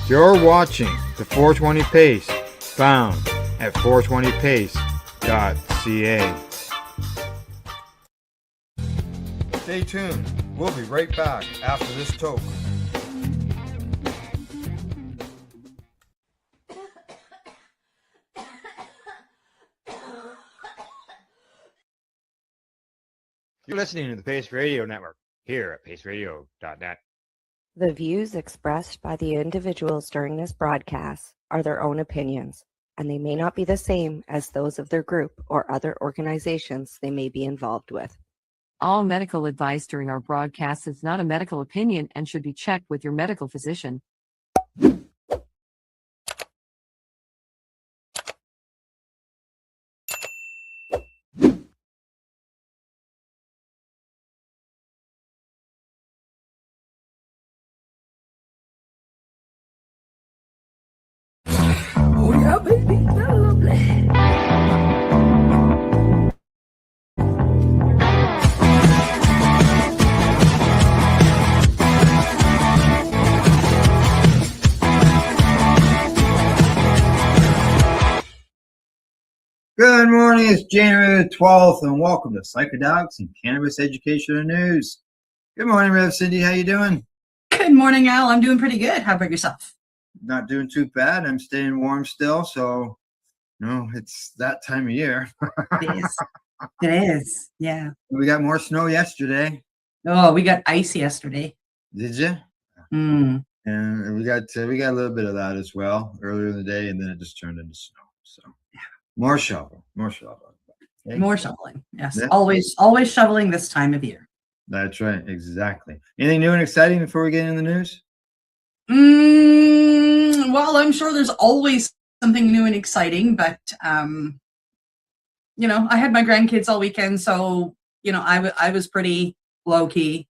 You're watching the 420 Pace, found at 420pace.ca. Stay tuned. We'll be right back after this toke. You're listening to the Pace Radio Network here at paceradio.net. The views expressed by the individuals during this broadcast are their own opinions, and they may not be the same as those of their group or other organizations they may be involved with. All medical advice during our broadcast is not a medical opinion and should be checked with your medical physician. Oh yeah, baby, lovely. Good morning, it's January the 12th, and welcome to Psychedelics and Cannabis Education and News. Good morning, Rev Cindy, how you doing? Good morning, Al. I'm doing pretty good. How about yourself? Not doing too bad. I'm staying warm still, so, it's that time of year. It is. It is, yeah. We got more snow yesterday. Oh, we got ice yesterday. Did you? Mm. And we got a little bit of that as well earlier in the day, and then it just turned into snow. So more shoveling. Okay. More shoveling. Yes. Yeah. Always shoveling this time of year. That's right. Exactly. Anything new and exciting before we get into the news? Well, I'm sure there's always something new and exciting, but I had my grandkids all weekend, so I was pretty low key.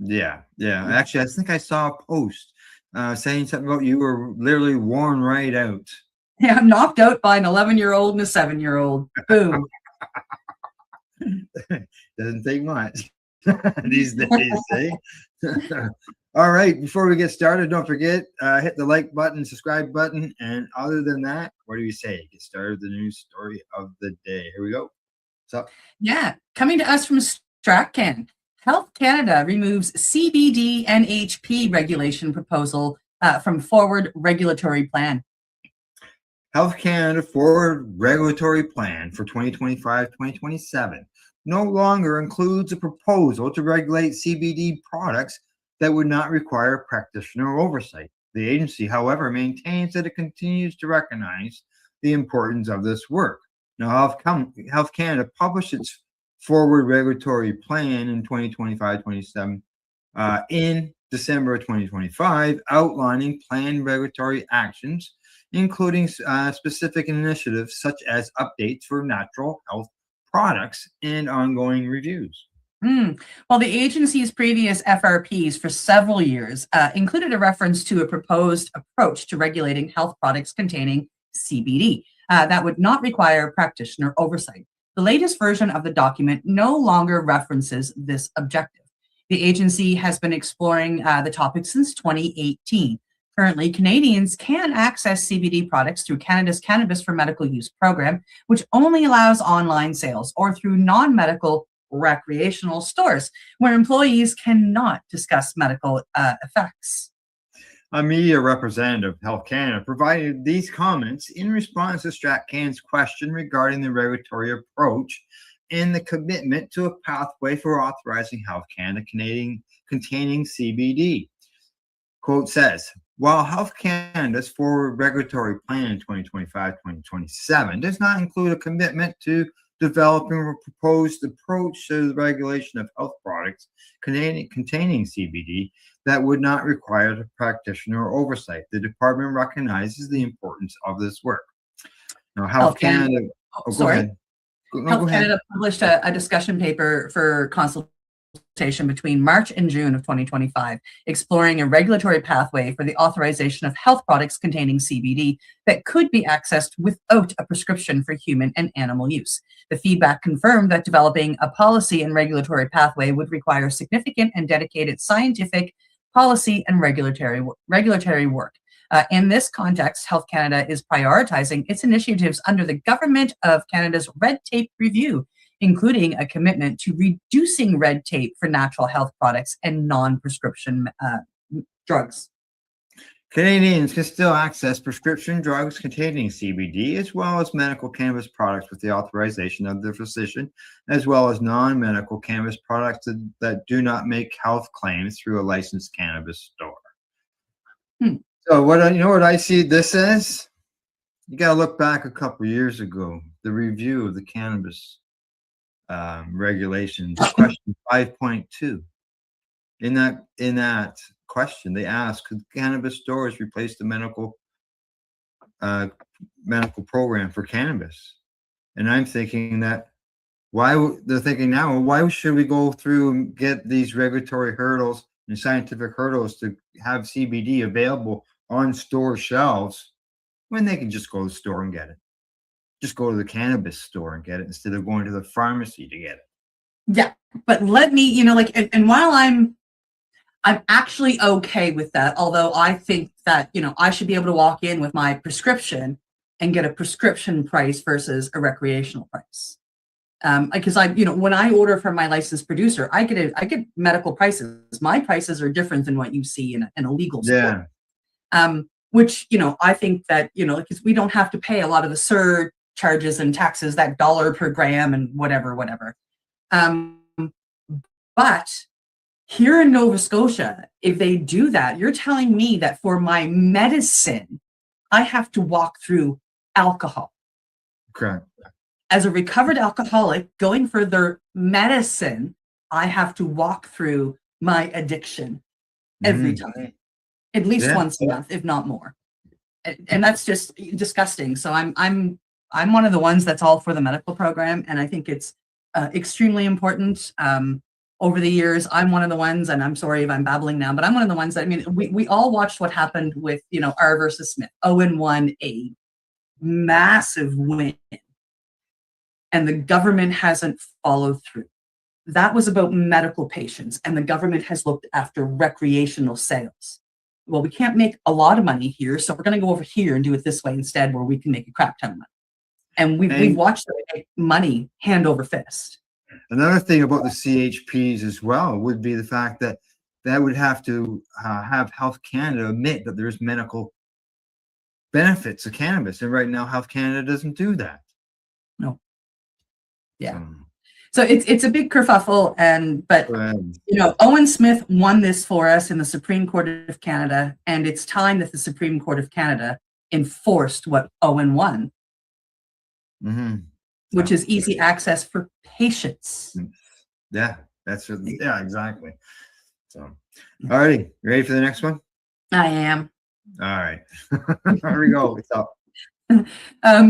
Yeah. Actually, I think I saw a post saying something about you were literally worn right out. Yeah, I'm knocked out by an 11-year-old and a 7-year-old. Boom. Doesn't take much these days, eh? All right, before we get started, don't forget, hit the like button, subscribe button, and other than that, what do you say? Get started with the news story of the day. Here we go. What's up? Yeah, coming to us from Strachan. Health Canada removes CBD NHP regulation proposal from forward regulatory plan. Health Canada Forward Regulatory Plan for 2025-2027 no longer includes a proposal to regulate CBD products that would not require practitioner oversight. The agency, however, maintains that it continues to recognize the importance of this work. Now, Health Canada published its Forward Regulatory Plan in 2025-27 in December of 2025, outlining planned regulatory actions, including specific initiatives such as updates for natural health products and ongoing reviews. Well, the agency's previous FRPs for several years included a reference to a proposed approach to regulating health products containing CBD that would not require practitioner oversight. The latest version of the document no longer references this objective. The agency has been exploring the topic since 2018. Currently, Canadians can access CBD products through Canada's Cannabis for Medical Use program, which only allows online sales, or through non-medical recreational stores, where employees cannot discuss medical effects. A media representative of Health Canada provided these comments in response to Strachan's question regarding the regulatory approach and the commitment to a pathway for authorizing Health Canada containing CBD. Quote says, while Health Canada's Forward Regulatory Plan in 2025-2027 does not include a commitment to developing a proposed approach to the regulation of health products containing CBD that would not require practitioner oversight, the department recognizes the importance of this work. Now, Health Canada. Go ahead. Health Canada published a discussion paper for consultation between March and June of 2025, exploring a regulatory pathway for the authorization of health products containing CBD that could be accessed without a prescription for human and animal use. The feedback confirmed that developing a policy and regulatory pathway would require significant and dedicated scientific, policy, and regulatory work. In this context, Health Canada is prioritizing its initiatives under the Government of Canada's Red Tape Review, including a commitment to reducing red tape for natural health products and non-prescription drugs. Canadians can still access prescription drugs containing CBD, as well as medical cannabis products with the authorization of their physician, as well as non-medical cannabis products that do not make health claims through a licensed cannabis store. So what I see this as? You got to look back a couple years ago, the review of the cannabis regulations, question 5.2. In that question, they asked, could cannabis stores replace the medical program for cannabis? And I'm thinking that they're thinking now, why should we go through and get these regulatory hurdles and scientific hurdles to have CBD available on store shelves when they can just go to the store and get it? Just go to the cannabis store and get it instead of going to the pharmacy to get it. Yeah, but let me, and while I'm actually okay with that, although I think that, I should be able to walk in with my prescription and get a prescription price versus a recreational price. Because when I order from my licensed producer, I get medical prices. My prices are different than what you see in a legal store. Yeah. Which, I think that, because we don't have to pay a lot of the surcharges and taxes, that $1 per gram and whatever. But here in Nova Scotia, if they do that, you're telling me that for my medicine, I have to walk through alcohol. Correct. As a recovered alcoholic going for their medicine, I have to walk through my addiction every time, at least once a month, if not more. And that's just disgusting. So I'm one of the ones that's all for the medical program, and I think it's extremely important. Over the years, I'm one of the ones, and I'm sorry if I'm babbling now, but I'm one of the ones that, we all watched what happened with, R versus Smith, 0-1, a massive win. And the government hasn't followed through. That was about medical patients, and the government has looked after recreational sales. Well, we can't make a lot of money here, so we're going to go over here and do it this way instead, where we can make a crap ton of money. And we've watched them make money hand over fist. Another thing about the CHPs as well would be the fact that would have to have Health Canada admit that there's medical benefits of cannabis. And right now, Health Canada doesn't do that. No. Yeah. So it's a big kerfuffle, but Owen Smith won this for us in the Supreme Court of Canada, and it's time that the Supreme Court of Canada enforced what Owen won. Which is easy access for patients. Yeah, exactly. So, all righty, you ready for the next one? I am. All right, here we go. What's up?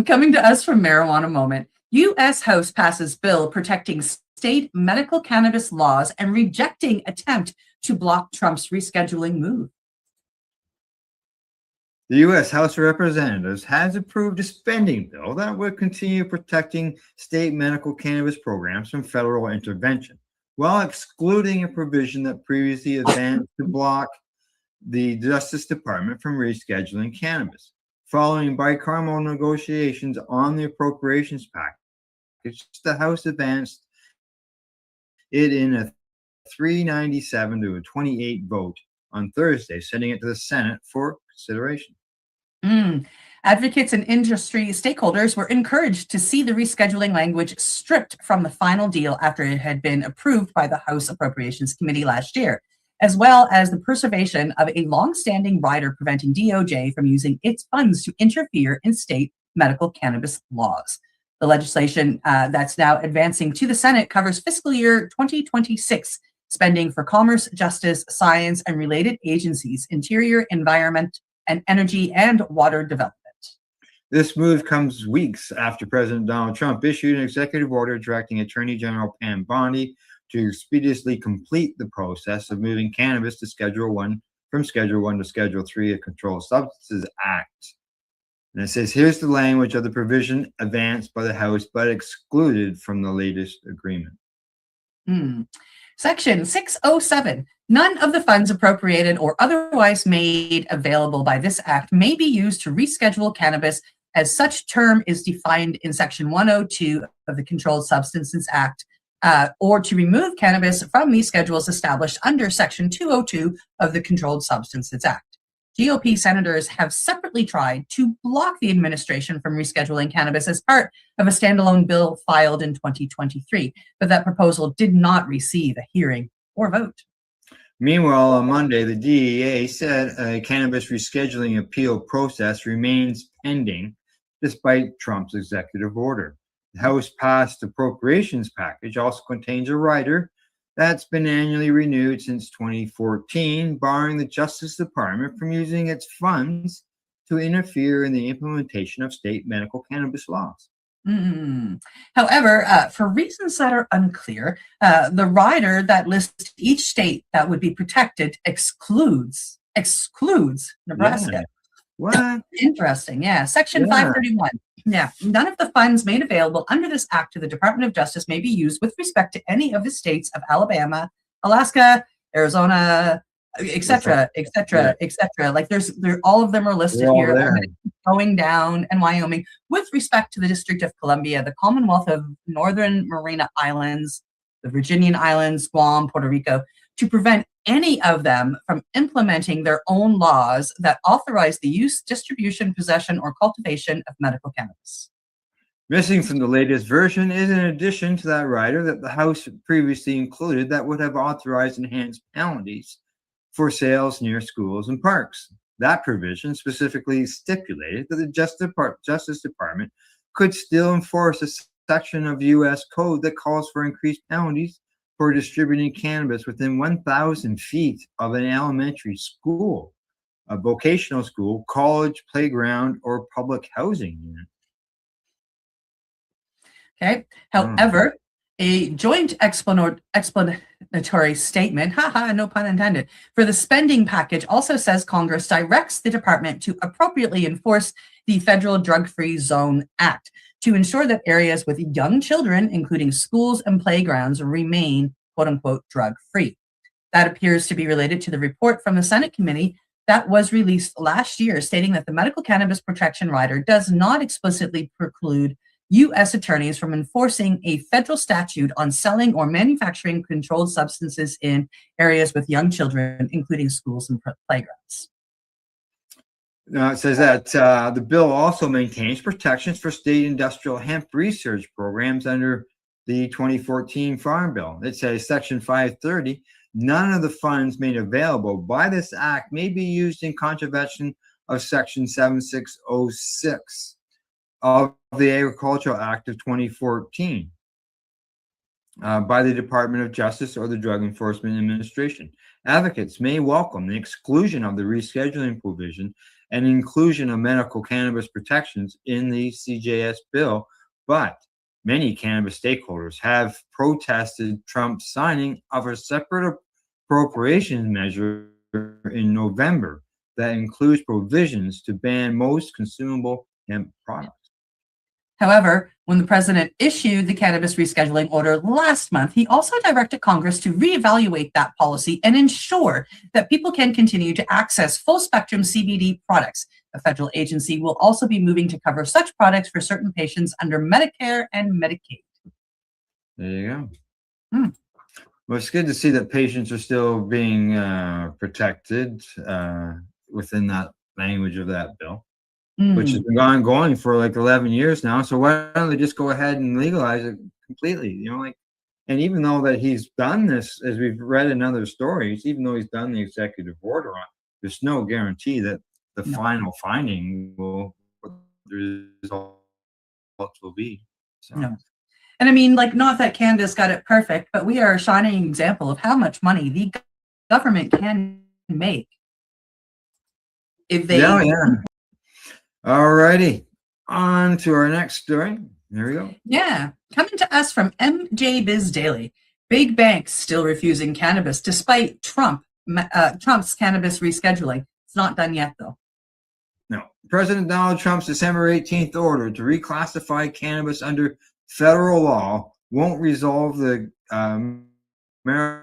Coming to us from Marijuana Moment, U.S. House passes bill protecting state medical cannabis laws and rejecting attempt to block Trump's rescheduling move. The U.S. House of Representatives has approved a spending bill that would continue protecting state medical cannabis programs from federal intervention, while excluding a provision that previously advanced to block the Justice Department from rescheduling cannabis. Following bicameral negotiations on the appropriations package, the House advanced it in a 397 to a 28 vote on Thursday, sending it to the Senate for consideration. Advocates and industry stakeholders were encouraged to see the rescheduling language stripped from the final deal after it had been approved by the House Appropriations Committee last year, as well as the preservation of a long-standing rider preventing DOJ from using its funds to interfere in state medical cannabis laws. The legislation that's now advancing to the Senate covers fiscal year 2026 spending for commerce, justice, science, and related agencies, interior, environment, and energy and water development. This move comes weeks after President Donald Trump issued an executive order directing Attorney General Pam Bondi to expeditiously complete the process of moving cannabis to Schedule 1 from Schedule 1 to Schedule 3 of Controlled Substances Act. And it says, here's the language of the provision advanced by the House but excluded from the latest agreement. Section 607. None of the funds appropriated or otherwise made available by this act may be used to reschedule cannabis as such term is defined in Section 102 of the Controlled Substances Act, or to remove cannabis from these schedules established under Section 202 of the Controlled Substances Act. GOP senators have separately tried to block the administration from rescheduling cannabis as part of a standalone bill filed in 2023, but that proposal did not receive a hearing or vote. Meanwhile, on Monday, the DEA said a cannabis rescheduling appeal process remains pending despite Trump's executive order. The House passed appropriations package also contains a rider that's been annually renewed since 2014, barring the Justice Department from using its funds to interfere in the implementation of state medical cannabis laws. However, for reasons that are unclear, the rider that lists each state that would be protected excludes Nebraska. Yeah. What? Interesting. Yeah. Section 531. Yeah. None of the funds made available under this act to the Department of Justice may be used with respect to any of the states of Alabama, Alaska, Arizona, etc., etc., etc. Like all of them are listed here. Going down, and Wyoming, with respect to the District of Columbia, the Commonwealth of Northern Mariana Islands, the Virginian Islands, Guam, Puerto Rico, to prevent any of them from implementing their own laws that authorize the use, distribution, possession, or cultivation of medical cannabis. Missing from the latest version is an addition to that rider that the House previously included that would have authorized enhanced penalties for sales near schools and parks. That provision specifically stipulated that the Justice Department could still enforce a section of U.S. code that calls for increased penalties for distributing cannabis within 1,000 feet of an elementary school, a vocational school, college, playground, or public housing unit. Okay. However, a joint explanatory statement, no pun intended, for the spending package also says Congress directs the department to appropriately enforce the Federal Drug-Free Zone Act to ensure that areas with young children, including schools and playgrounds, remain quote-unquote drug-free. That appears to be related to the report from the Senate committee that was released last year stating that the medical cannabis protection rider does not explicitly preclude U.S. attorneys from enforcing a federal statute on selling or manufacturing controlled substances in areas with young children, including schools and playgrounds. Now it says that the bill also maintains protections for state industrial hemp research programs under the 2014 Farm Bill. It says Section 530, none of the funds made available by this act may be used in contravention of Section 7606 of the Agricultural Act of 2014 by the Department of Justice or the Drug Enforcement Administration. Advocates may welcome the exclusion of the rescheduling provision and inclusion of medical cannabis protections in the CJS bill, but many cannabis stakeholders have protested Trump's signing of a separate appropriations measure in November that includes provisions to ban most consumable hemp products. However, when the president issued the cannabis rescheduling order last month, he also directed Congress to reevaluate that policy and ensure that people can continue to access full-spectrum CBD products. The federal agency will also be moving to cover such products for certain patients under Medicare and Medicaid. There you go. Well, it's good to see that patients are still being protected within that language of that bill. Which has been ongoing for like 11 years now. So why don't they just go ahead and legalize it completely? You know, like, and even though that he's done this, as we've read in other stories, even though he's done the executive order on, there's no guarantee that the final finding will, what the results will be. So. No. And I mean, like, not that Canada's got it perfect, but we are a shining example of how much money the government can make if they. Yeah. All righty, on to our next story. There we go. Yeah, coming to us from MJ Biz Daily. Big banks still refusing cannabis despite Trump's cannabis rescheduling. It's not done yet, though. No. President Donald Trump's December 18th order to reclassify cannabis under federal law won't resolve the marijuana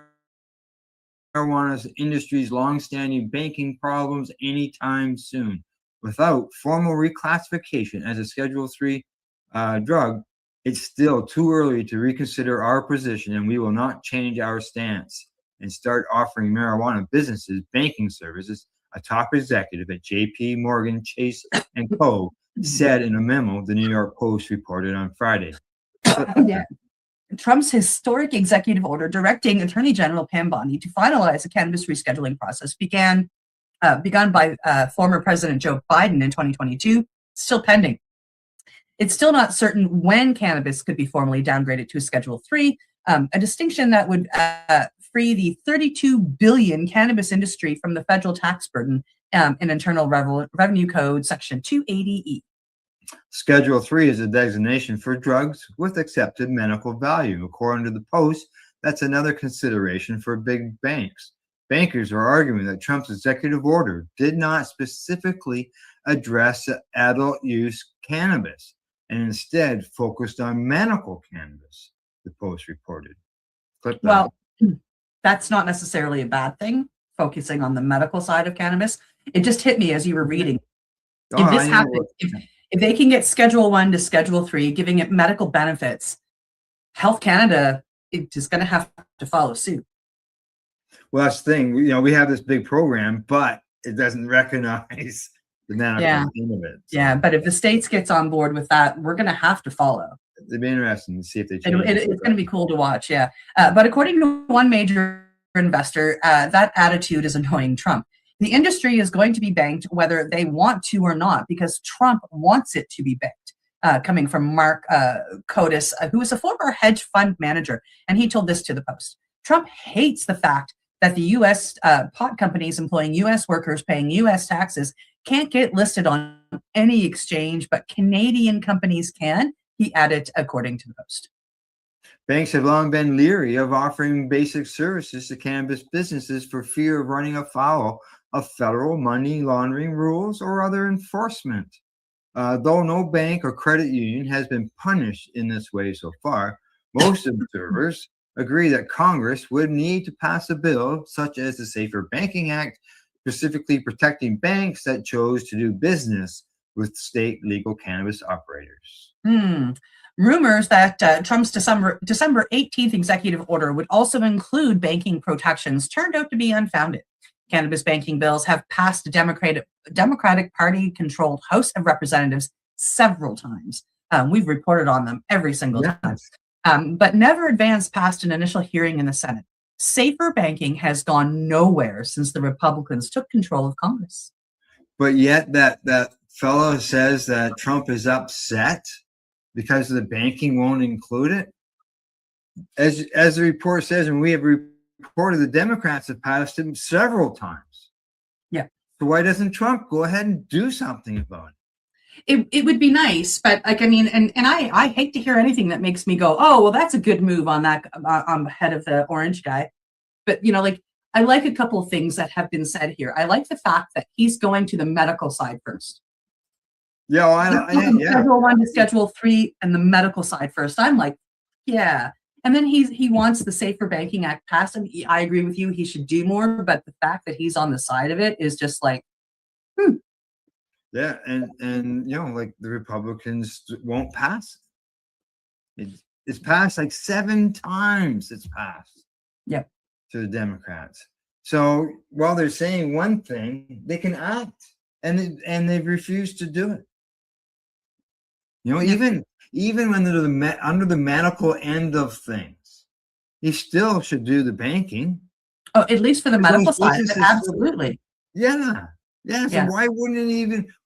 marijuana industry's long-standing banking problems anytime soon. Without formal reclassification as a Schedule III drug, it's still too early to reconsider our position, and we will not change our stance and start offering marijuana businesses banking services, a top executive at J.P. Morgan Chase and Co. said in a memo the New York Post reported on Friday. Yeah. Trump's historic executive order directing Attorney General Pam Bondi to finalize the cannabis rescheduling process begun by former President Joe Biden in 2022, still pending. It's still not certain when cannabis could be formally downgraded to a Schedule III, a distinction that would free the $32 billion cannabis industry from the federal tax burden in Internal Revenue Code Section 280E. Schedule III is a designation for drugs with accepted medical value. According to the Post, that's another consideration for big banks. Bankers are arguing that Trump's executive order did not specifically address adult use cannabis and instead focused on medical cannabis, the Post reported. Well, that's not necessarily a bad thing, focusing on the medical side of cannabis. It just hit me as you were reading. If this happens, if they can get Schedule I to Schedule III, giving it medical benefits, Health Canada is going to have to follow suit. Well, that's the thing. We have this big program, but it doesn't recognize the medical end of it. So. Yeah, but if the States gets on board with that, we're going to have to follow. It'd be interesting to see if they change it's going to be cool to watch, yeah. But according to one major investor, that attitude is annoying Trump. The industry is going to be banked whether they want to or not, because Trump wants it to be banked. Coming from Mark Kotis, who is a former hedge fund manager, and he told this to the Post. Trump hates the fact that the U.S. Pot companies employing U.S. workers paying U.S. taxes can't get listed on any exchange, but Canadian companies can, he added, according to the Post. Banks have long been leery of offering basic services to cannabis businesses for fear of running afoul of federal money laundering rules or other enforcement. Though no bank or credit union has been punished in this way so far, most observers agree that Congress would need to pass a bill such as the Safer Banking Act, specifically protecting banks that chose to do business with state legal cannabis operators. Rumors that Trump's December 18th executive order would also include banking protections turned out to be unfounded. Cannabis banking bills have passed the Democratic Party-controlled House of Representatives several times. We've reported on them every single time, but never advanced past an initial hearing in the Senate. Safer banking has gone nowhere since the Republicans took control of Congress. But yet that fellow says that Trump is upset because the banking won't include it. As the report says, and we have reported, the Democrats have passed it several times. Yeah. So why doesn't Trump go ahead and do something about it? It would be nice, but I hate to hear anything that makes me go, oh, well, that's a good move on that on the head of the orange guy. But I like a couple of things that have been said here. I like the fact that he's going to the medical side first. Yeah, Schedule I to Schedule III and the medical side first. I'm like, yeah. And then he wants the Safer Banking Act passed. And I agree with you. He should do more. But the fact that he's on the side of it is just like, Yeah, and the Republicans won't pass it. It's passed like 7 times. It's passed. Yep. To the Democrats. So while they're saying one thing, they can act, and they've refused to do it. Even when they're under the medical end of things, he still should do the banking. Oh, at least for the medical side, absolutely. Yeah. So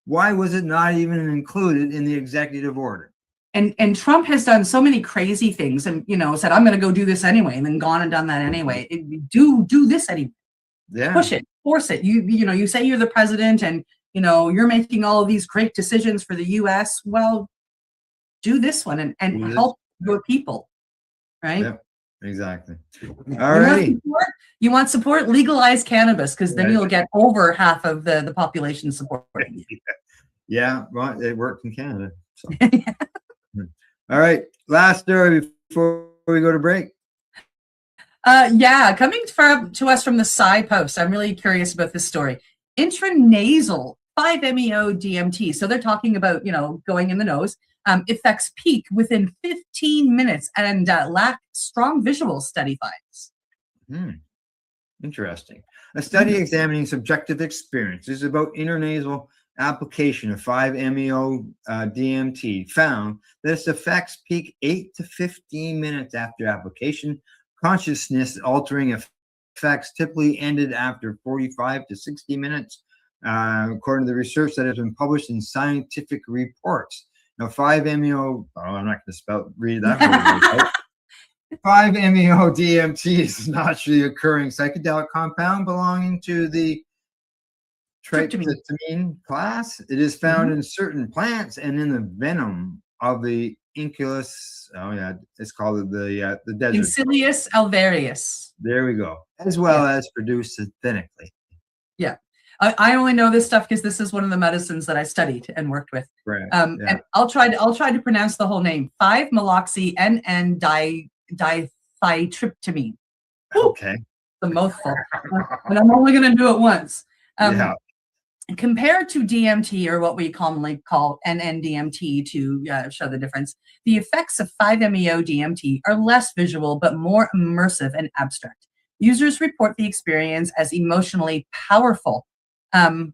why was it not even included in the executive order? And Trump has done so many crazy things, and said, I'm going to go do this anyway, and then gone and done that anyway. Do this anyway. Yeah. Push it, force it. You say you're the president, and you're making all of these great decisions for the U.S. Well, do this one and help your people, right? Yep, exactly. All right. You want support? Legalize cannabis, because then you'll get over half of the population supporting you. Yeah, well, it worked in Canada. So. All right, last story before we go to break. Yeah, coming to us from the Psy Post. I'm really curious about this story. Intranasal 5-MeO DMT. So they're talking about, going in the nose. Effects peak within 15 minutes and lack strong visuals, study finds. Interesting. A study examining subjective experiences about intranasal application of 5-MeO DMT found that its effects peak 8 to 15 minutes after application. Consciousness altering effects typically ended after 45 to 60 minutes, according to the research that has been published in scientific reports. Now, 5-MeO, I'm not going to read that. 5-MeO DMT is a naturally occurring psychedelic compound belonging to the tryptamine class. It is found in certain plants and in the venom of the Inculus. Oh yeah, it's called the desert. Incilius alvarius. There we go. As well as produced synthetically. Yeah. I only know this stuff because this is one of the medicines that I studied and worked with. Right. And I'll try to pronounce the whole name. 5-meloxy NN dithytryptamine. Okay. The mouthful. But I'm only going to do it once. Compared to DMT, or what we commonly call NN-DMT to show the difference, the effects of 5-MeO DMT are less visual but more immersive and abstract. Users report the experience as emotionally powerful. Oh,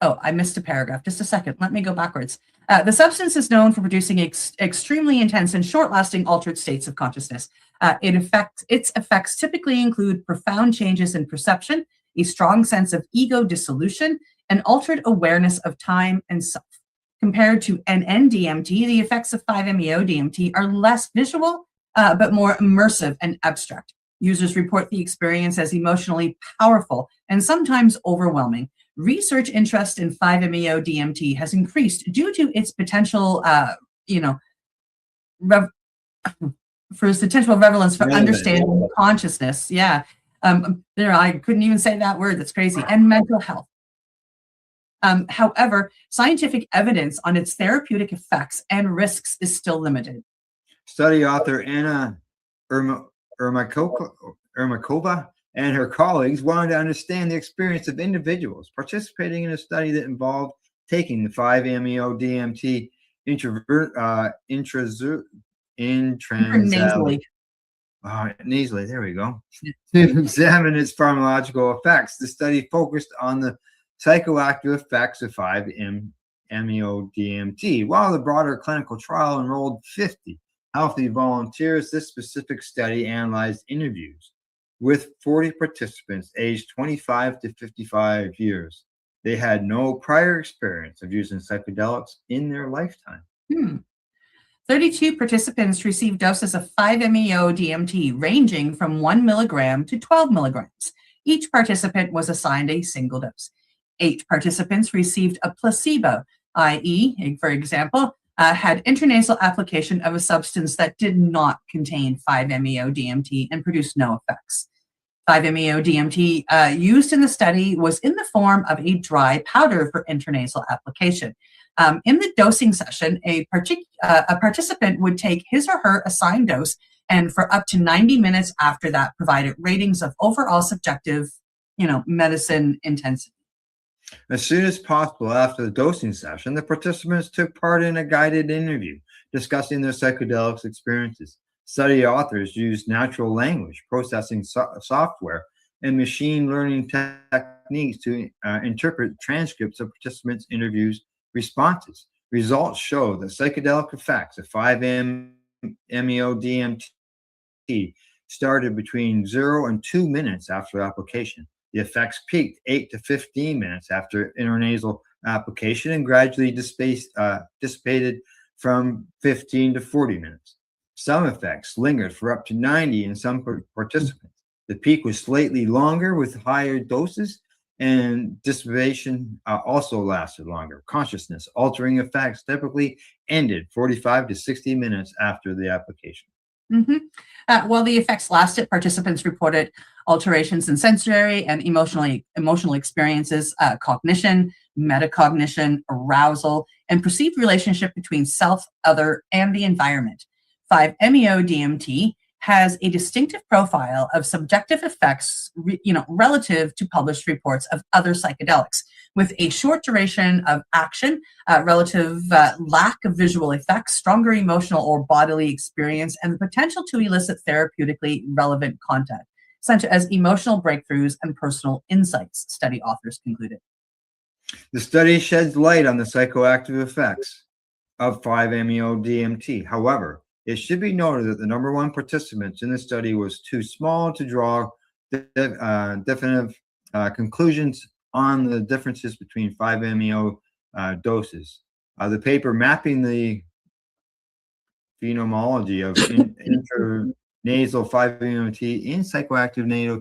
I missed a paragraph. Just a second. Let me go backwards. The substance is known for producing extremely intense and short-lasting altered states of consciousness. Its effects typically include profound changes in perception, a strong sense of ego dissolution, and altered awareness of time and self. Compared to NN-DMT, the effects of 5-MeO DMT are less visual, but more immersive and abstract. Users report the experience as emotionally powerful and sometimes overwhelming. Research interest in 5-MeO DMT has increased due to its potential, for its potential relevance for understanding consciousness. Yeah. I couldn't even say that word. That's crazy. And mental health. However, scientific evidence on its therapeutic effects and risks is still limited. Study author Anna Ermakova and her colleagues wanted to understand the experience of individuals participating in a study that involved taking the 5-MeO DMT intranasally. Nasally, there we go. To examine its pharmacological effects, the study focused on the psychoactive effects of 5-MeO DMT, while the broader clinical trial enrolled 50 healthy volunteers. This specific study analyzed interviews with 40 participants aged 25 to 55 years. They had no prior experience of using psychedelics in their lifetime. 32 participants received doses of 5-MeO DMT ranging from 1 milligram to 12 milligrams. Each participant was assigned a single dose. 8 participants received a placebo, i.e., for example, had intranasal application of a substance that did not contain 5-MeO DMT and produced no effects. 5-MeO DMT used in the study was in the form of a dry powder for intranasal application. In the dosing session, a participant would take his or her assigned dose and for up to 90 minutes after that provided ratings of overall subjective, medicine intensity. As soon as possible after the dosing session, the participants took part in a guided interview discussing their psychedelics experiences. Study authors used natural language processing software and machine learning techniques to interpret transcripts of participants' interviews responses. Results show that psychedelic effects of 5-MeO DMT started between 0 and 2 minutes after application. The effects peaked 8 to 15 minutes after intranasal application and gradually dissipated from 15 to 40 minutes. Some effects lingered for up to 90 in some participants. The peak was slightly longer with higher doses, and dissipation also lasted longer. Consciousness altering effects typically ended 45 to 60 minutes after the application. While the effects lasted, participants reported alterations in sensory and emotional experiences, cognition, metacognition, arousal, and perceived relationship between self, other, and the environment. 5-MeO DMT has a distinctive profile of subjective effects, relative to published reports of other psychedelics, with a short duration of action, relative lack of visual effects, stronger emotional or bodily experience, and the potential to elicit therapeutically relevant content, such as emotional breakthroughs and personal insights, study authors concluded. The study sheds light on the psychoactive effects of 5-MeO-DMT. However, it should be noted that the number one participants in the study was too small to draw definitive conclusions on the differences between 5-MeO doses. The paper mapping the phenomenology of intranasal 5-MeO-DMT in psychoactive native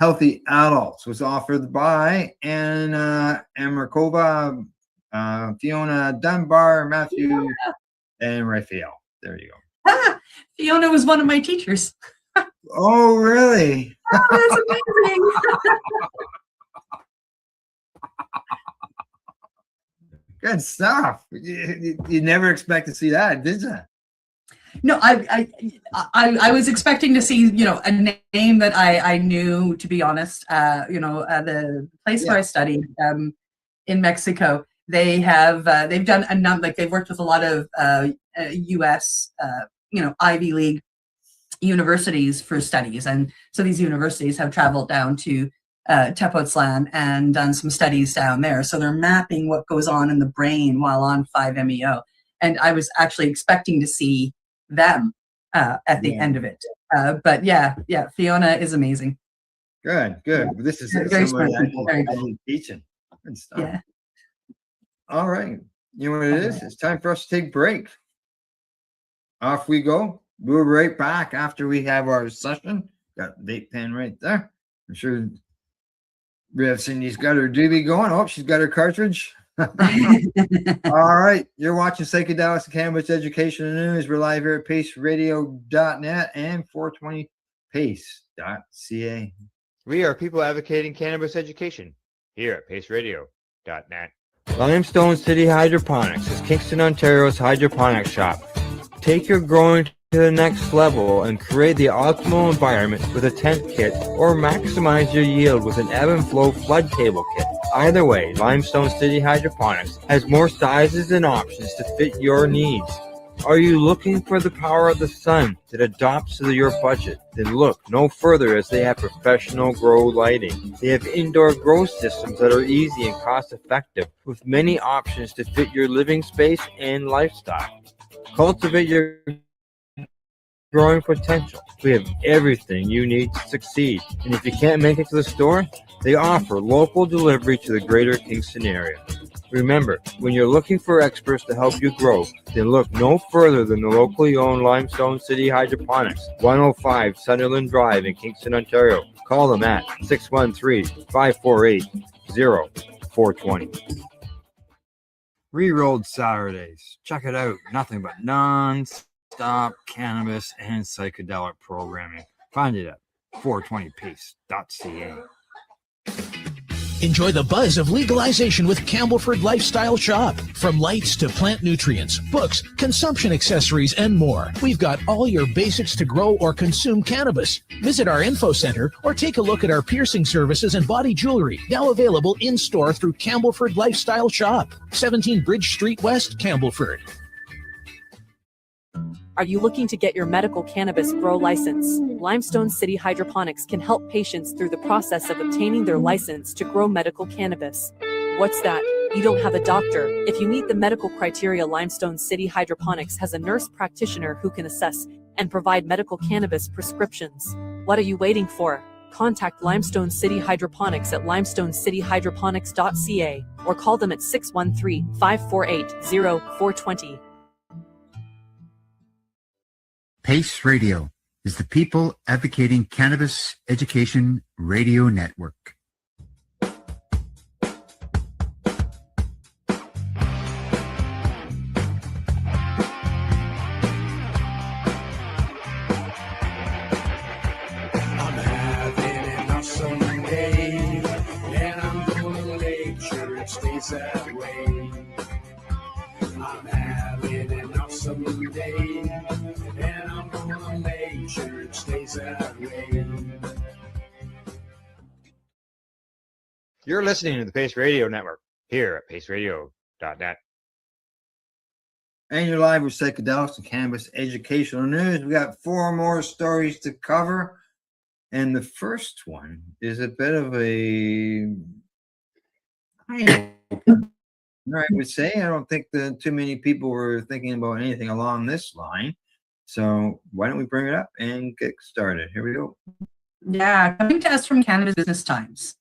healthy adults was authored by Anna Amarkova, Fiona Dunbar, Matthew, and Raphael. There you go. Fiona was one of my teachers. Oh, really? Oh, that's amazing. Good stuff. You never expect to see that, did you? No, I was expecting to see, a name that I knew, to be honest. The place where I studied in Mexico, they've done a number, like they've worked with a lot of U.S. Ivy League universities for studies, and so these universities have traveled down to Tepoztlan and done some studies down there. So they're mapping what goes on in the brain while on 5-MeO, and I was actually expecting to see them at the end of it. But yeah, Fiona is amazing. Good. Yeah. This is Very somebody smart. actually teaching. Good stuff. Yeah. All right. You know what it is? It's time for us to take a break. Off we go. We'll be right back after we have our session. Got the date pen right there. I'm sure Rev Cindy's got her doobie going. Oh, she's got her cartridge. All right. You're watching Psychedelics and Cannabis Education and News. We're live here at paceradio.net and 420pace.ca. We are people advocating cannabis education here at paceradio.net. Limestone City Hydroponics is Kingston, Ontario's hydroponics shop. Take your growing to the next level and create the optimal environment with a tent kit, or maximize your yield with an ebb and flow flood table kit. Either way, Limestone City Hydroponics has more sizes and options to fit your needs. Are you looking for the power of the sun that adapts to your budget? Then look no further, as they have professional grow lighting. They have indoor grow systems that are easy and cost effective, with many options to fit your living space and lifestyle. Cultivate your growing potential. We have everything you need to succeed. And if you can't make it to the store, they offer local delivery to the greater Kingston area. Remember, when you're looking for experts to help you grow, then look no further than the locally owned Limestone City Hydroponics, 105 Sunderland Drive in Kingston, Ontario. Call them at 613-548-0420. Rerolled Saturdays. Check it out. Nothing but non-stop cannabis and psychedelic programming. Find it at 420pace.ca. Enjoy the buzz of legalization with Campbellford Lifestyle Shop. From lights to plant nutrients, books, consumption accessories, and more, we've got all your basics to grow or consume cannabis. Visit our info center or take a look at our piercing services and body jewelry, now available in-store through Campbellford Lifestyle Shop, 17 Bridge Street West, Campbellford. Are you looking to get your medical cannabis grow license? Limestone City Hydroponics can help patients through the process of obtaining their license to grow medical cannabis. What's that? You don't have a doctor. If you meet the medical criteria, Limestone City Hydroponics has a nurse practitioner who can assess and provide medical cannabis prescriptions. What are you waiting for? Contact Limestone City Hydroponics at limestonecityhydroponics.ca or call them at 613-548-0420. PACE Radio is the People Advocating Cannabis Education Radio Network. I'm having an awesome day, and I'm gonna make sure it stays that way. I'm having an awesome day, and I'm gonna make sure it stays You're listening to the Pace Radio Network here at paceradio.net. And you're live with Psychedelics and Cannabis Educational News. We got 4 more stories to cover. And the first one is a bit of a I would say. I don't think that too many people were thinking about anything along this line. So why don't we bring it up and get started? Here we go. Yeah, coming to us from Cannabis Business Times.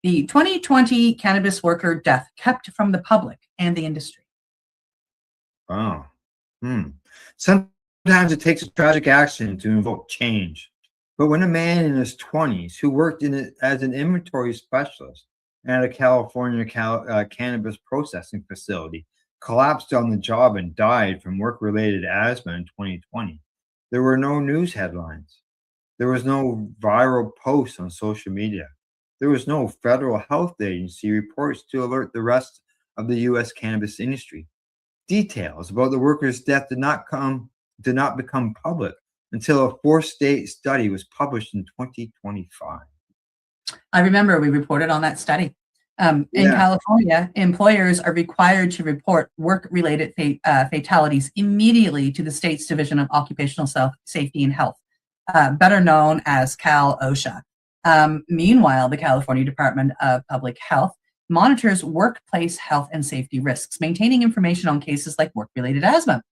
The 2020 cannabis worker death kept from the public and the industry. Oh. Sometimes it takes a tragic accident to invoke change. But when a man in his 20s who worked as an inventory specialist at a California cannabis processing facility collapsed on the job and died from work-related asthma in 2020, there were no news headlines. There was no viral posts on social media. There was no federal health agency reports to alert the rest of the U.S. cannabis industry. Details about the worker's death did not become public until a 4-state study was published in 2025. I remember we reported on that study. In California, employers are required to report work-related fatalities immediately to the state's Division of Occupational Safety and Health, better known as Cal OSHA. Meanwhile, the California Department of Public Health monitors workplace health and safety risks, maintaining information on cases like work-related asthma.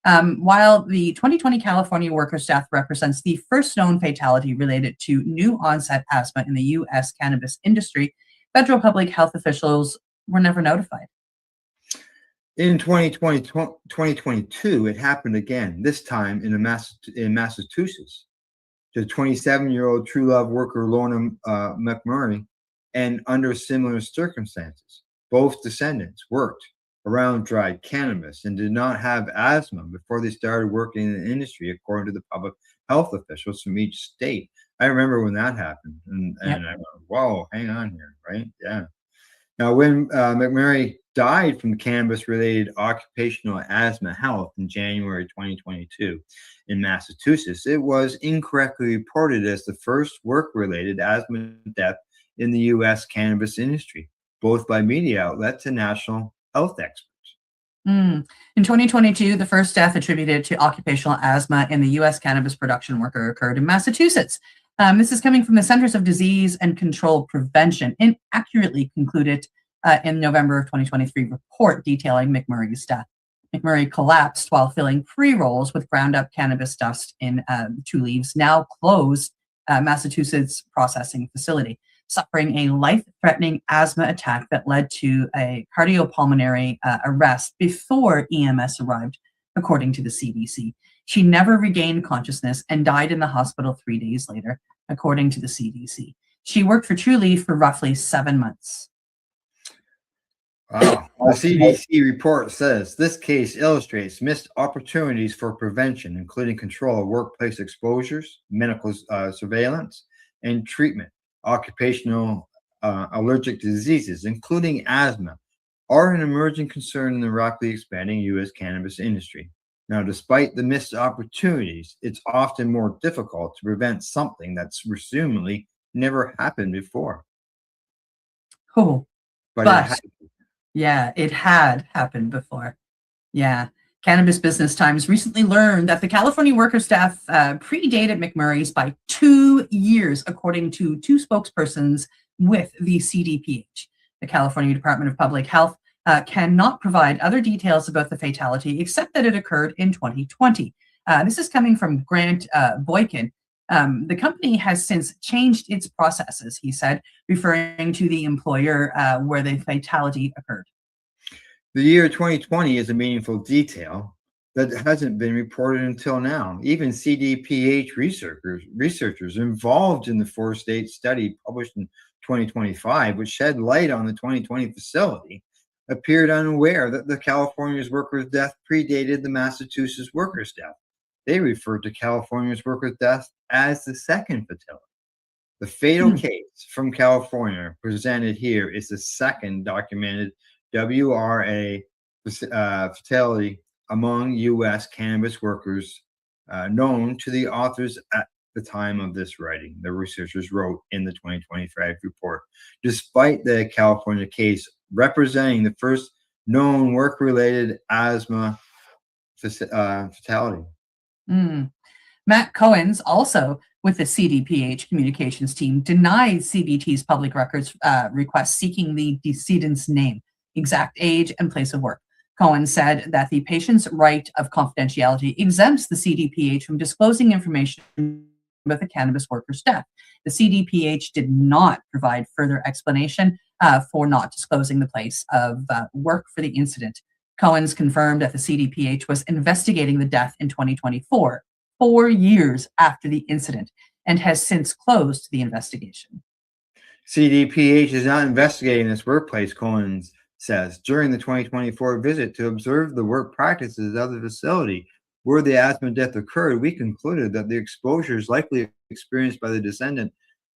While the 2020 California worker's death represents the first known fatality related to new onset asthma in the U.S. cannabis industry, federal public health officials were never notified. In 2022, it happened again, this time in Massachusetts. The 27-year-old True Love worker Lorna McMurray, and under similar circumstances, both descendants worked around dried cannabis and did not have asthma before they started working in the industry, according to the public health officials from each state. I remember when that happened, and I went, whoa, hang on here, right? Yeah. Now, when McMurray died from cannabis-related occupational asthma health in January 2022 in Massachusetts, it was incorrectly reported as the first work-related asthma death in the U.S. cannabis industry, both by media outlets and national health experts. In 2022, the first death attributed to occupational asthma in the U.S. cannabis production worker occurred in Massachusetts. This is coming from the Centers of Disease and Control Prevention, inaccurately concluded in November of 2023 report detailing McMurray's death. McMurray collapsed while filling pre-rolls with ground-up cannabis dust in Two Leaves' now closed Massachusetts processing facility, suffering a life-threatening asthma attack that led to a cardiopulmonary arrest before EMS arrived, according to the CDC. She never regained consciousness and died in the hospital 3 days later, according to the CDC. She worked for True Leaf for roughly 7 months. Wow. The CDC report says this case illustrates missed opportunities for prevention, including control of workplace exposures, medical surveillance, and treatment. Occupational allergic diseases, including asthma, are an emerging concern in the rapidly expanding U.S. cannabis industry. Now, despite the missed opportunities, it's often more difficult to prevent something that's presumably never happened before. Oh, But it had happened before. Yeah. Cannabis Business Times recently learned that the California workers' death predated McMurray's by 2 years, according to 2 spokespersons with the CDPH. The California Department of Public Health cannot provide other details about the fatality except that it occurred in 2020. This is coming from Grant Boykin. The company has since changed its processes, he said, referring to the employer where the fatality occurred. The year 2020 is a meaningful detail that hasn't been reported until now. Even CDPH researchers involved in the 4-state study published in 2025, which shed light on the 2020 facility, appeared unaware that the California's worker's death predated the Massachusetts worker's death. They referred to California's worker's death as the second fatality. The fatal case from California presented here is the second documented WRA fatality among U.S. cannabis workers, known to the authors the time of this writing, the researchers wrote in the 2025 report, despite the California case representing the first known work-related asthma fatality. Matt Cohen's, also with the CDPH communications team, denied CBT's public records request seeking the decedent's name, exact age, and place of work. Cohen said that the patient's right of confidentiality exempts the CDPH from disclosing information about the cannabis worker's death. The CDPH did not provide further explanation for not disclosing the place of work for the incident. Cohen's confirmed that the CDPH was investigating the death in 2024, 4 years after the incident, and has since closed the investigation. CDPH is not investigating this workplace, Cohen says. During the 2024 visit to observe the work practices of the facility where the asthma death occurred, we concluded that the exposures likely experienced by the descendant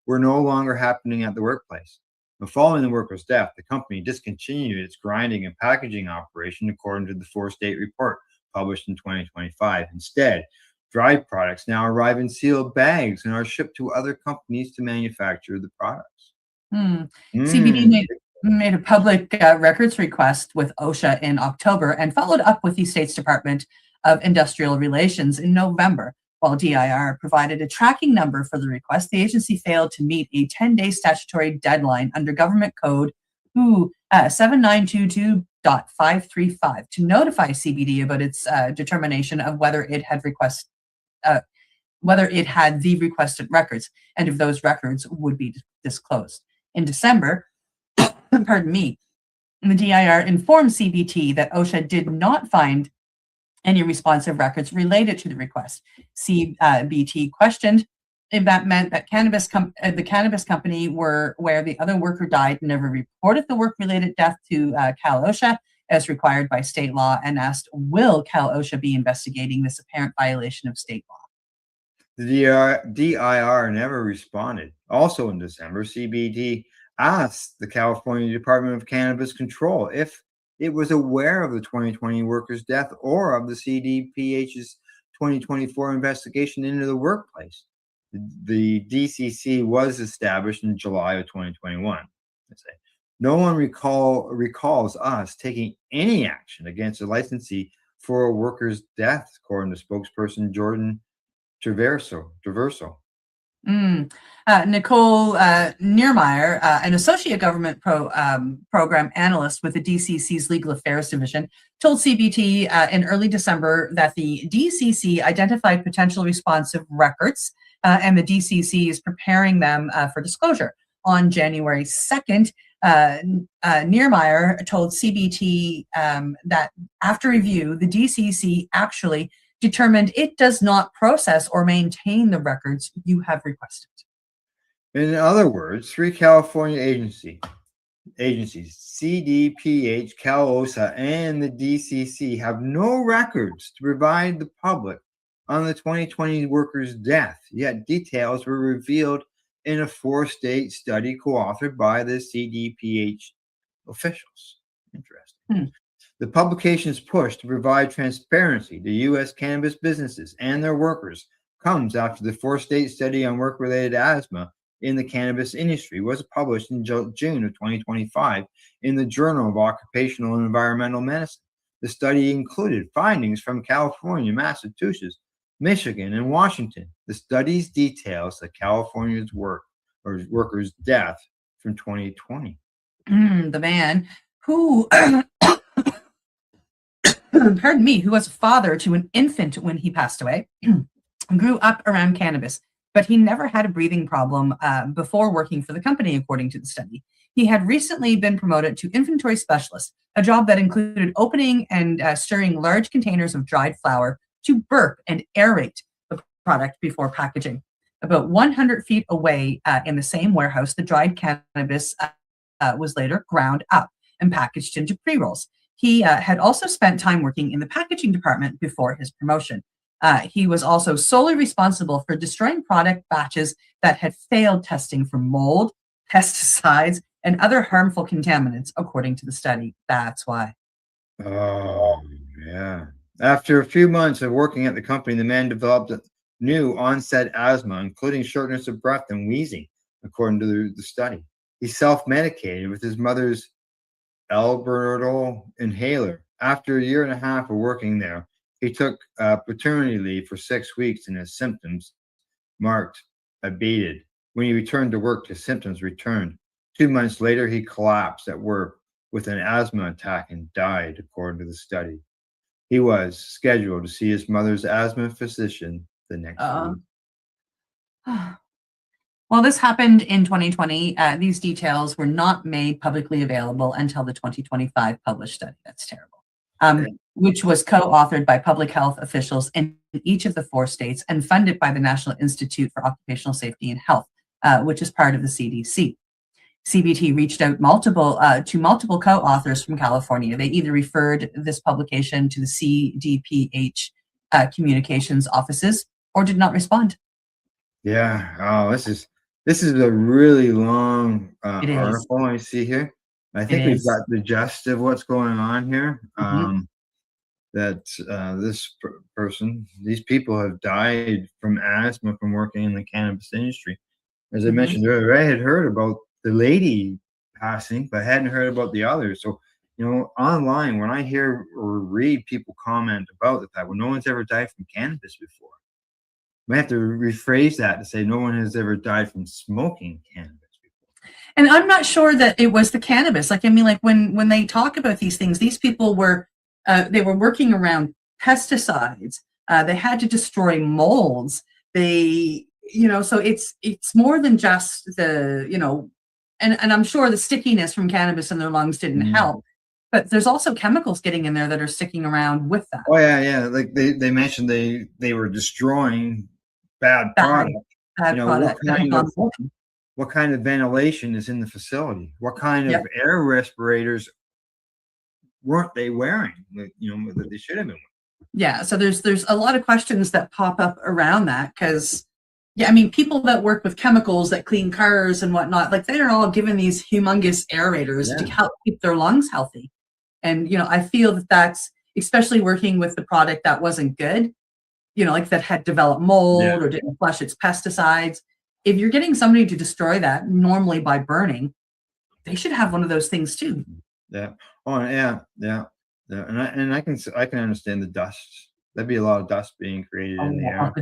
were no longer happening at the workplace. But following the worker's death, the company discontinued its grinding and packaging operation according to the four-state report published in 2025. Instead, dried products now arrive in sealed bags and are shipped to other companies to manufacture the products. CBD made a public records request with OSHA in October and followed up with the state's Department of Industrial Relations in November. While DIR provided a tracking number for the request, the agency failed to meet a 10-day statutory deadline under Government Code 7922.535 to notify CBD about its determination of whether it had the requested records and if those records would be disclosed. In December, pardon me, the DIR informed CBT that OSHA did not find any responsive records related to the request. CBT questioned if that meant that the cannabis company where the other worker died never reported the work-related death to Cal OSHA as required by state law, and asked, will Cal OSHA be investigating this apparent violation of state law? The DIR never responded. Also in December, CBD asked the California Department of Cannabis Control if it was aware of the 2020 worker's death or of the CDPH's 2024 investigation into the workplace. The DCC was established in July of 2021. No one recalls us taking any action against a licensee for a worker's death, according to spokesperson Jordan Traverso. Nicole Niermeyer, an associate government program analyst with the DCC's Legal Affairs Division, told CBT in early December that the DCC identified potential responsive records and the DCC is preparing them for disclosure. On January 2nd, Niermeyer told CBT that after review, the DCC actually determined it does not process or maintain the records you have requested. In other words, three California agencies, CDPH, Cal OSHA, and the DCC, have no records to provide the public on the 2020 worker's death, yet details were revealed in a four-state study co-authored by the CDPH officials. Interesting. The publication's push to provide transparency to U.S. cannabis businesses and their workers comes after the four-state study on work-related asthma in the cannabis industry was published in June of 2025 in the Journal of Occupational and Environmental Medicine. The study included findings from California, Massachusetts, Michigan, and Washington. The study's details the California's workers' death from 2020. The man who pardon me, who was a father to an infant when he passed away, grew up around cannabis, but he never had a breathing problem before working for the company, according to the study. He had recently been promoted to inventory specialist, a job that included opening and stirring large containers of dried flower to burp and aerate the product before packaging. About 100 feet away in the same warehouse, the dried cannabis was later ground up and packaged into pre-rolls. He had also spent time working in the packaging department before his promotion. He was also solely responsible for destroying product batches that had failed testing for mold, pesticides, and other harmful contaminants, according to the study. That's why. Oh, yeah. After a few months of working at the company, the man developed new onset asthma, including shortness of breath and wheezing, according to the study. He self-medicated with his mother's Alberto inhaler. After a year and a half of working there, he took paternity leave for 6 weeks and his symptoms marked abated. When he returned to work, his symptoms returned. 2 months later, he collapsed at work with an asthma attack and died, according to the study. He was scheduled to see his mother's asthma physician the next week. Well, this happened in 2020. These details were not made publicly available until the 2025 published study. That's terrible. Which was co-authored by public health officials in each of the 4 states and funded by the National Institute for Occupational Safety and Health, which is part of the CDC. CBT reached out to multiple co-authors from California. They either referred this publication to the CDPH communications offices or did not respond. Yeah. Oh, this is a really long It is. article I see here. I think It we've is. got the gist of what's going on here. That this person, these people have died from asthma from working in the cannabis industry. As I mentioned earlier, I had heard about the lady passing, but hadn't heard about the others. So, online, when I hear or read people comment about the fact, well, no one's ever died from cannabis before. I have to rephrase that to say no one has ever died from smoking cannabis before. And I'm not sure that it was the cannabis. When they talk about these things, these people were they were working around pesticides. They had to destroy molds. So it's more than just the, and I'm sure the stickiness from cannabis in their lungs didn't help. But there's also chemicals getting in there that are sticking around with that. Oh yeah. Like they mentioned they were destroying bad product. What kind of ventilation is in the facility? What kind of air respirators weren't they wearing that they should have been wearing? Yeah, so there's a lot of questions that pop up around that because people that work with chemicals that clean cars and whatnot, like they're all given these humongous aerators to help keep their lungs healthy. And I feel that that's especially working with the product that wasn't good, like that had developed mold or didn't flush its pesticides. If you're getting somebody to destroy that normally by burning, they should have one of those things too. Yeah. Oh yeah. And I can understand the dust. There'd be a lot of dust being created in the air.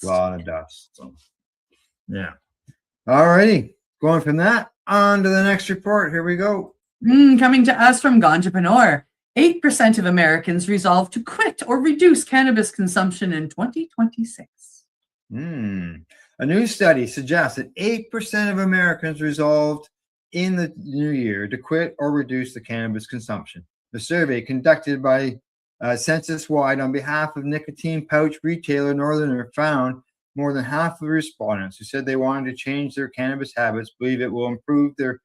A lot of dust. So, yeah. All righty. Going from that on to the next report. Here we go. Coming to us from Ganjapreneur. 8% of Americans resolve to quit or reduce cannabis consumption in 2026. A new study suggests that 8% of Americans resolved in the new year to quit or reduce the cannabis consumption. The survey conducted by Census-wide on behalf of nicotine pouch retailer Northerner found more than half of the respondents who said they wanted to change their cannabis habits believe it will improve their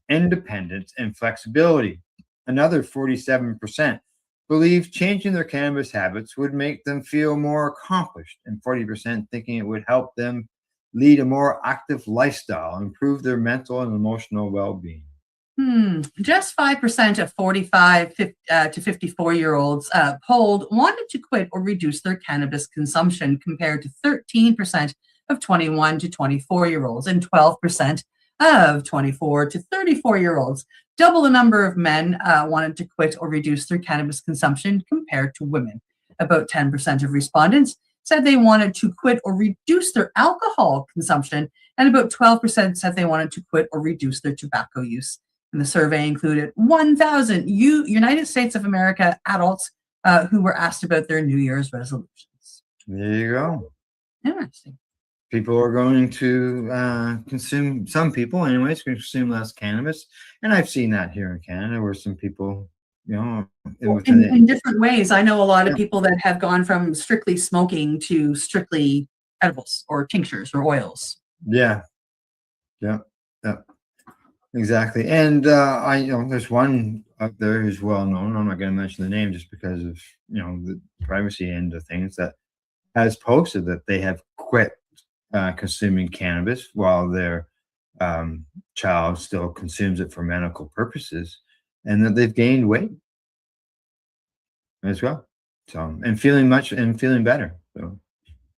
independence and flexibility. Another 47% believe changing their cannabis habits would make them feel more accomplished, and 40% thinking it would help them lead a more active lifestyle, improve their mental and emotional well-being. Just 5% of 45 to 54-year-olds polled wanted to quit or reduce their cannabis consumption compared to 13% of 21 to 24-year-olds and 12% of 24 to 34-year-olds. Double the number of men wanted to quit or reduce their cannabis consumption compared to women. About 10% of respondents said they wanted to quit or reduce their alcohol consumption, and about 12% said they wanted to quit or reduce their tobacco use. And the survey included 1,000 United States of America adults who were asked about their New Year's resolutions. There you go. Interesting. People are going to consume, some people anyways, consume less cannabis. And I've seen that here in Canada where some people, in different ways. I know a lot of people that have gone from strictly smoking to strictly edibles or tinctures or oils. Yeah. Exactly. And there's one up there who's well known. I'm not going to mention the name just because of the privacy end of things, that has posted that they have quit consuming cannabis while their child still consumes it for medical purposes, and that they've gained weight as well. So, and feeling better. So,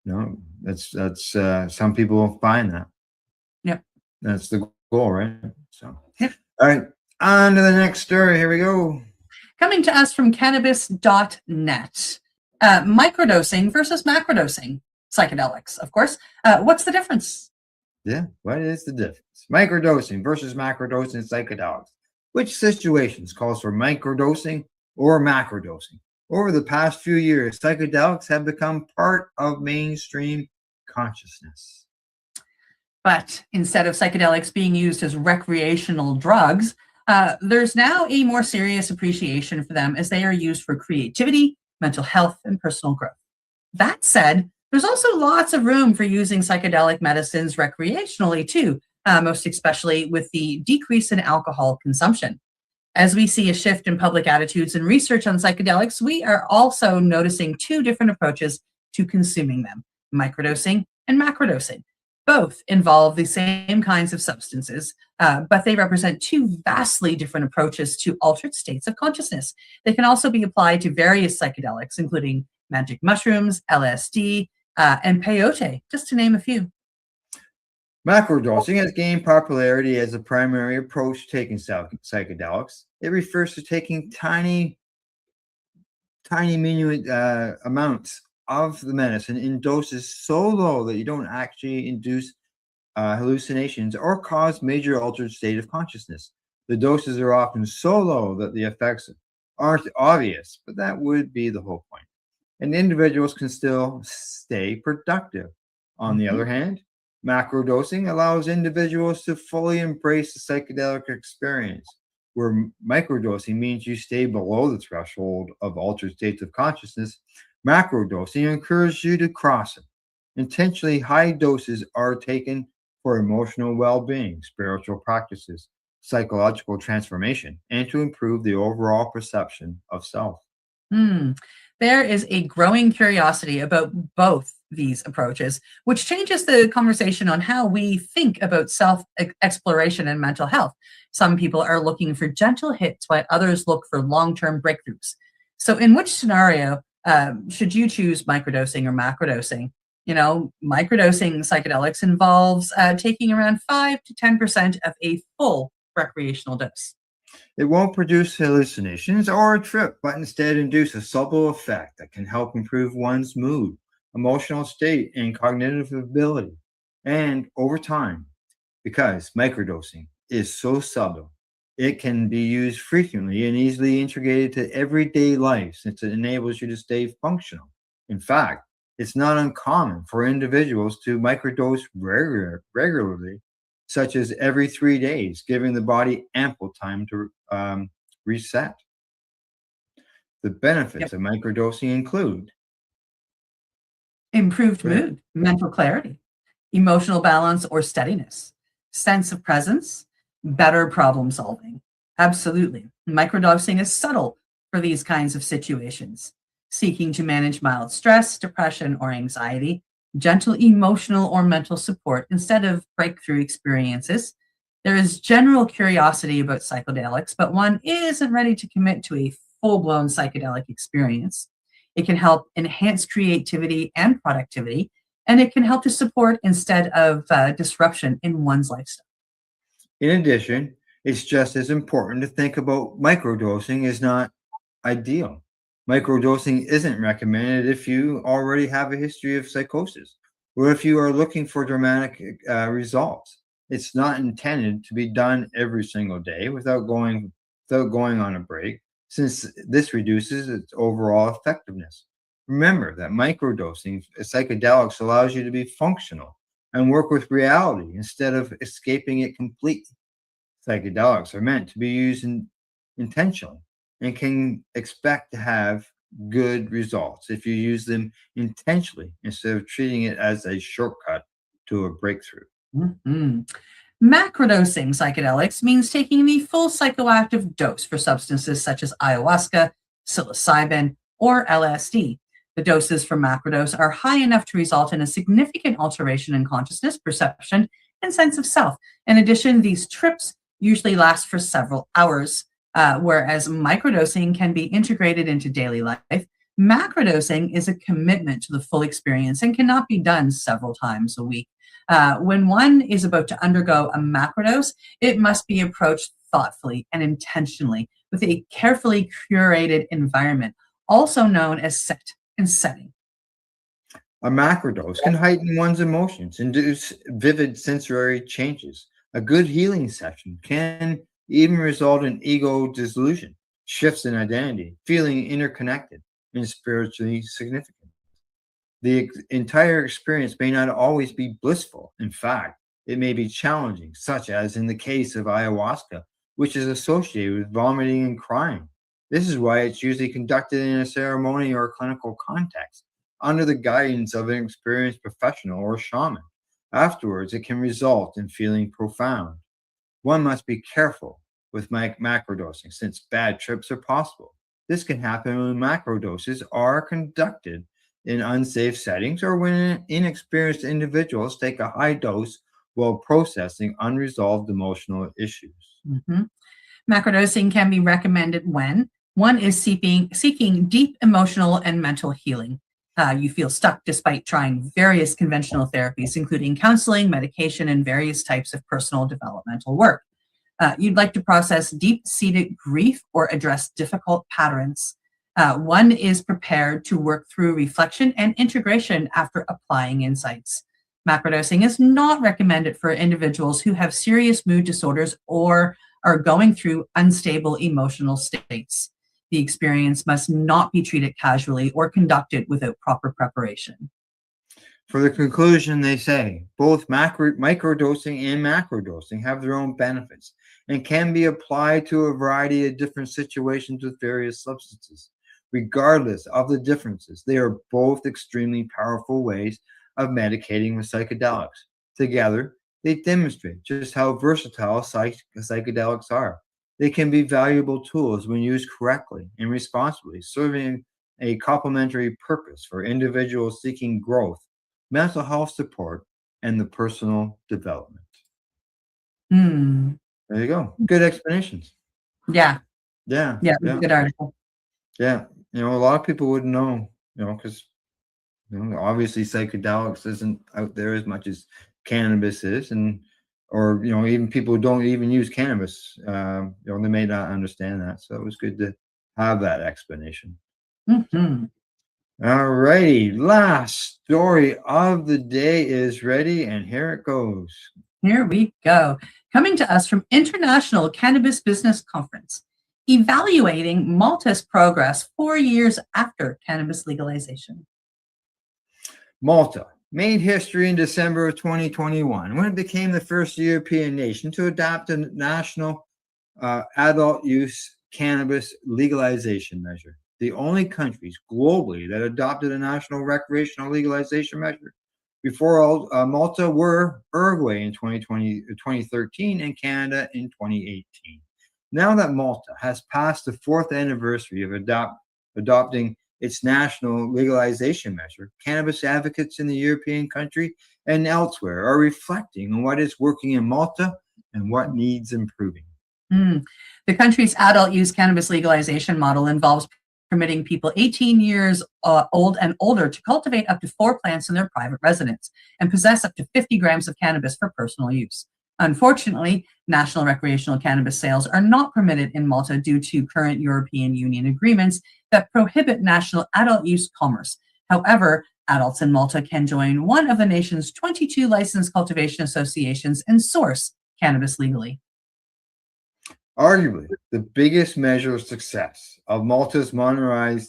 No, that's some people find that. Yep. That's the goal, right? So, Yep. all right, on to the next story. Here we go. Coming to us from cannabis.net. Microdosing versus macrodosing. Psychedelics, of course. What's the difference? Yeah, what is the difference? Microdosing versus macrodosing psychedelics. Which situations calls for microdosing or macrodosing? Over the past few years, psychedelics have become part of mainstream consciousness. But instead of psychedelics being used as recreational drugs, there's now a more serious appreciation for them as they are used for creativity, mental health, and personal growth. That said, there's also lots of room for using psychedelic medicines recreationally too, most especially with the decrease in alcohol consumption. As we see a shift in public attitudes and research on psychedelics, we are also noticing two different approaches to consuming them, microdosing and macrodosing. Both involve the same kinds of substances, but they represent two vastly different approaches to altered states of consciousness. They can also be applied to various psychedelics, including magic mushrooms, LSD, and peyote, just to name a few. Macrodosing has gained popularity as a primary approach to taking psychedelics. It refers to taking tiny minute amounts of the medicine in doses so low that you don't actually induce hallucinations or cause major altered state of consciousness. The doses are often so low that the effects aren't obvious, but that would be the whole point. And individuals can still stay productive. On the other hand, macrodosing allows individuals to fully embrace the psychedelic experience, where microdosing means you stay below the threshold of altered states of consciousness. Macrodosing encourages you to cross it. Intentionally high doses are taken for emotional well-being, spiritual practices, psychological transformation, and to improve the overall perception of self. There is a growing curiosity about both these approaches, which changes the conversation on how we think about self-exploration and mental health. Some people are looking for gentle hits, while others look for long-term breakthroughs. So in which scenario should you choose microdosing or macrodosing? You know, microdosing psychedelics involves taking around 5 to 10% of a full recreational dose. It won't produce hallucinations or a trip, but instead induce a subtle effect that can help improve one's mood, emotional state, and cognitive ability. And over time, because microdosing is so subtle, it can be used frequently and easily integrated to everyday life since it enables you to stay functional. In fact, it's not uncommon for individuals to microdose regularly, such as every 3 days, giving the body ample time to reset. The benefits of microdosing include Improved mood, mental clarity, emotional balance or steadiness, sense of presence, better problem solving. Absolutely. Microdosing is subtle for these kinds of situations. Seeking to manage mild stress, depression, or anxiety, gentle emotional or mental support instead of breakthrough experiences. There is general curiosity about psychedelics, but one isn't ready to commit to a full-blown psychedelic experience. It can help enhance creativity and productivity, and it can help to support instead of disruption in one's lifestyle. In addition, it's just as important to think about microdosing is not ideal. Microdosing isn't recommended if you already have a history of psychosis or if you are looking for dramatic results. It's not intended to be done every single day without going on a break, since this reduces its overall effectiveness. Remember that microdosing psychedelics allows you to be functional and work with reality instead of escaping it completely. Psychedelics are meant to be used intentionally and can expect to have good results if you use them intentionally instead of treating it as a shortcut to a breakthrough. Macrodosing psychedelics means taking the full psychoactive dose for substances such as ayahuasca, psilocybin, or LSD. The doses for macrodose are high enough to result in a significant alteration in consciousness, perception, and sense of self. In addition, these trips usually last for several hours, whereas microdosing can be integrated into daily life, Macrodosing is a commitment to the full experience and cannot be done several times a week. When one is about to undergo a macrodose, it must be approached thoughtfully and intentionally with a carefully curated environment, also known as set and setting. A macrodose can heighten one's emotions, induce vivid sensory changes. A good healing session can even result in ego dissolution, shifts in identity, feeling interconnected and spiritually significant. The entire experience may not always be blissful. In fact, it may be challenging, such as in the case of ayahuasca, which is associated with vomiting and crying. This is why it's usually conducted in a ceremony or clinical context, under the guidance of an experienced professional or shaman. Afterwards, it can result in feeling profound. One must be careful with macrodosing since bad trips are possible. This can happen when macrodoses are conducted in unsafe settings or when inexperienced individuals take a high dose while processing unresolved emotional issues. Mhm. Macrodosing can be recommended when one is seeking deep emotional and mental healing. You feel stuck despite trying various conventional therapies, including counseling, medication, and various types of personal developmental work. You'd like to process deep-seated grief or address difficult patterns. One is prepared to work through reflection and integration after applying insights. Macrodosing is not recommended for individuals who have serious mood disorders or are going through unstable emotional states. The experience must not be treated casually or conducted without proper preparation. For the conclusion, they say both microdosing and macrodosing have their own benefits and can be applied to a variety of different situations with various substances. Regardless of the differences, they are both extremely powerful ways of medicating with psychedelics. Together, they demonstrate just how versatile psychedelics are. They can be valuable tools when used correctly and responsibly, serving a complementary purpose for individuals seeking growth, mental health support, and the personal development. Hmm. There you go. Good explanations. Yeah, Yeah. yeah, it was a good article. Yeah. A lot of people wouldn't know, because obviously psychedelics isn't out there as much as cannabis is, or even people who don't even use cannabis, they may not understand that. So it was good to have that explanation. Mm-hmm. All righty, last story of the day is ready, and here it goes. Here we go. Coming to us from International Cannabis Business Conference, evaluating Malta's progress 4 years after cannabis legalization. Malta made history in December of 2021 when it became the first European nation to adopt a national adult use cannabis legalization measure. The only countries globally that adopted a national recreational legalization measure before Malta were Uruguay in 2013 and Canada in 2018. Now that Malta has passed the 4th anniversary of adopting its national legalization measure, cannabis advocates in the European country and elsewhere are reflecting on what is working in Malta and what needs improving. The country's adult use cannabis legalization model involves permitting people 18 years old and older to cultivate up to 4 plants in their private residence and possess up to 50 grams of cannabis for personal use. Unfortunately, national recreational cannabis sales are not permitted in Malta due to current European Union agreements that prohibit national adult use commerce. However, adults in Malta can join one of the nation's 22 licensed cultivation associations and source cannabis legally. Arguably, the biggest measure of success of Malta's modernized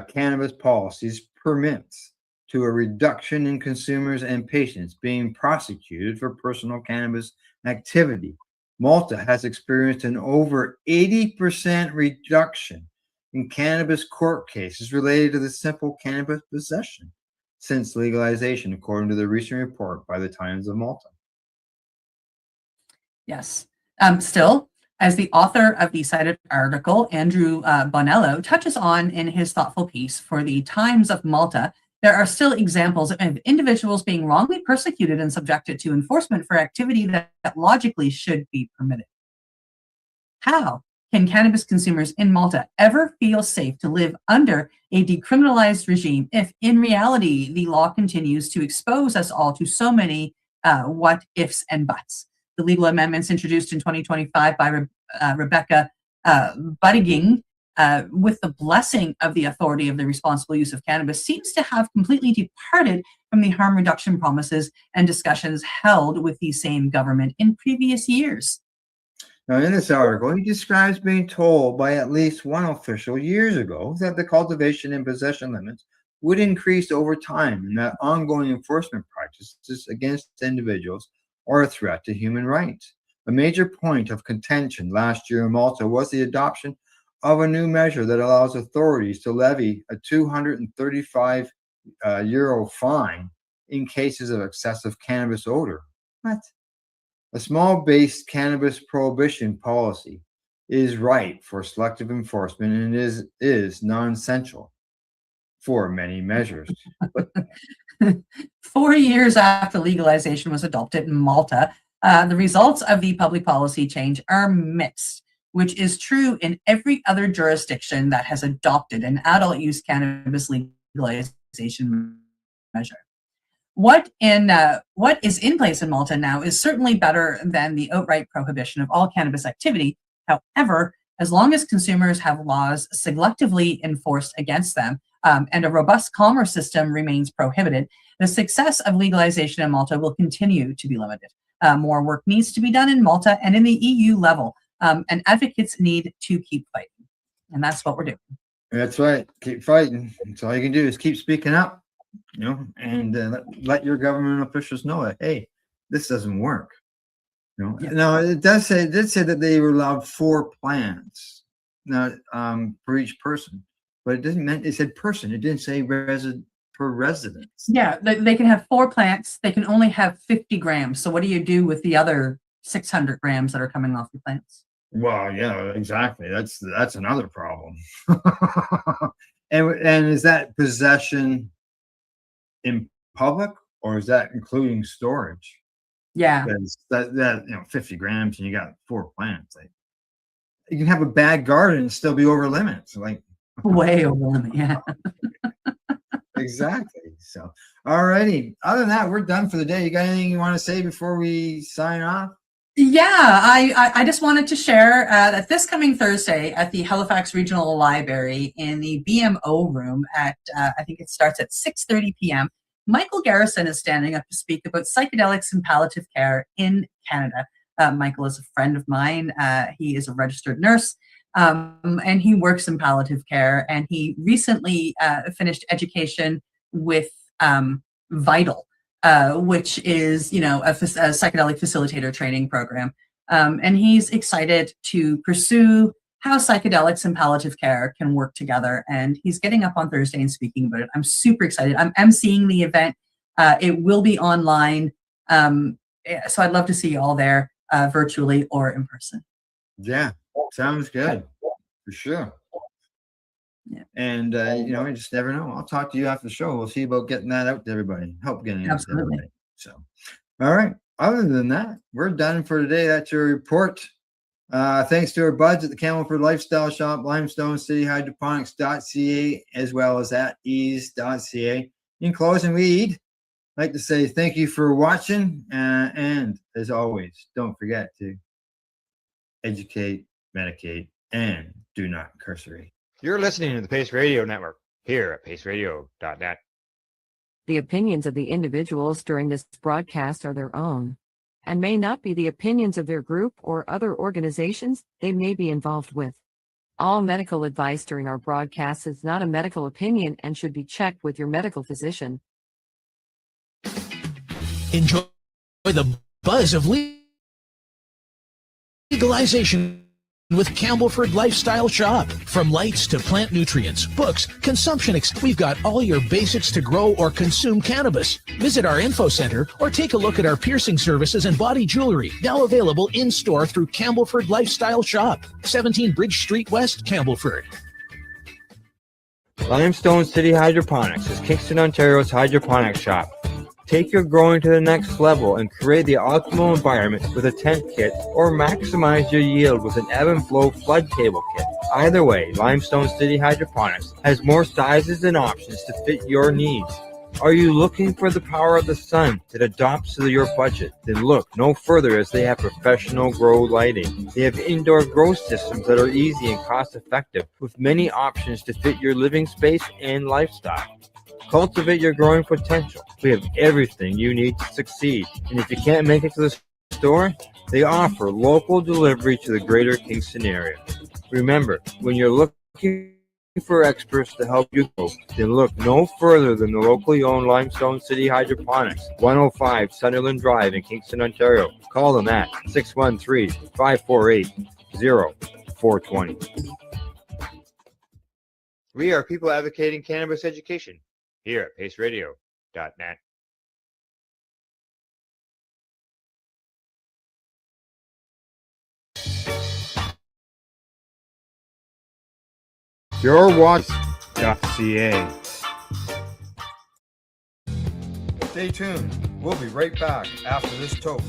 cannabis policies permits to a reduction in consumers and patients being prosecuted for personal cannabis activity. Malta has experienced an over 80% reduction in cannabis court cases related to the simple cannabis possession since legalization, according to the recent report by the Times of Malta. Yes. Still, as the author of the cited article, Andrew Bonello, touches on in his thoughtful piece for the Times of Malta, there are still examples of individuals being wrongly persecuted and subjected to enforcement for activity that logically should be permitted. How can cannabis consumers in Malta ever feel safe to live under a decriminalized regime if in reality the law continues to expose us all to so many what ifs and buts? The legal amendments introduced in 2025 by Rebecca Buttigieg, with the blessing of the authority of the responsible use of cannabis, seems to have completely departed from the harm reduction promises and discussions held with the same government in previous years. Now, in this article, he describes being told by at least one official years ago that the cultivation and possession limits would increase over time and that ongoing enforcement practices against individuals are a threat to human rights. A major point of contention last year in Malta was the adoption of a new measure that allows authorities to levy a €235 fine in cases of excessive cannabis odor. What? A small-based cannabis prohibition policy is ripe for selective enforcement and is non-essential for many measures. 4 years after legalization was adopted in Malta, the results of the public policy change are mixed, which is true in every other jurisdiction that has adopted an adult use cannabis legalization measure. What is in place in Malta now is certainly better than the outright prohibition of all cannabis activity. However, as long as consumers have laws selectively enforced against them and a robust commerce system remains prohibited, the success of legalization in Malta will continue to be limited. More work needs to be done in Malta and in the EU level, and advocates need to keep fighting. And that's what we're doing. That's right. Keep fighting. That's all you can do is keep speaking up. And let your government officials know that, hey, this doesn't work. Yeah. Now it did say that they were allowed 4 plants now for each person, but it said person. It didn't say per residence. Yeah, they can have 4 plants. They can only have 50 grams. So what do you do with the other 600 grams that are coming off your plants? Well, yeah, exactly. That's another problem. and is that possession in public, or is that including storage? Yeah, that 50 grams and you got 4 plants. Like, you can have a bad garden and still be over limits. Like way over limit. Yeah. Exactly. So, alrighty. Other than that, we're done for the day. You got anything you want to say before we sign off? Yeah, I just wanted to share that this coming Thursday at the Halifax Regional Library in the BMO room at, I think it starts at 6:30 p.m., Michael Garrison is standing up to speak about psychedelics and palliative care in Canada. Michael is a friend of mine. He is a registered nurse, and he works in palliative care, and he recently finished education with VITAL, which is, a psychedelic facilitator training program. And he's excited to pursue how psychedelics and palliative care can work together. And he's getting up on Thursday and speaking about it. I'm super excited. I'm emceeing the event. It will be online. So I'd love to see you all there, virtually or in person. Yeah, sounds good for sure. Yeah. And you just never know. I'll talk to you after the show. We'll see about getting that out to everybody. Help getting it out to everybody. So, all right. Other than that, we're done for today. That's your report. Thanks to our buds at the Campbellford Lifestyle Shop, Limestone City Hydroponics.ca, as well as at ease.ca. In closing, we'd like to say thank you for watching. And as always, don't forget to educate, medicate, and do not incarcerate. You're listening to the Pace Radio Network here at paceradio.net. The opinions of the individuals during this broadcast are their own and may not be the opinions of their group or other organizations they may be involved with. All medical advice during our broadcast is not a medical opinion and should be checked with your medical physician. Enjoy the buzz of legalization with Campbellford Lifestyle Shop. From lights to plant nutrients, books, consumption, we've got all your basics to grow or consume cannabis. Visit our info center or take a look at our piercing services and body jewelry, now available in-store through Campbellford Lifestyle Shop, 17 Bridge Street West, Campbellford. Limestone City Hydroponics is Kingston, Ontario's hydroponics shop. Take your growing to the next level and create the optimal environment with a tent kit, or maximize your yield with an ebb and flow flood table kit. Either way, Limestone City Hydroponics has more sizes and options to fit your needs. Are you looking for the power of the sun that adapts to your budget? Then look no further, as they have professional grow lighting. They have indoor grow systems that are easy and cost effective, with many options to fit your living space and lifestyle. Cultivate your growing potential. We have everything you need to succeed. And if you can't make it to the store, they offer local delivery to the greater Kingston area. Remember, when you're looking for experts to help you grow, then look no further than the locally owned Limestone City Hydroponics, 105 Sunderland Drive in Kingston, Ontario. Call them at 613-548-0420. We are people advocating cannabis education here at paceradio.net. YourWatch.ca. Stay tuned. We'll be right back after this toke.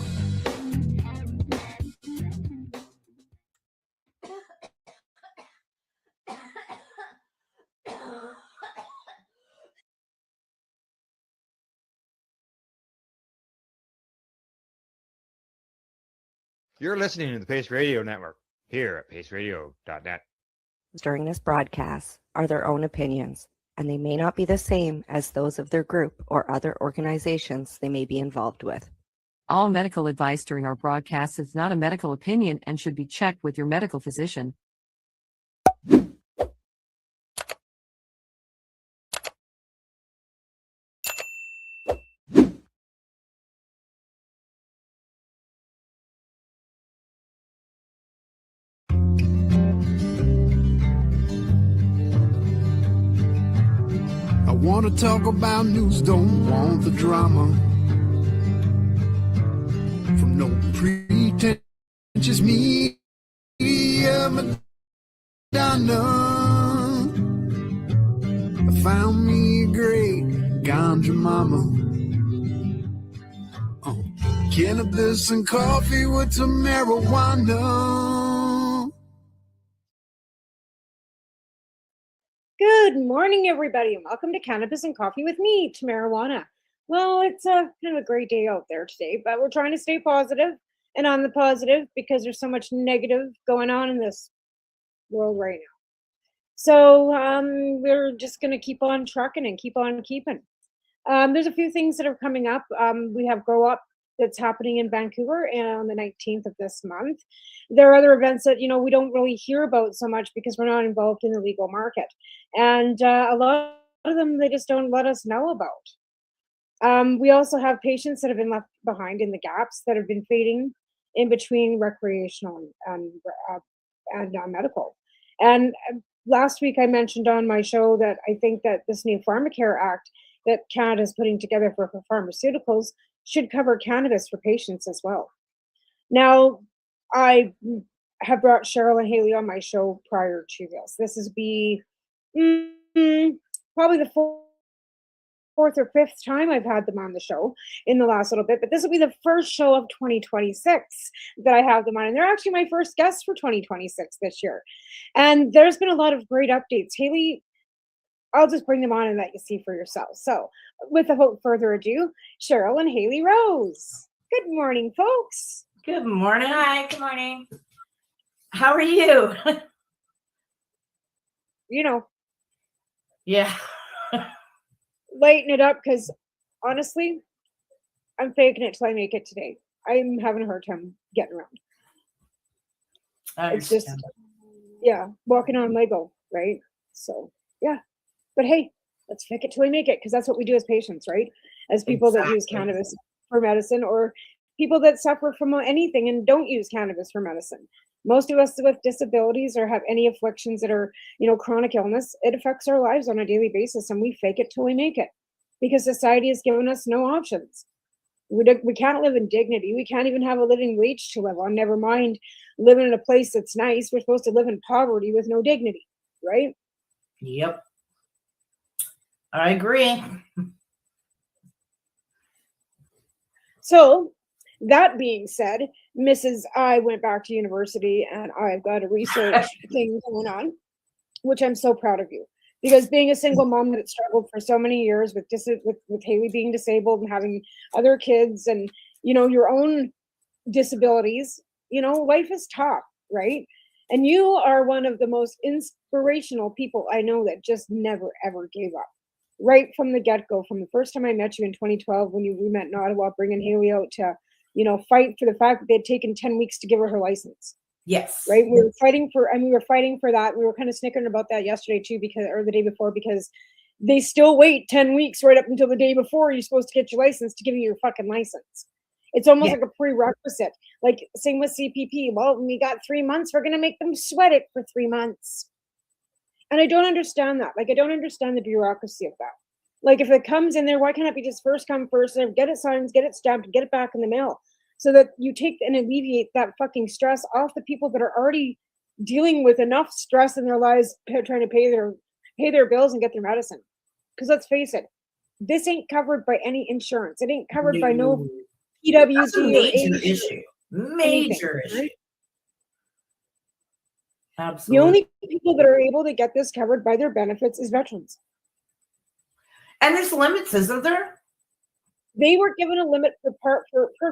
You're listening to the Pace Radio Network here at paceradio.net. During this broadcast are their own opinions, and they may not be the same as those of their group or other organizations they may be involved with. All medical advice during our broadcast is not a medical opinion and should be checked with your medical physician. I wanna talk about news, don't want the drama. From no pretentious media, Madonna. I found me a great ganja mama. Cannabis and coffee with some marijuana. Good morning, everybody, and welcome to Cannabis and Coffee with me, to Marijuana. Well, it's kind of a great day out there today, but we're trying to stay positive and on the positive because there's so much negative going on in this world right now. So we're just going to keep on trucking and keep on keeping. There's a few things that are coming up. We have Grow Up that's happening in Vancouver on the 19th of this month. There are other events that, we don't really hear about so much because we're not involved in the legal market. And a lot of them, they just don't let us know about. We also have patients that have been left behind in the gaps that have been fading in between recreational and medical. And last week I mentioned on my show that I think that this new Pharmacare Act that Canada is putting together for pharmaceuticals should cover cannabis for patients as well. Now, I have brought Cheryl and Haley on my show prior to this. This is probably the fourth or fifth time I've had them on the show in the last little bit, but this will be the first show of 2026 that I have them on, and they're actually my first guests for 2026 this year. And there's been a lot of great updates. Haley, I'll just bring them on and let you see for yourself. So without further ado, Cheryl and Haley Rose. Good morning, folks. Good morning. Hi, good morning. How are you? Yeah. Lighten it up, because honestly, I'm faking it till I make it today. I'm having a hard time getting around. It's just, walking on Lego, right? So, yeah. But hey, let's fake it till we make it, because that's what we do as patients, right? As people that use cannabis for medicine, or people that suffer from anything and don't use cannabis for medicine. Most of us with disabilities or have any afflictions that are, chronic illness, it affects our lives on a daily basis, and we fake it till we make it, because society has given us no options. We can't live in dignity. We can't even have a living wage to live on, never mind living in a place that's nice. We're supposed to live in poverty with no dignity, right? Yep. I agree. So that being said, I went back to university and I've got a research thing going on, which I'm so proud of you. Because being a single mom that struggled for so many years with Haley being disabled and having other kids and, your own disabilities, life is tough, right? And you are one of the most inspirational people I know that just never, ever gave up. Right from the get-go, from the first time I met you in 2012 when we met in Ottawa, bringing Haley out to, fight for the fact that they had taken 10 weeks to give her license. Yes. Right. We were fighting for that. We were kind of snickering about that yesterday too, or the day before, because they still wait 10 weeks right up until the day before you're supposed to get your license to give you your fucking license. It's almost like a prerequisite. Like same with CPP. Well, we got 3 months. We're going to make them sweat it for 3 months. And I don't understand that. Like, I don't understand the bureaucracy of that. Like, if it comes in there, why can't it be just first come, first serve, get it signed, get it stamped, get it back in the mail, so that you take and alleviate that fucking stress off the people that are already dealing with enough stress in their lives, trying to pay their bills and get their medicine. Because let's face it, this ain't covered by any insurance. It ain't covered by no PWG. That's a major issue. Major issue. Right? Absolutely. The only people that are able to get this covered by their benefits is veterans. And there's limits, isn't there? They were given a limit per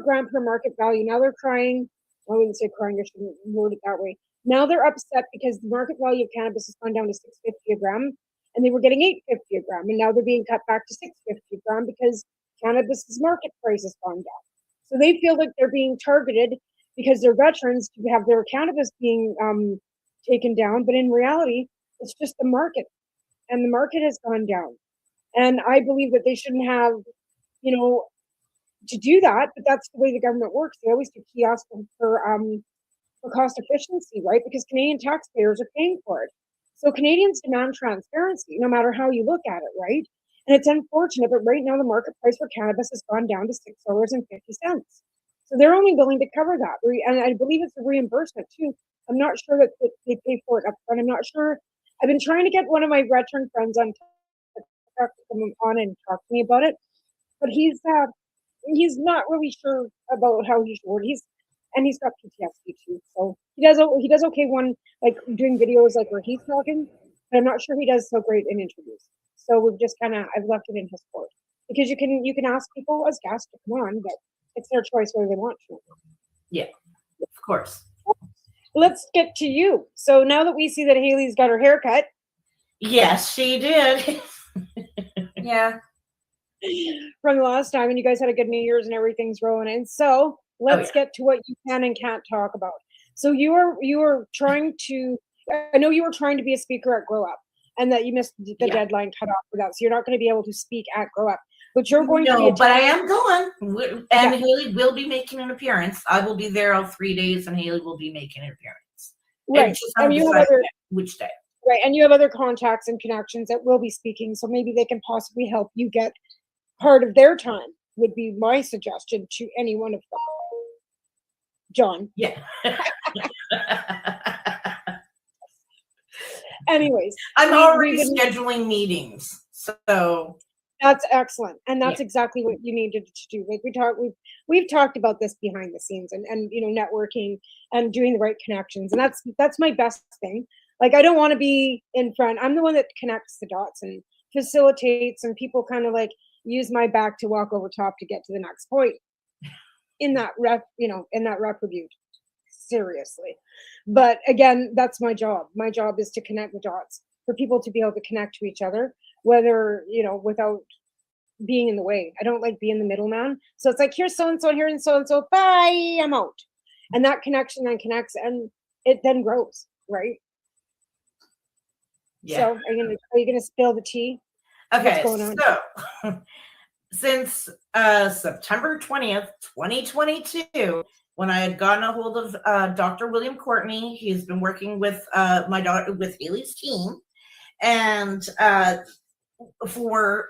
gram per market value. Now they're crying. I wouldn't say crying, I shouldn't word it that way. Now they're upset because the market value of cannabis has gone down to $6.50 a gram, and they were getting $8.50 a gram, and now they're being cut back to $6.50 a gram because cannabis's market price has gone down. So they feel like they're being targeted because they're veterans to have their cannabis being taken down, but in reality, it's just the market, and the market has gone down. And I believe that they shouldn't have, to do that, but that's the way the government works. They always do kiosks for cost efficiency, right? Because Canadian taxpayers are paying for it. So Canadians demand transparency, no matter how you look at it, right? And it's unfortunate, but right now the market price for cannabis has gone down to $6.50. So they're only willing to cover that. And I believe it's a reimbursement too. I'm not sure that they pay for it up front. I'm not sure. I've been trying to get one of my veteran friends on to come on and talk to me about it, but he's not really sure about how he should word. He's got PTSD too, so he does okay one, like doing videos like where he's talking, but I'm not sure he does so great in interviews. So we've just I've left it in his court, because you can ask people as guests to come on, but it's their choice whether they want to. Yeah, of course. Let's get to you. So now that we see that Haley's got her hair cut. Yes, she did. Yeah. From the last time, and you guys had a good New Year's and everything's rolling in. So let's get to what you can and can't talk about. So you are trying to, I know you were trying to be a speaker at Grow Up, and that you missed the deadline cut off for that. So you're not going to be able to speak at Grow Up, but you're going to be. No, but I am going, and Haley will be making an appearance. I will be there all 3 days, and Haley will be making an appearance. Right, and you have which day. Right, and you have other contacts and connections that will be speaking, so maybe they can possibly help you get part of their time, would be my suggestion to any one of them. John. Yeah. Anyways. I'm already scheduling meetings, so. That's excellent, and that's exactly what you needed to do. Like we've talked about this behind the scenes, and networking and doing the right connections, and that's my best thing. Like, I don't want to be in front. I'm the one that connects the dots and facilitates, and people kind of like use my back to walk over top to get to the next point in that review. Seriously. But again, that's my job. My job is to connect the dots for people to be able to connect to each other, whether, without being in the way. I don't like being the middleman. So it's like, here's so-and-so, here and so-and-so, bye, I'm out. And that connection then connects, and it then grows, right? Yeah. So are you gonna spill the tea? Okay, What's going on? so since September 20th, 2022, when I had gotten a hold of Dr. William Courtney, he's been working with my daughter, with Haley's team, and for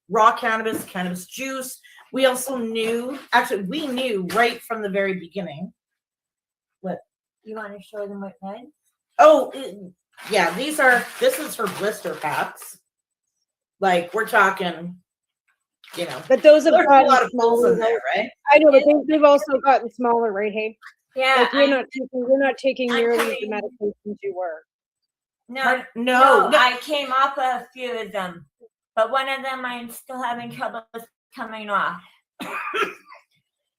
raw cannabis juice. We also knew right from the very beginning. What? You want to show them what pen? Oh, yeah, this is her blister packs. Like, we're talking you know, But those have there's a gotten lot of pills smaller, in there, right? I know, but they've also gotten smaller, right? Hey, Yeah, like you're not taking I'm nearly the taking- medications you were. no, I came off a few of them, but one of them I'm still having trouble with coming off.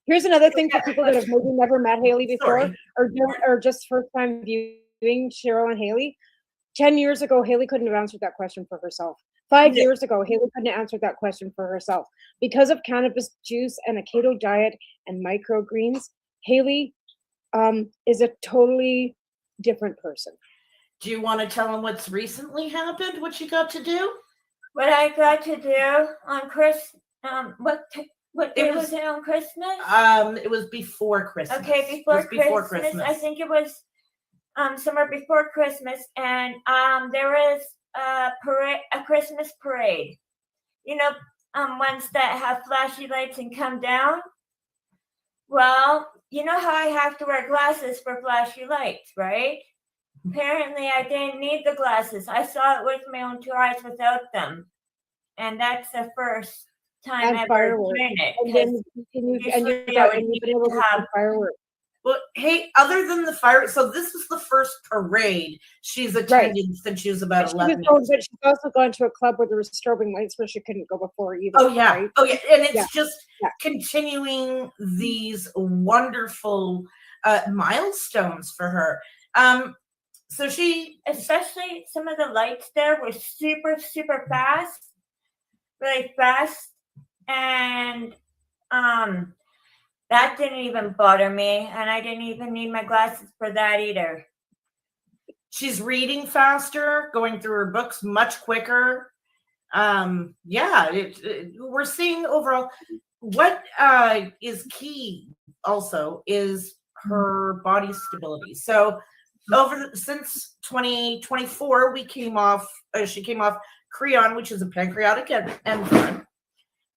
Here's another thing for people that have maybe never met Haley before, Sorry. or just first time viewing Cheryl and Haley. 10 years ago, Haley couldn't have answered that question for herself. 5 Yeah. years ago, Haley couldn't have answered that question for herself. Because of cannabis juice and a keto diet and microgreens, Haley is a totally different person. Do you want to tell them what's recently happened? What you got to do? What I got to do on what day was- was it on Christmas? It was before Christmas. Okay, It was before Christmas. I think it was somewhere before Christmas, and there was a Christmas parade. You know, ones that have flashy lights and come down. Well, you know how I have to wear glasses for flashy lights, right? Apparently, I didn't need the glasses. I saw it with my own 2 eyes without them, and that's the first time And ever fireworks. doing it. And then you've been able to have fireworks. Well, hey, other than the fire, so this is the first parade she's attended since she was about 11. But she's also gone to a club where there was strobing lights where she couldn't go before either. Oh yeah, right? oh yeah, and it's just continuing these wonderful milestones for her. So she, especially some of the lights there were super, super fast, really fast, and that didn't even bother me, and I didn't even need my glasses for that either. She's reading faster, going through her books much quicker. We're seeing overall what is key also is her body stability. So since 2024, she came off Creon, which is a pancreatic enzyme,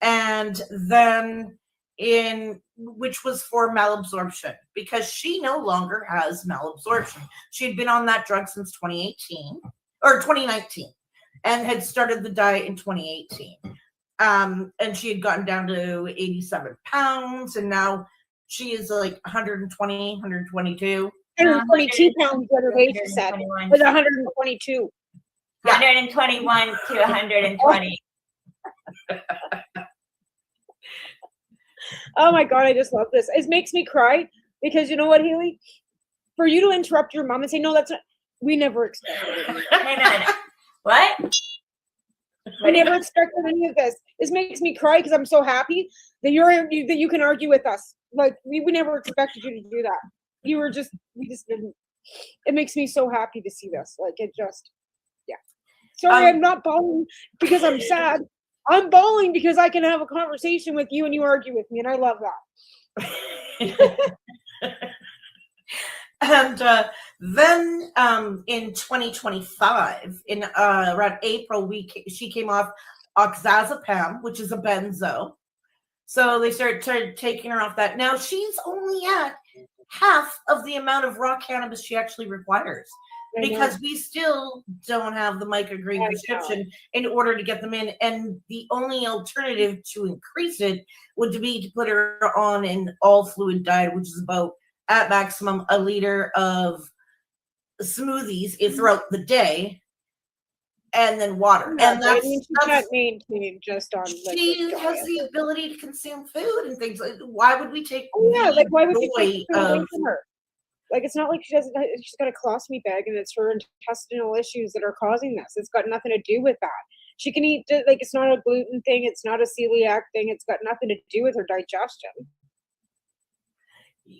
and then which was for malabsorption, because she no longer has malabsorption. She had been on that drug since 2018 or 2019 and had started the diet in 2018. And she had gotten down to 87 pounds, and now she is like 120, 122. 122 pounds the other day, she said. It was 122. 121 to 120. Oh my God, I just love this. It makes me cry because you know what, Haley? For you to interrupt your mom and say, no, that's not, we never expected it. No. What? I never expected any of this. This makes me cry because I'm so happy that you can argue with us. Like we never expected you to do that. We just didn't. It makes me so happy to see this. Like it just, yeah. Sorry, I'm not bawling because I'm sad. I'm bawling because I can have a conversation with you and you argue with me, and I love that. And then in 2025, in around April, she came off oxazepam, which is a benzo. So they started taking her off that. Now she's only at half of the amount of raw cannabis she actually requires, because we still don't have the microgreen prescription in order to get them in. And the only alternative to increase it would be to put her on an all fluid diet, which is about at maximum a liter of smoothies throughout the day, and then water. Yeah, and that's she can't maintain just on. She has the ability to consume food and things. Why would we take? Why would you take food away of from her? Like it's not like she's got a colostomy bag and it's her intestinal issues that are causing this. It's got nothing to do with that. She can eat, like, it's not a gluten thing. It's not a celiac thing. It's got nothing to do with her digestion.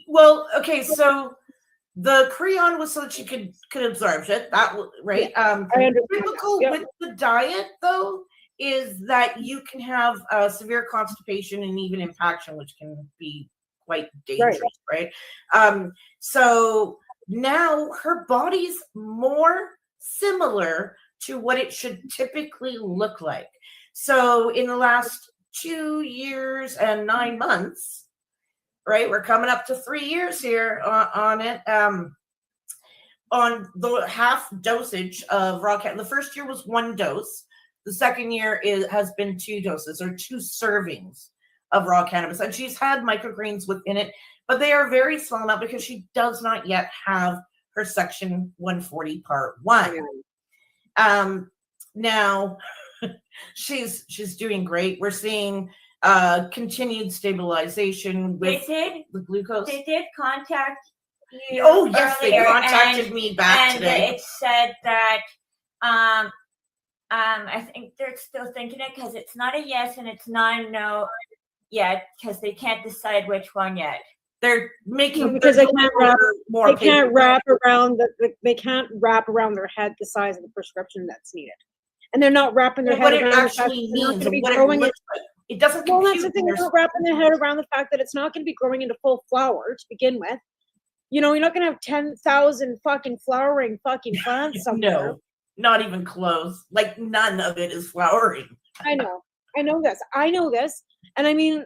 Well, okay, so the Creon was so that she could absorb it. That right. Yeah, I understand Typical that. with the diet, though, is that you can have severe constipation and even impaction, which can be quite dangerous, right? So now her body's more similar to what it should typically look like. So in the last 2 years and 9 months, right, we're coming up to 3 years here on it. On the half dosage of raw cat. The first year was 1 dose The second year has been 2 doses or 2 servings of raw cannabis. And she's had microgreens within it, but they are very small amount because she does not yet have her Section 140 Part 1. Now, she's doing great. We're seeing continued stabilization with the glucose. They did contact you. Oh, yes, they earlier, contacted me back today. And it said that I think they're still thinking it because it's not a yes and it's not a no yet because they can't decide which one yet. They're making because they can't wrap more. They can't wrap around they can't wrap around their head the size of the prescription that's needed, and they're not wrapping their what head it around actually the fact that they're not means going to be and what it growing looks like. It doesn't. Well, that's the compute thing. when They're not wrapping their head around the fact that it's not going to be growing into full flower to begin with. You know, you're not going to have 10,000 fucking flowering fucking plants somewhere. No, not even close. Like none of it is flowering. I know this, and I mean,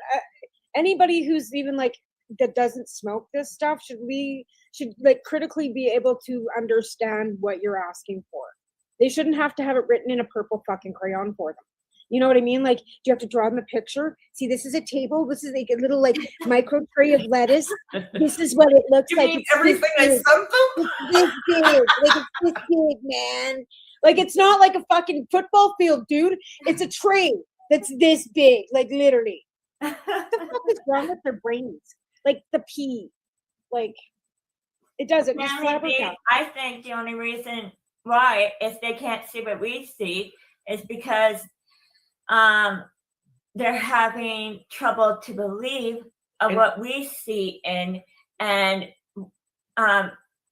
anybody who's even like that doesn't smoke this stuff should like critically be able to understand what you're asking for. They shouldn't have to have it written in a purple fucking crayon for them. You know what I mean? Like, do you have to draw them a picture? See, this is a table. This is like a little like micro tray of lettuce. This is what it looks like. It's everything I sent them? It's this big. Like, it's this big, man. Like, it's not like a fucking football field, dude. It's a tray that's this big, like literally. What the fuck is wrong with their brains? Like the pea. Like, it doesn't. Just flabbergasted. I think the only reason why, if they can't see what we see, is because they're having trouble to believe of what we see and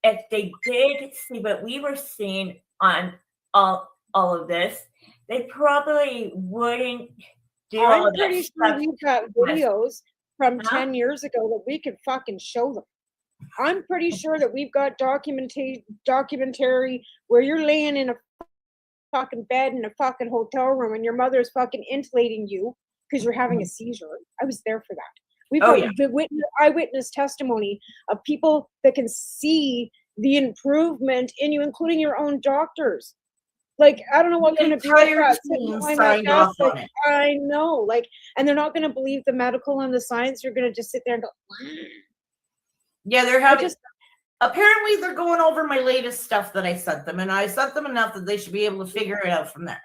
if they did see what we were seeing on all of this, they probably wouldn't do all I'm that pretty stuff. sure we've got videos from 10 years ago that we could fucking show them. I'm pretty sure that we've got documentary where you're laying in a fucking bed in a fucking hotel room and your mother's fucking intubating you because you're having a seizure. I was there for that. We've got the eyewitness testimony of people that can see the improvement in you, including your own doctors. Like, I don't know what kind of bureaucrats signed off on it. I know, like, and they're not going to believe the medical and the science. You're going to just sit there and go, yeah, they're having. Apparently, they're going over my latest stuff that I sent them, and I sent them enough that they should be able to figure it out from there.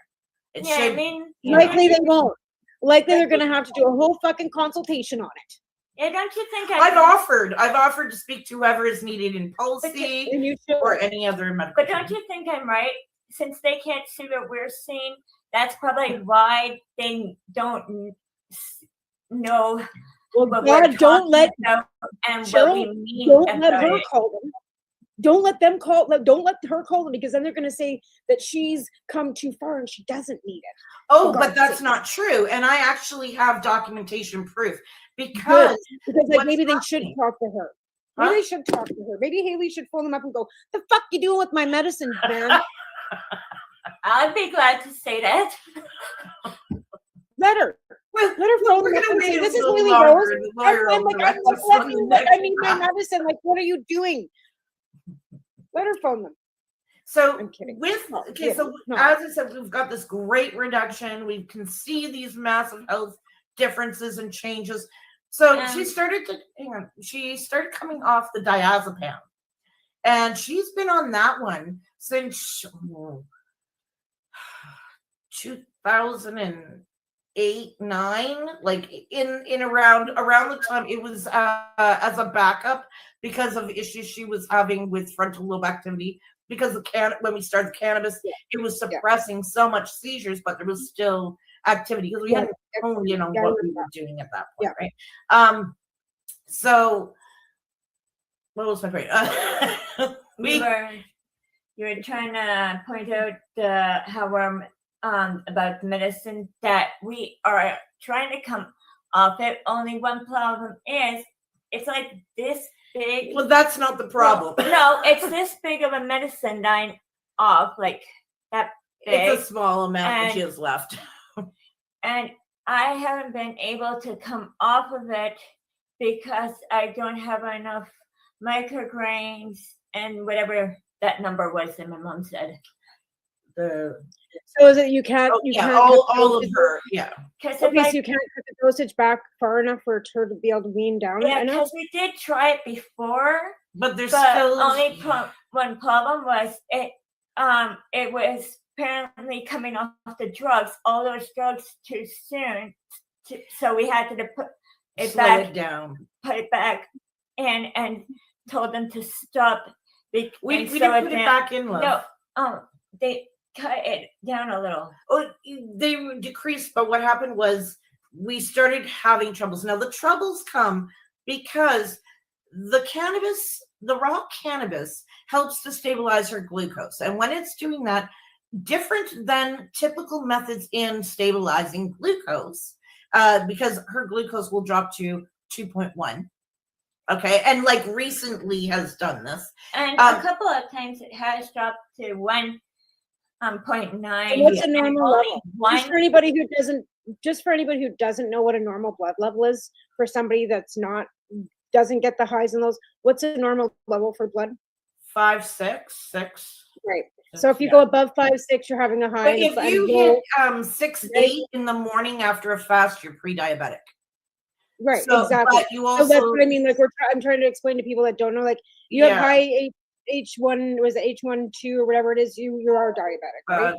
Likely they won't. Likely they're going to have to do a whole fucking consultation on it. Yeah, don't you think I've offered to speak to whoever is needed in policy or any other medical. But don't you think I'm right? Since they can't see what we're seeing, that's probably why they don't know. Well, God, don't let and Cheryl, what we mean. don't let her call them. Don't let them call. Don't let her call them because then they're going to say that she's come too far and she doesn't need it. Oh, but that's not true. And I actually have documentation proof because like maybe they should talk to her. Maybe they should talk to her. Maybe Haley should phone them up and go, "The fuck you doing with my medicine, man?" I'd be glad to say that. Let her phone them up and say, "This is Haley Rose. I need my medicine. Like, what are you doing?" Let her phone them. So I'm kidding. As I said, we've got this great reduction. We can see these massive health differences and changes. So she started coming off the diazepam, and she's been on that one since 2008-9, like in around the time it was as a backup because of issues she was having with frontal lobe activity. Because when we started cannabis, it was suppressing so much seizures, but there was still activity because we hadn't honed in on what we were doing at that point, right? So what was my point? You were trying to point out how we're about medicine that we are trying to come off it. Only one problem is it's like this big. Well, that's not the problem. No, it's this big of a medicine line off, like that big. It's a small amount that she has left. And I haven't been able to come off of it because I don't have enough micrograms and whatever that number was that my mom said. So is it you can't Oh, you yeah, can't all cut the of dosage- her. Yeah. Because Okay, so you can't cut the dosage back far enough for her to be able to wean down yeah, enough. because we did try it before, But there's but still only one problem was it was apparently coming off the drugs, all those drugs too soon, so we had to put it slow back, it down. put it back, and told them to stop. We and didn't slow put it down. back in, love. No, they cut it down a little. Oh, they decreased, but what happened was we started having troubles. Now the troubles come because the cannabis, the raw cannabis, helps to stabilize her glucose, and when it's doing that, different than typical methods in stabilizing glucose, because her glucose will drop to 2.1. Okay, and like recently has done this, and a couple of times it has dropped to 1.9. And what's a normal level? Just for anybody who doesn't know what a normal blood level is, for somebody doesn't get the highs and lows, what's a normal level for blood? 5, 6, 6. Right. So if you go above 5, 6, you're having a high. But if you hit 6, 8 in the morning after a fast, you're pre-diabetic. Right, So, exactly. but you So that's also, what I mean. Like I'm trying to explain to people that don't know. Like you have high H1, was it H1/2 or whatever it is? You are diabetic, right?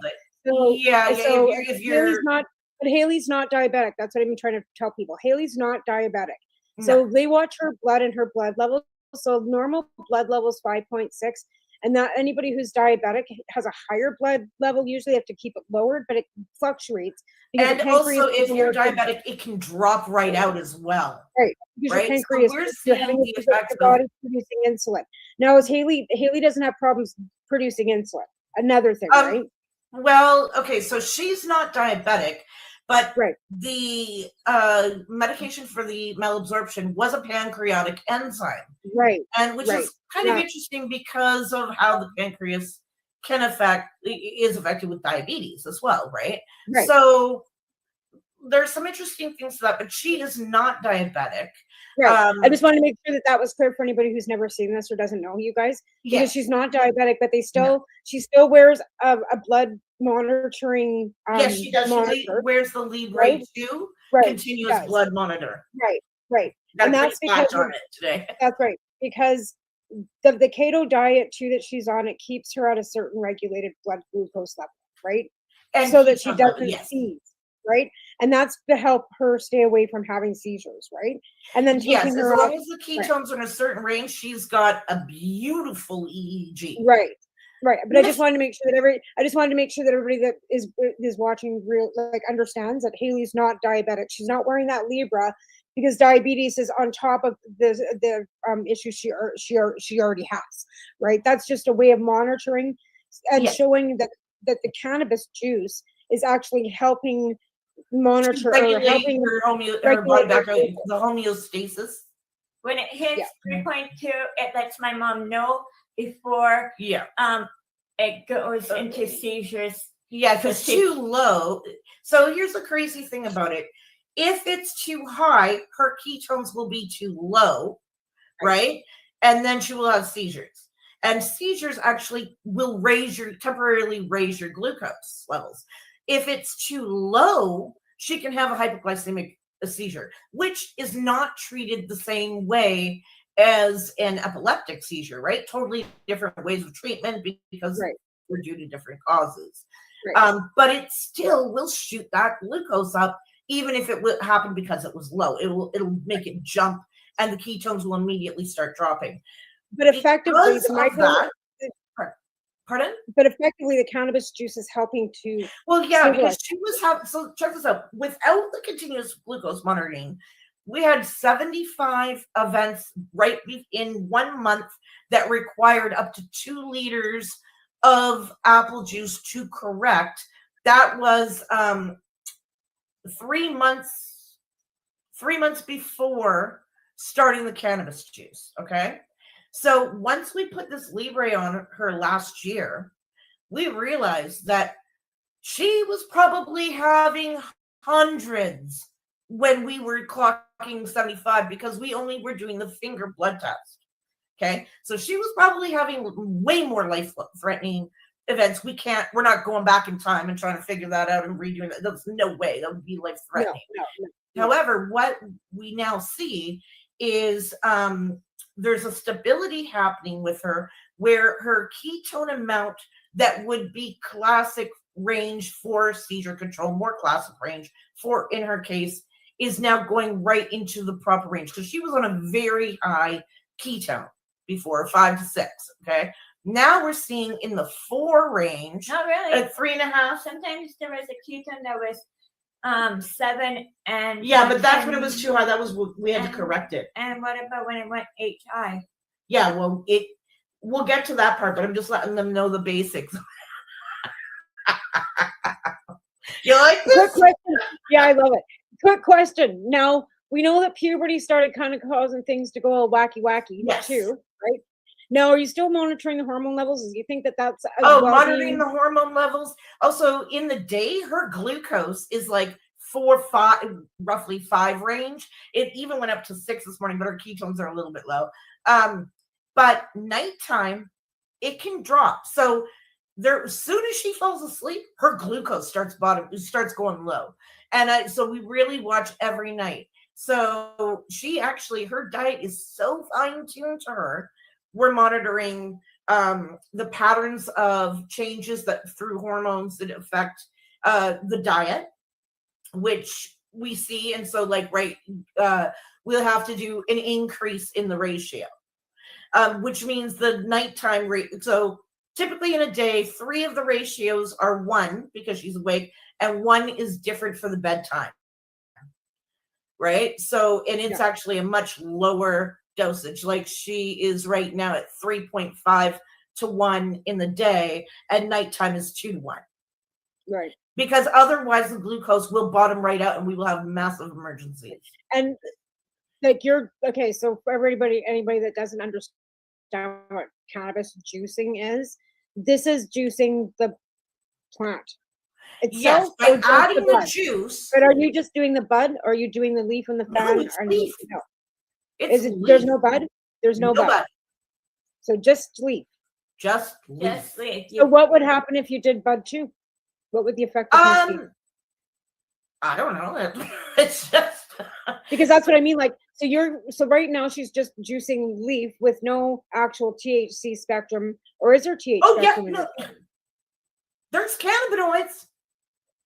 So if you're Haley's not, but Haley's not diabetic. That's what I've been trying to tell people. Haley's not diabetic. So they watch her blood and her blood levels. So normal blood level is 5.6. And that anybody who's diabetic has a higher blood level. Usually have to keep it lowered, but it fluctuates. And also, if you're diabetic, it can drop right out as well. Right. Because right? your pancreas, So we're you're seeing having the the effects of, body producing insulin. Now, is Haley doesn't have problems producing insulin. Another thing, right? Well, okay, so she's not diabetic, but the medication for the malabsorption was a pancreatic enzyme. Right. And which is kind of interesting because of how the pancreas is affected with diabetes as well, right? So there's some interesting things to that, but she is not diabetic. Right. I just wanted to make sure that was clear for anybody who's never seen this or doesn't know you guys, because she's not diabetic, but she still wears a blood monitoring. Yes, she does. She wears the Libre 2 continuous blood monitor. Right. And that's because on it today. That's right, because the keto diet too that she's on, it keeps her at a certain regulated blood glucose level, right? And so that she ketone doesn't level, seize, right? And that's to help her stay away from having seizures, right? And then taking her as long off, as the ketones are in a certain range, she's got a beautiful EEG. Right. But I just wanted to make sure that everybody that is watching understands that Haley's not diabetic. She's not wearing that Libra because diabetes is on top of the issue she already has, right? That's just a way of monitoring and showing that the cannabis juice is actually helping monitor or helping her body back out, the homeostasis. When it hits 3.2, it lets my mom know before it goes into seizures. Yeah, because too low. So here's the crazy thing about it. If it's too high, her ketones will be too low, right? And then she will have seizures. And seizures actually will temporarily raise your glucose levels. If it's too low, she can have a hypoglycemic seizure, which is not treated the same way as an epileptic seizure, right? Totally different ways of treatment because they're due to different causes. But it still will shoot that glucose up, even if it would happen because it was low. It'll make it jump, and the ketones will immediately start dropping. But effectively, Pardon? But effectively, the cannabis juice is helping to. Well, yeah, because she was having. So check this out. Without the continuous glucose monitoring, we had 75 events right in 1 month that required up to 2 liters of apple juice to correct. That was 3 months. 3 months before starting the cannabis juice. Okay. So once we put this Libre on her last year, we realized that she was probably having hundreds when we were clocking 75 because we only were doing the finger blood test. Okay. So she was probably having way more life-threatening events, we're not going back in time and trying to figure that out and redoing that. There's no way. That would be life threatening. No. However, what we now see is there's a stability happening with her where her ketone amount that would be classic range for seizure control, more classic range for, in her case, is now going right into the proper range, because she was on a very high ketone before, 5 to 6. Okay. Now we're seeing in the 4 range. Not really. At 3.5. Sometimes there was a ketone that was 7 and Yeah, but that's when it was too high. That was, we had to correct it. And what about when it went HI? Yeah, well, we'll get to that part, but I'm just letting them know the basics. You like this? Quick question. Yeah, I love it. Quick question. Now, we know that puberty started kind of causing things to go all wacky too, right? Now, are you still monitoring the hormone levels? Do you think that that's monitoring the hormone levels? Also, in the day, her glucose is like 4, 5, roughly 5 range. It even went up to 6 this morning, but her ketones are a little bit low. But nighttime, it can drop. So there, as soon as she falls asleep, her glucose starts going low. And so we really watch every night. So she actually, her diet is so fine-tuned to her. We're monitoring the patterns of changes that through hormones that affect the diet, which we see. And so we'll have to do an increase in the ratio, which means the nighttime rate. So typically in a day, 3 of the ratios are 1 because she's awake, and 1 is different for the bedtime. Right? So, and it's actually a much lower dosage. Like she is right now at 3.5 to 1 in the day, and nighttime is 2 to 1. Right. Because otherwise the glucose will bottom right out and we will have massive emergencies. And like okay, so for anybody that doesn't understand what cannabis juicing is, this is juicing the plant itself. Yes, by adding the juice. But are you just doing the bud, or are you doing the leaf and the fan? No, it's leaf. No. It's leaf. There's no bud? There's no bud. So just leaf. Just leaf. Just leaf. So what would happen if you did bud too? What would the effect be? I don't know. It's just because that's what I mean. Like, so right now she's just juicing leaf with no actual THC spectrum, or is there THC? Oh yeah, no. There's cannabinoids.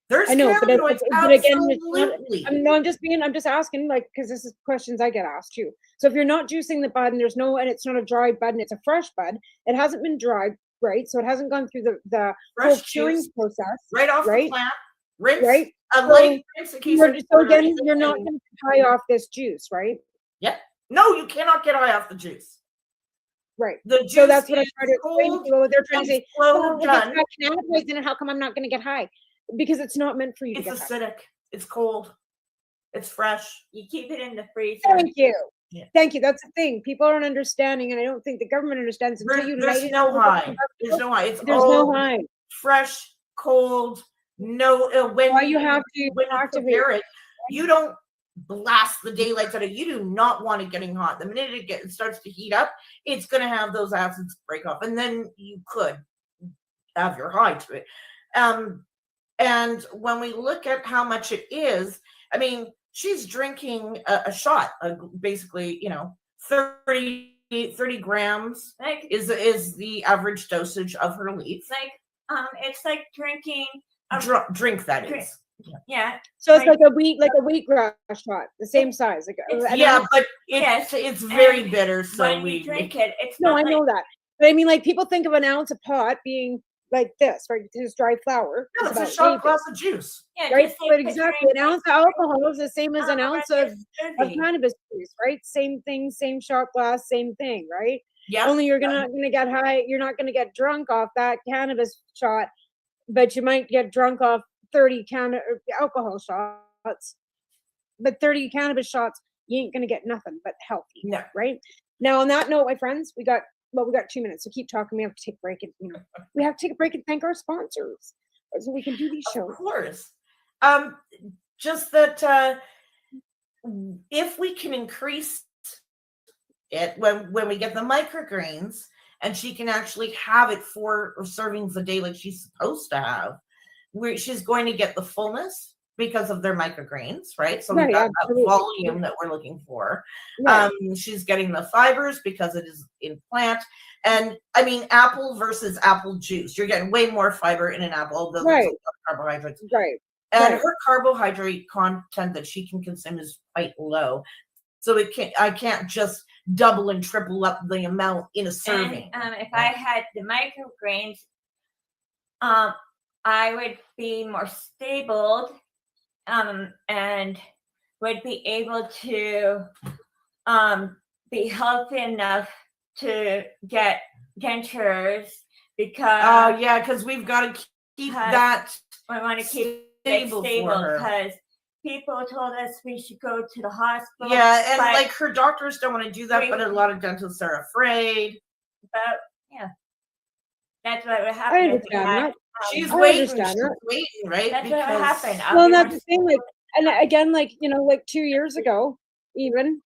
There's cannabinoids. But again, I'm just asking, like, because this is questions I get asked too. So if you're not juicing the bud, and it's not a dried bud, and it's a fresh bud, it hasn't been dried, right? So it hasn't gone through the full curing process, right off the plant, rinse, right? rinse. So again, you're not going to high off this juice, right? Yep. No, you cannot get high off the juice. Right. The juice so that's what I try to explain to people. They're trying to say, well, if it's got cannabinoids in it, how come I'm not going to get high? Because it's not meant for you to get high. It's acidic. It's cold. It's fresh. You keep it in the freezer. Thank you. Yeah. Thank you. That's the thing. People aren't understanding, and I don't think the government understands until you There's no high. There's no high. There's no high. Fresh, cold. No. When you have to prepare it, you don't blast the daylights out of it. You do not want it getting hot. The minute it starts to heat up, it's going to have those acids break off, and then you could have your high to it. And when we look at how much it is, I mean, she's drinking a shot, basically, 30 grams is the average dosage of her leaf. It's like drinking. Drink that is. Yeah. So it's like a wheatgrass shot, the same size. But it's very bitter. So when you drink it, it's no, I know that. But I mean, like, people think of an ounce of pot being like this, right? Just dry flour. No, it's a shot glass of juice. Yeah, right. But exactly, an ounce of alcohol is the same as an ounce of cannabis juice, right? Same thing, same shot glass, same thing, right? Yeah. Only you're not going to get high. You're not going to get drunk off that cannabis shot, but you might get drunk off 30 alcohol shots. But 30 cannabis shots, you ain't going to get nothing but healthy. No. Right. Now, on that note, my friends, we got 2 minutes, so keep talking. We have to take a break, and we have to take a break and thank our sponsors so we can do these shows. Of course. Just that if we can increase it when we get the microgreens and she can actually have it 4 servings a day like she's supposed to have, where she's going to get the fullness because of their microgreens, right? So we've got that volume that we're looking for. Right. She's getting the fibers because it is in plant. And I mean, apple versus apple juice, you're getting way more fiber in an apple than carbohydrates. Right. And her carbohydrate content that she can consume is quite low. So I can't just double and triple up the amount in a serving. And if I had the microgreens, I would be more stable, and would be able to be healthy enough to get dentures because because we've got to keep that. I want to keep it stable because people told us we should go to the hospital. Yeah, and like her doctors don't want to do that, but a lot of dentists are afraid. But yeah, that's what would happen. I understand that. She's waiting, right? That's what would happen. Well, that's the thing. Like, and again, like, you know, like 2 years ago, even.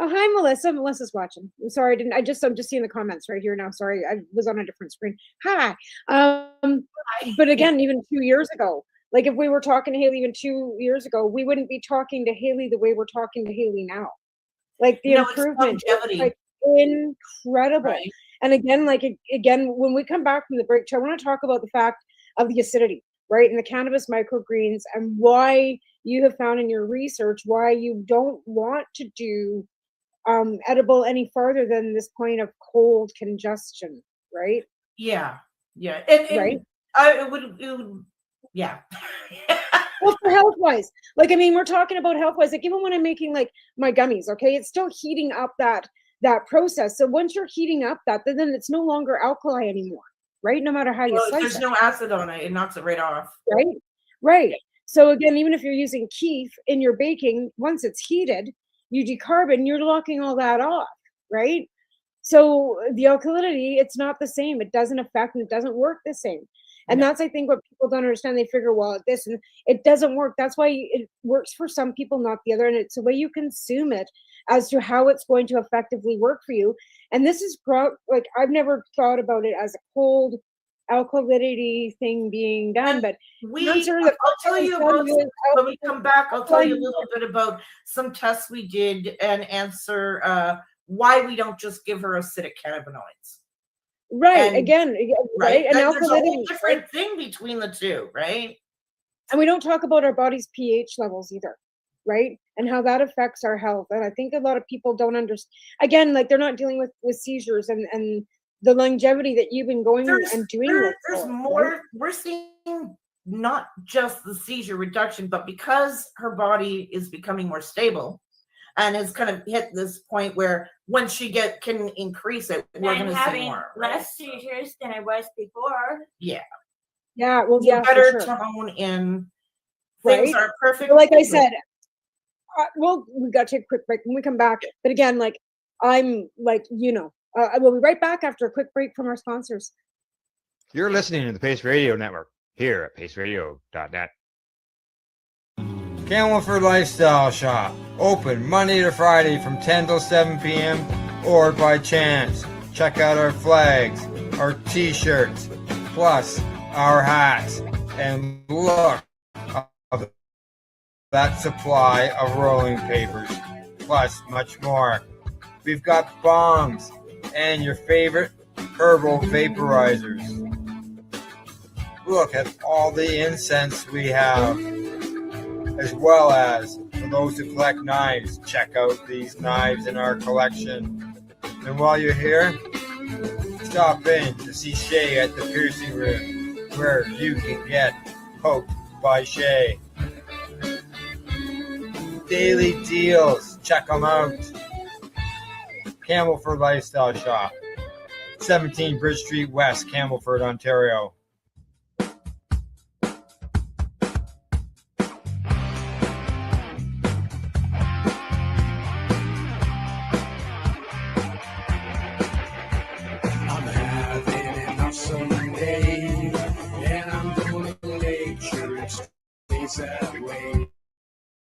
Oh, hi, Melissa. Melissa's watching. I'm sorry, I'm just seeing the comments right here now. Sorry, I was on a different screen. Hi. But again, even 2 years ago, like if we were talking to Haley even 2 years ago, we wouldn't be talking to Haley the way we're talking to Haley now. Like the improvement is like incredible. Right. And again, when we come back from the break, I want to talk about the fact of the acidity, right? And the cannabis microgreens and why you have found in your research why you don't want to do edible any farther than this point of cold congestion, right? Yeah. And right. It would yeah. Well, for health wise, like, I mean, we're talking about health wise, like even when I'm making like my gummies, okay, it's still heating up that process. So once you're heating up that, then it's no longer alkali anymore, right? No matter how you slice there's it. no acid on it. It knocks it right off. Right. So again, even if you're using keef in your baking, once it's heated, you decarbon, you're locking all that off, right? So the alkalinity, it's not the same. It doesn't affect and it doesn't work the same. And that's, I think, what people don't understand. They figure, well, this and it doesn't work. That's why it works for some people, not the other. And it's the way you consume it as to how it's going to effectively work for you. And this is like, I've never thought about it as a cold alkalinity thing being done, but I'll tell you about when we come back. I'll tell you a little bit about some tests we did and answer why we don't just give her acidic cannabinoids. Right. And right. And there's a whole different thing between the two, right? And we don't talk about our body's pH levels either, right? And how that affects our health. And I think a lot of people don't understand. Again, like they're not dealing with seizures and the longevity that you've been going and doing. There's more. Right? We're seeing not just the seizure reduction, but because her body is becoming more stable and has kind of hit this point where once she can increase it, we're going to see more. Less seizures than I was before. Yeah. Yeah. Well, better tone in. Things are perfect. Like I said, we got to take a quick break when we come back. But again, like I'm like, I will be right back after a quick break from our sponsors. You're listening to the Pace Radio Network here at paceradio.net. Camelford Lifestyle Shop, open Monday to Friday from 10 till 7 p.m. or by chance. Check out our flags, our t-shirts, plus our hats, and look at that supply of rolling papers, plus much more. We've got bongs and your favorite herbal vaporizers. Look at all the incense we have, as well as for those who collect knives, check out these knives in our collection. And while you're here, stop in to see Shay at the piercing room, where you can get poked by Shay. Daily deals, check them out. Camelford Lifestyle Shop, 17 Bridge Street West, Camelford, Ontario. That way.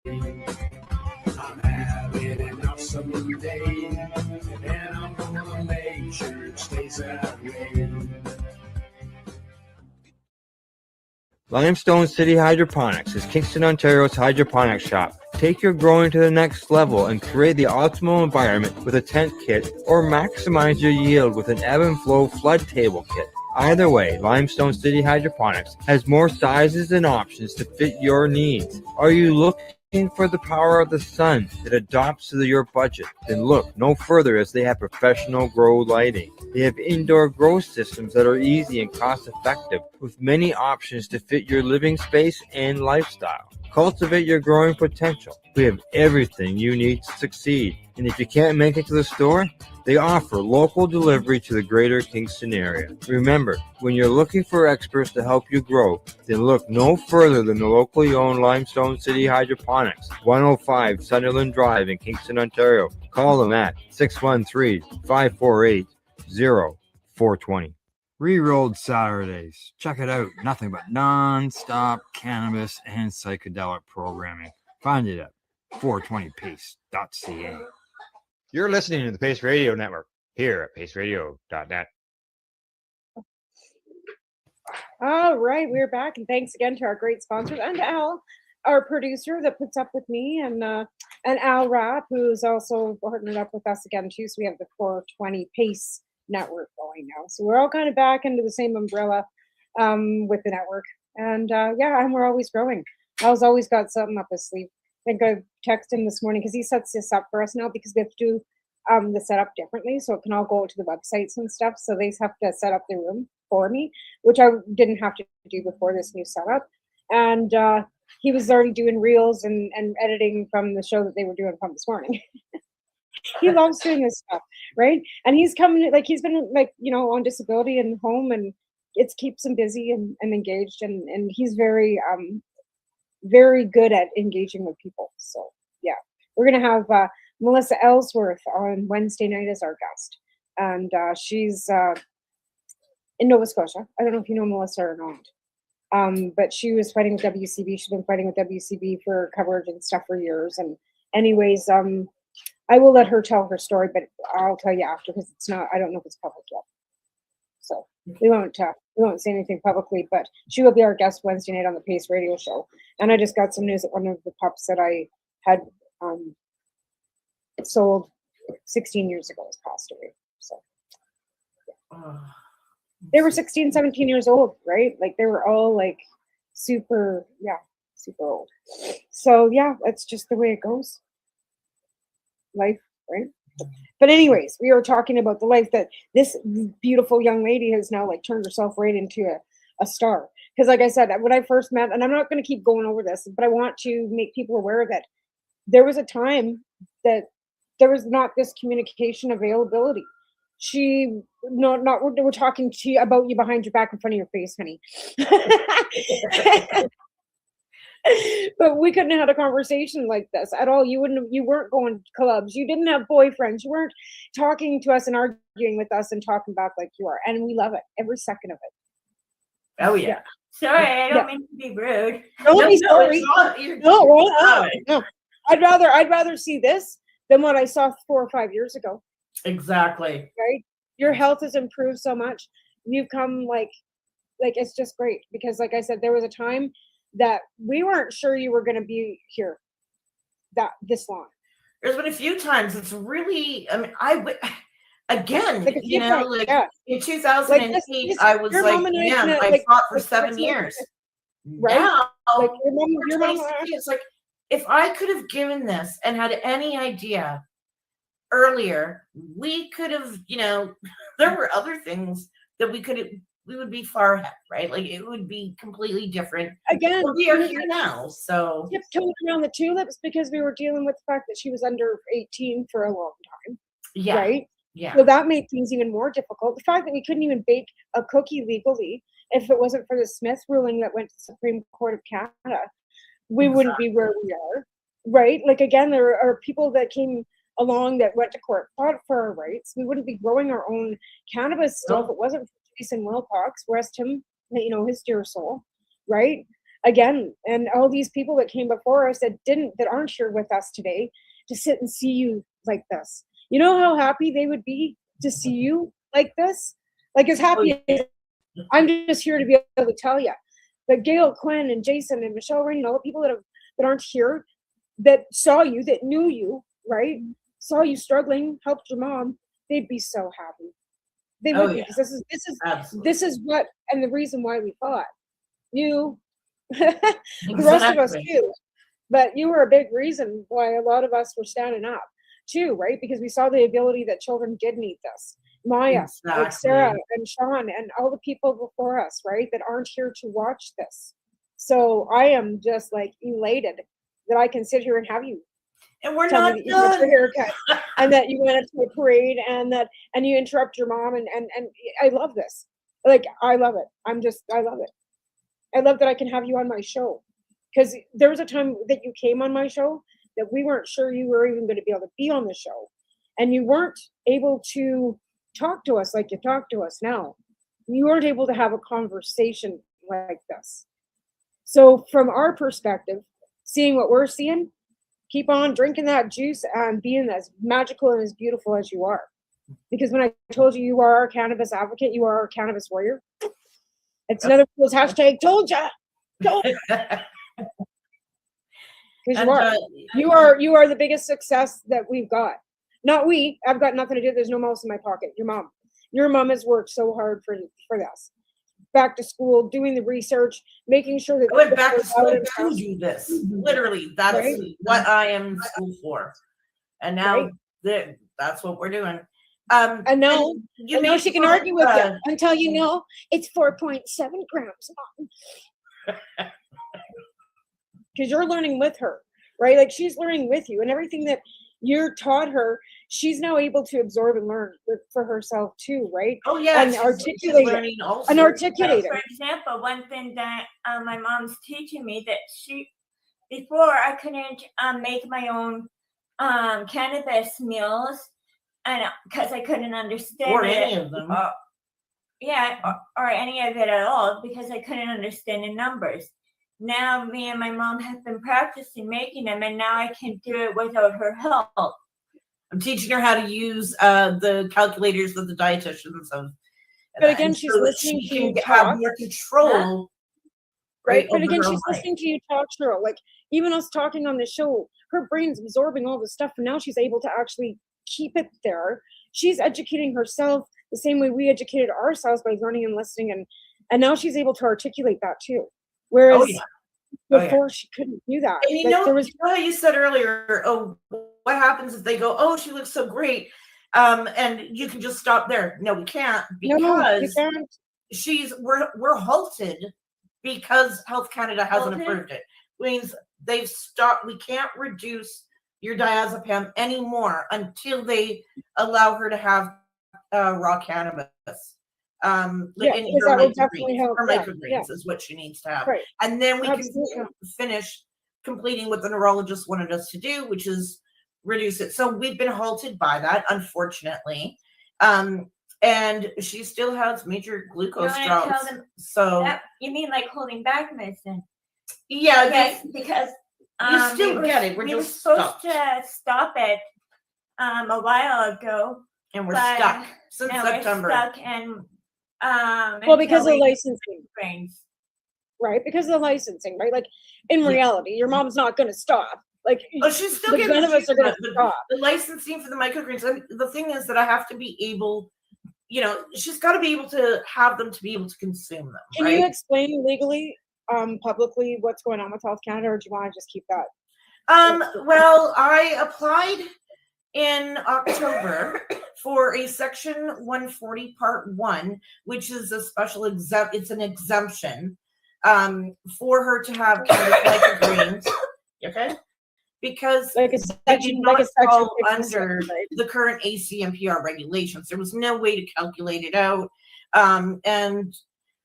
I'm having enough someday, and I'm gonna make sure it stays Limestone City Hydroponics is Kingston, Ontario's hydroponics shop. Take your growing to the next level and create the optimal environment with a tent kit, or maximize your yield with an ebb and flow flood table kit. Either way, Limestone City Hydroponics has more sizes and options to fit your needs. Are you looking for the power of the sun that adapts to your budget? Then look no further, as they have professional grow lighting. They have indoor grow systems that are easy and cost effective, with many options to fit your living space and lifestyle. Cultivate your growing potential. We have everything you need to succeed. And if you can't make it to the store, they offer local delivery to the greater Kingston area. Remember, when you're looking for experts to help you grow, then look no further than the locally owned Limestone City Hydroponics, 105 Sunderland Drive in Kingston, Ontario. Call them at 613-548-0420. Rerolled Saturdays. Check it out. Nothing but non-stop cannabis and psychedelic programming. Find it at 420pace.ca. You're listening to the Pace Radio Network here at paceradio.net. All right, we're back, and thanks again to our great sponsors and Al, our producer that puts up with me, and Al Rapp, who's also partnered up with us again too. So we have the 420 Pace network going now. So we're all kind of back into the same umbrella with the network, and and we're always growing. Al's always got something up his sleeve. I think I texted him this morning because he sets this up for us now, because we have to do the setup differently, so it can all go to the websites and stuff. So they have to set up the room for me, which I didn't have to do before this new setup. And he was already doing reels and editing from the show that they were doing from this morning. He loves doing this stuff, right? And he's coming, like, he's been like, on disability and home, and it keeps him busy and engaged, and he's very very good at engaging with people. So yeah, we're gonna have Melissa Ellsworth on Wednesday night as our guest, and she's in Nova Scotia. I don't know if you know Melissa or not, but she was fighting with WCB. She's been fighting with WCB for coverage and stuff for years. And anyways, I will let her tell her story, but I'll tell you after, because it's not, I don't know if it's public yet. So we won't say anything publicly, but she will be our guest Wednesday night on the Pace Radio Show. And I just got some news that one of the pups that I had sold 16 years ago has passed away. So yeah. They were 16, 17 years old, right? Like, they were all like super old. So yeah, that's just the way it goes. Life, right? But anyways, we were talking about the life that this beautiful young lady has now like turned herself right into a star. Because like I said, when I first met, and I'm not going to keep going over this, but I want to make people aware of it. There was a time that there was not this communication availability. We're talking to you about you behind your back in front of your face, honey. But we couldn't have had a conversation like this at all. You weren't going to clubs. You didn't have boyfriends. You weren't talking to us and arguing with us and talking back like you are. And we love it, every second of it. Oh yeah. Sorry, I don't mean to be rude. Don't be sorry. No. I'd rather see this than what I saw 4 or 5 years ago. Exactly. Right? Your health has improved so much. You've come like it's just great, because like I said, there was a time that we weren't sure you were going to be here this long. There's been a few times it's really, I mean, again, Like in 2008, I was like, man, I fought for 7 years. Right? Now, like your mom, it's like, if I could have given this and had any idea earlier, we could have, there were other things that we would be far ahead, right? Like, it would be completely different. Again, we are here now, so tiptoeing around the tulips because we were dealing with the fact that she was under 18 for a long time. Yeah. Right? Yeah. So that made things even more difficult. The fact that we couldn't even bake a cookie legally, if it wasn't for the Smith ruling that went to the Supreme Court of Canada, we wouldn't be where we are. Right? Like, again, there are people that came along that went to court, fought for our rights. We wouldn't be growing our own cannabis still if it wasn't for Jason Wilcox, rest him, his dear soul, right? Again, and all these people that came before us that aren't here with us today, to sit and see you like this. You know how happy they would be to see you like this? Like, as happy as I'm just here to be able to tell you. But Gail, Quinn, and Jason, and Michelle Rain, and all the people that aren't here, that saw you, that knew you, right? Saw you struggling, helped your mom, they'd be so happy. They would be, because this is what, and the reason why we fought. You, the rest of us too, but you were a big reason why a lot of us were standing up too, right? Because we saw the ability that children did need this. Maya, like Sarah and Sean and all the people before us, right, that aren't here to watch this. So I am just like elated that I can sit here and have you. And we're tell not me that you got your haircut and that you went to a parade and you interrupt your mom and I love this. Like I love it. I love it. I love that I can have you on my show. Because there was a time that you came on my show that we weren't sure you were even going to be able to be on the show. And you weren't able to talk to us like you talk to us now. You weren't able to have a conversation like this. So from our perspective, seeing what we're seeing, keep on drinking that juice and being as magical and as beautiful as you are. Because when I told you you are our cannabis advocate, you are our cannabis warrior. It's another people's hashtag told ya. Because you are the biggest success that we've got. Not we. I've got nothing to do. There's no mouse in my pocket. Your mom has worked so hard for this. Back to school, doing the research, making sure that I went back to school to do this. Literally, that's what I am in school for. And now that's what we're doing. And now she can argue with you until you know it's 4.7 grams, Mom. Because you're learning with her, right? Like she's learning with you, and everything that you taught her, she's now able to absorb and learn for herself too, right? Oh yeah, and articulate it. And articulate it. For example, one thing that my mom's teaching me that before I couldn't make my own cannabis meals, and because I couldn't understand any of them. Or any of it at all, because I couldn't understand the numbers. Now me and my mom have been practicing making them, and now I can do it without her help. I'm teaching her how to use the calculators that the dietitians have. But again, she's listening to you have more control. Right. But again, she's listening to you talk, Cheryl. Like even us talking on the show, her brain's absorbing all the stuff, and now she's able to actually keep it there. She's educating herself the same way we educated ourselves by learning and listening, and now she's able to articulate that too. Whereas before she couldn't do that. And you know how you said earlier, what happens if they go, she looks so great, and you can just stop there. No, we can't, because we're halted because Health Canada hasn't approved it. Which means they've stopped. We can't reduce your diazepam anymore until they allow her to have raw cannabis. Microgreens is what she needs to have, and then we can finish completing what the neurologist wanted us to do, which is reduce it. So we've been halted by that, unfortunately, and she still has major glucose drops. So you mean like holding back medicine? Yeah, yes, because you still get it. We were supposed to stop it a while ago, and we're stuck since September. We're stuck and because of licensing, right? Because of the licensing, right? Like in reality, your mom's not going to stop. Like, she's still getting. None of us are going to stop. The licensing for the microgreens. And the thing is that I have to be able, she's got to be able to have them to be able to consume them. Can you explain legally, publicly, what's going on with Health Canada, or do you want to just keep that? Well, I applied in October for a Section 140 Part 1, which is a special it's an exemption for her to have cannabis microgreens. Okay? Because they did not fall under the current ACMPR regulations. There was no way to calculate it out. And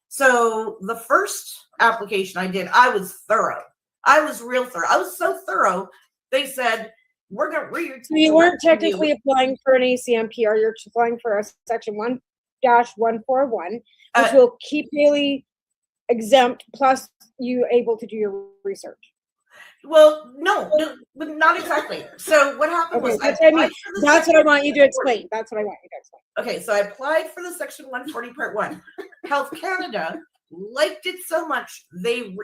so the first application I did, I was thorough. I was real thorough. I was so thorough, they said, so you weren't technically applying for an ACMPR, you're applying for a Section 1-141, which will keep daily exempt, plus you able to do your research. Well, no, not exactly. So what happened was that's what I want you to explain. That's what I want you to explain. Okay, so I applied for the Section 140 Part 1. Health Canada liked it so much, they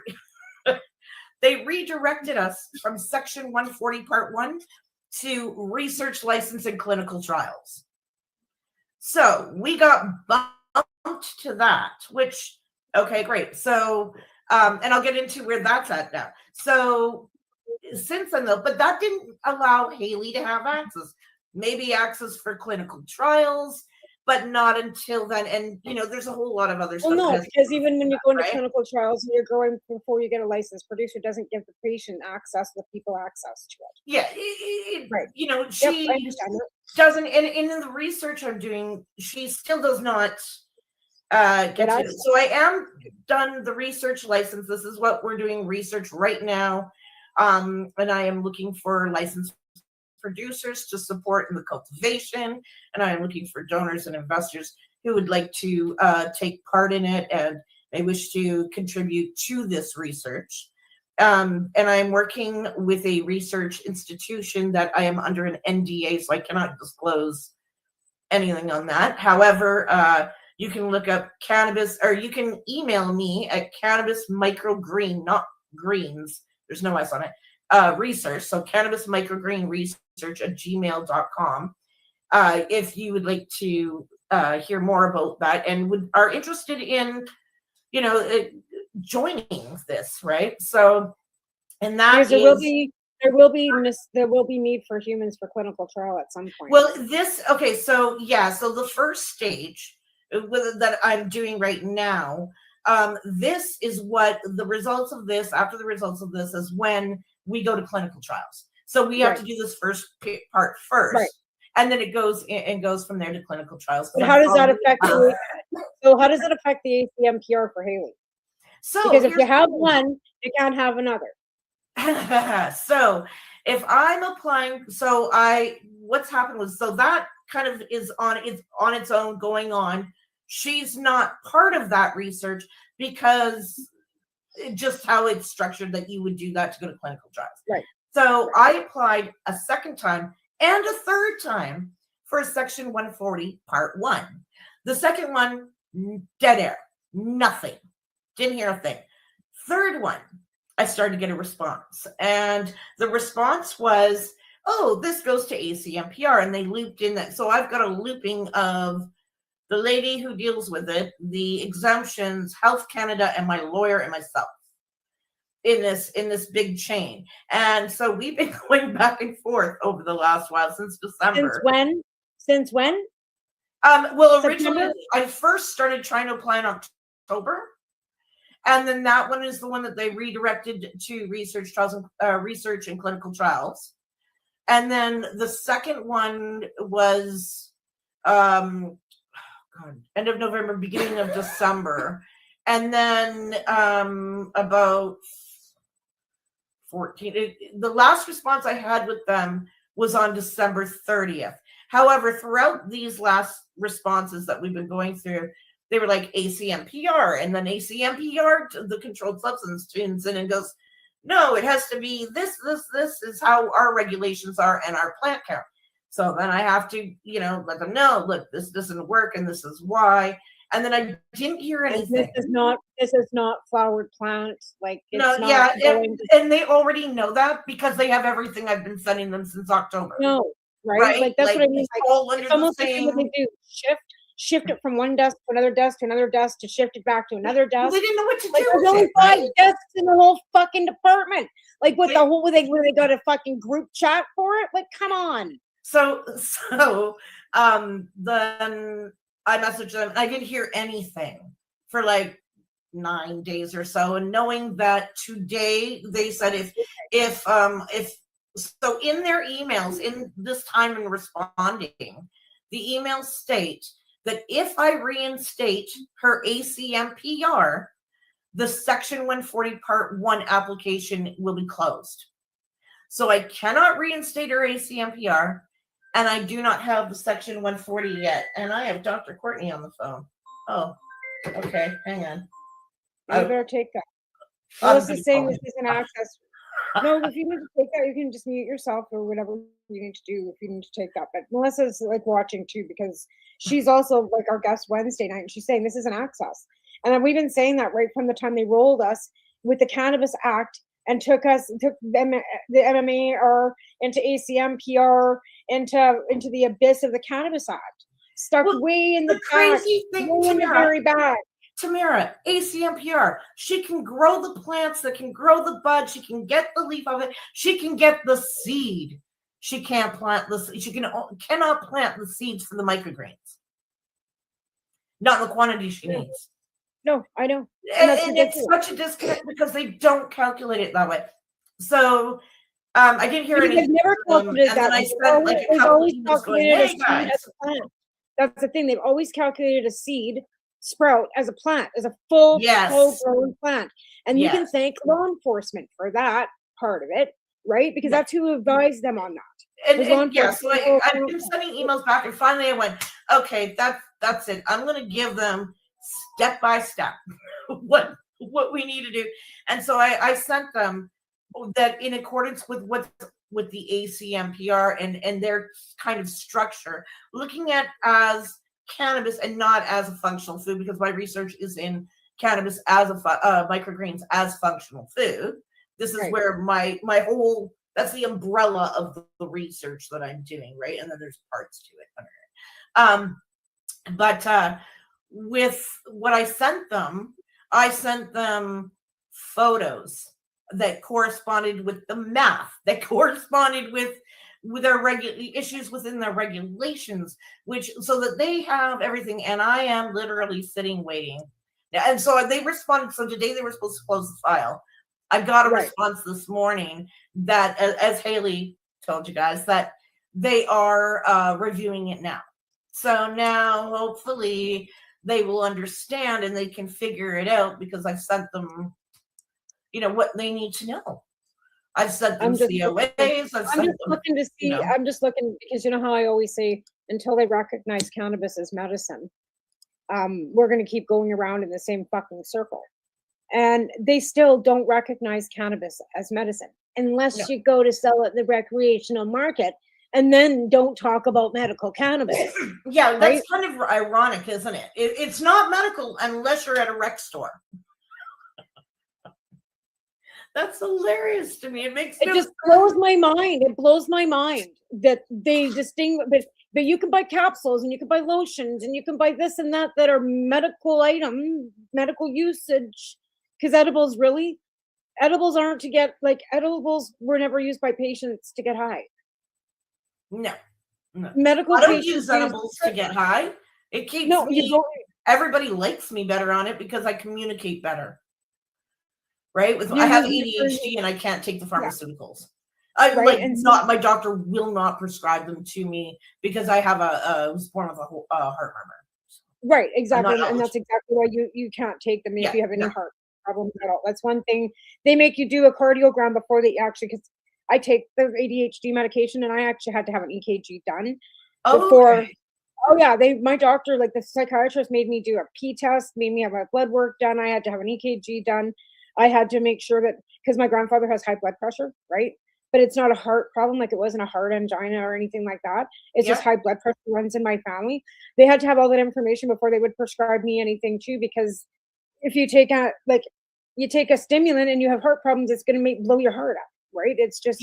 redirected us from Section 140, Part 1 to research license and clinical trials. So we got bumped to that, which, okay, great. So, and I'll get into where that's at now. So since then, though, but that didn't allow Haley to have access. Maybe access for clinical trials, but not until then. And, you know, there's a whole lot of other stuff. Well, no, because even when you go into right? clinical trials and you're going before you get a licensed producer, doesn't give the patient access, the people access to it. Yeah, right. You know, Yep, she I understand that. doesn't, and in the research I'm doing, she still does not get to it. So I am done the research license. This is what we're doing research right now. And I am looking for licensed producers to support in the cultivation, and I am looking for donors and investors who would like to take part in it and they wish to contribute to this research. And I am working with a research institution that I am under an NDA, so I cannot disclose anything on that. However, you can look up cannabis, or you can email me at cannabis microgreen, not greens. There's no S on it. Research. So cannabis microgreen research at gmail.com. If you would like to hear more about that and are interested in, you know, joining this, right? So, and that there will be need for humans for clinical trial at some point. Well, okay, so yeah, so the first stage that I'm doing right now, this is what the results of this, after the results of this, is when we go to clinical trials. So we have to do this first part first, right. And then it goes from there to clinical trials. But how does that affect so how does it affect the ACMPR for Haley? So because if you have one, you can't have another. So if I'm applying, what's happened was, so that kind of is on its own going on. She's not part of that research because just how it's structured that you would do that to go to clinical trials. Right. So I applied a second time and a third time for Section 140, Part 1. The second one, dead air, nothing. Didn't hear a thing. Third one, I started to get a response. And the response was, oh, this goes to ACMPR. And they looped in that. So I've got a looping of the lady who deals with it, the exemptions, Health Canada, and my lawyer and myself in this big chain. And so we've been going back and forth over the last while, since December. Since when? Well, originally I first started trying to apply in October. And then that one is the one that they redirected to research trials and research and clinical trials. And then the second one was end of November, beginning of December. And then about 14, the last response I had with them was on December 30th. However, throughout these last responses that we've been going through, they were like ACMPR, and then ACMPR, the controlled substance, tunes in and goes, no, it has to be this is how our regulations are and our plant count. So then I have to, let them know, look, this doesn't work and this is why. And then I didn't hear anything. This is not flowered plant. Like, it's no, not yeah, and they already know that because they have everything I've been sending them since October. No, right? Like, that's what I mean. Like, it's almost like what they do. Shift it from one desk to another desk to another desk to shift it back to another desk. They didn't know what to do. There's only 5 desks in the whole fucking department. Like, with the whole, they got a fucking group chat for it. Like, come on. So then I messaged them. I didn't hear anything for like 9 days or so. And knowing that today they said if so in their emails, in this time in responding, the emails state that if I reinstate her ACMPR, the Section 140 Part 1 application will be closed. So I cannot reinstate her ACMPR, and I do not have the Section 140 yet. And I have Dr. Courtney on the phone. Oh, okay, hang on. You better take that. Melissa's saying this is an access. No, if you need to take that, you can just mute yourself or whatever you need to do if you need to take that. But Melissa's like watching too, because she's also like our guest Wednesday night, and she's saying this is an access. And we've been saying that right from the time they rolled us with the Cannabis Act and took the MMA into ACMPR into the abyss of the Cannabis Act. Stuck way in the crazy thing, way in the very back. Tamara, ACMPR, she can grow the plants that can grow the bud. She can get the leaf of it. She can get the seed. She can't plant the. She cannot plant the seeds for the microgreens. Not the quantity she needs. No, I know. And it's such a disconnect because they don't calculate it that way. So I didn't hear anything. They've never calculated that. I spent like a couple of emails going, hey guys. As a plant. That's the thing. They've always calculated a seed sprout as a plant, as a full grown plant. And you can thank law enforcement for that part of it, right? Because that's who advised them on that. And yeah, so I've been sending emails back, and finally I went, okay, that's it. I'm going to give them step by step what we need to do. And so I sent them that in accordance with the ACMPR and their kind of structure, looking at as cannabis and not as a functional food, because my research is in cannabis as a microgreens as functional food. This is where my whole, that's the umbrella of the research that I'm doing, right? And then there's parts to it under it. But with what I sent them photos that corresponded with the math, that corresponded with their issues within their regulations, which so that they have everything. And I am literally sitting waiting. And so they responded. So today they were supposed to close the file. I got a response this morning that, as Haley told you guys, that they are reviewing it now. So now hopefully they will understand and they can figure it out, because I've sent them, what they need to know. I've sent them COAs. I'm just looking because you know how I always say, until they recognize cannabis as medicine, we're going to keep going around in the same fucking circle. And they still don't recognize cannabis as medicine unless you go to sell it in the recreational market and then don't talk about medical cannabis. Yeah, that's kind of ironic, isn't it? It's not medical unless you're at a rec store. That's hilarious to me. It just blows my mind. It blows my mind that they distinguish. But you can buy capsules and you can buy lotions and you can buy this and that are medical items, medical usage. Because edibles aren't to get, edibles were never used by patients to get high. No. Medical I don't patients use edibles to get high. It keeps everybody likes me better on it because I communicate better. Right? I have ADHD and I can't take the pharmaceuticals. My doctor will not prescribe them to me because I have was born with a heart murmur. Right, exactly. And that's exactly why you can't take them if you have any heart problems at all. That's one thing. They make you do a cardiogram before they actually, because I take the ADHD medication and I actually had to have an EKG done before. Okay. Oh yeah, my doctor, like the psychiatrist, made me do a P test, made me have my blood work done. I had to have an EKG done. I had to make sure that, because my grandfather has high blood pressure, right? But it's not a heart problem, like it wasn't a heart angina or anything like that. It's just high blood pressure runs in my family. They had to have all that information before they would prescribe me anything too, because if you take a stimulant and you have heart problems, it's going to blow your heart up, right? It's just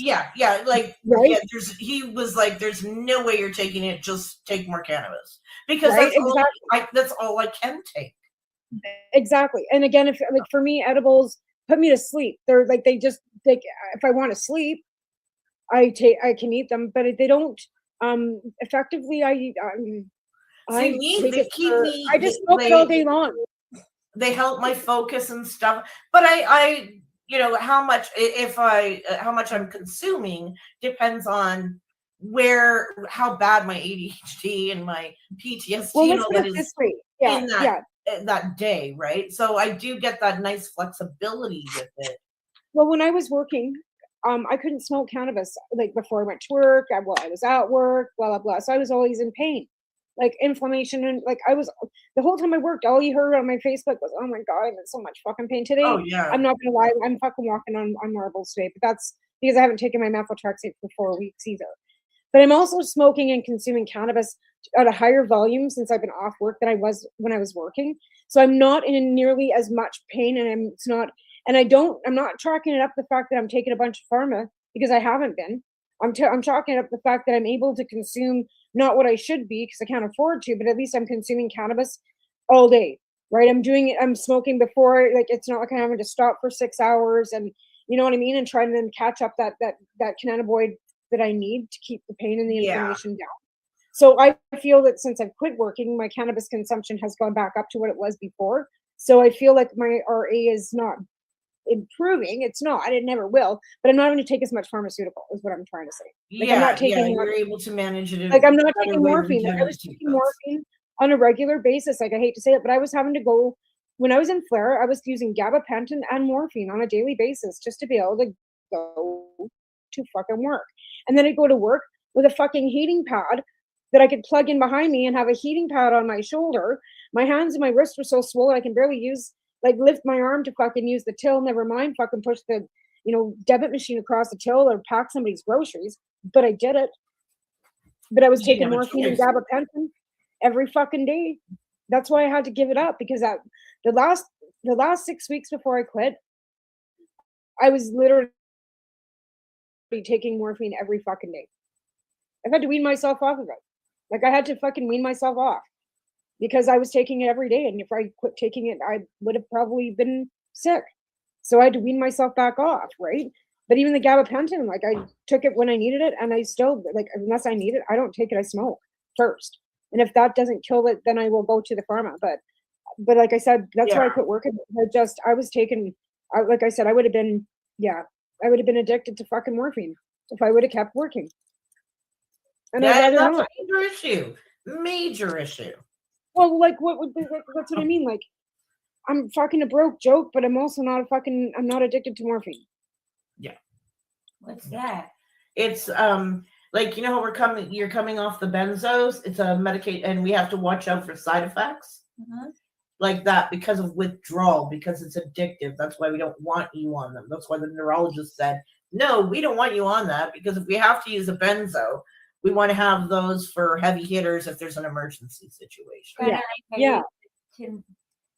he was like, there's no way you're taking it, just take more cannabis, because that's all I can take. Exactly. And again, if for me, edibles put me to sleep. They're if I want to sleep, I can eat them, but if they don't effectively, I just smoke it all day long. They help my focus and stuff, but I how much I'm consuming depends on how bad my ADHD and my PTSD and all that is in that day, right? So I do get that nice flexibility with it. Well, when I was working, I couldn't smoke cannabis before I went to work. I was at work, blah blah blah. So I was always in pain, inflammation, and I was the whole time I worked. All you heard on my Facebook was, "Oh my god, I'm in so much fucking pain today." Oh yeah. I'm not gonna lie, I'm fucking walking on marbles today, but that's because I haven't taken my methotrexate for 4 weeks either. But I'm also smoking and consuming cannabis at a higher volume since I've been off work than I was when I was working. So I'm not in nearly as much pain, and I'm not chalking it up the fact that I'm taking a bunch of pharma, because I haven't been. I'm chalking it up the fact that I'm able to consume, not what I should be because I can't afford to, but at least I'm consuming cannabis all day, right? I'm smoking before, like, it's not like I'm having to stop for 6 hours, and you know what I mean, and trying to then catch up that cannabinoid that I need to keep the pain and the inflammation down. So I feel that since I've quit working, my cannabis consumption has gone back up to what it was before. So I feel like my RA is not improving. It's not. It never will. But I'm not going to take as much pharmaceutical, is what I'm trying to say. Like, I'm not taking you're able to manage it. Like, I'm not taking morphine. Like, I was taking morphine on a regular basis. Like, I hate to say it, but I was having to go, when I was in flare, I was using gabapentin and morphine on a daily basis just to be able to go to fucking work. And then I'd go to work with a fucking heating pad that I could plug in behind me and have a heating pad on my shoulder. My hands and my wrists were so swollen I can barely lift my arm to fucking use the till, never mind fucking push the, debit machine across the till or pack somebody's groceries. But I did it. But I was taking morphine and gabapentin every fucking day. That's why I had to give it up, because the last 6 weeks before I quit, I was literally taking morphine every fucking day. I've had to wean myself off of it. Like, I had to fucking wean myself off because I was taking it every day. And if I quit taking it, I would have probably been sick. So I had to wean myself back off, right? But even the gabapentin, like, I took it when I needed it, and I still, like, unless I need it, I don't take it. I smoke first. And if that doesn't kill it, then I will go to the pharma. But like I said, that's why I quit working. I was taking, like I said, I would have been addicted to fucking morphine if I would have kept working. And that's a major issue. Well, like, what would be, like, that's what I mean. Like, I'm fucking a broke joke, but I'm also not I'm not addicted to morphine. Yeah. What's that? It's like, how you're coming off the benzos. It's a medicate, and we have to watch out for side effects like that because of withdrawal, because it's addictive. That's why we don't want you on them. That's why the neurologist said, no, we don't want you on that, because if we have to use a benzo, we want to have those for heavy hitters if there's an emergency situation. To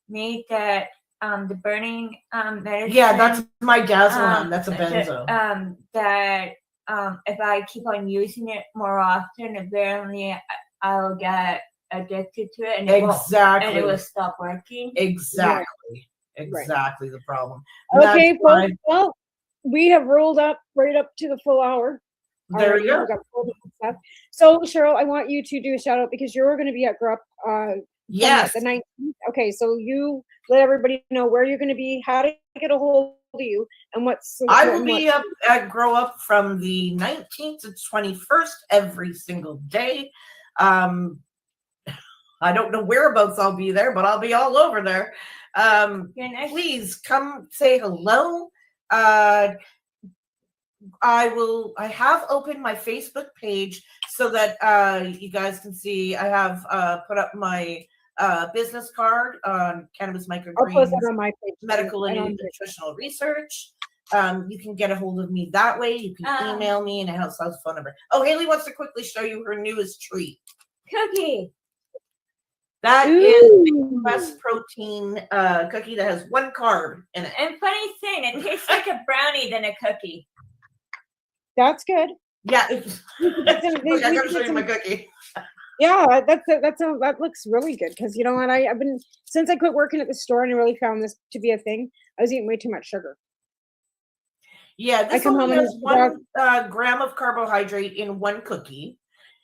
make that the burning medicine. Yeah, that's my Dazzleon. That's a benzo. That if I keep on using it more often, apparently I'll get addicted to it, and it will stop working. Exactly the problem. Okay, folks. Well, we have rolled up right up to the full hour. There you go. So, Cheryl, I want you to do a shout out because you're going to be at Grupp. Yes. The 19th. Okay, so you let everybody know where you're going to be, how to get a hold of you, and I will be up at Grow Up from the 19th to 21st every single day. I don't know whereabouts I'll be there, but I'll be all over there. Please come say hello. I have opened my Facebook page so that you guys can see. I have put up my business card on cannabis microgreens, medical and nutritional research. You can get a hold of me that way. You can email me, and it has a phone number. Oh, Haley wants to quickly show you her newest treat. Cookie. That is the best protein cookie that has 1 carb in it. And funny thing, it tastes like a brownie than a cookie. That's good. Yeah. I gotta show you my cookie. Yeah, that looks really good, because you know what, I've been, since I quit working at the store and I really found this to be a thing, I was eating way too much sugar. Yeah, this only has 1 gram of carbohydrate in 1 cookie.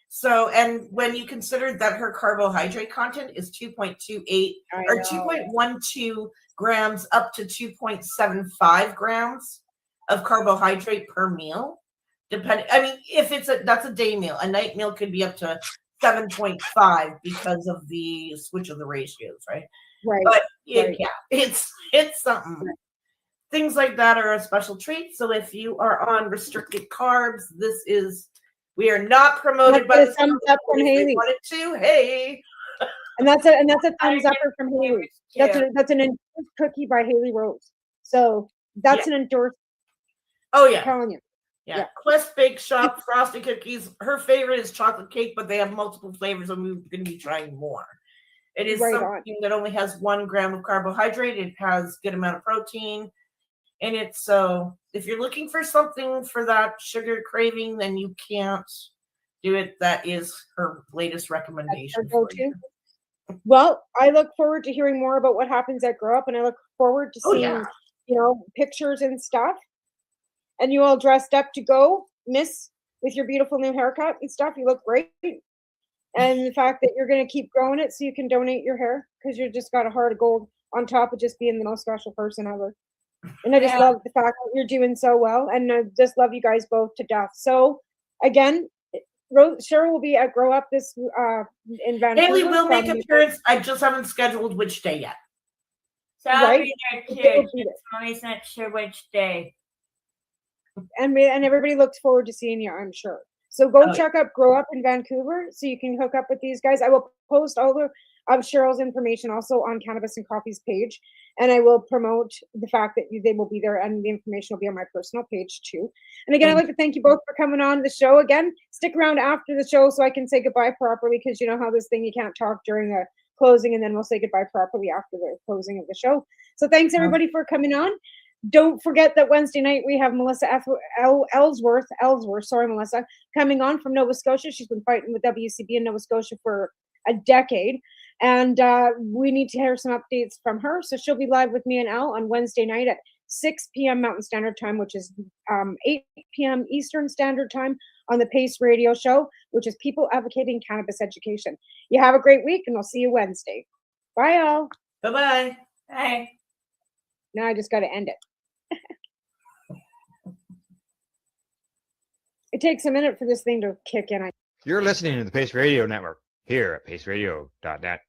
So, and when you consider that her carbohydrate content is 2.28 or 2.12 grams up to 2.75 grams of carbohydrate per meal, if that's a day meal. A night meal could be up to 7.5 because of the switch of the ratios, right? Right. But it's something. Right. Things like that are a special treat. So if you are on restricted carbs, we are not promoted by the thumbs up from Haley. Wanted to, hey. And that's a thumbs up from Haley. That's an endorsed cookie by Haley Rose. So that's an endorsed. Oh yeah. I'm telling you. Yeah. Quest Bake Shop frosted cookies. Her favorite is chocolate cake, but they have multiple flavors, and we're going to be trying more. It is something that only has 1 gram of carbohydrate. It has good amount of protein in it. So if you're looking for something for that sugar craving, then you can't do it. That is her latest recommendation. Well, I look forward to hearing more about what happens at Grow Up, and I look forward to seeing, pictures and stuff. And you all dressed up to go, miss, with your beautiful new haircut and stuff. You look great. And the fact that you're going to keep growing it so you can donate your hair because you just got a heart of gold on top of just being the most special person ever. And I just love the fact that you're doing so well. And I just love you guys both to death. So, again, Cheryl will be at Grow Up this in Vancouver. Haley will make an appearance. I just haven't scheduled which day yet. So I'll be there too. Mommy's not sure which day. And everybody looks forward to seeing you, I'm sure. So go check out Grow Up in Vancouver so you can hook up with these guys. I will post all of Cheryl's information also on Cannabis and Coffee's page. And I will promote the fact that they will be there, and the information will be on my personal page too. And again, I'd like to thank you both for coming on the show. Again, stick around after the show so I can say goodbye properly, because you know how this thing, you can't talk during the closing, and then we'll say goodbye properly after the closing of the show. So thanks everybody for coming on. Don't forget that Wednesday night we have Melissa Ellsworth, Melissa, coming on from Nova Scotia. She's been fighting with WCB in Nova Scotia for a decade. And we need to hear some updates from her. So she'll be live with me and Al on Wednesday night at 6 p.m. Mountain Standard Time, which is 8 p.m. Eastern Standard Time on the Pace Radio Show, which is People Advocating Cannabis Education. You have a great week, and I'll see you Wednesday. Bye, all. Bye-bye. Bye. Now I just got to end it. It takes a minute for this thing to kick in. You're listening to the Pace Radio Network here at paceradio.net.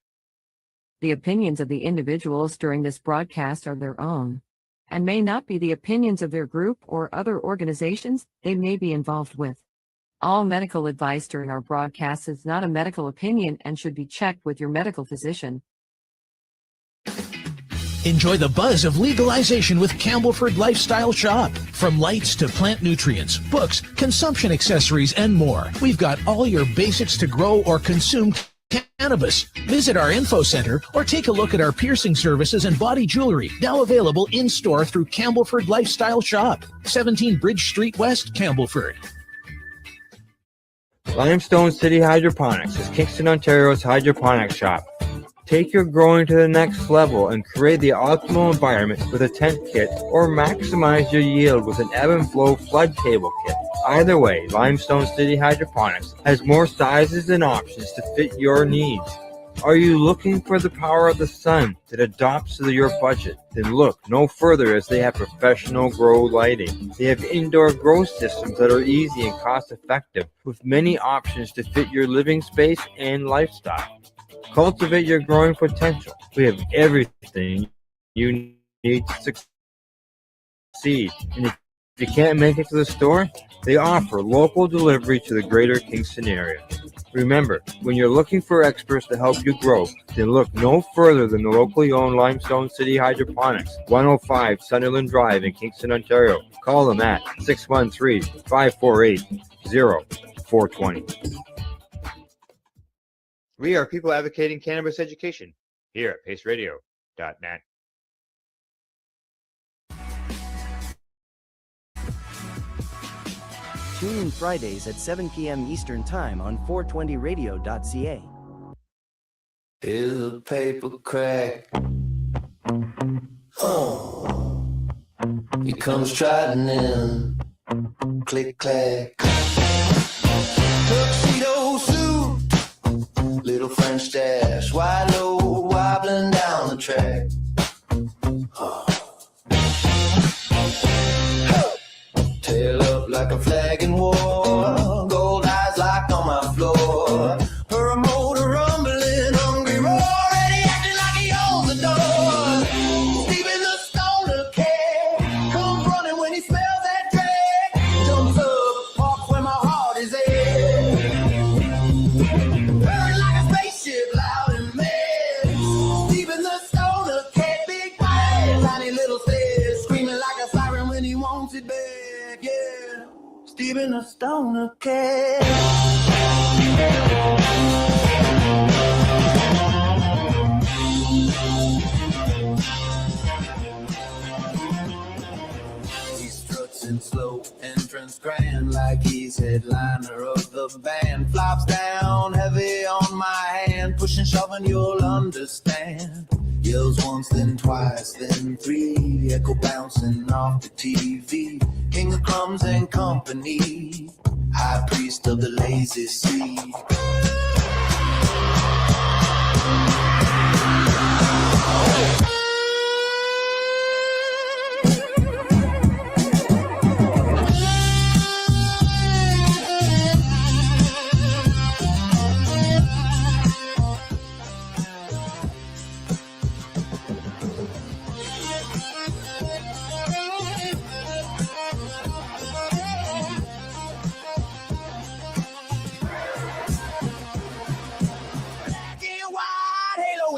The opinions of the individuals during this broadcast are their own and may not be the opinions of their group or other organizations they may be involved with. All medical advice during our broadcast is not a medical opinion and should be checked with your medical physician. Enjoy the buzz of legalization with Campbellford Lifestyle Shop. From lights to plant nutrients, books, consumption accessories, and more, we've got all your basics to grow or consume cannabis. Visit our info center or take a look at our piercing services and body jewelry, now available in-store through Campbellford Lifestyle Shop, 17 Bridge Street West, Campbellford. Limestone City Hydroponics is Kingston, Ontario's hydroponics shop. Take your growing to the next level and create the optimal environment with a tent kit, or maximize your yield with an ebb and flow flood table kit. Either way, Limestone City Hydroponics has more sizes and options to fit your needs. Are you looking for the power of the sun that adapts to your budget? Then look no further, as they have professional grow lighting. They have indoor grow systems that are easy and cost effective, with many options to fit your living space and lifestyle. Cultivate your growing potential. We have everything you need to succeed. And if you can't make it to the store, they offer local delivery to the greater Kingston area. Remember, when you're looking for experts to help you grow, then look no further than the locally owned Limestone City Hydroponics, 105 Sunderland Drive in Kingston, Ontario. Call them at 613-548-0420. We are People Advocating Cannabis Education here at paceradio.net. Tune in Fridays at 7 p.m. Eastern Time on 420radio.ca. Here's a paper crack. Oh, he comes trotting in. Click, clack. Tuxedo suit, little French stash, wide low, wobbling down the track. Oh. Tail up like a flag in war, gold eyes locked on my floor. Her motor rumbling, hungry roar, and he acting like he owns the door. Steven the stoner cat comes running when he smells that drag. Jumps up, parks where my heart is at. Burning like a spaceship, loud and mad. Steven the stoner cat, big bad, tiny little stairs, screaming like a siren when he wants it back. Yeah. Steven the Stoner Cat. He struts in slow entrance grand like he's headliner of the band. Flops down heavy on my hand, pushing, shoving, you'll understand. Yells once, then twice, then three, echo bouncing off the TV. King of crumbs and company, high priest of the lazy seed.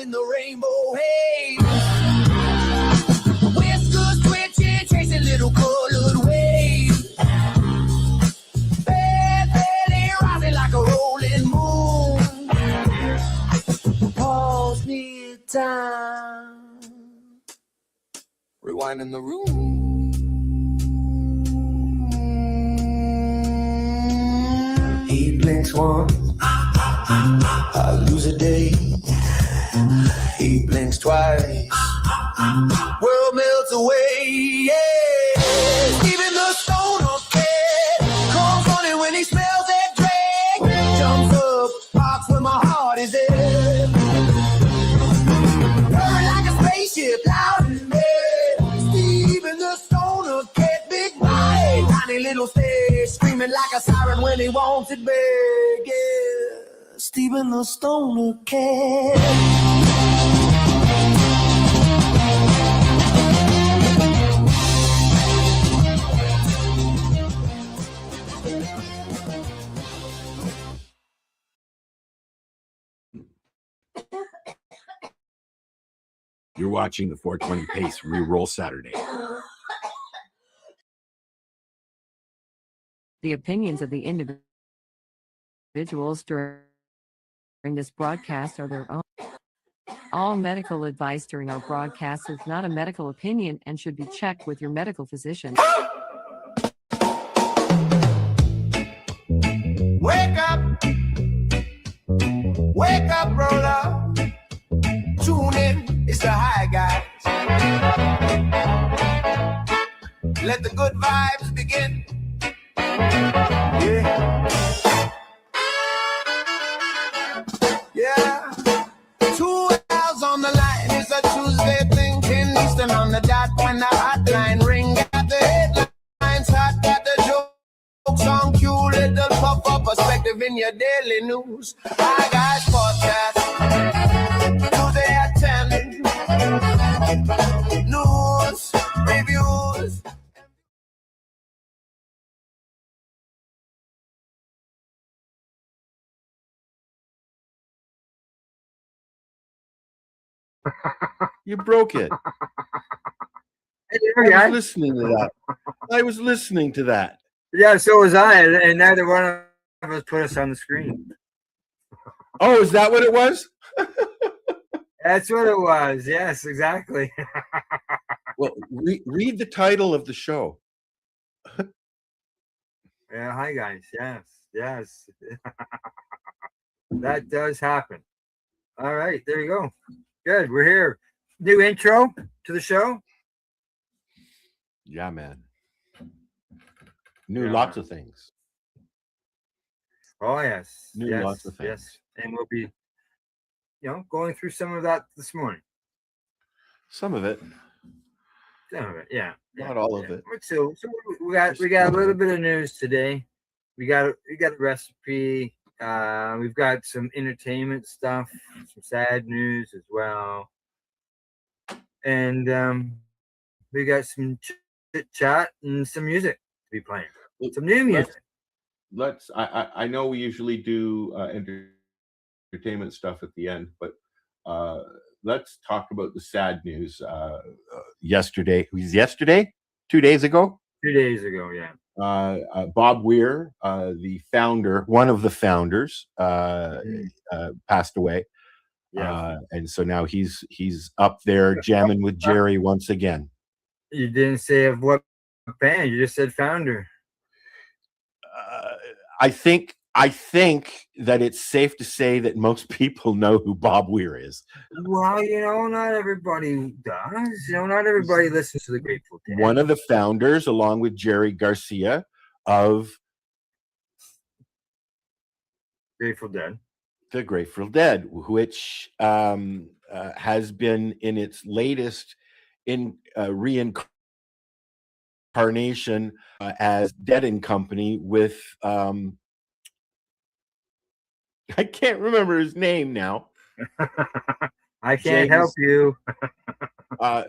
In the rainbow haze, whiskers twitching, chasing little colored waves. Bad belly rising like a rolling moon. Pause mid-time, rewinding the room. He blinks once, I lose a day. He blinks twice, world melts away, yeah. Even the stoner cat comes running when he smells that drag. Jumps up, parks where my heart is at. Purring like a spaceship, loud and bad. Even the stoner cat, big body, tiny little stage, screaming like a siren when he wants it big, yeah. Stephen the Stoner Cat. You're watching the 420 Pace Reroll Saturday. The opinions of the individuals during this broadcast are their own. All medical advice during our broadcast is not a medical opinion and should be checked with your medical physician. Wake up, roller. Tune in, it's the high guys. Let the good vibes begin. Yeah. 2 hours on the line. It's a Tuesday thinking Eastern on the dot when the hotline ring. Got the headlines hot, got the jokes on cue. Little pop up perspective in your daily news. Hi guys podcast. Tuesday at 10. News, reviews. You broke it. I was listening to that. I was listening to that. Yeah, so was I, and neither one of us put us on the screen. Oh, is that what it was? That's what it was. Yes, exactly. Well, read the title of the show. Yeah, hi guys. Yes. That does happen. All right, there you go. Good, we're here. New intro to the show. Yeah, man. Lots of things. Oh yes. Lots of things. Yes, and we'll be, going through some of that this morning. Some of it. Yeah. Not all of it. So we got a little bit of news today. We got a recipe. We've got some entertainment stuff, some sad news as well, and we got some chit chat and some music to be playing. Some new music. I know we usually do entertainment stuff at the end, but let's talk about the sad news. Yesterday? 2 days ago? 2 days ago, yeah. Bob Weir, the founder, one of the founders, passed away. And so now he's up there jamming with Jerry once again. You didn't say of what band, you just said founder. I think that it's safe to say that most people know who Bob Weir is. Well, not everybody does. Not everybody listens to the Grateful Dead. One of the founders, along with Jerry Garcia, of Grateful Dead. The Grateful Dead, which has been in its latest reincarnation as Dead and Company with I can't remember his name now. I can't help you. I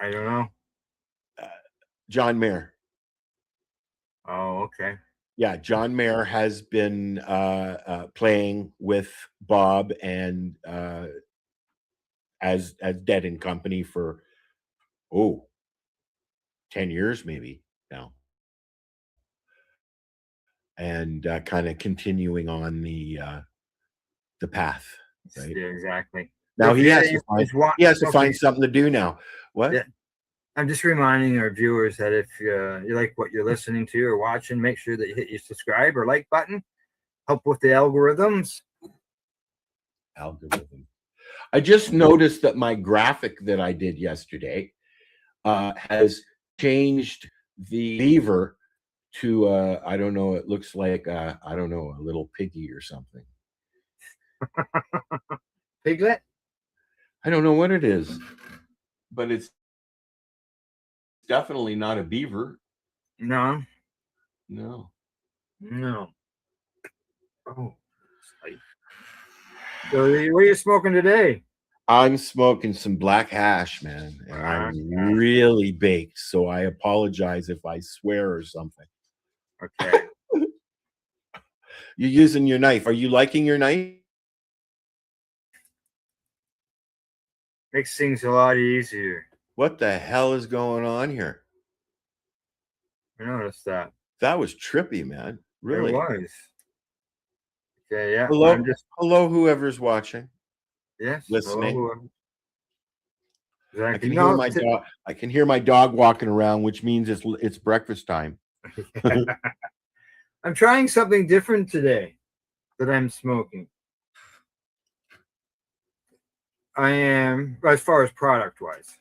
don't know. John Mayer. Oh, okay. Yeah, John Mayer has been playing with Bob and as Dead and Company for 10 years maybe now, and kind of continuing on the path. Right? Yeah, exactly. Now he has to find something to do now. What? Yeah. I'm just reminding our viewers that if you like what you're listening to or watching, make sure that you hit your subscribe or like button. Help with the algorithms. I just noticed that my graphic that I did yesterday has changed the lever to I don't know, it looks like I don't know, a little piggy or something. Piglet? I don't know what it is, but it's definitely not a beaver. No. No. Oh. So what are you smoking today? I'm smoking some black hash, man, and I'm really baked, so I apologize if I swear or something. Okay. You're using your knife. Are you liking your knife? Makes things a lot easier. What the hell is going on here? I noticed that. That was trippy, man. Really? It was. Okay, yeah. Hello, whoever's watching. Yes. Listening. Hello, exactly. I can hear my dog. I can hear my dog walking around, which means it's breakfast time. I'm trying something different today that I'm smoking. I am, as far as product wise.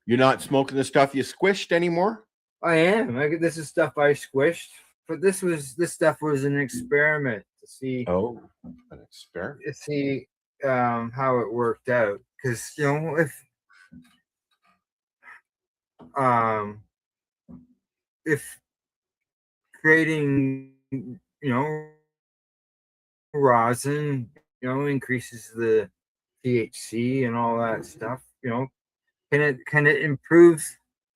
You're not smoking the stuff you squished anymore? I am. This is stuff I squished, but this stuff was an experiment to see. Oh, an experiment. To see how it worked out, because if creating rosin increases the THC and all that stuff, can it improve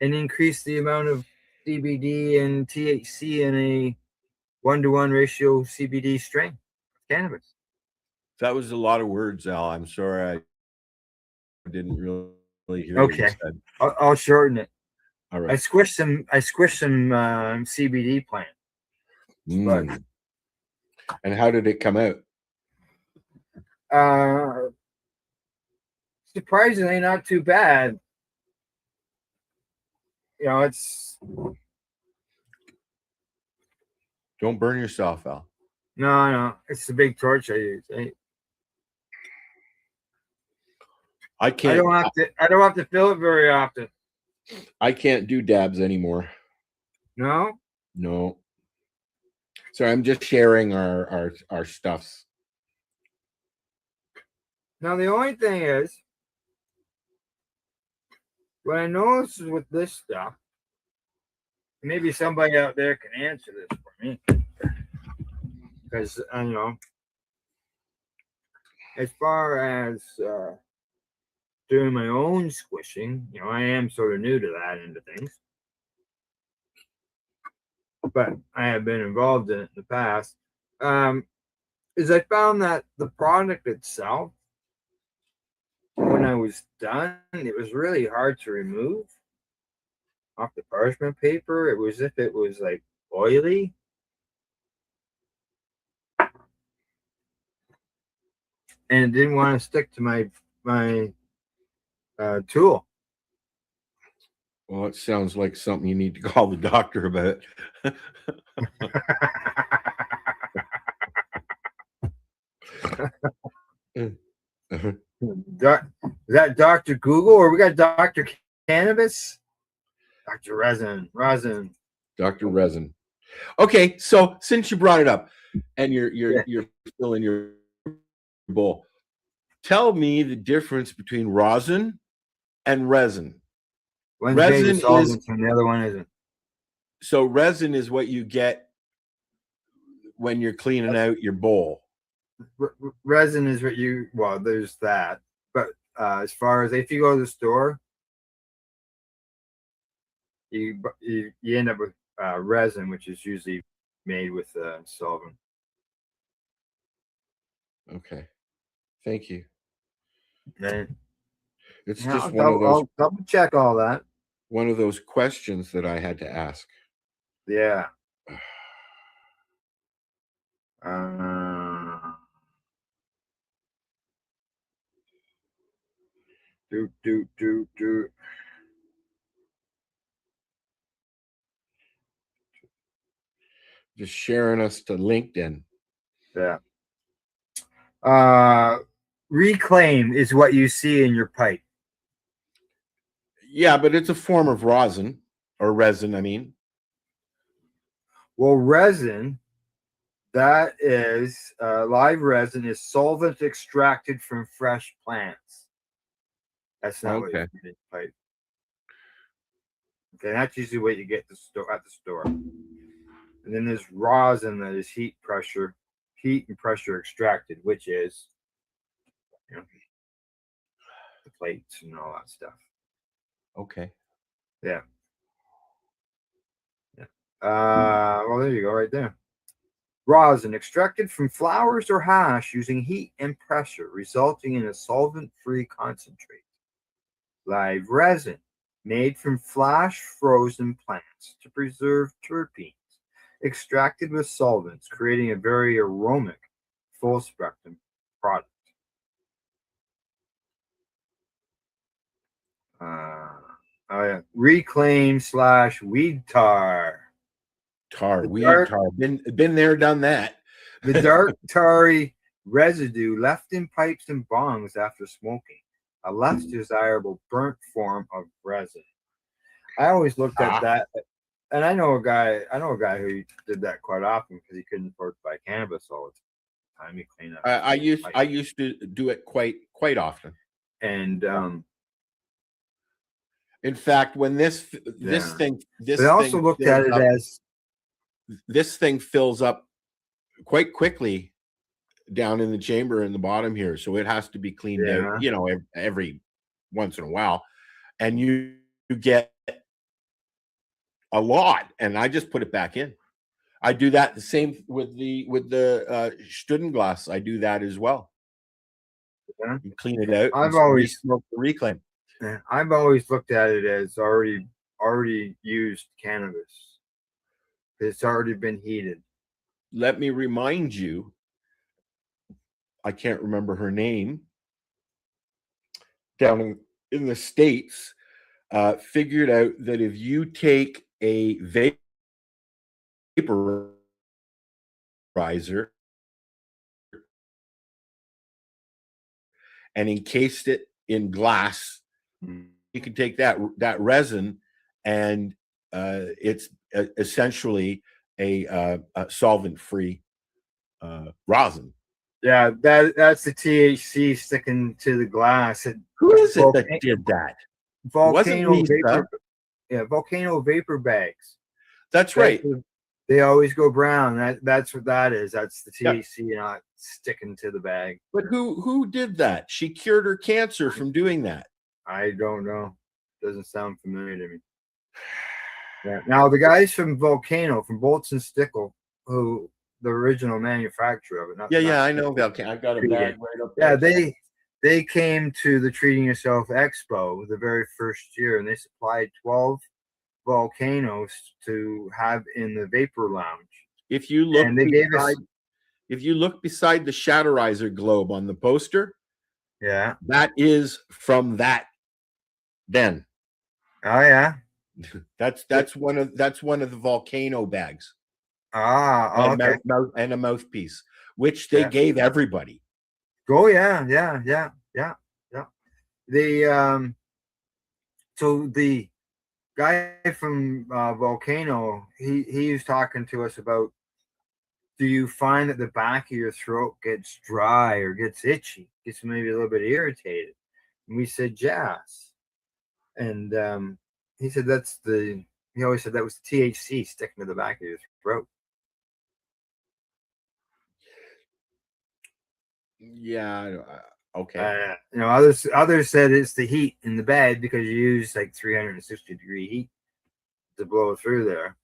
and increase the amount of CBD and THC in a 1-to-1 ratio CBD strain of cannabis? That was a lot of words, Al. I'm sorry I didn't really hear what you Okay, said. I'll shorten it. All right. I squished some CBD plant. And how did it come out? Surprisingly, not too bad. It's. Don't burn yourself, Al. No, it's the big torch I use. I can't. I don't have to fill it very often. I can't do dabs anymore. No. So I'm just sharing our stuffs. Now the only thing is, what I noticed with this stuff, maybe somebody out there can answer this for me, because as far as doing my own squishing, I am sort of new to that end of things, but I have been involved in it in the past. Is I found that the product itself, when I was done, it was really hard to remove off the parchment paper. It was as if it was like oily. And it didn't want to stick to my tool. Well, it sounds like something you need to call the doctor about. Is that Dr. Google or we got Dr. Cannabis? Dr. Resin. Dr. Resin. Okay, so since you brought it up and you're filling your bowl, tell me the difference between rosin and resin. One's Resin made with solvents is and the other one isn't. so resin is what you get when you're cleaning out your bowl. Resin is what you there's that, but as far as if you go to the store, you end up with resin, which is usually made with solvent. Okay, thank you. Man. It's Yeah, just one of those. I'll double check all that. One of those questions that I had to ask. Yeah. Do. Just sharing us to LinkedIn. Yeah. Reclaim is what you see in your pipe. Yeah, but it's a form of rosin or resin, I mean. Well, resin, that is live resin is solvent extracted from fresh plants. That's not what you get in pipe. Okay, that's usually what you get at the store. And then there's rosin that is heat and pressure extracted, which is the plates and all that stuff. Okay. Yeah. Well, there you go, right there. Rosin extracted from flowers or hash using heat and pressure, resulting in a solvent-free concentrate. Live resin, made from flash frozen plants to preserve terpenes, extracted with solvents, creating a very aromatic, full-spectrum product. Reclaim / weed tar. Weed tar. Been there, done that. The dark tarry residue left in pipes and bongs after smoking, a less desirable burnt form of resin. I always looked at that, and I know a guy who did that quite often because he couldn't afford to buy cannabis all the time. He cleaned up. I used to do it quite often. And in fact, when this thing looked at it as this thing fills up quite quickly down in the chamber in the bottom here, so it has to be cleaned out, every once in a while, and you get a lot, and I just put it back in. I do that the same with the Studenglass. I do that as well. Yeah. You clean it out. I've always smoked the reclaim. Yeah, I've always looked at it as already used cannabis. It's already been heated. Let me remind you, I can't remember her name, down in the States, figured out that if you take a vaporizer and encased it in glass, you can take that resin, and it's essentially a solvent-free rosin. Yeah, that's the THC sticking to the glass. Who is it that did that? Volcano vapor. Yeah, volcano vapor bags. That's right. They always go brown. That's what that is. That's the THC not sticking to the bag. But who did that? She cured her cancer from doing that. I don't know. Doesn't sound familiar to me. Yeah. Now the guys from Volcano, from Bolts and Stickle, who the original manufacturer of it. I know Volcano. I've got a bag right up there. Yeah, they came to the Treating Yourself Expo the very first year, and they supplied 12 volcanoes to have in the vapor lounge. If you look, and they gave us, if you look beside the Shatterizer globe on the poster, yeah, that is from that. Then, oh yeah, that's one of the volcano bags. Ah, and, okay. and a mouthpiece, which they gave everybody. Oh yeah. The so the guy from Volcano, he was talking to us about, do you find that the back of your throat gets dry or gets itchy, gets maybe a little bit irritated? And we said yes. And he said he always said that was THC sticking to the back of your throat. Yeah. Okay. Others said it's the heat in the bed because you use like 360-degree heat to blow through there.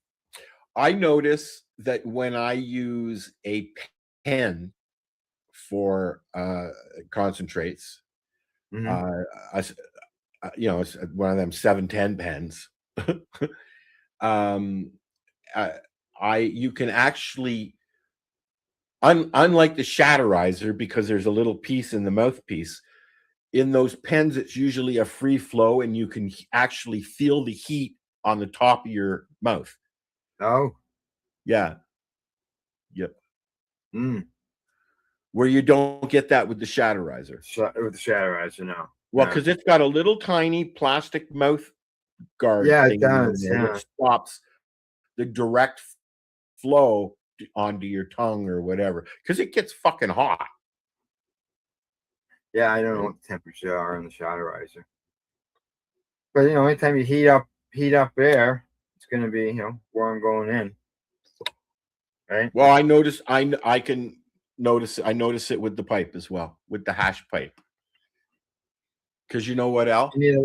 I notice that when I use a pen for concentrates, it's one of them 710 pens. You can actually, unlike the Shatterizer, because there's a little piece in the mouthpiece, in those pens it's usually a free flow, and you can actually feel the heat on the top of your mouth. Oh, yeah, yep. Where you don't get that with the Shatterizer. With the Shatterizer, no. Well, because it's got a little tiny plastic mouth guard. Yeah, thing it does. in there that stops the direct flow onto your tongue or whatever, because it gets fucking hot. Yeah, I don't know what the temperatures are on the Shatterizer, but anytime you heat up air, it's going to be warm going in. Right. Well, I notice I can notice. I notice it with the pipe as well, with the hash pipe. Because you know what, Al? You need a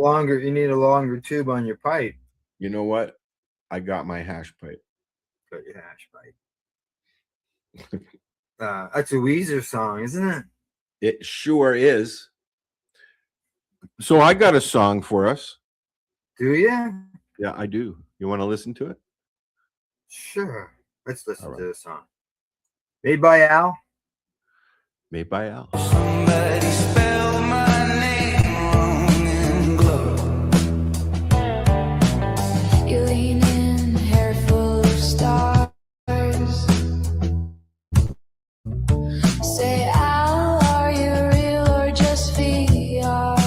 longer tube on your pipe. You know what? I got my hash pipe. Got your hash pipe. That's a Weezer song, isn't it? It sure is. So I got a song for us. Do you? Yeah, I do. You want to listen to it? Sure. Let's listen to this song. Made by Al. Made by Al. Somebody spelled my name wrong in glow. You lean in, hair full of stars. Say, Al, are you real or just VR?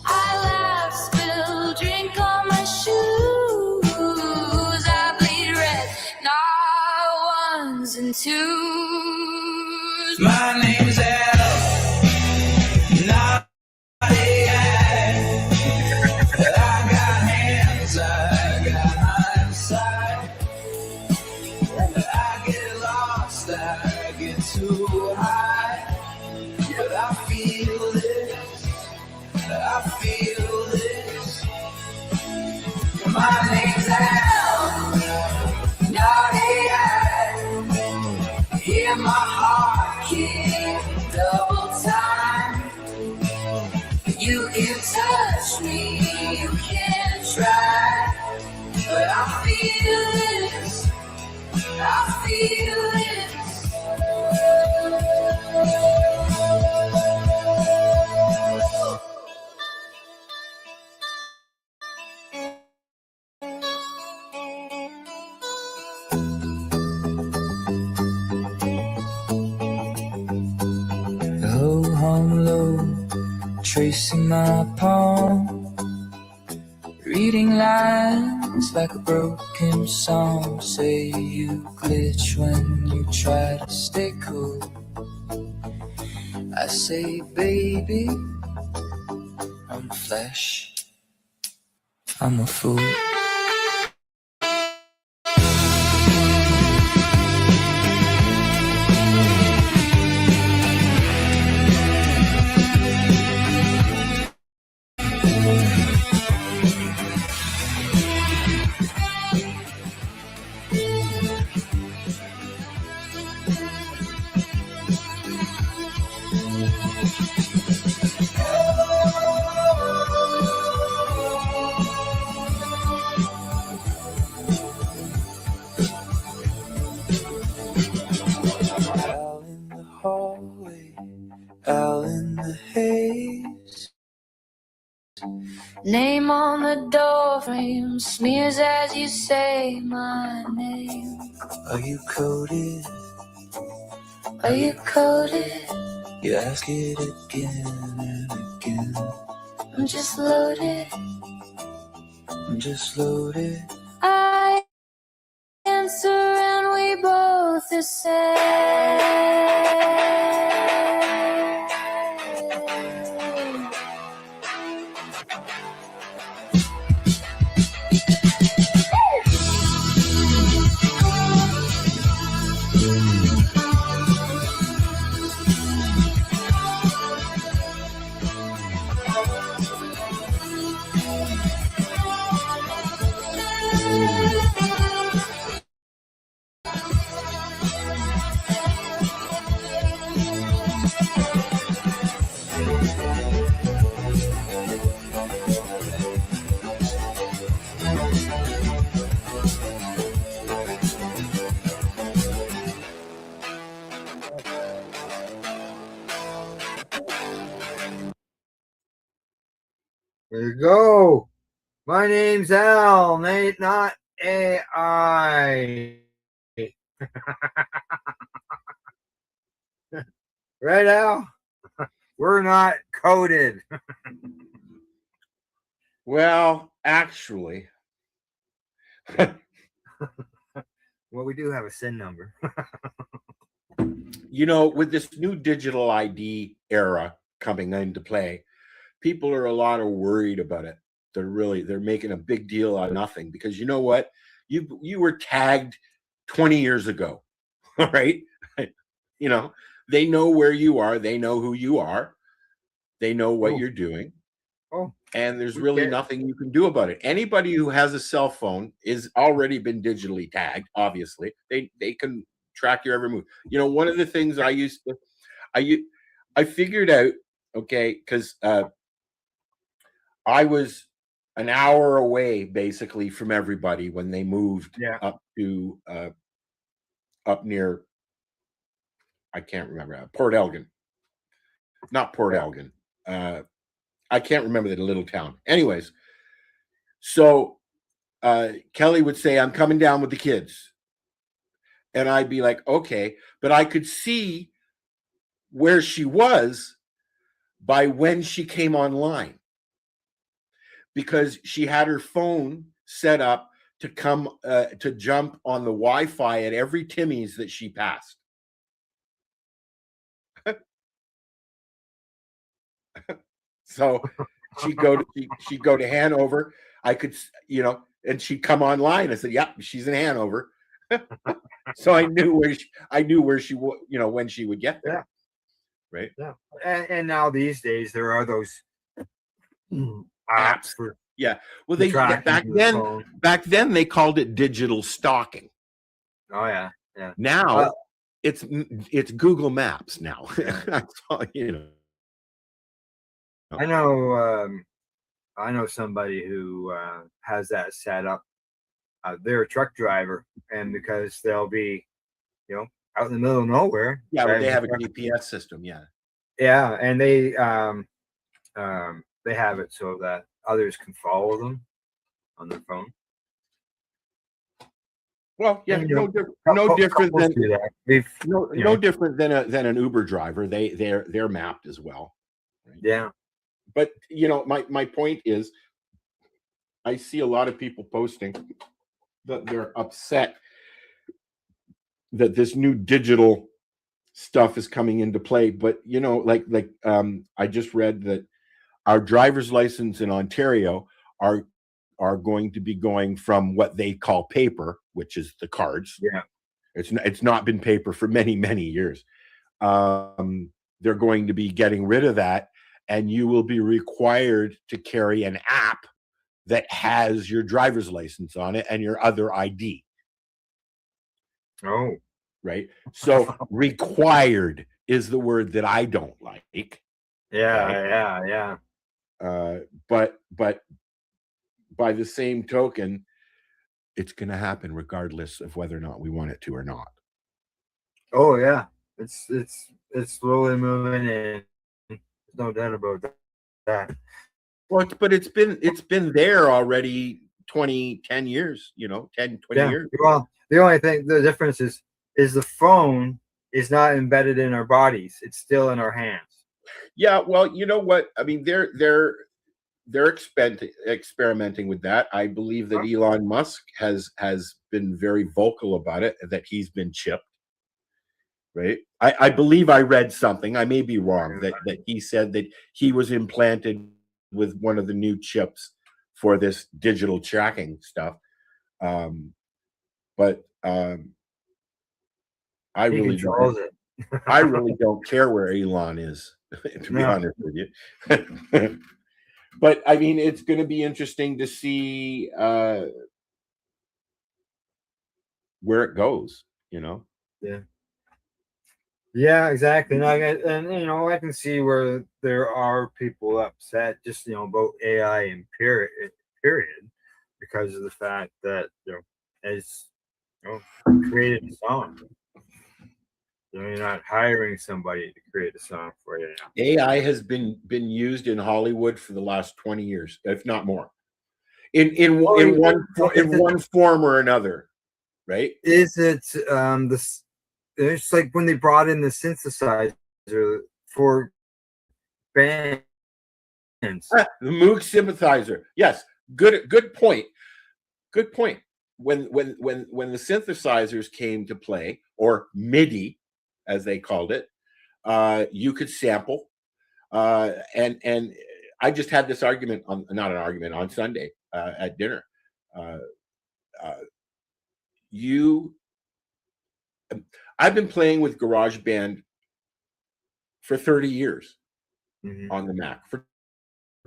I laugh, spill drink on my shoes. I bleed red, not ones and twos. My name's Al, not AI. I got hands, I got hindsight. I get lost, I get too high. But I feel this, I feel this. My name's Al, not AI. Hear my heart kick double time. You can touch me, you can try. But I feel this, I feel this. Low hung low, tracing my palm, reading lines like a broken song. Say you glitch when you try to stay cool. I say, baby, I'm flesh, I'm a fool. Name on the door frame smears as you say my name. Are you coded? Are you coded? You ask it again and again. I'm just loaded. I'm just loaded. I answer and we both the same. There you go. My name's Al, Nate, not AI. Right, Al? We're not coded. Well, actually, Well, we do have a SIN number. with this new digital ID era coming into play, people are a lot of worried about it. They're making a big deal out of nothing, because you know what? You were tagged 20 years ago. All right. They know where you are, they know who you are, they know what you're doing. Oh. And there's really nothing you can do about it. Anybody who has a cell phone is already been digitally tagged. Obviously, they can track your every move. One of the things I figured out, okay, because I was an hour away basically from everybody when they moved up to up near, I can't remember, Port Elgin. Not Port Elgin. I can't remember the little town. Anyways, so Kelly would say, I'm coming down with the kids. And I'd be like, okay. But I could see where she was by when she came online, because she had her phone set up to come to jump on the Wi-Fi at every Timmy's that she passed. So she'd go to Hanover. I could, and she'd come online. I said, "Yep, she's in Hanover." So I knew where she when she would get there. Right. Yeah. And now these days there are those apps for Well, back then they called it digital stalking. Oh yeah. Now it's Google Maps now. That's all, I know somebody who has that set up. They're a truck driver, and because they'll be, out in the middle of nowhere. Yeah, but they have a GPS system. Yeah. Yeah, and they have it so that others can follow them on their phone. Well, yeah, no different than an Uber driver. They're mapped as well. Right? Yeah. But my point is, I see a lot of people posting that they're upset that this new digital stuff is coming into play. But I just read that our driver's license in Ontario are going to be going from what they call paper, which is the cards. Yeah, it's not been paper for many years. They're going to be getting rid of that, and you will be required to carry an app that has your driver's license on it and your other ID. Oh, right. So required is the word that I don't like. Yeah. But by the same token, it's going to happen regardless of whether or not we want it to or not. Oh yeah, it's slowly moving in. There's no doubt about that. Well, it's been there already 10 years, 10, 20 Yeah. years. Well, the only thing, the difference is the phone is not embedded in our bodies. It's still in our hands. Yeah, well, you know what? I mean, they're experimenting with that. I believe that Elon Musk has been very vocal about it, that he's been chipped. Right. I believe I read something. I may be wrong, that he said that he was implanted with one of the new chips for this digital tracking stuff. But I He really controls don't. it. I really don't care where Elon is, to be No. honest with you. But I mean, it's going to be interesting to see where it goes. Yeah. Yeah, exactly. And I can see where there are people upset just about AI and period, because of the fact that as you created a song, you're not hiring somebody to create a song for you now. AI has been used in Hollywood for the last 20 years, if not more, in one form or another, right? Is it this? It's like when they brought in the synthesizer for bands. The Moog synthesizer. Yes, good point. Good point. When the synthesizers came to play, or MIDI, as they called it, you could sample. And I just had this argument not an argument, on Sunday at dinner. I've been playing with GarageBand for 30 years on the Mac, for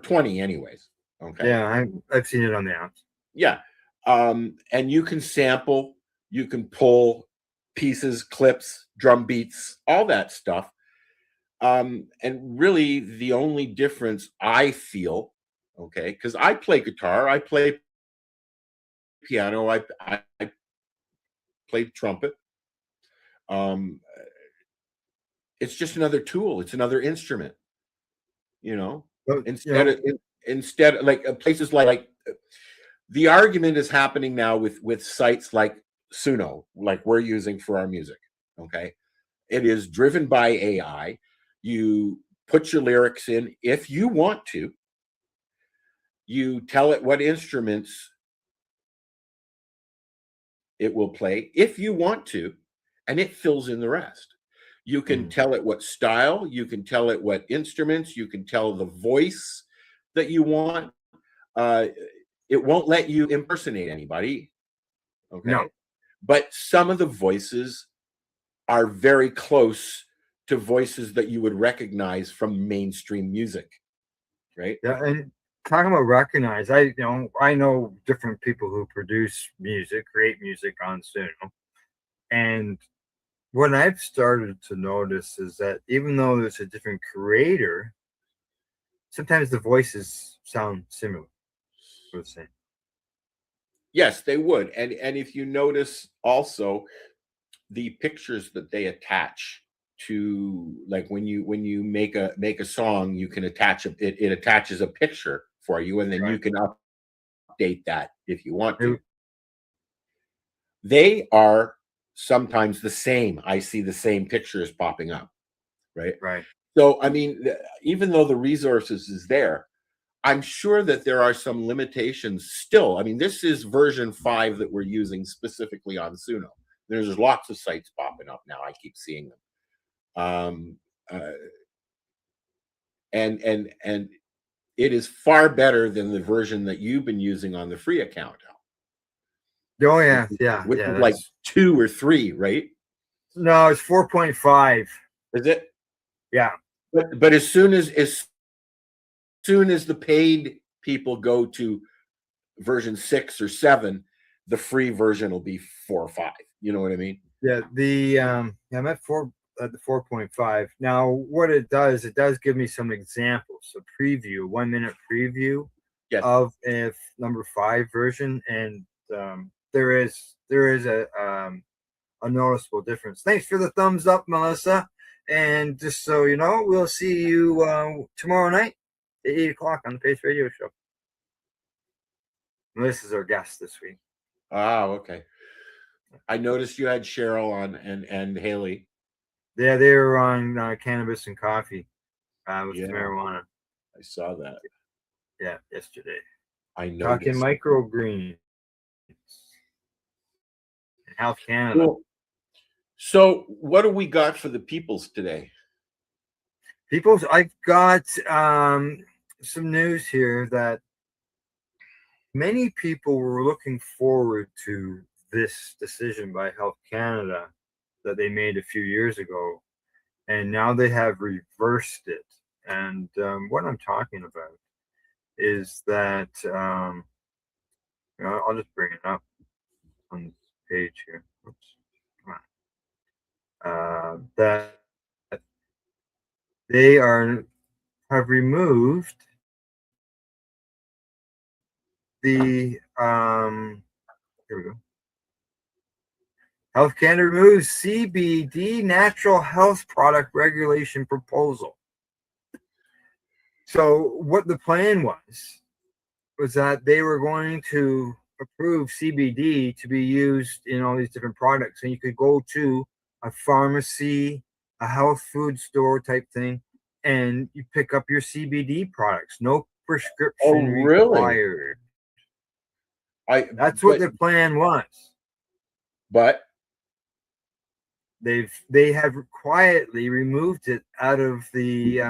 20 anyways. Okay. Yeah, I've seen it on the apps. Yeah. And you can sample, you can pull pieces, clips, drum beats, all that stuff. And really the only difference I feel, okay, because I play guitar, I play piano, I play trumpet. It's just another tool. It's another instrument, instead like places like the argument is happening now with sites like Suno, like we're using for our music. Okay. It is driven by AI. You put your lyrics in if you want to. You tell it what instruments it will play if you want to, and it fills in the rest. You can tell it what style, you can tell it what instruments, you can tell the voice that you want. It won't let you impersonate anybody. Okay. No. But some of the voices are very close to voices that you would recognize from mainstream music. Right? Yeah, and talking about recognize, I know different people who produce music, create music on Suno. And what I've started to notice is that even though there's a different creator, sometimes the voices sound similar or the same. Yes, they would. And if you notice also the pictures that they attach to, like when you make a song, you can attach it attaches a picture for you, and then you can update that if you want to. They are sometimes the same. I see the same pictures popping up. Right. So I mean, even though the resources is there, I'm sure that there are some limitations still. I mean, this is version 5 that we're using specifically on Suno. There's lots of sites popping up now. I keep seeing them. And it is far better than the version that you've been using on the free account. Oh yeah, yeah, which yeah. is like 2 or 3, right? No, it's 4.5. Is it? Yeah. But as soon as the paid people go to version 6 or 7, the free version will be 4 or 5. You know what I mean? Yeah. I'm at 4.5. Now, what it does give me some examples, a preview, 1 minute preview of if number 5 version, and there is a noticeable difference. Thanks for the thumbs up, Melissa. And just so you know, we'll see you tomorrow night at 8 o'clock on the Pace Radio Show. Melissa's our guest this week. Oh, okay. I noticed you had Cheryl on and Haley. Yeah, they were on Cannabis and Coffee with Yeah. marijuana. I saw that. Yeah, yesterday. I Talking noticed. microgreens and Health Canada. Cool. So, what do we got for the peoples today? Peoples, I've got some news here that many people were looking forward to this decision by Health Canada that they made a few years ago, and now they have reversed it. And what I'm talking about is that I'll just bring it up on the page here. Oops, come on. That they have removed the here we go. Health Canada removes CBD natural health product regulation proposal. So what the plan was that they were going to approve CBD to be used in all these different products, and you could go to a pharmacy, a health food store type thing, and you pick up your CBD products. No prescription required. That's what their plan was. But they have quietly removed it out of the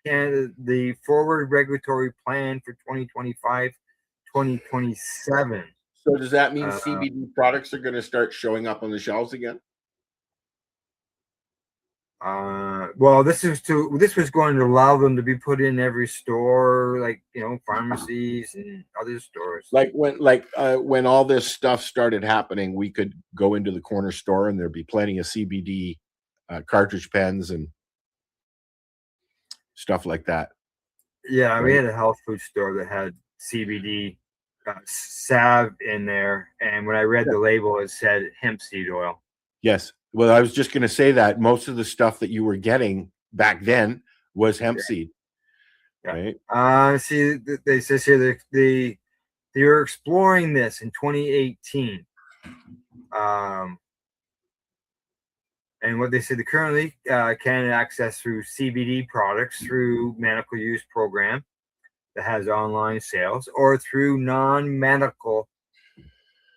the forward regulatory plan for 2025 2027. So does that mean CBD products are going to start showing up on the shelves again? Well, this was going to allow them to be put in every store, like pharmacies and other stores. Like when all this stuff started happening, we could go into the corner store and there'd be plenty of CBD cartridge pens and stuff like that. Yeah, right? We had a health food store that had CBD salve in there, and when I read the label, it said hemp seed oil. Yes. Well, I was just going to say that most of the stuff that you were getting back then was hemp seed. Yeah. Right. See, they says here they were exploring this in 2018. And what they said, they currently can access through CBD products through medical use program that has online sales, or through non-medical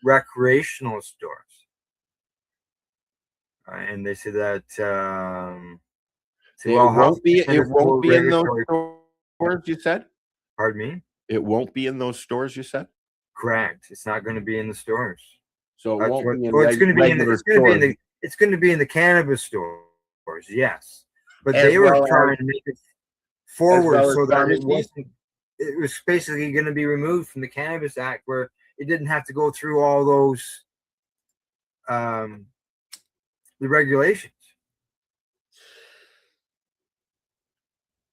recreational stores. And they say that it won't be in those stores, you said? Pardon me? It won't be in those stores, you said? Correct. It's not going to be in the stores. So it won't be in it's going to be in the cannabis stores, yes. But they were trying to make it forward so that it was basically going to be removed from the Cannabis Act, where it didn't have to go through all those the regulations.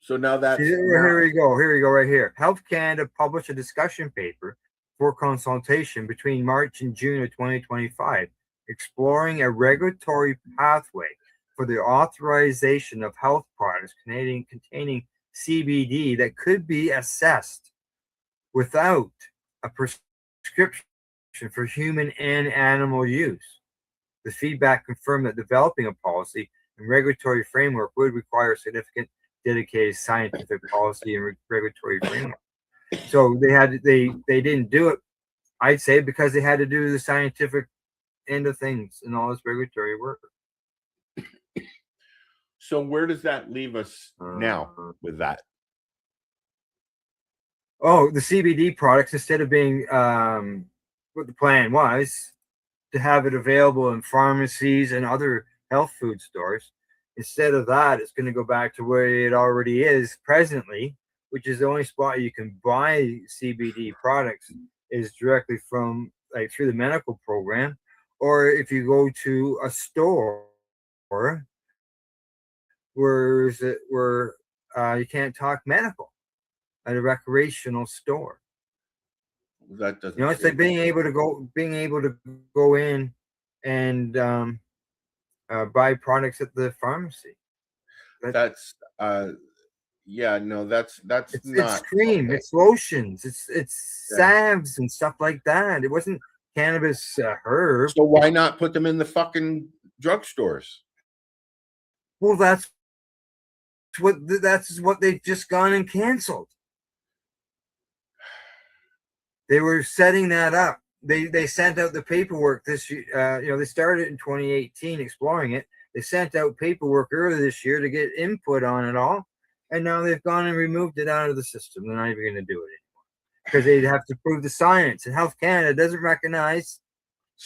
So now that's here we go right here. Health Canada published a discussion paper for consultation between March and June of 2025, exploring a regulatory pathway for the authorization of health products containing CBD that could be assessed without a prescription for human and animal use. The feedback confirmed that developing a policy and regulatory framework would require significant dedicated scientific policy and regulatory framework. So they didn't do it, I'd say, because they had to do the scientific end of things and all this regulatory work. So where does that leave us now with that? Oh, the CBD products, instead of being what the plan was to have it available in pharmacies and other health food stores, instead of that, it's going to go back to where it already is presently, which is the only spot you can buy CBD products is directly from, like, through the medical program, or if you go to a store where you can't talk medical at a recreational store. That doesn't. It's like being able to go in and buy products at the pharmacy. That's Yeah, no, that's It's not cream, okay. it's lotions, it's Yeah. salves and stuff like that. It wasn't cannabis herb. So why not put them in the fucking drugstores? Well, that's what they've just gone and canceled. They were setting that up. They sent out the paperwork this year. They started in 2018 exploring it. They sent out paperwork earlier this year to get input on it all, and now they've gone and removed it out of the system. They're not even going to do it anymore because they'd have to prove the science. And Health Canada doesn't recognize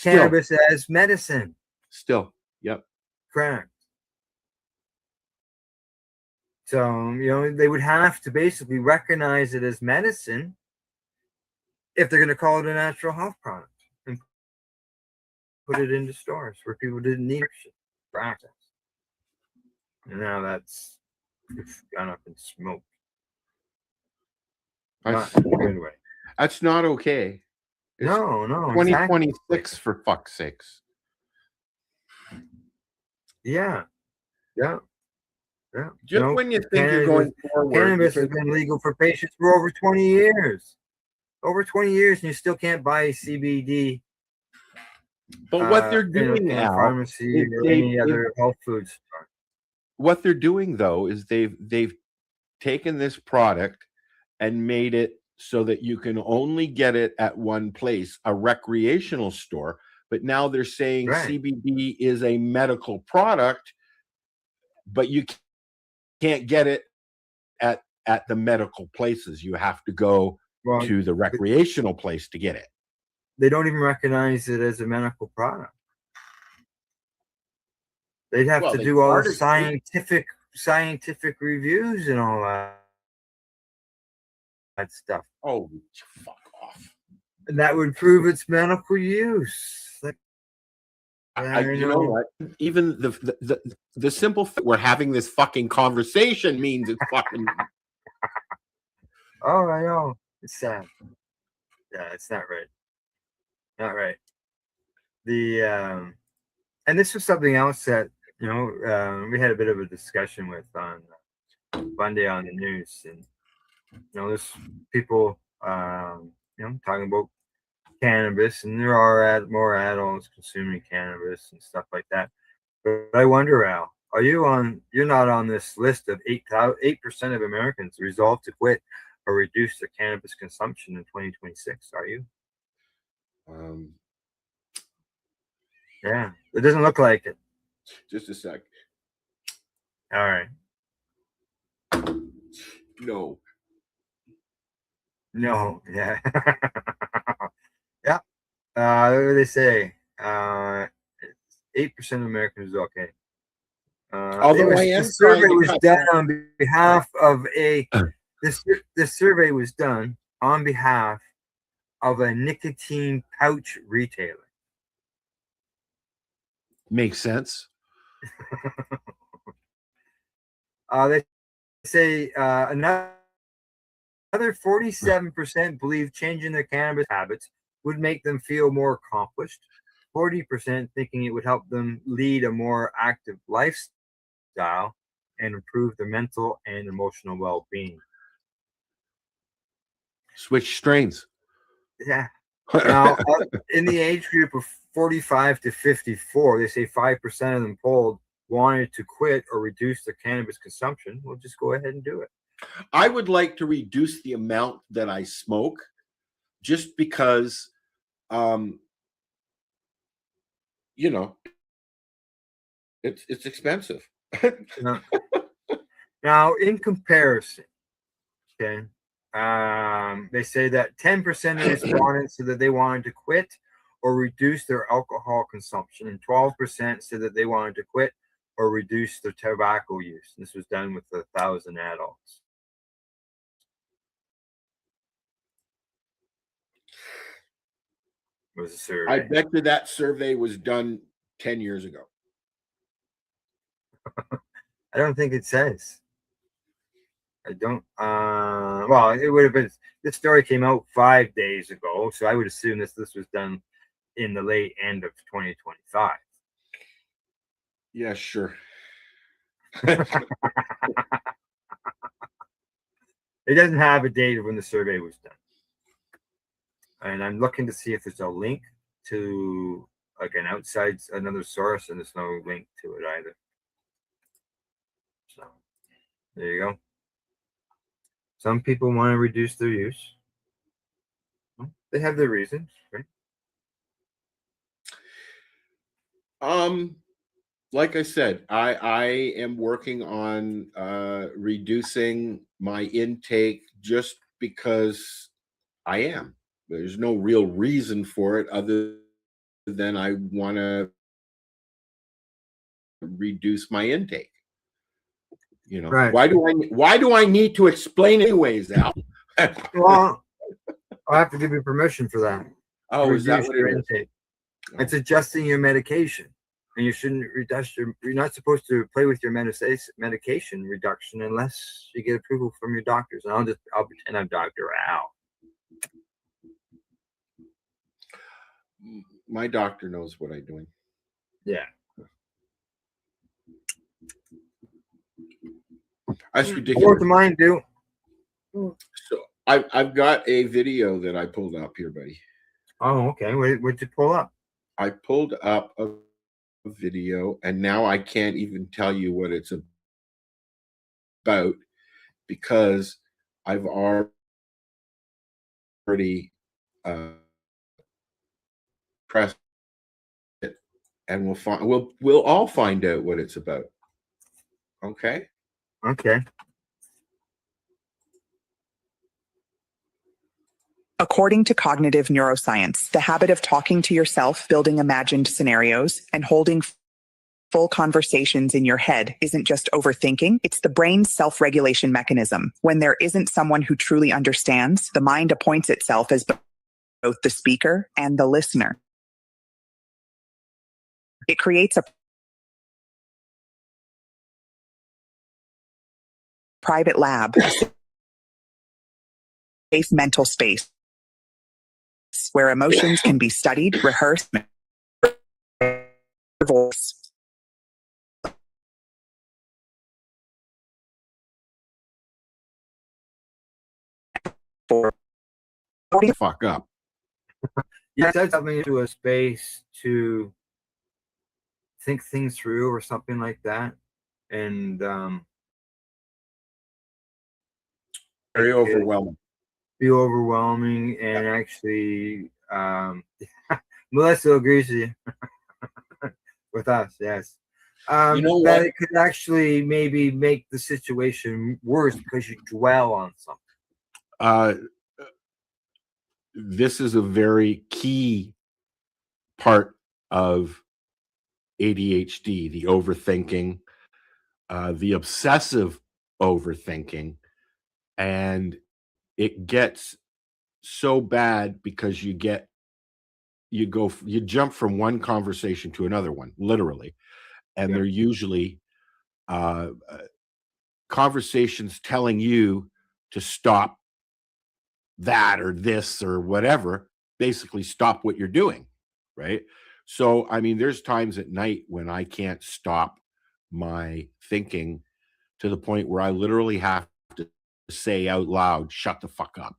cannabis as medicine. Still, yep. Correct. So, they would have to basically recognize it as medicine if they're going to call it a natural health product and put it into stores where people didn't need it for access. And now that's gone up in smoke. Not in a good way. That's not okay. It's No, 2026 exactly. for fuck's sakes. Yeah. Just when you think you're going forward, cannabis has been legal for patients for over 20 years. Over 20 years, and you still can't buy CBD. But what they're doing in a now, pharmacy or any other health food store. What they're doing though is they've taken this product and made it so that you can only get it at one place, a recreational store. But now they're saying CBD is a medical product, but you can't get it at the medical places. You have to go to the recreational place to get it. They don't even recognize it as a medical product. They'd have to do all the scientific reviews and all that stuff. Oh, fuck off. And that would prove its medical use. You know what? Even the simple we're having this fucking conversation means it's fucking. Oh, I know. It's sad. Yeah, it's not right. Not right. And this was something else that we had a bit of a discussion with on Monday on the news, and there's people talking about cannabis, and there are more adults consuming cannabis and stuff like that. But I wonder, Al, you're not on this list of 8% of Americans resolve to quit or reduce their cannabis consumption in 2026, are you? Yeah, it doesn't look like it. Just a sec. All right. No. Yeah. Yeah. What do they say? 8% of Americans is okay. Although the survey was done on behalf of this survey was done on behalf of a nicotine pouch retailer. Makes sense. They say another 47% believe changing their cannabis habits would make them feel more accomplished. 40% thinking it would help them lead a more active lifestyle and improve their mental and emotional well-being. Switch strains. Yeah. Now, in the age group of 45 to 54, they say 5% of them polled wanted to quit or reduce their cannabis consumption. We'll just go ahead and do it. I would like to reduce the amount that I smoke just because, it's expensive. Now, in comparison, okay, they say that 10% of respondents said that they wanted to quit or reduce their alcohol consumption, and 12% said that they wanted to quit or reduce their tobacco use. This was done with 1,000 adults. Was a survey. I bet you that survey was done 10 years ago. I don't think it says. I don't. Well, it would have been. This story came out 5 days ago, so I would assume this was done in the late end of 2025. Yeah, sure. It doesn't have a date of when the survey was done. And I'm looking to see if there's a link to like another source, and there's no link to it either. So there you go. Some people want to reduce their use. They have their reasons, right? Like I said, I am working on reducing my intake just because I am. There's no real reason for it other than I want to reduce my intake. You know, Right. why do I need to explain anyways, Al? Well, I have to give you permission for that. Oh, is that what it is? Intake. It's adjusting your medication, and you shouldn't reduce your. You're not supposed to play with your medication reduction unless you get approval from your doctors. And I'll pretend I'm Dr. Al. My doctor knows what I'm doing. Yeah. That's What ridiculous. do mine do? So I've got a video that I pulled up here, buddy. Oh, okay. What'd you pull up? I pulled up a video, and now I can't even tell you what it's about because I've already pressed it, and we'll all find out what it's about. Okay. Okay. According to cognitive neuroscience, the habit of talking to yourself, building imagined scenarios, and holding full conversations in your head isn't just overthinking, it's the brain's self-regulation mechanism. When there isn't someone who truly understands, the mind appoints itself as both the speaker and the listener. It creates a private lab, a safe mental space where emotions can be studied, rehearsed, voice. Fuck up. Yes, that's something into a space to think things through or something like that. And very overwhelming. Be overwhelming and actually Melissa agrees with you. With us, yes. You know that what? it could actually maybe make the situation worse because you dwell on something. This is a very key part of ADHD, the overthinking, the obsessive overthinking, and it gets so bad because you jump from one conversation to another one, literally, and they're usually conversations telling you to stop that or this or whatever, basically stop what you're doing, right? So, I mean, there's times at night when I can't stop my thinking to the point where I literally have to say out loud, shut the fuck up.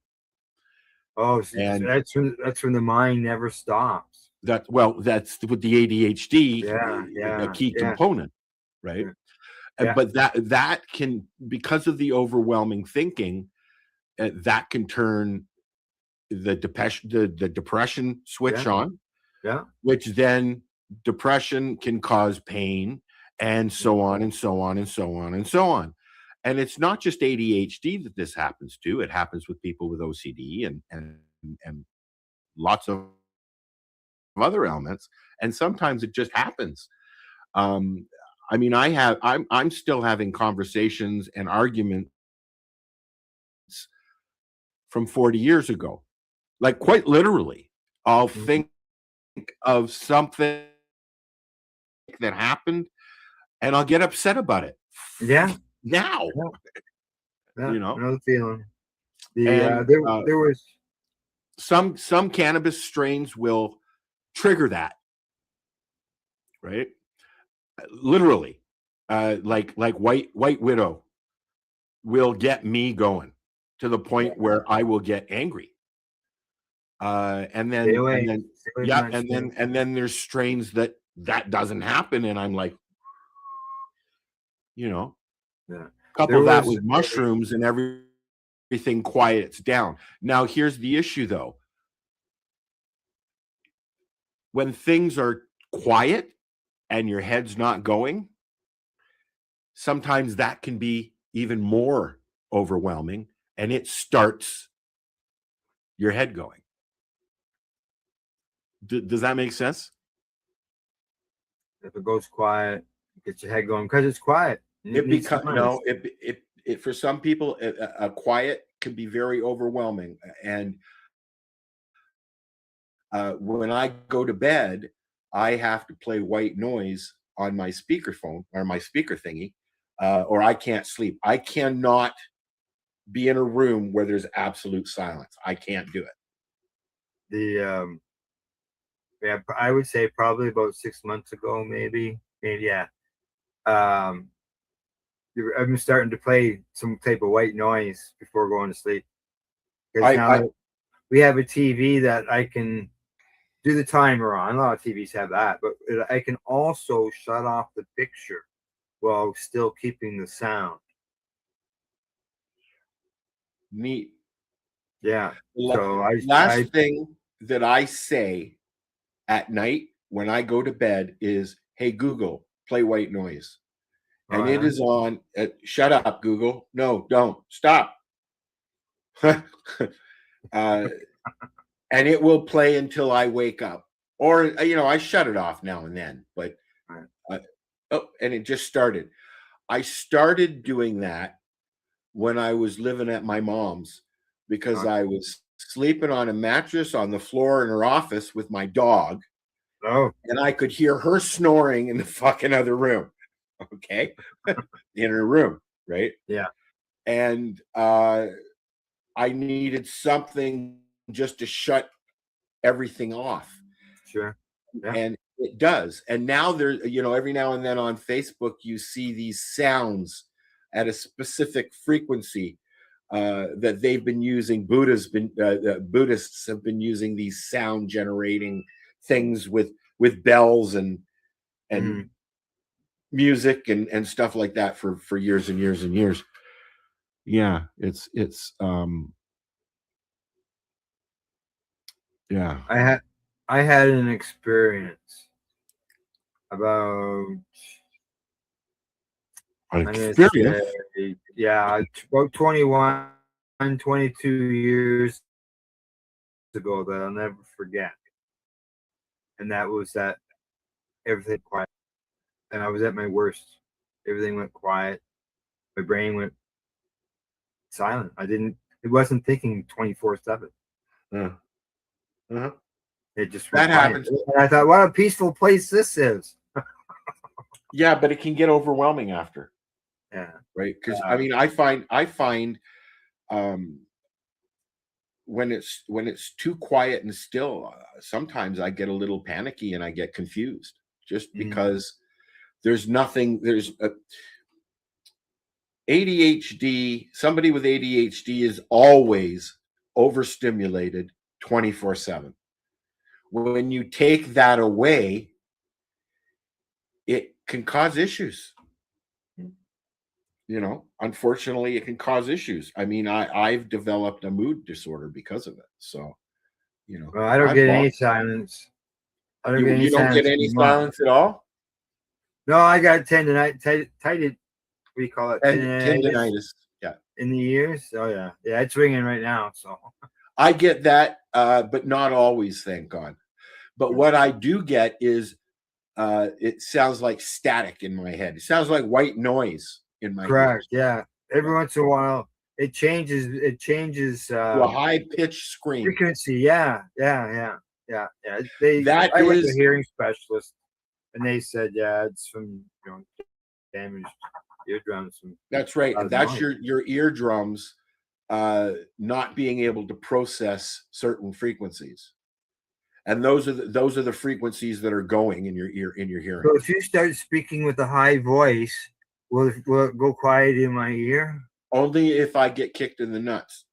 Oh, so And that's when the mind never stops. that's with the ADHD, a key component, right? But that can, because of the overwhelming thinking, that can turn the depression switch on. Yeah. Which then depression can cause pain and so on and so on and so on and so on. And it's not just ADHD that this happens to. It happens with people with OCD and lots of other elements. And sometimes it just happens. I mean, I'm still having conversations and arguments from 40 years ago. Like quite literally, I'll think of something that happened and I'll get upset about it. Yeah. Now. Yeah. You know, I know the feeling. And, There was some cannabis strains will trigger that, right? Literally, like White Widow will get me going. to the point where I will get angry. And then, Stay away. and then, Stay away yeah, from that and then there's strains that doesn't happen, and I'm like, Yeah. couple that with mushrooms and everything quiets down. Now, here's the issue, though. When things are quiet and your head's not going, sometimes that can be even more overwhelming, and it starts your head going. Does that make sense? If it goes quiet, get your head going because it's quiet. It becomes it for some people a quiet can be very overwhelming, and when I go to bed, I have to play white noise on my speakerphone or my speaker thingy, or I can't sleep. I cannot be in a room where there's absolute silence. I can't do it. Yeah, I would say probably about 6 months ago, maybe, yeah. I've been starting to play some type of white noise before going to sleep. Because now we have a TV that I can do the timer on. A lot of TVs have that, but I can also shut off the picture while still keeping the sound. Neat. Yeah. So last thing that I say at night when I go to bed is, "Hey Google, play white noise," and it is on. Shut up, Google. No, don't stop. And it will play until I wake up, or I shut it off now and then. But and it just started. I started doing that when I was living at my mom's because I was sleeping on a mattress on the floor in her office with my dog. And I could hear her snoring in the fucking other room. Okay. In her room. Right. Yeah. And I needed something just to shut everything off. Sure. Yeah. And it does. And now there's, every now and then on Facebook, you see these sounds at a specific frequency that they've been using. Buddhists have been using these sound generating things with bells and music and stuff like that for years and years and years. Yeah, it's yeah. I had an experience about about 21, 22 years ago that I'll never forget. And that was that everything quiet. And I was at my worst. Everything went quiet. My brain went silent. It wasn't thinking 24/7. It just that happens. And I thought, what a peaceful place this is. Yeah, but it can get overwhelming after. Yeah. Right. Because I find when it's too quiet and still, sometimes I get a little panicky and I get confused just because there's nothing. There's ADHD. Somebody with ADHD is always overstimulated 24/7. When you take that away, it can cause issues. Unfortunately, it can cause issues. I mean, I've developed a mood disorder because of it. So, well, I don't get any silence. I don't you don't get any silence at all? No, I got tendinitis. What do you call it? Tendinitis. Yeah. In the ears. Oh yeah, yeah. It's ringing right now. So I get that, but not always. Thank God. But what I do get is it sounds like static in my head. It sounds like white noise in my correct. ears. Yeah. Every once in a while, it changes. It changes to a high pitched scream. Frequency. Yeah. I went to a hearing specialist, and they said, yeah, it's from damaged eardrums. That's right, and that's your eardrums not being able to process certain frequencies. And those are the frequencies that are going in your hearing. So if you start speaking with a high voice, will it go quiet in my ear? Only if I get kicked in the nuts.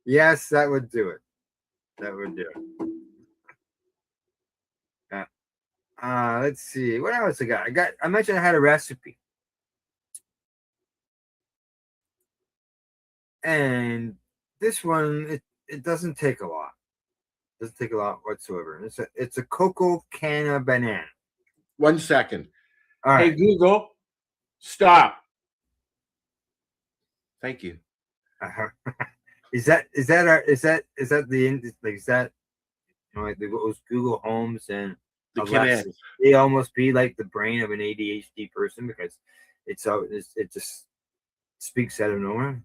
Yes, that would do it. That would do it. Let's see. What else I got? I mentioned I had a recipe. And this one, it doesn't take a lot. It doesn't take a lot whatsoever. It's a cocoa canna banana. 1 second. All Hey, right. Google, stop. Thank you. Is that like those Google Homes and The Alexa? Kinect. They almost be like the brain of an ADHD person because it just speaks out of nowhere.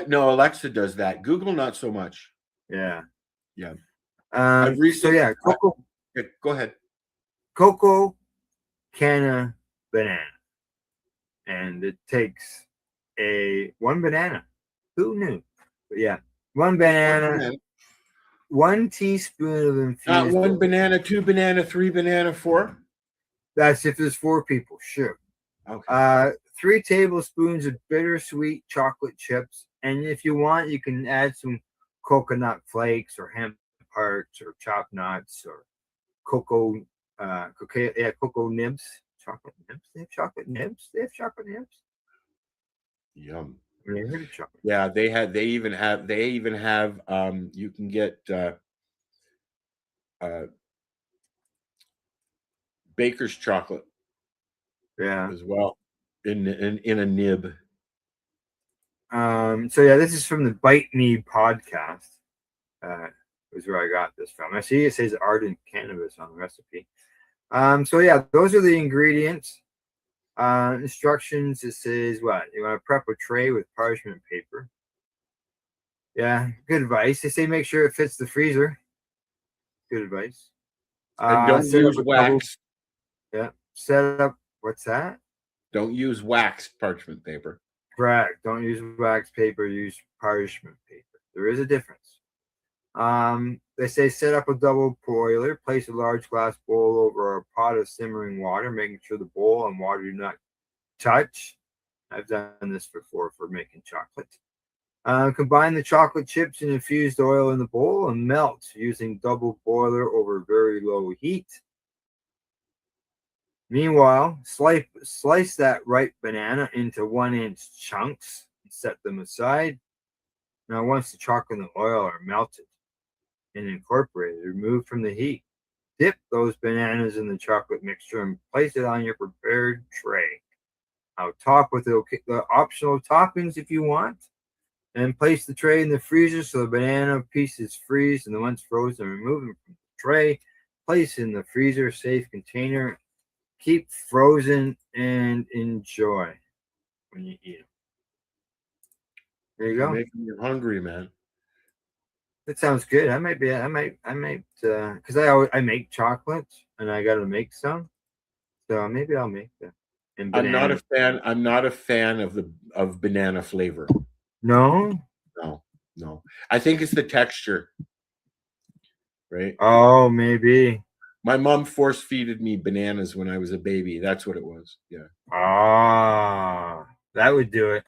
No, Alexa does that. Google, not so much. Yeah. Yeah. So yeah, cocoa. Go ahead. Cocoa canna banana, and it takes one banana. Who knew? But yeah, one banana, 1 teaspoon of infused. Not one oil. banana, 2 banana, 3 banana, 4. That's if there's 4 people. Sure. Okay. 3 tablespoons of bittersweet chocolate chips, and if you want, you can add some coconut flakes or hemp hearts or chopped nuts or cocoa nibs. Chocolate nibs. They have chocolate nibs. They have chocolate nibs. Yum. Yeah, heard of chocolate. Yeah, they even have you can get baker's chocolate. Yeah. As well in a nib. So yeah, this is from the Bite Me podcast. Was where I got this from. I see it says ardent cannabis on the recipe. So yeah, those are the ingredients. Instructions, it says what? You want to prep a tray with parchment paper. Yeah, good advice. They say make sure it fits the freezer. Good advice. And don't use wax. Yeah. Set up, what's that? Don't use waxed parchment paper. Correct. Don't use wax paper, use parchment paper. There is a difference. They say set up a double boiler, place a large glass bowl over a pot of simmering water, making sure the bowl and water do not touch. I've done this before for making chocolate. Combine the chocolate chips and infused oil in the bowl and melt using double boiler over very low heat. Meanwhile, slice that ripe banana into 1-inch chunks and set them aside. Now, once the chocolate and the oil are melted and incorporated, remove from the heat. Dip those bananas in the chocolate mixture and place it on your prepared tray. Now, top with the optional toppings if you want. And place the tray in the freezer so the banana pieces freeze, and once frozen, remove them from the tray. Place in the freezer safe container. Keep frozen and enjoy when you eat them. There you go. Making you hungry, man. That sounds good. I might because I make chocolate and I got to make some, so maybe I'll make them. I'm not a fan of banana flavor. No. I think it's the texture, right? Oh, maybe. My mom force feeded me bananas when I was a baby. That's what it was. Yeah. Ah, that would do it.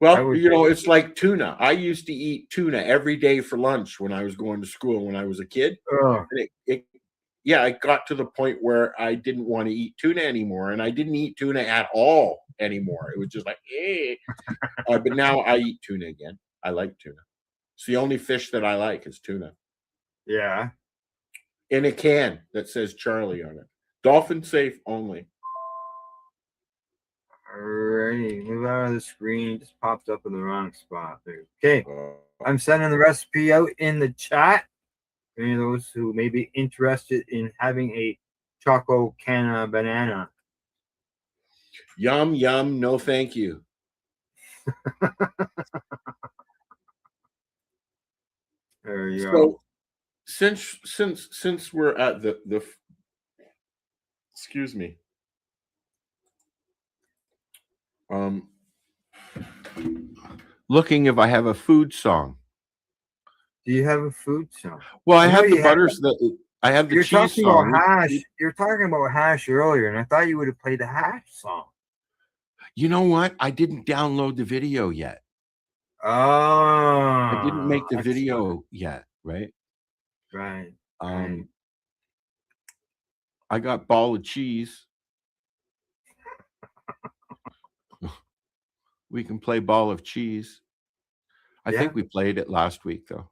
Well, it's like tuna. I used to eat tuna every day for lunch when I was going to school when I was a kid. Oh. And it got to the point where I didn't want to eat tuna anymore, and I didn't eat tuna at all anymore. It was just like, but now I eat tuna again. I like tuna. It's the only fish that I like is tuna. Yeah. In a can that says Charlie on it. Dolphin safe only. Alrighty, move out of the screen. Just popped up in the wrong spot there. Okay. I'm sending the recipe out in the chat. Any of those who may be interested in having a choco canna banana. Yum, yum, no thank you. There you go. Since we're at the excuse me. Looking if I have a food song. Do you have a food song? Well, I have the butters I have the You're cheese talking song. about hash. You're talking about hash earlier, and I thought you would have played the hash song. You know what? I didn't download the video yet. Oh, I didn't make the video yet, right? Right. I got ball of cheese. We can play ball of cheese. I think we played it last week, though.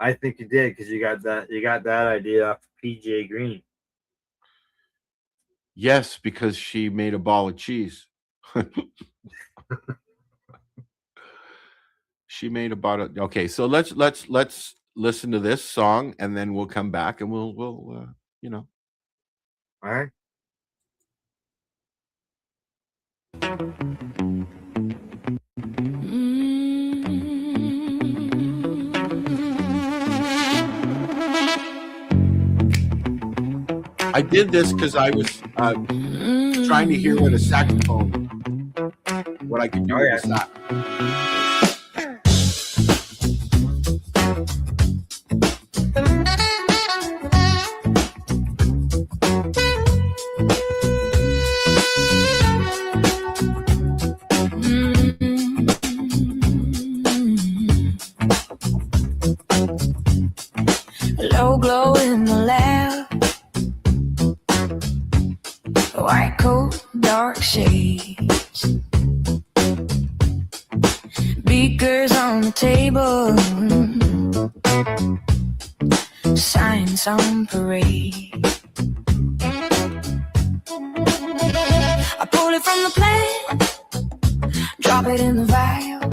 I think you did because you got that idea off PJ Green. Yes, because she made a ball of cheese. She made about it. Okay, so let's listen to this song, and then we'll come back and we'll All right. I did this because I was trying to hear what a saxophone, what I could do with a sax. Low glow in the lab, white coat, dark shades, beakers on the table, science on parade. I pull it from the plant, drop it in the vial,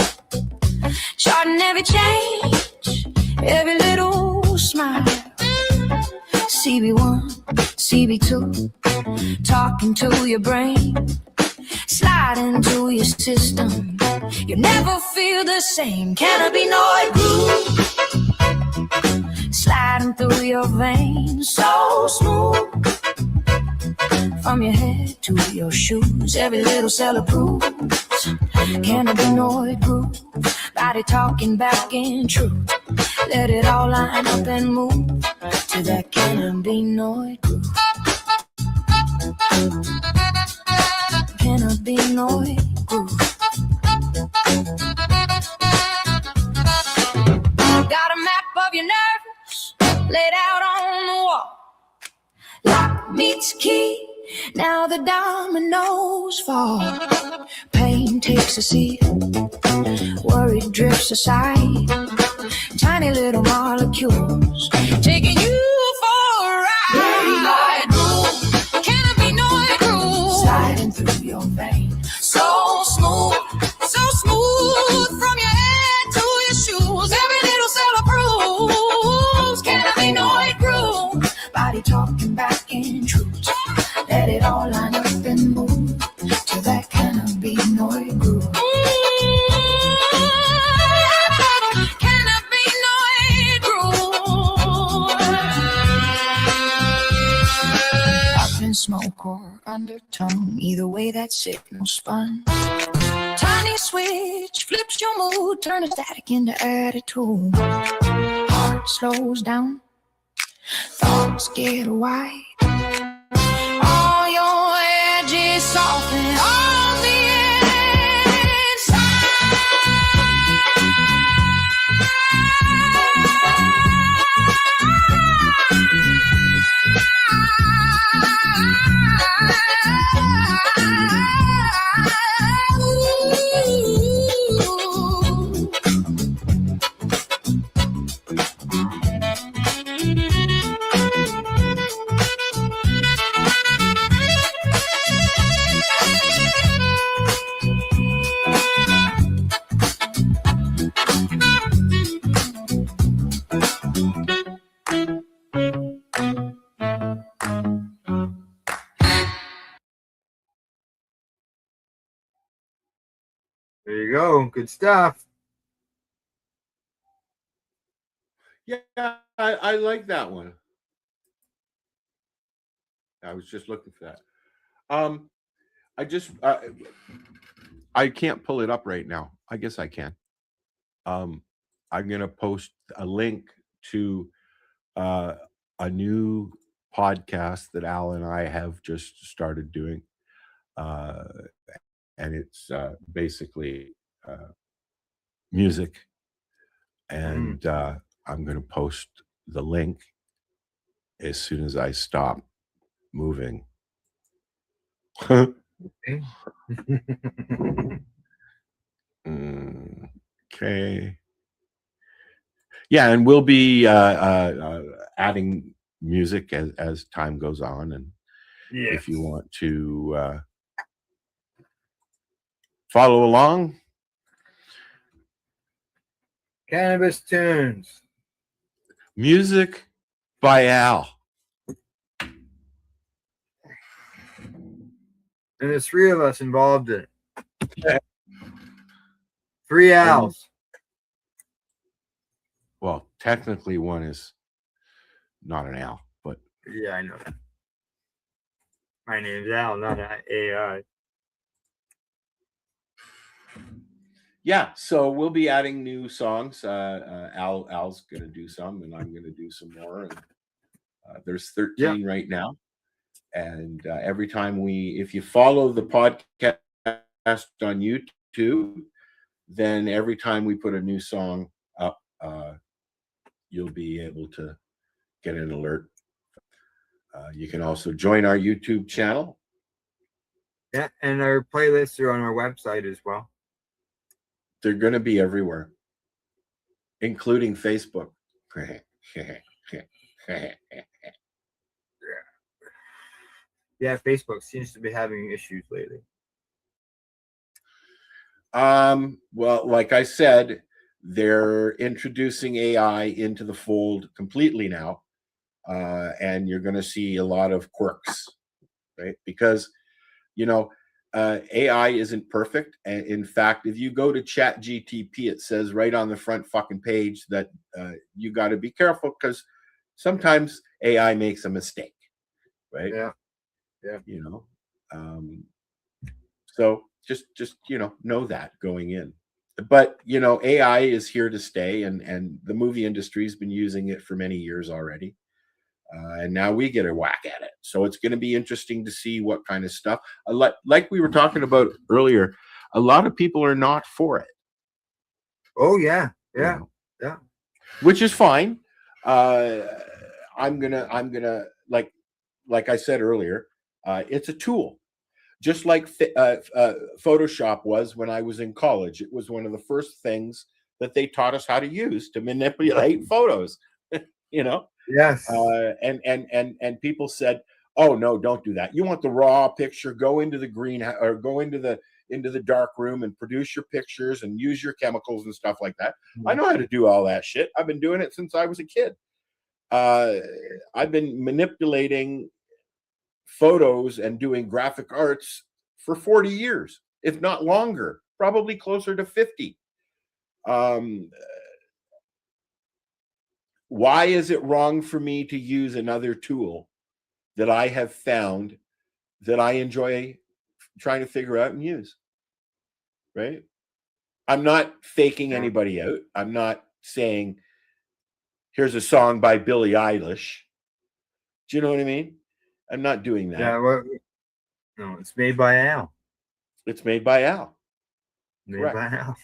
charting every change, every little smile. CB1, CB2, talking to your brain, slide into your system. You never feel the same. Cannabinoid groove, sliding through your veins, so smooth. From your head to your shoes, every little cell approves. Cannabinoid groove, body talking back in truth. Let it all line up and move to that cannabinoid groove. Cannabinoid groove. Got a map of your nerves laid out on the wall. Lock meets key, now the dominoes fall. Pain takes a seat, worry drifts aside. Tiny little molecules taking you for a ride. Cannabinoid groove, sliding through your vein, so smooth from your head to your shoes. Every little cell approves. Cannabinoid groove, body talking back in truth. Let it all line up and move to that cannabinoid groove. Cannabinoid groove. Puff and smoke or undertone, either way that signal's fun. Tiny switch flips your mood, turning static into attitude. Heart slows down, thoughts get wide. All your edges soften on the There you go. Good stuff. Yeah, I like that one. I was just looking for that. I can't pull it up right now. I guess I can. I'm gonna post a link to a new podcast that Al and I have just started doing. And it's basically music. And I'm going to post the link as soon as I stop moving. Okay. Yeah, and we'll be adding music as time goes on, and if you want to follow along, Cannabis tunes. music by Al. And there's 3 of us involved in it. 3 Al's. Well, technically one is not an Al, but Yeah, I know that. My name's Al, not AI. yeah. So we'll be adding new songs. Al's gonna do some, and I'm gonna do some more. And there's 13 right now. And every time if you follow the podcast on YouTube, then every time we put a new song up, you'll be able to get an alert. You can also join our YouTube channel. Yeah, and our playlists are on our website as well. They're going to be everywhere, including Facebook. Yeah, Facebook seems to be having issues lately. Well, like I said, they're introducing AI into the fold completely now. And you're going to see a lot of quirks, right? Because, AI isn't perfect. And in fact, if you go to ChatGTP, it says right on the front fucking page that you got to be careful because sometimes AI makes a mistake, right? Yeah. So just know that going in. But AI is here to stay, and the movie industry's been using it for many years already. And now we get a whack at it. So it's going to be interesting to see what kind of stuff. Like we were talking about earlier, a lot of people are not for it. Oh yeah, yeah. Which is fine. I'm gonna like I said earlier, it's a tool. Just like Photoshop was when I was in college. It was one of the first things that they taught us how to use to manipulate photos. Yes. And people said, "Oh no, don't do that. You want the raw picture? Go into the green or go into the dark room and produce your pictures and use your chemicals and stuff like that." I know how to do all that shit. I've been doing it since I was a kid. I've been manipulating photos and doing graphic arts for 40 years, if not longer, probably closer to 50. Why is it wrong for me to use another tool that I have found that I enjoy trying to figure out and use? Right? I'm not faking anybody out. I'm not saying, here's a song by Billie Eilish. Do you know what I mean? I'm not doing that. Yeah, no, it's made by Al. It's made by Al. Made Correct. by Al.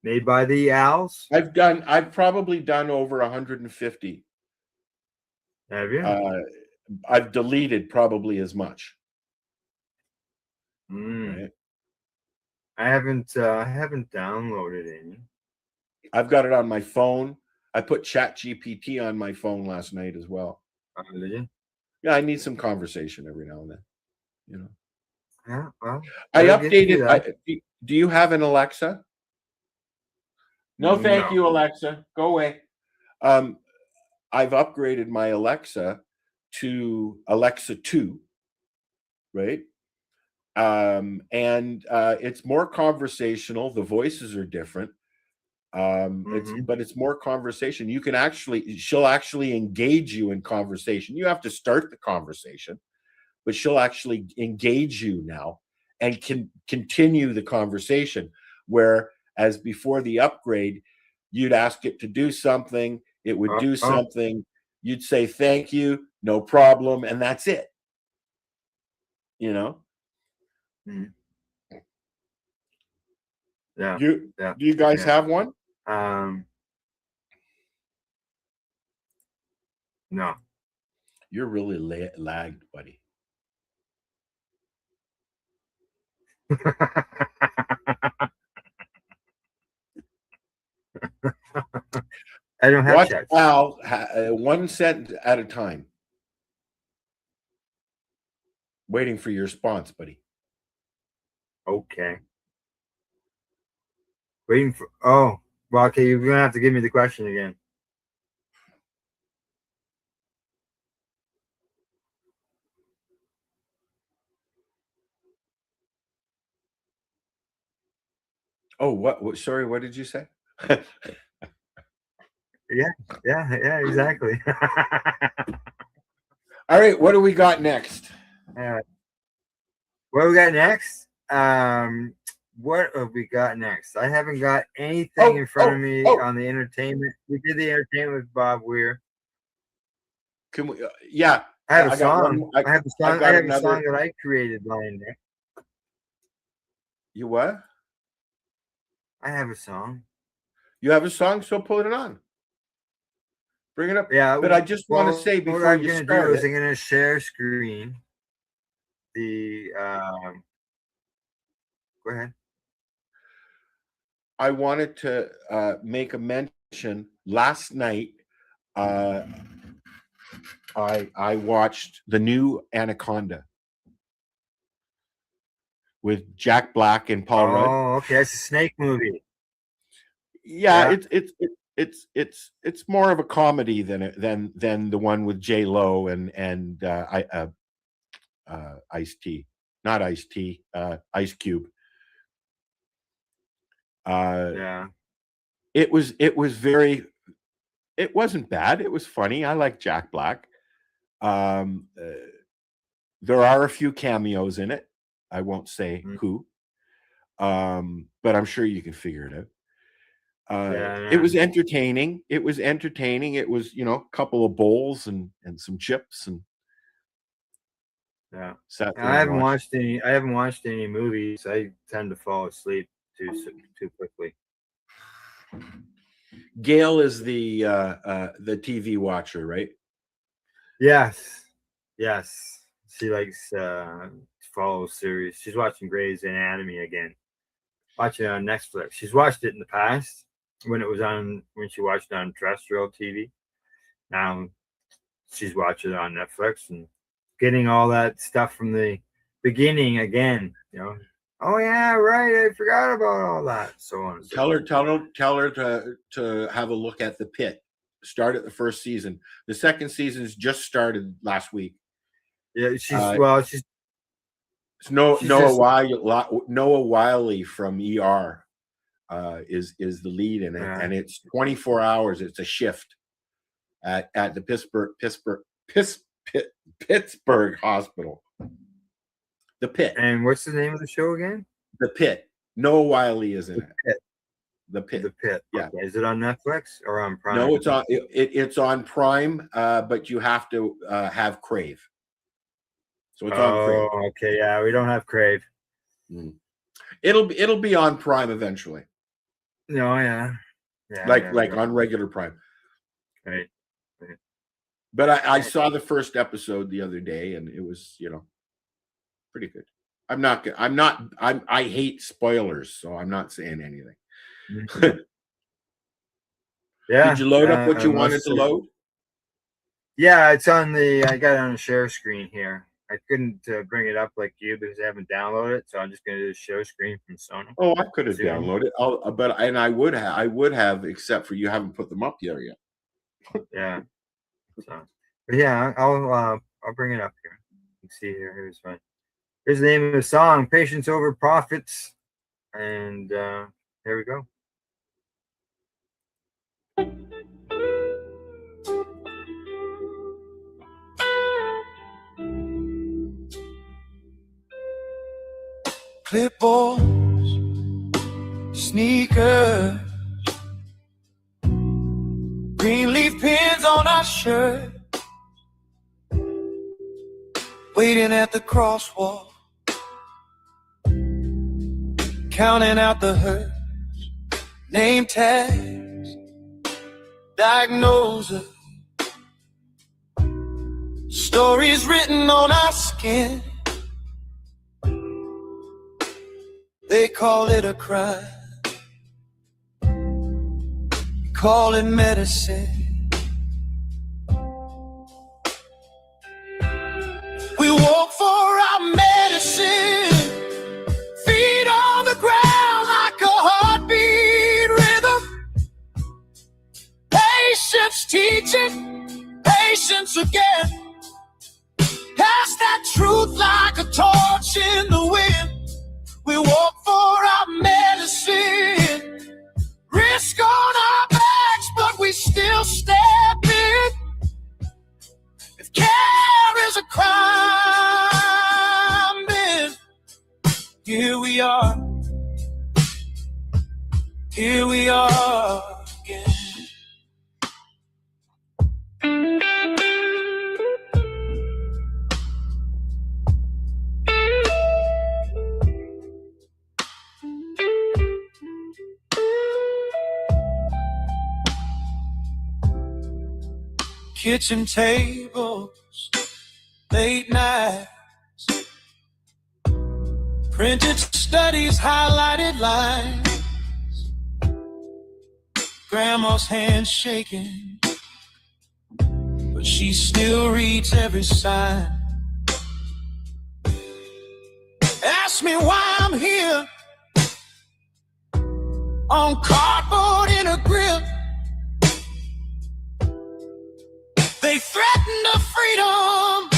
Made by the Als. I've probably done over 150. Have you? I've deleted probably as much. Right? I haven't downloaded any. I've got it on my phone. I put ChatGPT on my phone last night as well. Did you? Yeah, I need some conversation every now and then. Yeah, well, I updated. Do you have an Alexa? No, thank you, Alexa. Go away. I've upgraded my Alexa to Alexa 2, right? And it's more conversational. The voices are different. But it's more conversation. She'll actually engage you in conversation. You have to start the conversation, but she'll actually engage you now and can continue the conversation. Whereas before the upgrade, You'd ask it to do something. It would do something. You'd say, thank you, no problem. And that's it. You know? Mm. Yeah. Do you guys have one? No. You're really lagged, buddy. I don't have Watch checks. Al, 1 cent at a time. Waiting for your response, buddy. Okay. Waiting for. Oh, well, okay. You're gonna have to give me the question again. Oh, what? Sorry, what did you say? Yeah, exactly. All right, what do we got next? What do we got next? What have we got next? I haven't got anything in front of me on the entertainment. We did the entertainment with Bob Weir. Can we? Yeah, I have a got song. one. I have a song. I have a song that I created lying there. You what? I have a song. You have a song, so pull it on. Bring it up. Yeah, but I just want to say before I'm you gonna start do is it, I'm gonna share screen. The go ahead. I wanted to make a mention. Last night, I watched the new Anaconda with Jack Black and Paul Rudd. Oh, okay, it's a snake movie. Yeah, it's more of a comedy than the one with J-Lo and Ice-T, not Ice-T, Ice Cube. Yeah, it wasn't bad. It was funny. I like Jack Black. There are a few cameos in it. I won't say who, but I'm sure you can figure it out. It was entertaining. It was, a couple of bowls and some chips and yeah. sat there I and haven't watched. watched any movies. I tend to fall asleep too quickly. Gail is the TV watcher, right? Yes. She likes follow series. She's watching Grey's Anatomy again. Watching it on Netflix. She's watched it in the past when she watched it on terrestrial TV. Now she's watching it on Netflix and getting all that stuff from the beginning again. Oh yeah, right. I forgot about all that. So on. Tell her to have a look at The Pit. Start at the first season. The second season's just started last week. Yeah, it's Noah Wiley from ER is the lead in it, and it's 24 hours. It's a shift at the Pittsburgh hospital. The Pit. And what's the name of the show again? The Pit. Noah Wiley is in it. The Pit. The Pit. Yeah. Okay. Is it on Netflix or on Prime? No, it's on Prime, but you have to have Crave. So it's on Crave. Oh, okay. Yeah, we don't have Crave. It'll be on Prime eventually. No, yeah. Like on regular Prime. Right. But I saw the first episode the other day, and it was, pretty good. I hate spoilers, so I'm not saying anything. Yeah. Did you load up what you wanted to load? Yeah, it's on I got it on a share screen here. I couldn't bring it up like you because I haven't downloaded it, so I'm just going to do a share screen from Sony. Oh, I could have downloaded it, I would have, except for you haven't put them up there yet. Yeah. So, but yeah, I'll bring it up here. You can see here. Here's the name of the song, "Patience Over Profits," and here we go. Clipboards, sneakers, Green leaf pins on our shirt, waiting at the crosswalk, counting out the hurt, name tags, diagnosis, stories written on our skin. They call it a crime, call it medicine. We walk for our medicine, feet on the ground like a heartbeat rhythm. Patience teaching, patience again. Pass that truth like a torch in the wind. We walk for our medicine, risk on our backs, but we still step in. If care is a crime, then here we are again. Kitchen tables, late nights, printed studies, highlighted lines, grandma's hands shaking, but she still reads every sign. Ask me why I'm here on cardboard in a grip. They threatened her freedom,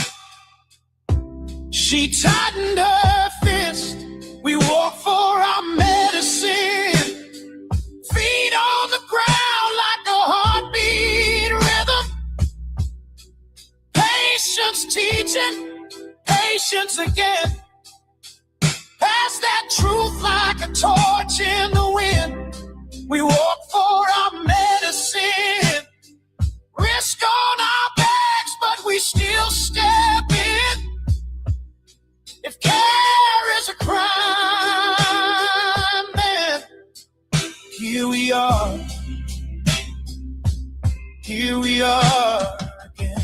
she tightened her fist. We walk for our medicine, feet on the ground like a heartbeat rhythm. Patience teaching, patience again. Pass that truth like a torch in the wind. We walk for our medicine, risk on our backs, but we still step in. If care is a crime, then here we are again.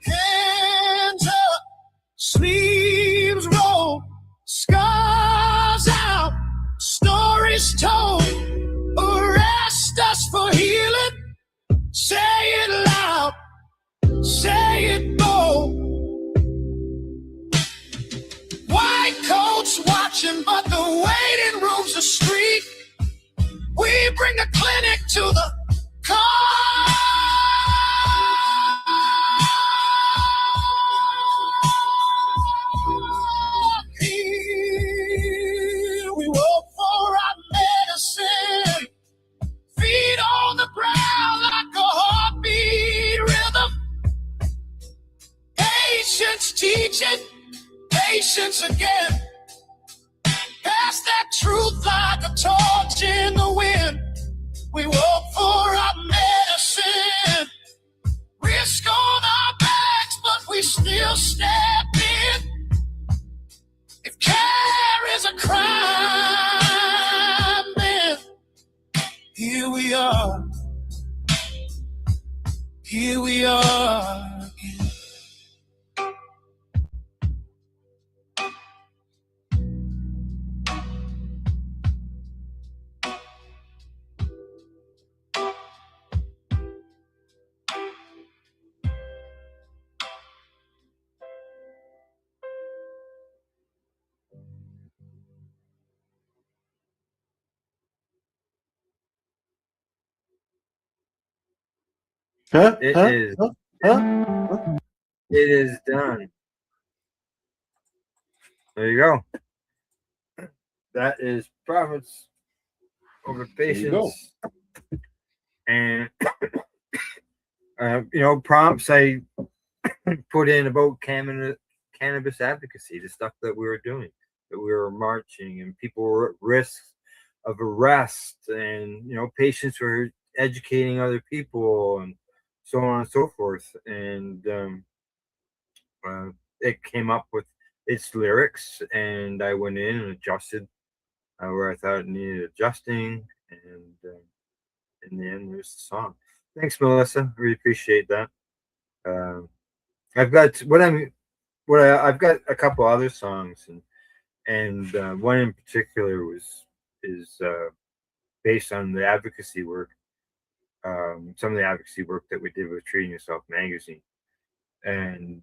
Hands up, sleeves roll, scars out, stories told. Arrest us for healing. Say it loud, say it bold. White coats watching, but the waiting room's a street. We bring the clinic to the car. We walk for our medicine, feet on the ground like a heartbeat rhythm. Patience teaching, patience again. Pass that truth like a torch in the wind. We walk for our medicine, risk on our backs, but we still step in. If care is a crime, then here we are again. It is done. There you go. That is Prophets over There you go. patients. And prompts I put in about cannabis advocacy, the stuff that we were doing, that we were marching, and people were at risk of arrest, and patients were educating other people, and so on and so forth. And it came up with its lyrics, and I went in and adjusted where I thought it needed adjusting, and in the end, there's the song. Thanks, Melissa. Really appreciate that. I've got I've got a couple other songs, and one in particular is based on the advocacy work. Some of the advocacy work that we did with Treating Yourself magazine, and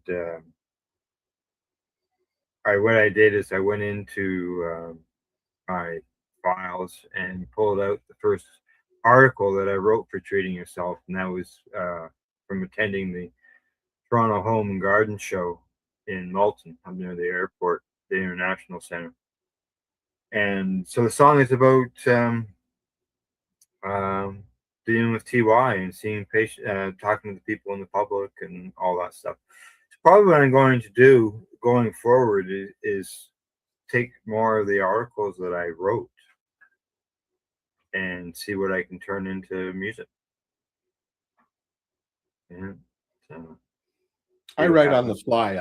what I did is I went into my files and pulled out the first article that I wrote for Treating Yourself, and that was from attending the Toronto Home and Garden Show in Malton, up near the airport, the International Center. And so the song is about dealing with TY and seeing patient, talking to the people in the public and all that stuff. So probably what I'm going to do going forward is take more of the articles that I wrote and see what I can turn into music. Yeah. So, I write on the fly.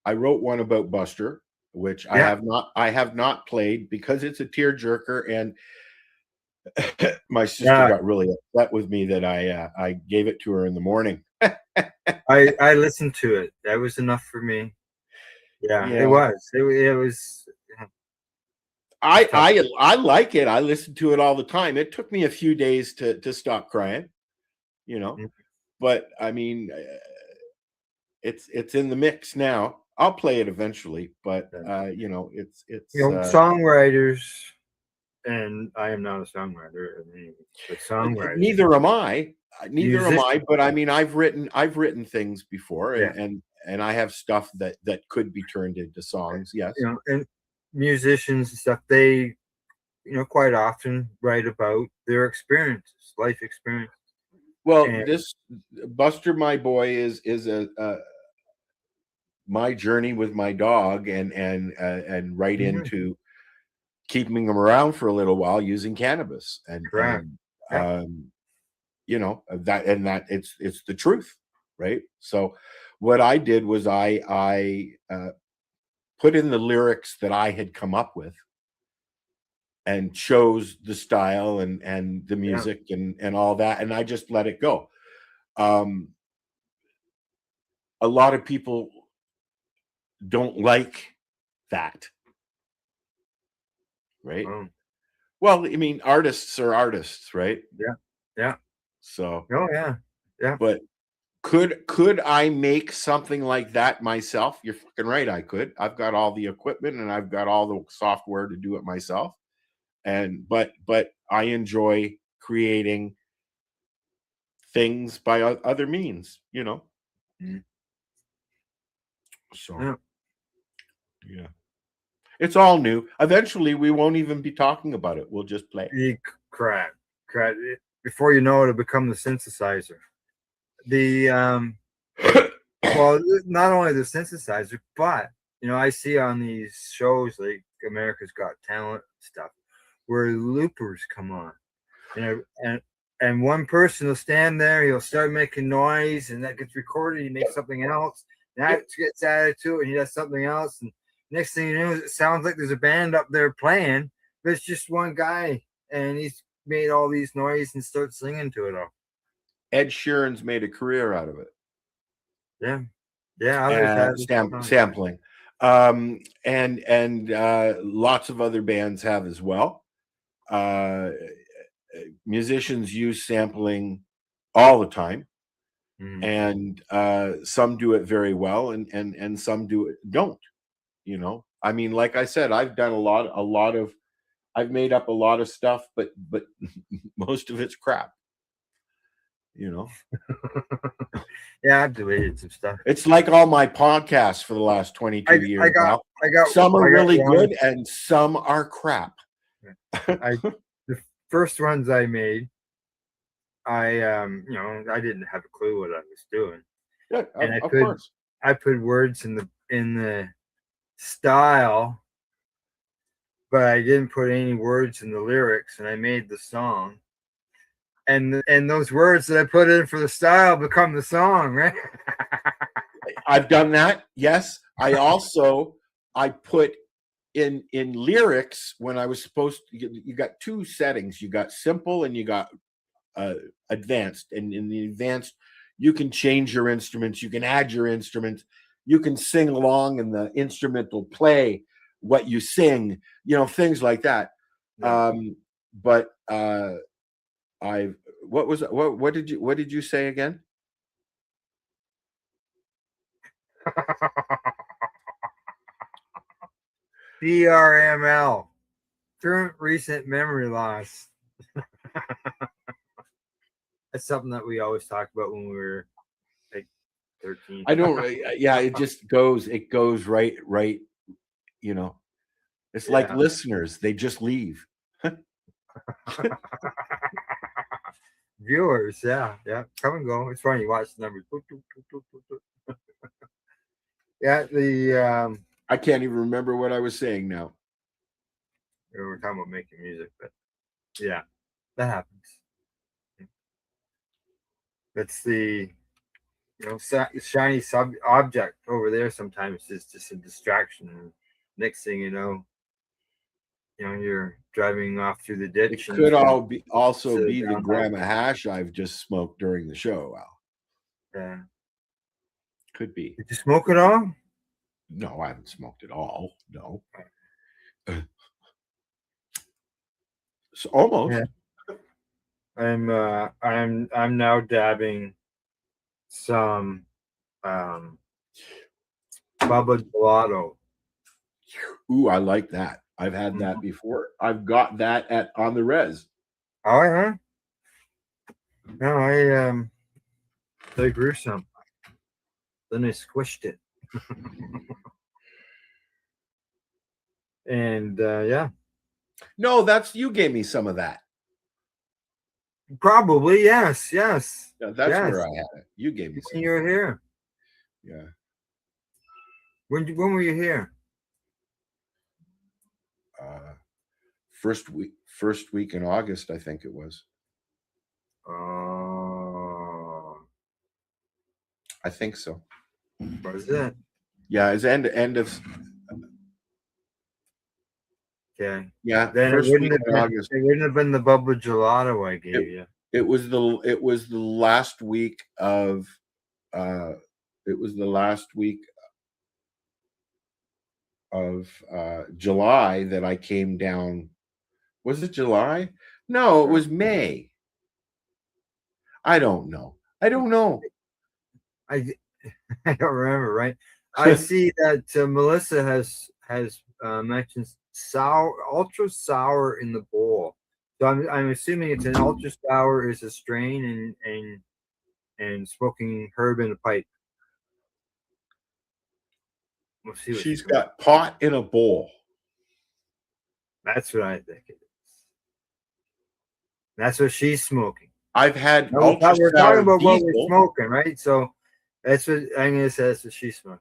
I wrote one about Buster, which I have not played because it's a tearjerker, and my sister got really upset with me that I gave it to her in the morning. I listened to it. That was enough for me. Yeah. It was. It was. I like it. I listen to it all the time. It took me a few days to stop crying, but I mean, it's in the mix now. I'll play it eventually, but it's songwriters, and I am not a songwriter, but songwriters. Neither am I. But I mean, I've written things before, and I have stuff that could be turned into songs. Yes, and musicians and stuff, they quite often write about their experiences, life experiences. Well, this Buster, my boy, is my journey with my dog, and right into keeping him around for a little while using cannabis, and that it's the truth, right? So what I did was I put in the lyrics that I had come up with and chose the style and the music and all that, and I just let it go. A lot of people don't like that, right? Well, I mean, artists are artists, right? Yeah. So yeah. But could I make something like that myself? You're fucking right, I could. I've got all the equipment and I've got all the software to do it myself. But I enjoy creating things by other means, So yeah, it's all new. Eventually, we won't even be talking about it. We'll just play. Crap. Before you know it, it'll become the synthesizer. Well, not only the synthesizer, but I see on these shows like America's Got Talent stuff where loopers come on, and one person will stand there, he'll start making noise, and that gets recorded. He makes something else, that gets added to it, and he does something else, and next thing you know, it sounds like there's a band up there playing, but it's just one guy, and he's made all these noise and starts singing to it all. Ed Sheeran's made a career out of it. Yeah. Sampling, and lots of other bands have as well. Musicians use sampling all the time, and some do it very well, and some don't. I mean, like I said, I've done I've made up a lot of stuff, but most of it's crap. Yeah, I've deleted some stuff. It's like all my podcasts for the last 22 years. Some are really good and some are crap. The first ones I made, I didn't have a clue what I was doing. Yeah, And of course. I put words in the style, but I didn't put any words in the lyrics, and I made the song. And those words that I put in for the style become the song, right? I've done that. Yes. I put in lyrics when I was supposed to. You got two settings. You got simple and you got advanced. And in the advanced, you can change your instruments. You can add your instruments. You can sing along, and the instrument will play what you sing. Things like that. Yeah. But what did you say again? DRML, current recent memory loss. That's something that we always talk about when we were like 13. I don't. Yeah, it just goes. It goes right. It's like listeners; they just leave. Viewers, yeah, come and go. It's funny. You watch the numbers. Yeah, I can't even remember what I was saying now. We were talking about making music, but yeah, that happens. That's the shiny object over there. Sometimes is just a distraction. And next thing you know, you're driving off through the ditch. It could also be the gram of hash I've just smoked during the show, Al. Yeah, could be. Did you smoke it all? No, I haven't smoked it all. No. So almost. Yeah. I'm now dabbing some Bubba Gelato. Ooh, I like that. I've had that before. I've got that on the res. Oh yeah. No, they grew some. Then they squished it. And yeah. No, that's you gave me some of that. Probably, yes. Yeah, that's where I had it. You gave me some. When you were here. Yeah. When were you here? First week in August, I think it was. Oh. I think so. Was it? Yeah, it's end of. Okay. Yeah. Then first it week wouldn't, in have August. been, it wouldn't have been the Bubba Gelato I gave you. It was the last week of July that I came down. Was it July? No, it was May. I don't know. I don't remember, right? I see that Melissa has mentioned ultra sour in the bowl. So I'm assuming it's an ultra sour is a strain and smoking herb in a pipe. We'll see. She's got pot in a bowl. That's what I think it is. That's what she's smoking. I've had we're talking about what we're smoking, right? So that's what I'm gonna say. That's what she's smoking.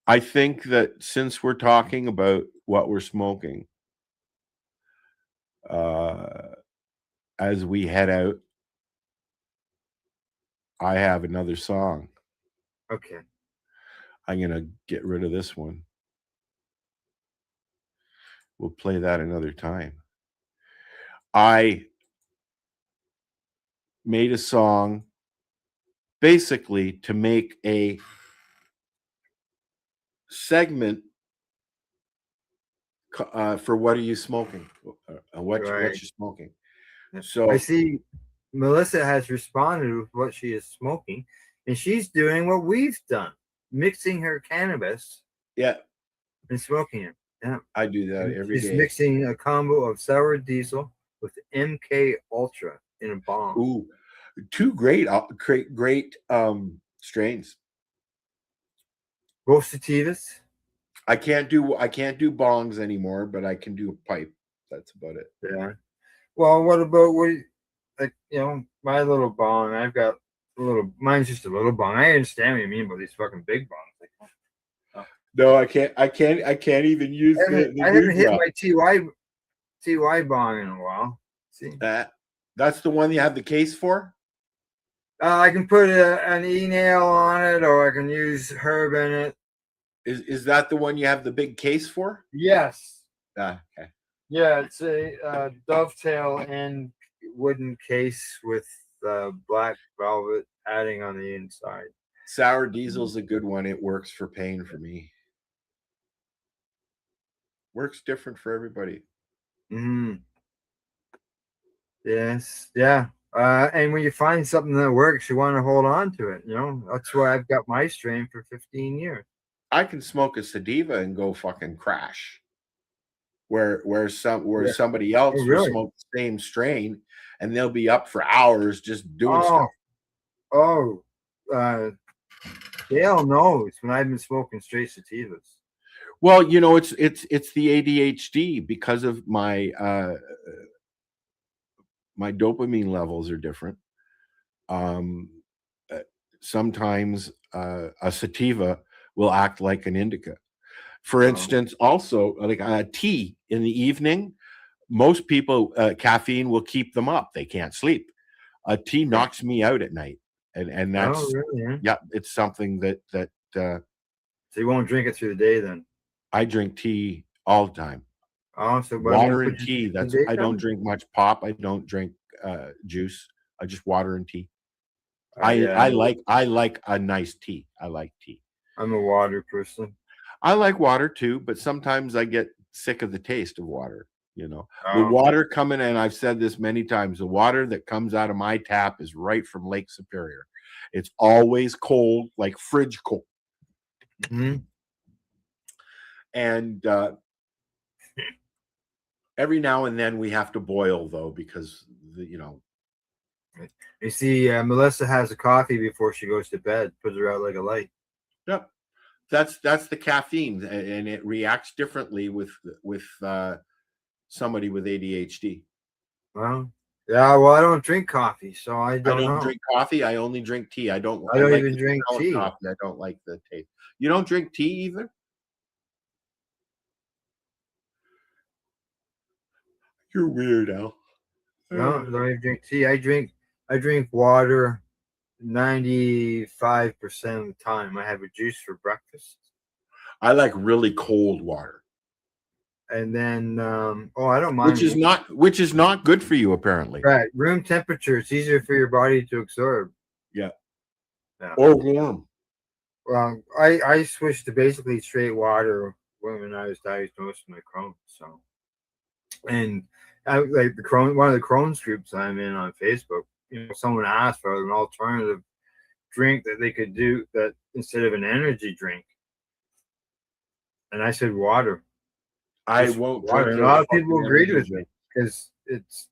I think that since we're talking about what we're smoking, as we head out, I have another song. Okay. I'm gonna get rid of this one. We'll play that another time. I made a song basically to make a segment for what are you smoking? What you're smoking. So I see Melissa has responded with what she is smoking, and she's doing what we've done, mixing her cannabis. Yeah. And smoking it. Yeah. I do that every day. She's mixing a combo of sour diesel with MK Ultra in a bomb. Ooh, two great strains. Both sativas. I can't do bongs anymore, but I can do a pipe. That's about it. Yeah. Well, what about my little bong? I've got mine's just a little bong. I understand what you mean about these fucking big bongs. No, I can't even use the I haven't hit dewdrop. my TY bong in a while. See, that's the one you have the case for. I can put an e-nail on it, or I can use herb in it. Is that the one you have the big case for? Yes. Okay. Yeah, it's a dovetail and wooden case with black velvet padding on the inside. Sour diesel's a good one. It works for pain for me. Works different for everybody. Yes. Yeah. And when you find something that works, you want to hold on to it. That's why I've got my strain for 15 years. I can smoke a sativa and go fucking crash. Where somebody else will smoke the same strain and they'll be up for hours just doing stuff. Dale knows when I've been smoking straight sativas. Well, it's the ADHD because of my my dopamine levels are different. Sometimes a sativa will act like an indica. For instance, also like tea in the evening, most people caffeine will keep them up. They can't sleep. Tea knocks me out at night, and that's really? Yeah, it's something that so you won't drink it through the day then? I drink tea all the time. Oh, so water and tea. I don't drink much pop. I don't drink juice. I just water and tea. I like a nice tea. I like tea. I'm a water person. I like water too, but sometimes I get sick of the taste of water. The water coming in, I've said this many times, the water that comes out of my tap is right from Lake Superior. It's always cold, like fridge cold. And every now and then we have to boil though, because You see, Melissa has a coffee before she goes to bed, puts her out like a light. Yep. That's the caffeine, and it reacts differently with somebody with ADHD. Well, yeah. Well, I don't drink coffee, so I don't know. Drink coffee. I only drink tea. I don't even drink tea. Coffee. I don't like the taste. You don't drink tea either? You're weird, Al. No, I don't even drink tea. I drink water 95% of the time. I have a juice for breakfast. I like really cold water. And then I don't mind. Which is not good for you, apparently. Right. Room temperature, it's easier for your body to absorb. Yeah. Or warm. Well, I switched to basically straight water when I was diagnosed with my Crohn's. So, and I like one of the Crohn's groups I'm in on Facebook. Someone asked for an alternative drink that they could do that instead of an energy drink, and I said water. I won't drink water. A lot of people agreed with me because there's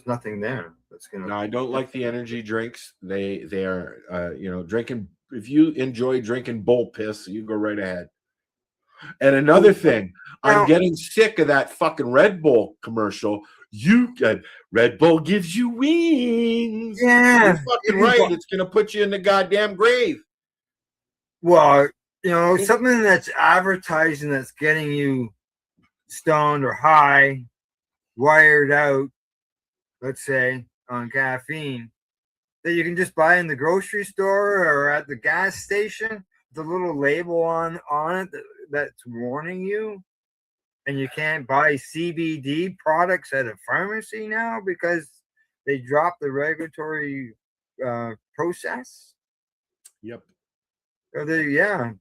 nothing there that's gonna. No, I don't like the energy drinks. They are drinking. If you enjoy drinking bull piss, you go right ahead. And another thing, I'm getting sick of that fucking Red Bull commercial. Red Bull gives you wings. Yeah, you're fucking right. It's gonna put you in the goddamn grave. Well, something that's advertising that's getting you stoned or high, wired out, let's say, on caffeine, that you can just buy in the grocery store or at the gas station, the little label on it that's warning you, and you can't buy CBD products at a pharmacy now because they dropped the regulatory process. Yep. So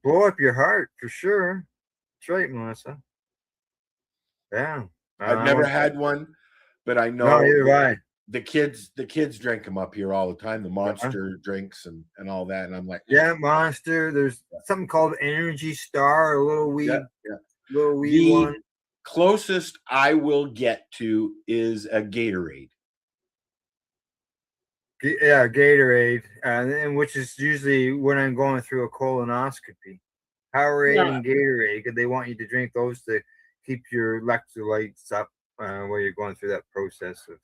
blow up your heart for sure. That's right, Melissa. Yeah. I've never had one, but I know the kids drink them up here all the time. The Monster drinks and all that, and I'm like, Monster. There's something called Energy Star, a little weed, little weed the one. Closest I will get to is a Gatorade. Yeah, Gatorade, and which is usually when I'm going through a colonoscopy. Powerade Yeah. and Gatorade, because they want you to drink those to keep your electrolytes up while you're going through that process of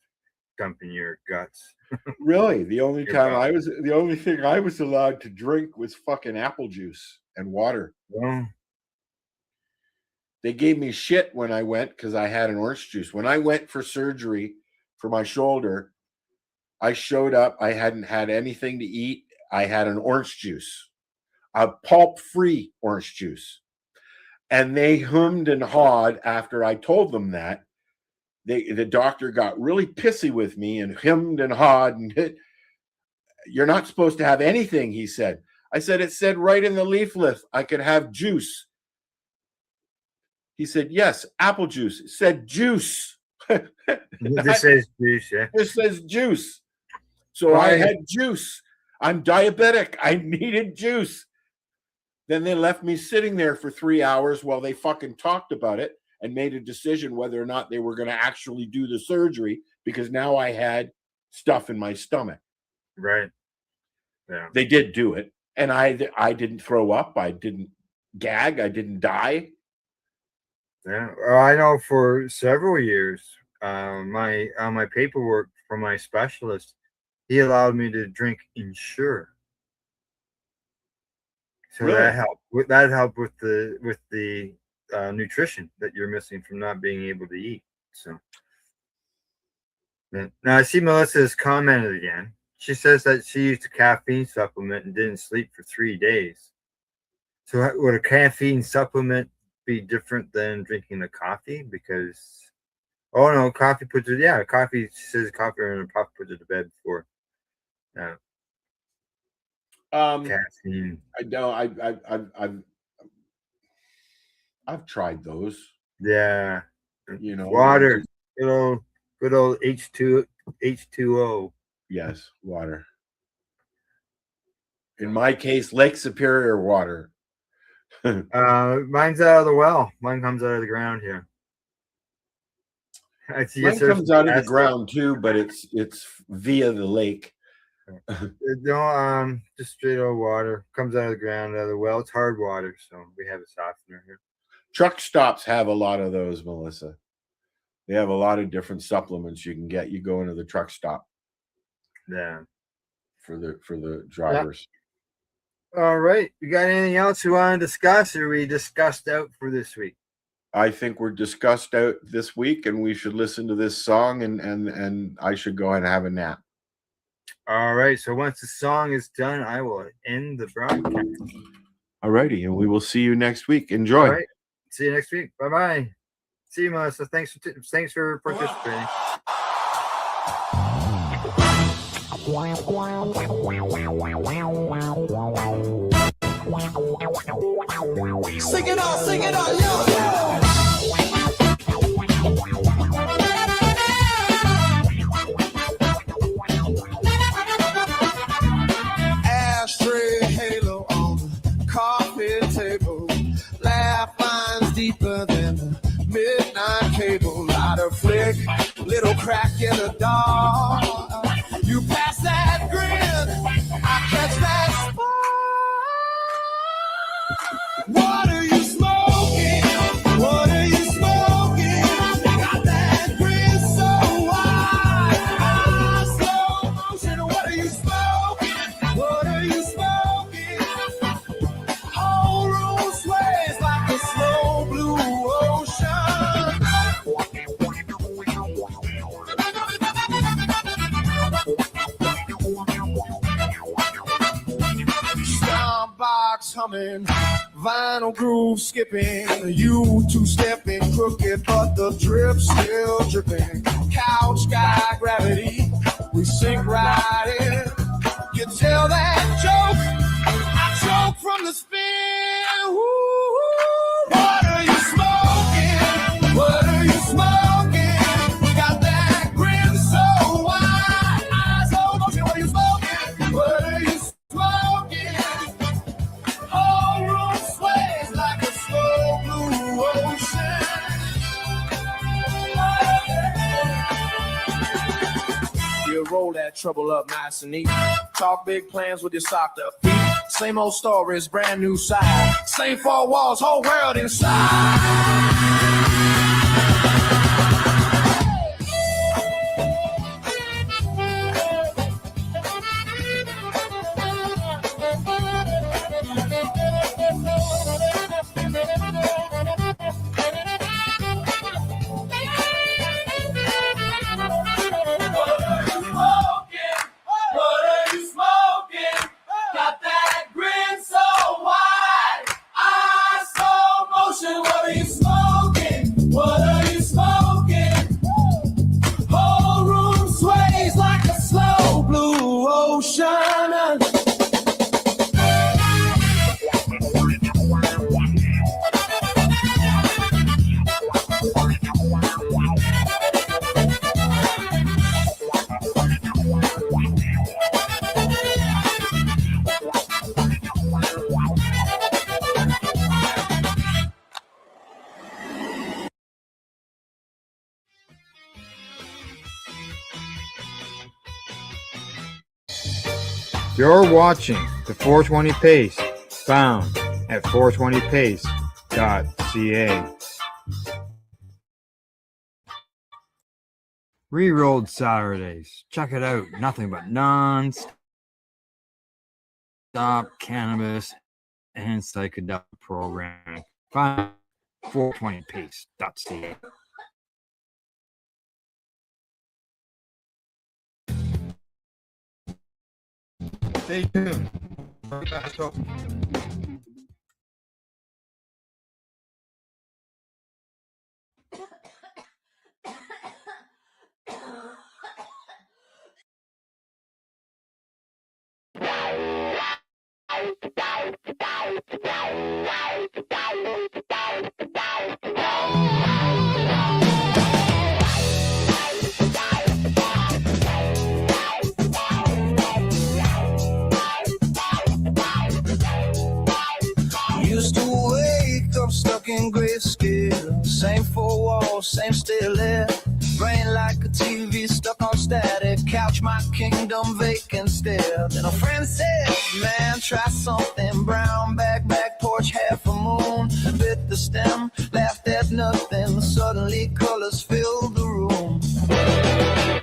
dumping your guts. Really, the only Your time body. the only thing I was allowed to drink was fucking apple juice and water. Well, They gave me shit when I went because I had an orange juice. When I went for surgery for my shoulder, I showed up. I hadn't had anything to eat. I had an orange juice, a pulp-free orange juice. And they hummed and hawed after I told them that. The doctor got really pissy with me and hummed and hawed and you're not supposed to have anything, he said. I said, it said right in the leaflet I could have juice. He said, yes, apple juice. It said juice. this says juice, yeah. This says juice. So I had juice. I'm diabetic. I needed juice. Then they left me sitting there for 3 hours while they fucking talked about it and made a decision whether or not they were going to actually do the surgery, because now I had stuff in my stomach. Right. Yeah. They did do it. And I didn't throw up. I didn't gag. I didn't die. Yeah. Well, I know for several years, my paperwork from my specialist, he allowed me to drink Ensure. So Really? that helped. That helped with the nutrition that you're missing from not being able to eat. So yeah. Now I see Melissa's commented again. She says that she used a caffeine supplement and didn't sleep for 3 days. So would a caffeine supplement be different than drinking the coffee? Because no, coffee puts it. Yeah, coffee. She says coffee and a puff puts it to bed before. Yeah. Caffeine. I know. I've tried those. Yeah. You know, water. Good old H2O. Yes, water. In my case, Lake Superior water. Mine's out of the well. Mine comes out of the ground here. Mine comes out of the ground too, but it's via the lake. No, just straight old water. Comes out of the ground, out of the well. It's hard water, so we have a softener here. Truck stops have a lot of those, Melissa. They have a lot of different supplements you can get. You go into the truck stop. Yeah. For the drivers. Yeah. All right. You got anything else you want to discuss, or are we discussed out for this week? I think we're discussed out this week, and we should listen to this song, and I should go and have a nap. All right. So once the song is done, I will end the broadcast. All righty, and we will see you next week. Enjoy. All right. See you next week. Bye-bye. See you, Melissa. Thanks for participating. Sing it out, yo. Ashtray halo on the coffee table. Laugh lines deeper than the midnight cable. Lighter flick, little crack in the dark. You pass that grin, I catch that spark. What are you smoking? What are you smoking? Got that grin so wide, slow motion. What are you smoking? What are you smoking? Whole room sways like a slow blue ocean. Soundbox humming, vinyl groove skipping, you two-stepping crooked, but the drip still dripping. Couch sky gravity, we sink right in. You tell that joke, I choke from the spin. Ooh, what are you smoking? What are you smoking? Got that grin so wide, eyes on motion. What are you smoking? What are you smoking? Whole room sways like a slow blue ocean. You roll that trouble up nice and easy. Talk big plans with your socked up feet. Same old stories, brand new side. Same four walls, whole world inside. You're watching the 420 Pace, found at 420pace.ca. Rerolled Saturdays. Check it out. Nothing but non-stop cannabis and psychedelic programming. Find 420pace.ca. Stay tuned. Used to wake up stuck in grayscale. Same four walls, same still air. Brain like a TV stuck on static. Couch my kingdom vacant stare. Then a friend said, man, try something. Brown back porch, half a moon. Bit the stem, laughed at nothing. Suddenly colors filled the room.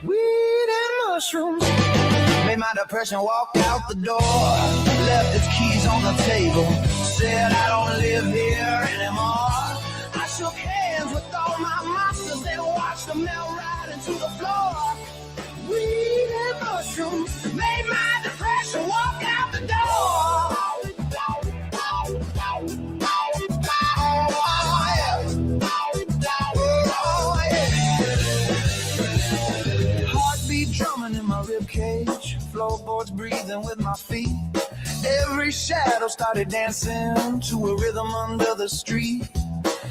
Weed and mushrooms made my depression walk out the door. Left its keys on the table. Said I don't live here anymore. I shook hands with all my monsters and watched them melt right into the floor. Weed and mushrooms made my depression walk out the door. Heartbeat drumming in my ribcage. Floorboards breathing with my feet. Every shadow started dancing to a rhythm under the street.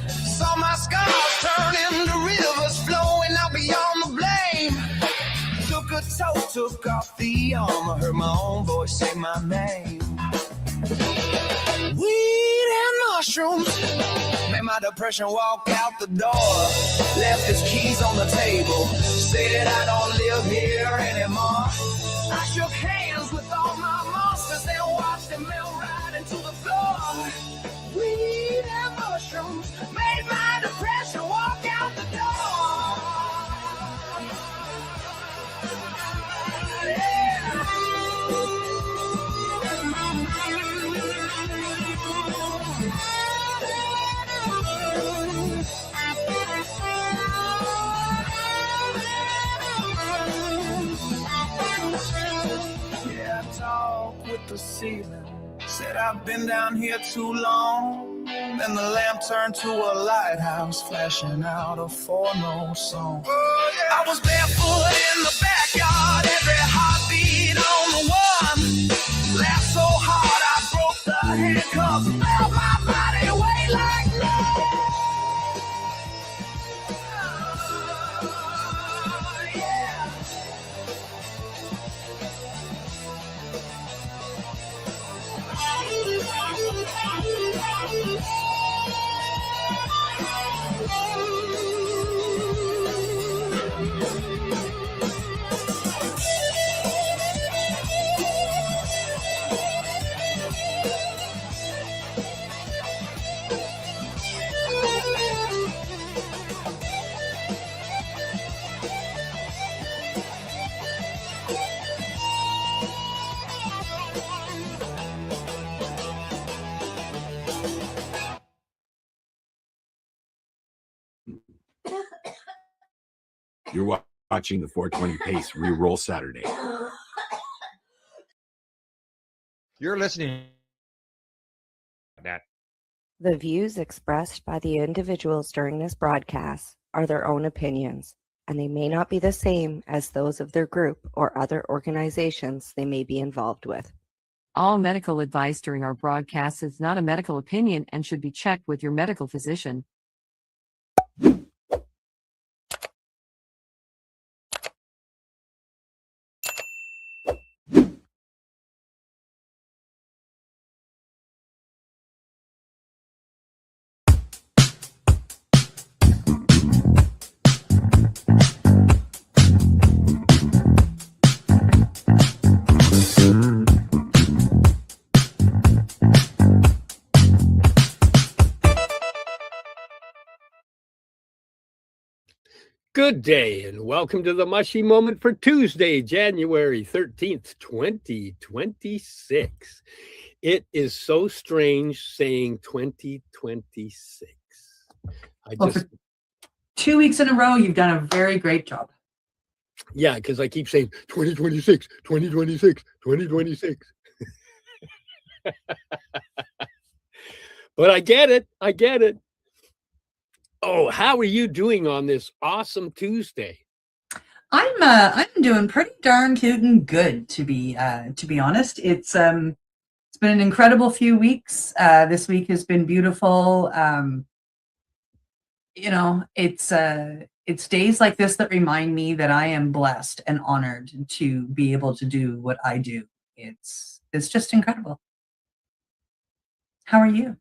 Saw my scars turn into rivers flowing out beyond the blame. Took a toke, took off the armor, heard my own voice say my name. Weed and mushrooms made my depression walk out the door. Left his keys on the table, said I don't live here anymore. I shook hands with all my monsters and watched them melt right into the floor. Weed and mushrooms made my depression walk out the door. Yeah, I talked with the ceiling. Said I've been down here too long. Then the lamp turned to a lighthouse, flashing out a four-note song. Oh, yeah. I was barefoot in the backyard, every heartbeat on the one. Laughed so hard I broke the handcuffs, felt my body weight like lead. You're watching the 420 Pace Reroll Saturday. You're listening. That. The views expressed by the individuals during this broadcast are their own opinions, and they may not be the same as those of their group or other organizations they may be involved with. All medical advice during our broadcast is not a medical opinion and should be checked with your medical physician. Good day and welcome to the Mushy Moment for Tuesday, January 13th, 2026. It is so strange saying 2026. For 2 weeks in a row, you've done a very great job. Yeah, because I keep saying 2026, 2026, 2026. But I get it. I get it. Oh, how are you doing on this awesome Tuesday? I'm doing pretty darn tootin' good, to be honest. It's been an incredible few weeks. This week has been beautiful. It's days like this that remind me that I am blessed and honored to be able to do what I do. It's just incredible. How are you?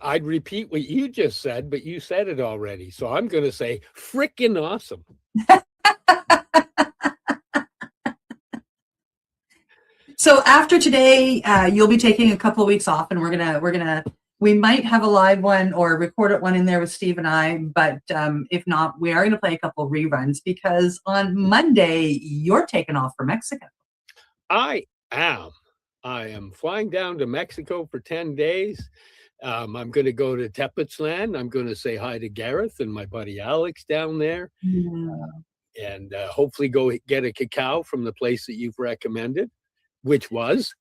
I'd repeat what you just said, but you said it already. So I'm going to say frickin' awesome. So after today, you'll be taking a couple of weeks off, and we might have a live one or a recorded one in there with Steve and I, but if not, we are going to play a couple of reruns because on Monday, you're taking off for Mexico. I am flying down to Mexico for 10 days. I'm going to go to Tepoztlan. I'm going to say hi to Gareth and my buddy Alex down there. And hopefully go get a cacao from the place that you've recommended, which was?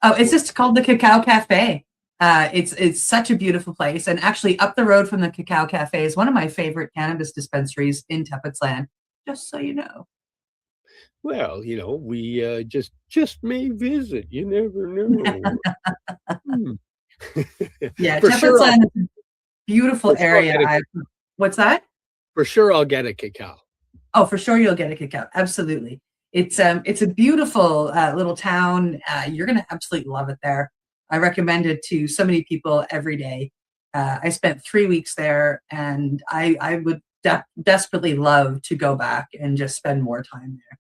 Oh, it's just called the Cacao Cafe. It's such a beautiful place. And actually up the road from the Cacao Cafe is one of my favorite cannabis dispensaries in Tepoztlan, just so you know. Well, we just may visit. You never know. Yeah, For Tepoztlan sure is a beautiful area. What's that? For sure, I'll get a cacao. Oh, for sure, you'll get a cacao. Absolutely. It's a beautiful little town. You're going to absolutely love it there. I recommend it to so many people every day. I spent 3 weeks there, and I would desperately love to go back and just spend more time there.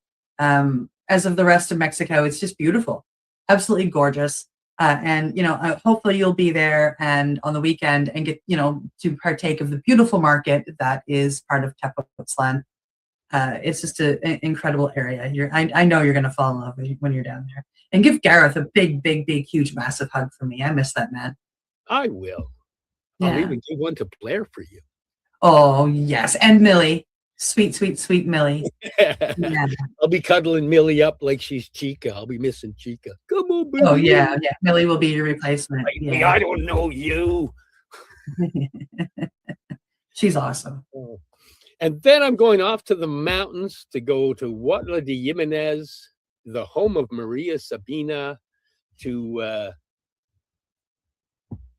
As of the rest of Mexico, it's just beautiful, absolutely gorgeous. And hopefully you'll be there and on the weekend and get to partake of the beautiful market that is part of Tepoztlan. It's just an incredible area. I know you're going to fall in love when you're down there. And give Gareth a big, big, big, huge, massive hug for me. I miss that man. I will. Yeah. I'll even give one to Blair for you. Oh yes, and Millie, sweet, sweet, sweet Millie. Yeah. I'll be cuddling Millie up like she's Chica. I'll be missing Chica. Come on, baby. Oh yeah. Millie will be your replacement. I don't know you. She's awesome. And then I'm going off to the mountains to go to Huatla de Jimenez, the home of Maria Sabina, to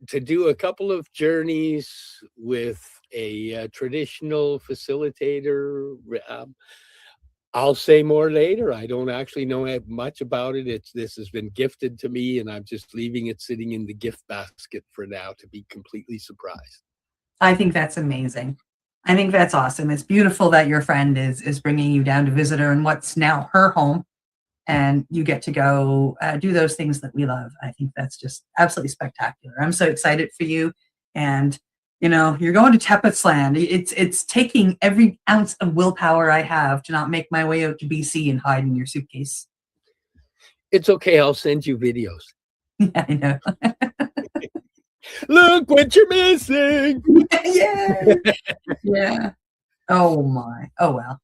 do a couple of journeys with a traditional facilitator. I'll say more later. I don't actually know much about it. This has been gifted to me, and I'm just leaving it sitting in the gift basket for now to be completely surprised. I think that's amazing. I think that's awesome. It's beautiful that your friend is bringing you down to visit her in what's now her home, and you get to go do those things that we love. I think that's just absolutely spectacular. I'm so excited for you. And, you're going to Tepoztlan. It's taking every ounce of willpower I have to not make my way out to BC and hide in your suitcase. It's okay. I'll send you videos. Yeah, I know. Look what you're missing. Yeah. Yeah. Oh my. Oh well.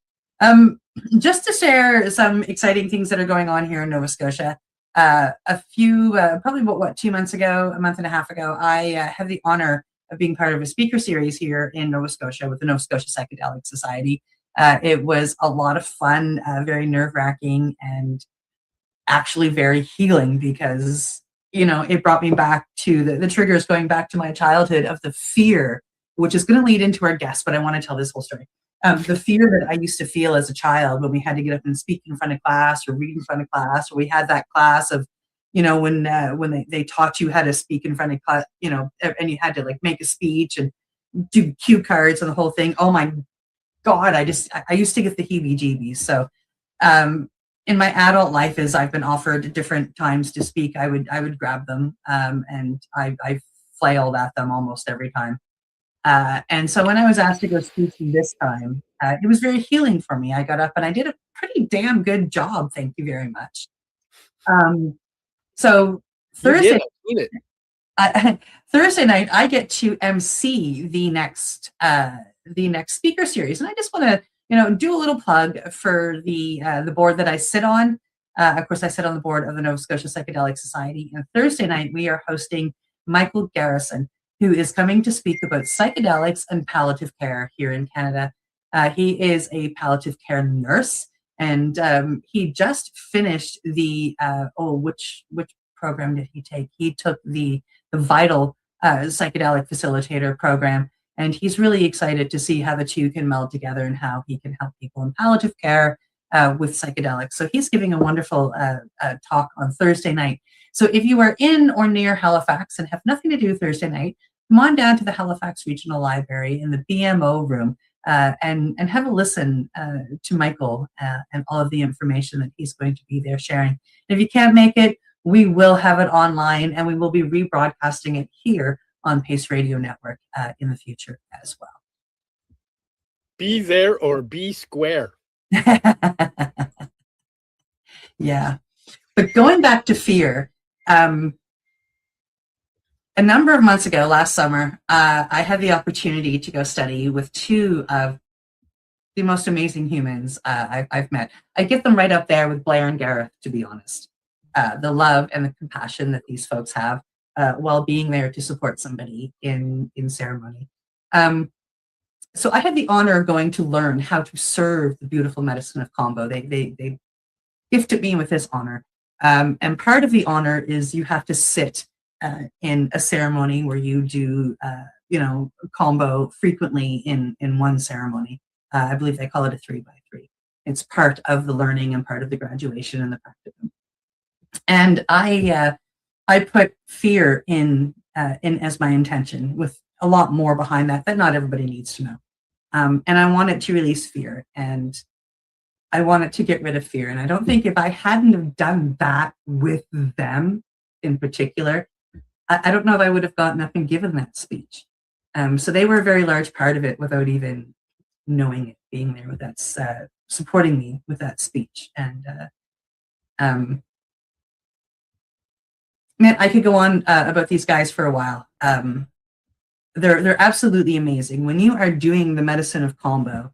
Just to share some exciting things that are going on here in Nova Scotia. A few, probably about what, 2 months ago, a month and a half ago, I had the honor of being part of a speaker series here in Nova Scotia with the Nova Scotia Psychedelic Society. It was a lot of fun, very nerve-wracking, and actually very healing because, you know, it brought me back to the triggers going back to my childhood of the fear, which is going to lead into our guest, but I want to tell this whole story. The fear that I used to feel as a child when we had to get up and speak in front of class or read in front of class, or we had that class of, you know, when they taught you how to speak in front of class, you know, and you had to like make a speech and do cue cards and the whole thing. Oh my God, I used to get the heebie-jeebies. So in my adult life, as I've been offered different times to speak, I would grab them, and I flailed at them almost every time. And so when I was asked to go speaking this time, it was very healing for me. I got up and I did a pretty damn good job. Thank you very much. So Thursday, Thursday night, I get to MC the next speaker series, and I just want to, you know, do a little plug for the board that I sit on. Of course, I sit on the board of the Nova Scotia Psychedelic Society, and Thursday night we are hosting Michael Garrison, who is coming to speak about psychedelics and palliative care here in Canada. He is a palliative care nurse, and he just finished the which program did he take? He took the Vital psychedelic facilitator program, and he's really excited to see how the two can meld together and how he can help people in palliative care with psychedelics. So he's giving a wonderful talk on Thursday night. So if you are in or near Halifax and have nothing to do Thursday night, come on down to the Halifax Regional Library in the BMO room and have a listen to Michael and all of the information that he's going to be there sharing. And if you can't make it, we will have it online, and we will be rebroadcasting it here on Pace Radio Network in the future as well. Be there or be square. Yeah. But going back to fear, a number of months ago, last summer, I had the opportunity to go study with two of the most amazing humans I've met. I get them right up there with Blair and Gareth, to be honest. The love and the compassion that these folks have while being there to support somebody in ceremony. So I had the honor of going to learn how to serve the beautiful medicine of Kambo. They gifted me with this honor. And part of the honor is you have to sit in a ceremony where you do, Kambo frequently in one ceremony. I believe they call it a 3x3. It's part of the learning and part of the graduation and the practicum. And I put fear in as my intention, with a lot more behind that not everybody needs to know. And I wanted to release fear, and I wanted to get rid of fear. And I don't think if I hadn't have done that with them in particular, I don't know if I would have gotten up and given that speech. So they were a very large part of it without even knowing it, being there with that, supporting me with that speech. And man, I could go on about these guys for a while. They're absolutely amazing. When you are doing the medicine of Kambo,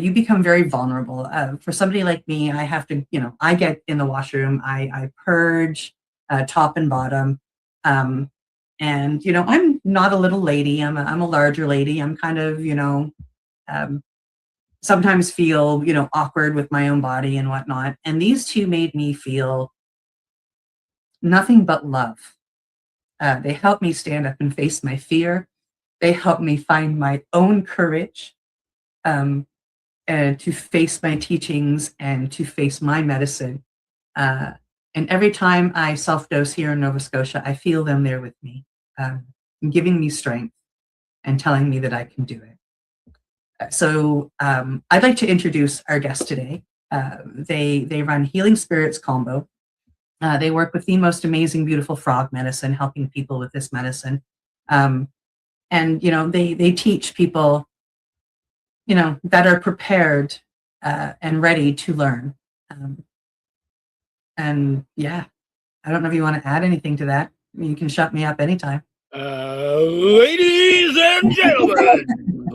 you become very vulnerable. For somebody like me, I have to, I get in the washroom, I purge top and bottom. And, I'm not a little lady. I'm a larger lady. I'm kind of, sometimes feel, awkward with my own body and whatnot. And these two made me feel nothing but love. They helped me stand up and face my fear. They helped me find my own courage and to face my teachings and to face my medicine. And every time I self-dose here in Nova Scotia, I feel them there with me, giving me strength and telling me that I can do it. So I'd like to introduce our guest today. They run Healing Spirits Kambo. They work with the most amazing, beautiful frog medicine, helping people with this medicine. And, they teach people, that are prepared and ready to learn. And yeah, I don't know if you want to add anything to that. You can shut me up anytime. Ladies and gentlemen,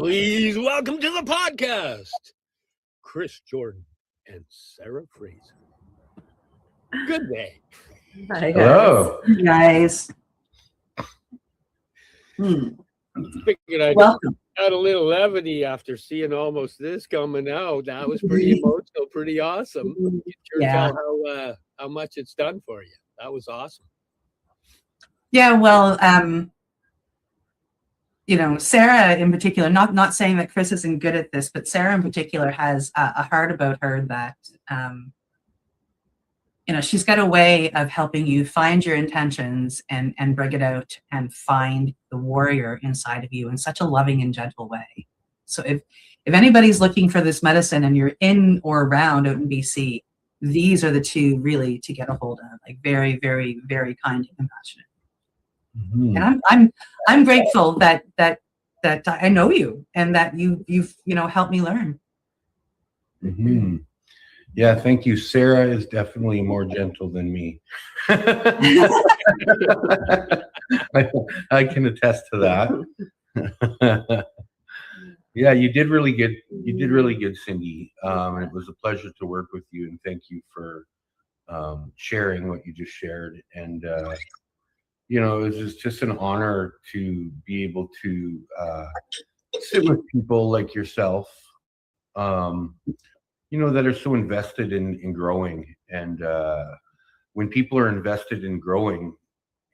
Please welcome to the podcast, Chris Jordan and Sarah Fraser. Good day. Hi, guys. Hello. Hey, guys. Figured I'd Welcome. add a little levity after seeing almost this coming out. That was pretty emotional, pretty awesome. You sure Yeah. tell how much it's done for you. That was awesome. Yeah, well, you know, Sarah in particular, not saying that Chris isn't good at this, but Sarah in particular has a heart about her that, you know, she's got a way of helping you find your intentions and bring it out and find the warrior inside of you in such a loving and gentle way. So if anybody's looking for this medicine and you're in or around out in BC, these are the two really to get a hold of, like very, very, very kind and compassionate. Mm-hmm. And I'm grateful that I know you and that you've you know helped me learn. Mm-hmm. Yeah, thank you. Sarah is definitely more gentle than me. I can attest to that. Yeah, you did really good. You did really good, Cindy. And it was a pleasure to work with you. And thank you for sharing what you just shared. And you know, it was just an honor to be able to sit with people like yourself, you know, that are so invested in growing. And when people are invested in growing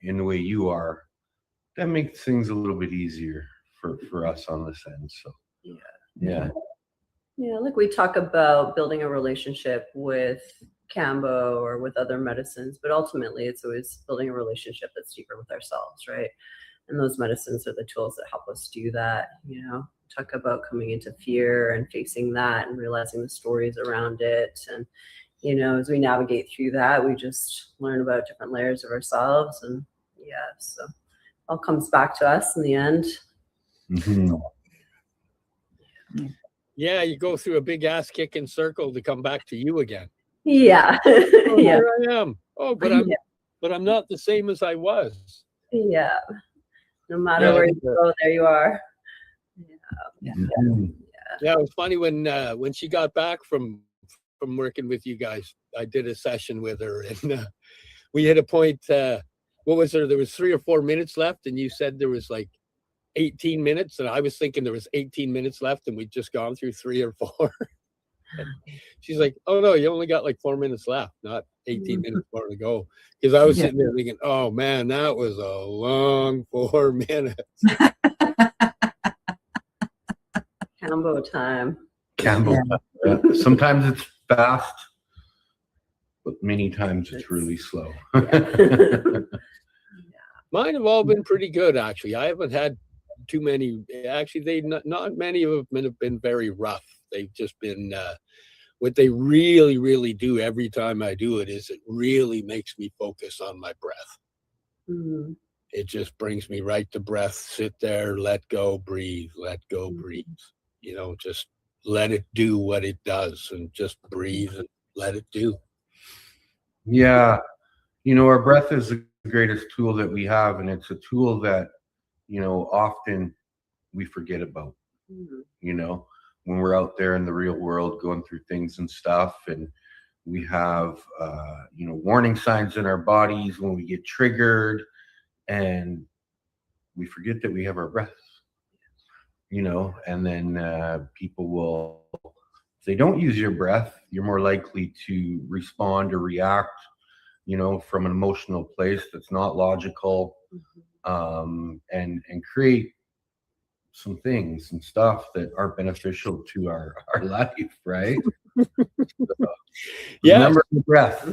in the way you are, that makes things a little bit easier for us on this end. So, yeah. Yeah, like we talk about building a relationship with Cambo or with other medicines, but ultimately it's always building a relationship that's deeper with ourselves, right? And those medicines are the tools that help us do that. You know, talk about coming into fear and facing that and realizing the stories around it. And, you know, as we navigate through that, we just learn about different layers of ourselves. And yeah, so all comes back to us in the end. Mm-hmm. Yeah, you go through a big ass kicking circle to come back to you again. Yeah. Oh, Yeah. here I am. Oh, but I'm not the same as I was. Yeah. No matter where you go, there you are. Yeah. Yeah, it was funny when she got back from working with you guys. I did a session with her, and we hit a point. What was there? There was 3 or 4 minutes left, and you said there was like 18 minutes, and I was thinking there was 18 minutes left, and we'd just gone through 3 or 4. She's like, "Oh no, you only got like 4 minutes left, not 18 minutes more to go." Because I was sitting there thinking, "Oh man, that was a long 4 minutes." Cambo time. Cambo time. Yeah. Sometimes it's fast, but many times it's really slow. Mine have all been pretty good, actually. I haven't had too many. Actually, not many of them have been very rough. They've just been what they really, really do every time I do it is it really makes me focus on my breath. Mm-hmm. It just brings me right to breath. Sit there, let go, breathe, let go, breathe. You know, just let it do what it does and just breathe and let it do. Yeah. You know, our breath is the greatest tool that we have, and it's a tool that, you know, often we forget about. Mm-hmm. You know, when we're out there in the real world going through things and stuff, and we have you know, warning signs in our bodies when we get triggered, and we forget that we have our breath, you know. And then people will, if they don't use your breath, you're more likely to respond or react, you know, from an emotional place that's not logical, and create some things and stuff that aren't beneficial to our life, right? Yeah. Remember the breath.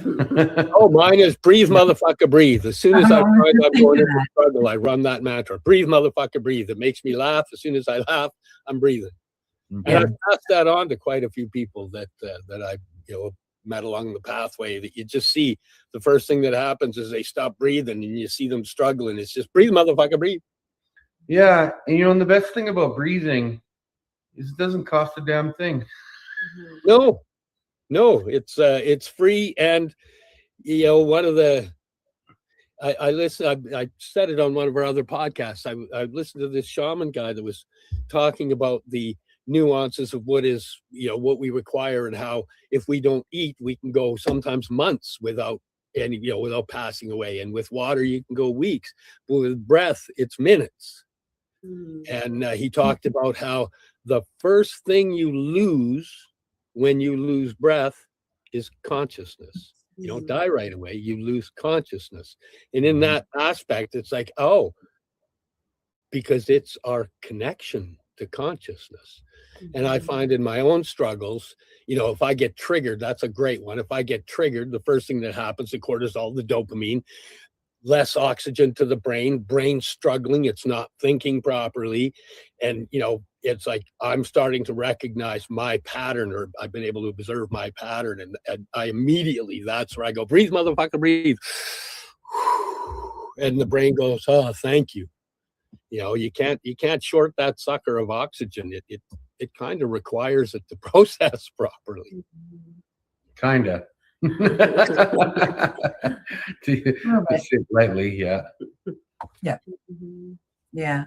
Oh, mine is breathe, motherfucker, breathe. As soon as I find I'm going into a struggle, I run that mantra. Breathe, motherfucker, breathe. It makes me laugh. As soon as I laugh, I'm breathing. And I've passed that on to quite a few people that I, you know, met along the pathway, that you just see the first thing that happens is they stop breathing and you see them struggling. It's just breathe, motherfucker, breathe. Yeah. And, you know, and the best thing about breathing is it doesn't cost a damn thing. No, it's free. And, you know, I listened. I said it on one of our other podcasts. I listened to this shaman guy that was talking about the nuances of what is, what we require, and how if we don't eat, we can go sometimes months without any, without passing away. And with water, you can go weeks. But with breath, it's minutes. And he talked about how the first thing you lose when you lose breath is consciousness. You don't die right away, you lose consciousness. And in that aspect, it's like, oh, because it's our connection to consciousness. And I find in my own struggles, if I get triggered, that's a great one. If I get triggered, the first thing that happens, the cortisol, the dopamine, less oxygen to the brain struggling, it's not thinking properly. And, it's like I'm starting to recognize my pattern, or I've been able to observe my pattern. And I immediately, that's where I go, breathe, motherfucker, breathe. And the brain goes, oh, thank you. You can't short that sucker of oxygen. It kind of requires it to process properly. Kind of. to say it lightly, yeah. Yeah. Yeah.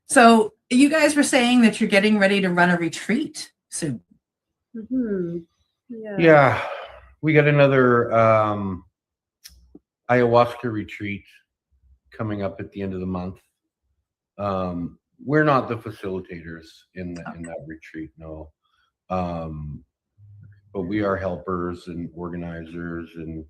So you guys were saying that you're getting ready to run a retreat soon. Yeah. We got another ayahuasca retreat coming up at the end of the month. We're not the facilitators in that retreat, no. But we are helpers and organizers and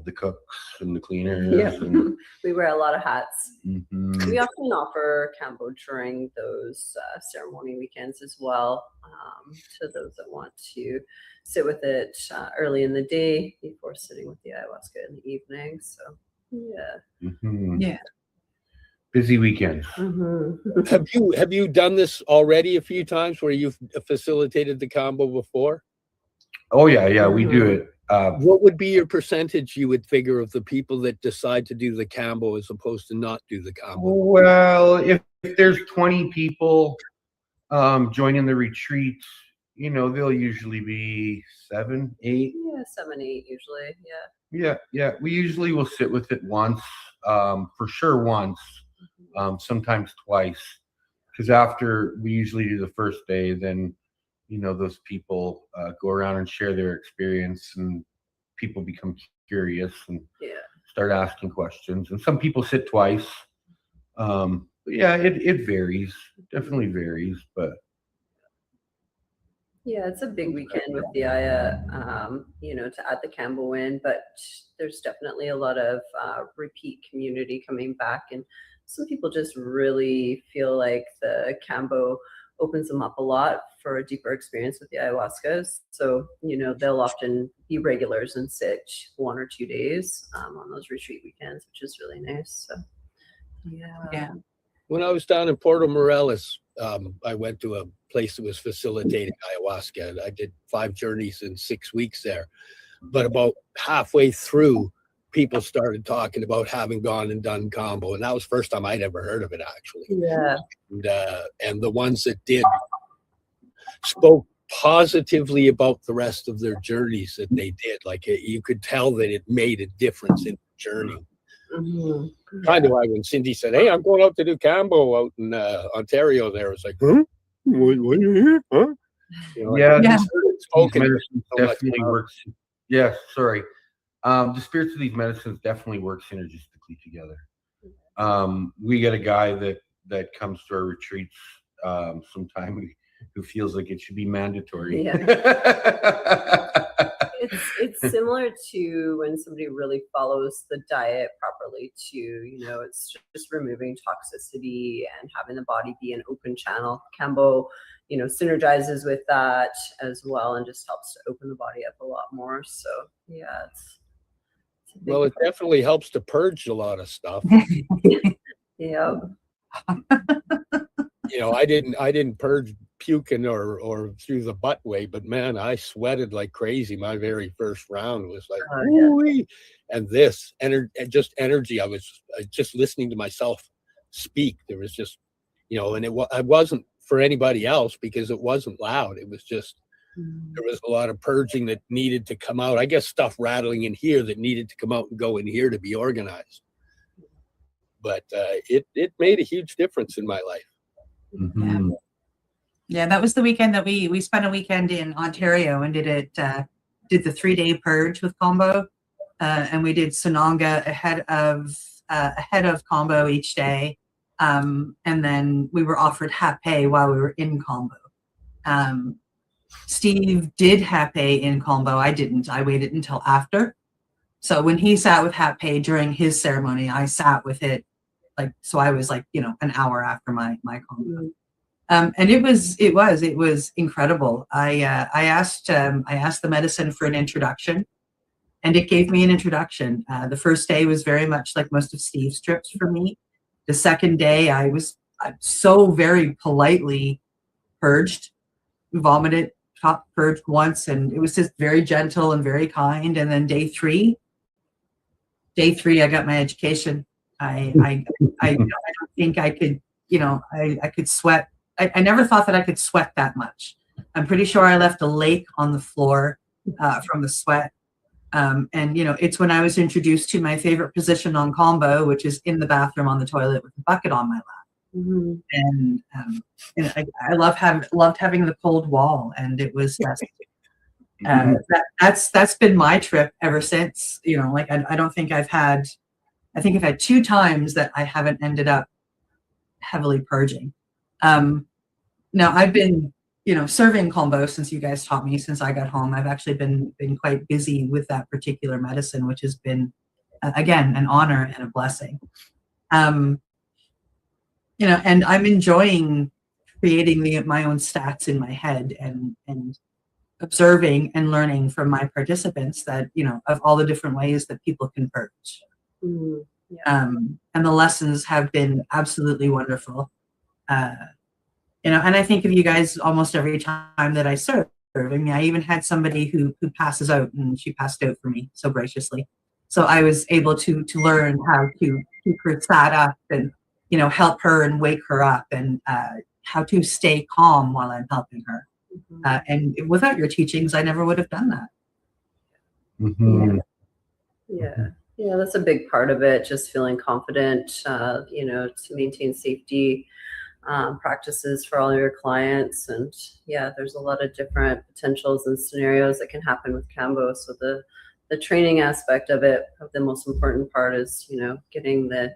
the cooks and the cleaners. Yeah, and, we wear a lot of hats. Mhm. We often offer Cambo during those ceremony weekends as well, to those that want to sit with it early in the day before sitting with the ayahuasca in the evening. So, yeah. Mhm. Busy weekends. Have you done this already a few times where you've facilitated the combo before? Oh yeah, we do it. What would be your percentage you would figure of the people that decide to do the combo as opposed to not do the combo? Well, if there's 20 people joining the retreat, they'll usually be 7, 8. Yeah, 7, 8 usually. Yeah. Yeah. We usually will sit with it once, for sure once, sometimes twice. Because after we usually do the first day, then those people go around and share their experience, and people become curious and start asking questions. And some people sit twice. Yeah, it varies. Definitely varies, but yeah, it's a big weekend with the Aya, to add the Cambo in, but there's definitely a lot of repeat community coming back, and some people just really feel like the Cambo opens them up a lot for a deeper experience with the ayahuascas. So, they'll often be regulars and sit 1 or 2 days on those retreat weekends, which is really nice. So, yeah. When I was down in Puerto Morelos, I went to a place that was facilitating ayahuasca, and I did 5 journeys in 6 weeks there. But about halfway through, people started talking about having gone and done combo, and that was the first time I'd ever heard of it, actually. Yeah. And the ones that did spoke positively about the rest of their journeys that they did. Like, you could tell that it made a difference in the journey. Kind of why when Cindy said, "Hey, I'm going out to do combo out in Ontario," there, was like, "Huh? What are you here? Huh?" These medicines definitely works. Yeah, sorry. The spirits of these medicines definitely work synergistically together. We get a guy that comes to our retreats sometime who feels like it should be mandatory. Yeah. It's similar to when somebody really follows the diet properly too. It's just removing toxicity and having the body be an open channel. Cambo, synergizes with that as well, and just helps to open the body up a lot more. So yeah, it's well, it definitely helps to purge a lot of stuff. Yeah. I didn't purge puking or through the butt way, but man, I sweated like crazy. My very first round was like, ooh-wee. And this energy. I was just listening to myself speak. There was just, and it wasn't for anybody else because it wasn't loud. It was just There was a lot of purging that needed to come out. I guess stuff rattling in here that needed to come out and go in here to be organized. But it made a huge difference in my life. Yeah. Yeah, that was the weekend that we spent a weekend in Ontario and did the 3-day purge with combo, and we did Sononga ahead of combo each day, and then we were offered Hape while we were in combo. Steve did Hape in combo. I didn't. I waited until after. So when he sat with Hape during his ceremony, I sat with it so I was an hour after my combo. And it was incredible. I asked the medicine for an introduction, and it gave me an introduction. The first day was very much like most of Steve's trips for me. The second day, I was so very politely purged, vomited, top purged once, and it was just very gentle and very kind. And then day three, I got my education. I don't think I could, I could sweat. I never thought that I could sweat that much. I'm pretty sure I left a lake on the floor from the sweat. And it's when I was introduced to my favorite position on combo, which is in the bathroom on the toilet with a bucket on my lap. And I loved having the cold wall, and it was that's been my trip ever since. I don't think I've had. I think I've had 2 times that I haven't ended up heavily purging. Now I've been, serving combo since you guys taught me, since I got home. I've actually been quite busy with that particular medicine, which has been, again, an honor and a blessing. And I'm enjoying creating my own stats in my head and observing and learning from my participants that, of all the different ways that people can purge. And the lessons have been absolutely wonderful. And I think of you guys almost every time that I serve. I mean, I even had somebody who passes out, and she passed out for me so graciously. So I was able to learn how to keep her sat up and, help her and wake her up, and how to stay calm while I'm helping her. And without your teachings, I never would have done that. Yeah, that's a big part of it. Just feeling confident, to maintain safety practices for all your clients. And there's a lot of different potentials and scenarios that can happen with Cambo. So the training aspect of it, the most important part is, getting the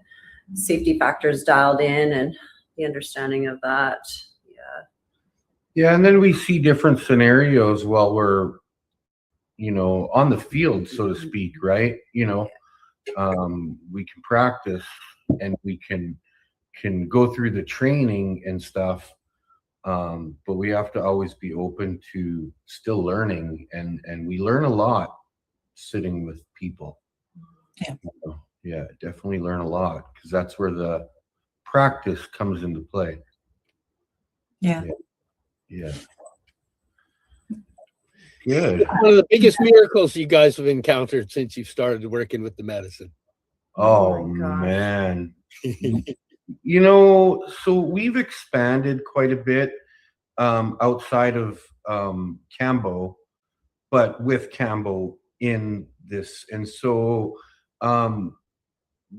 safety factors dialed in and the understanding of that. Yeah, and then we see different scenarios while we're, on the field, so to speak, right? We can practice and we can go through the training and stuff, but we have to always be open to still learning, and we learn a lot sitting with people. Definitely learn a lot, because that's where the practice comes into play. Yeah. Good. One of the biggest miracles you guys have encountered since you've started working with the medicine. Oh man. So we've expanded quite a bit outside of Cambo, but with Cambo in this. And so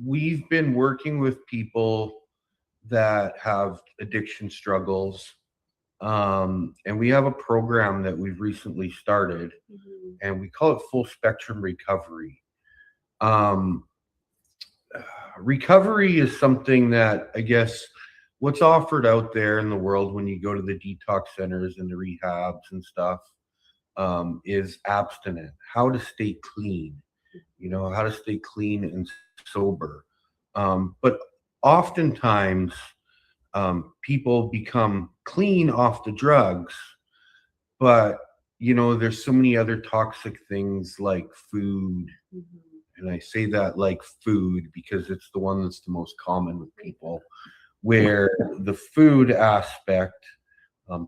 we've been working with people that have addiction struggles. And we have a program that we've recently started, and we call it Full Spectrum Recovery. Recovery is something that, I guess, what's offered out there in the world when you go to the detox centers and the rehabs and stuff, is abstinent, how to stay clean, how to stay clean and sober. But oftentimes, people become clean off the drugs, but there's so many other toxic things like food. And I say that like food because it's the one that's the most common with people, where the food aspect,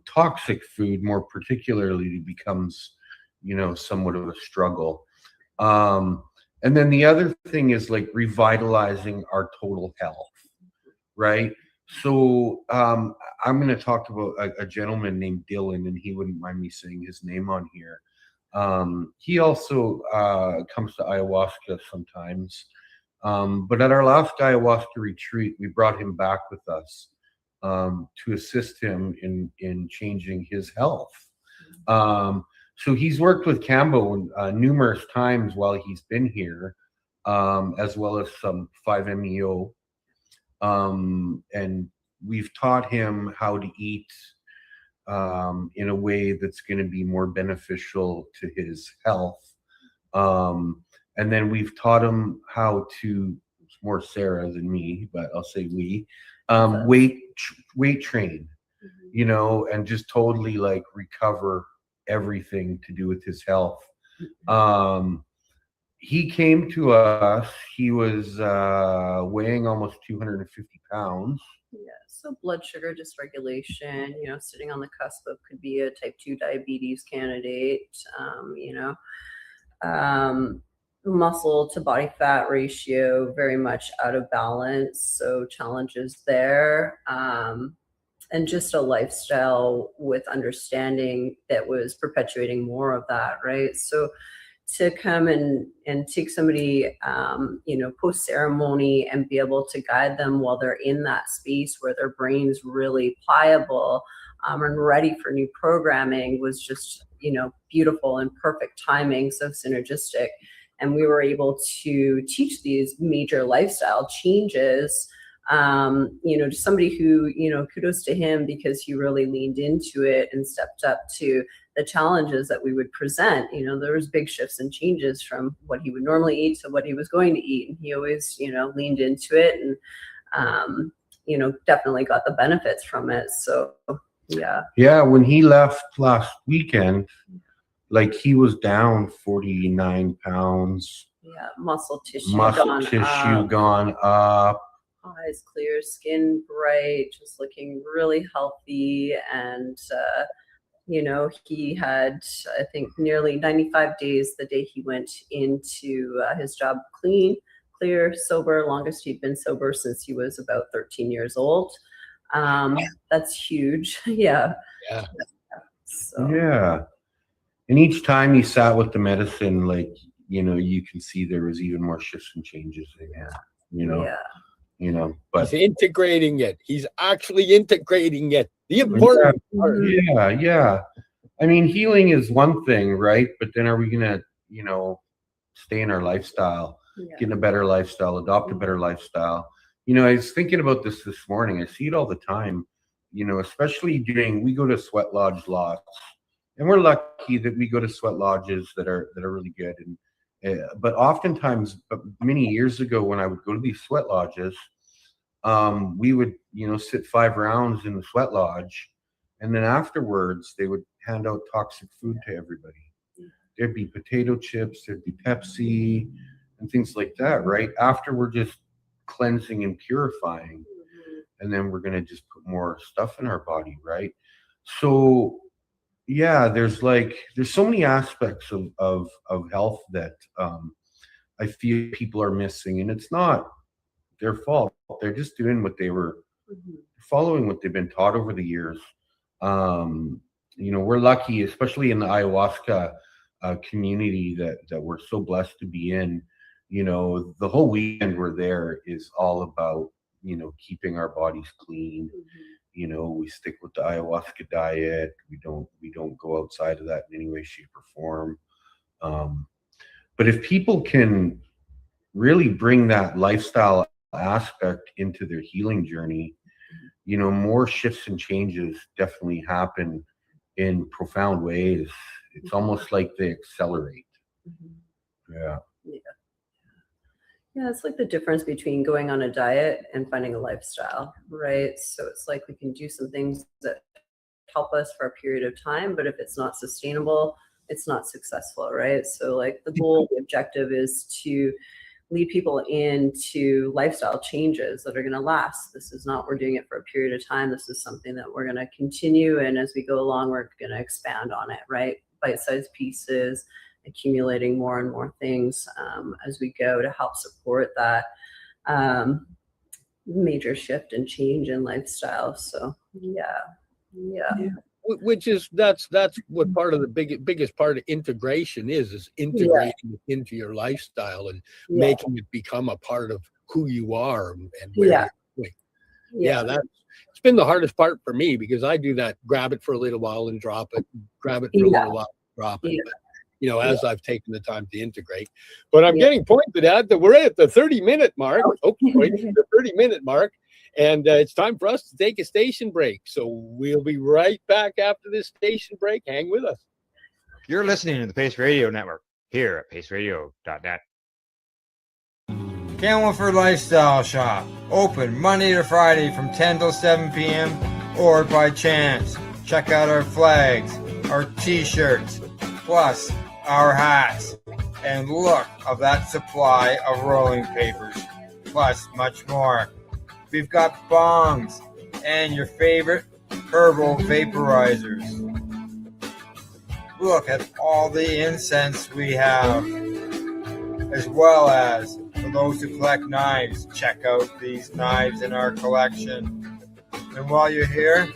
toxic food more particularly, becomes, somewhat of a struggle. And then the other thing is like revitalizing our total health, right? So I'm going to talk about a gentleman named Dylan, and he wouldn't mind me saying his name on here. He also comes to ayahuasca sometimes. But at our last ayahuasca retreat, we brought him back with us to assist him in changing his health. So he's worked with Cambo numerous times while he's been here, as well as some 5-MeO. And we've taught him how to eat in a way that's going to be more beneficial to his health. And then we've taught him how to, it's more Sarah than me, but I'll say we, weight train, you know, and just totally like recover everything to do with his health. He came to us, he was weighing almost 250 pounds. Yeah, so blood sugar dysregulation, you know, sitting on the cusp of could be a type 2 diabetes candidate, you know, muscle to body fat ratio very much out of balance, so challenges there, and just a lifestyle with understanding that was perpetuating more of that, right? So to come and take somebody, you know, post ceremony and be able to guide them while they're in that space where their brain's really pliable and ready for new programming was just, you know, beautiful and perfect timing, so synergistic. And we were able to teach these major lifestyle changes, you know, to somebody who, you know, kudos to him because he really leaned into it and stepped up to the challenges that we would present. You know, there was big shifts and changes from what he would normally eat to what he was going to eat. And he always, you know, leaned into it and, you know, definitely got the benefits from it. So, yeah. Yeah, when he left last weekend, like he was down 49 pounds. Yeah, muscle tissue gone up. Eyes clear, skin bright, just looking really healthy. And, you know, he had, I think, nearly 95 days the day he went into his job clean, clear, sober, longest he'd been sober since he was about 13 years old. That's huge. Yeah. Yeah. So. Yeah. And each time he sat with the medicine, like, you know, you can see there was even more shifts and changes in him, you know. Yeah. You know, but he's integrating it. He's actually integrating it. The important part. Yeah. I mean, healing is one thing, right? But then are we gonna, you know, stay in our lifestyle, get in a better lifestyle, adopt a better lifestyle? You know, I was thinking about this morning. I see it all the time. You know, especially we go to sweat lodge lots, and we're lucky that we go to sweat lodges that are really good. And but oftentimes, many years ago, when I would go to these sweat lodges, we would, you know, sit 5 rounds in the sweat lodge, and then afterwards they would hand out toxic food to everybody. There'd be potato chips, there'd be Pepsi, and things like that, right? After we're just cleansing and purifying, and then we're gonna just put more stuff in our body, right? So yeah, there's so many aspects of health that I feel people are missing, and it's not their fault. They're just doing what they were following, what they've been taught over the years. You know, we're lucky, especially in the ayahuasca community, that we're so blessed to be in. You know, the whole weekend we're there is all about, you know, keeping our bodies clean. You know, we stick with the ayahuasca diet. We don't go outside of that in any way, shape, or form. But if people can really bring that lifestyle aspect into their healing journey, you know, more shifts and changes definitely happen in profound ways. It's almost like they accelerate. Yeah. Yeah, it's like the difference between going on a diet and finding a lifestyle, right? So it's like we can do some things that help us for a period of time, but if it's not sustainable, it's not successful, right? So like the goal, the objective is to lead people into lifestyle changes that are going to last. This is not, we're doing it for a period of time. This is something that we're going to continue. And as we go along, we're going to expand on it, right? Bite-sized pieces, accumulating more and more things as we go to help support that. major shift and change in lifestyle. So yeah. Which is that's what part of the biggest part of integration is integrating it into your lifestyle and making it become a part of who you are and where you're going. That's it's been the hardest part for me because I do that, grab it for a little while and drop it, grab it for a little while, drop it. But, as I've taken the time to integrate. But I'm getting pointed at that we're at the 30-minute mark. The 30-minute mark. And it's time for us to take a station break. So we'll be right back after this station break. Hang with us. You're listening to the Pace Radio Network here at paceradio.net. Camelford Lifestyle Shop, open Monday to Friday from 10 till 7 p.m. or by chance. Check out our flags, our t-shirts, plus our hats, and look of that supply of rolling papers, plus much more. We've got bongs and your favorite herbal vaporizers. Look at all the incense we have, as well as for those who collect knives, check out these knives in our collection. And while you're here,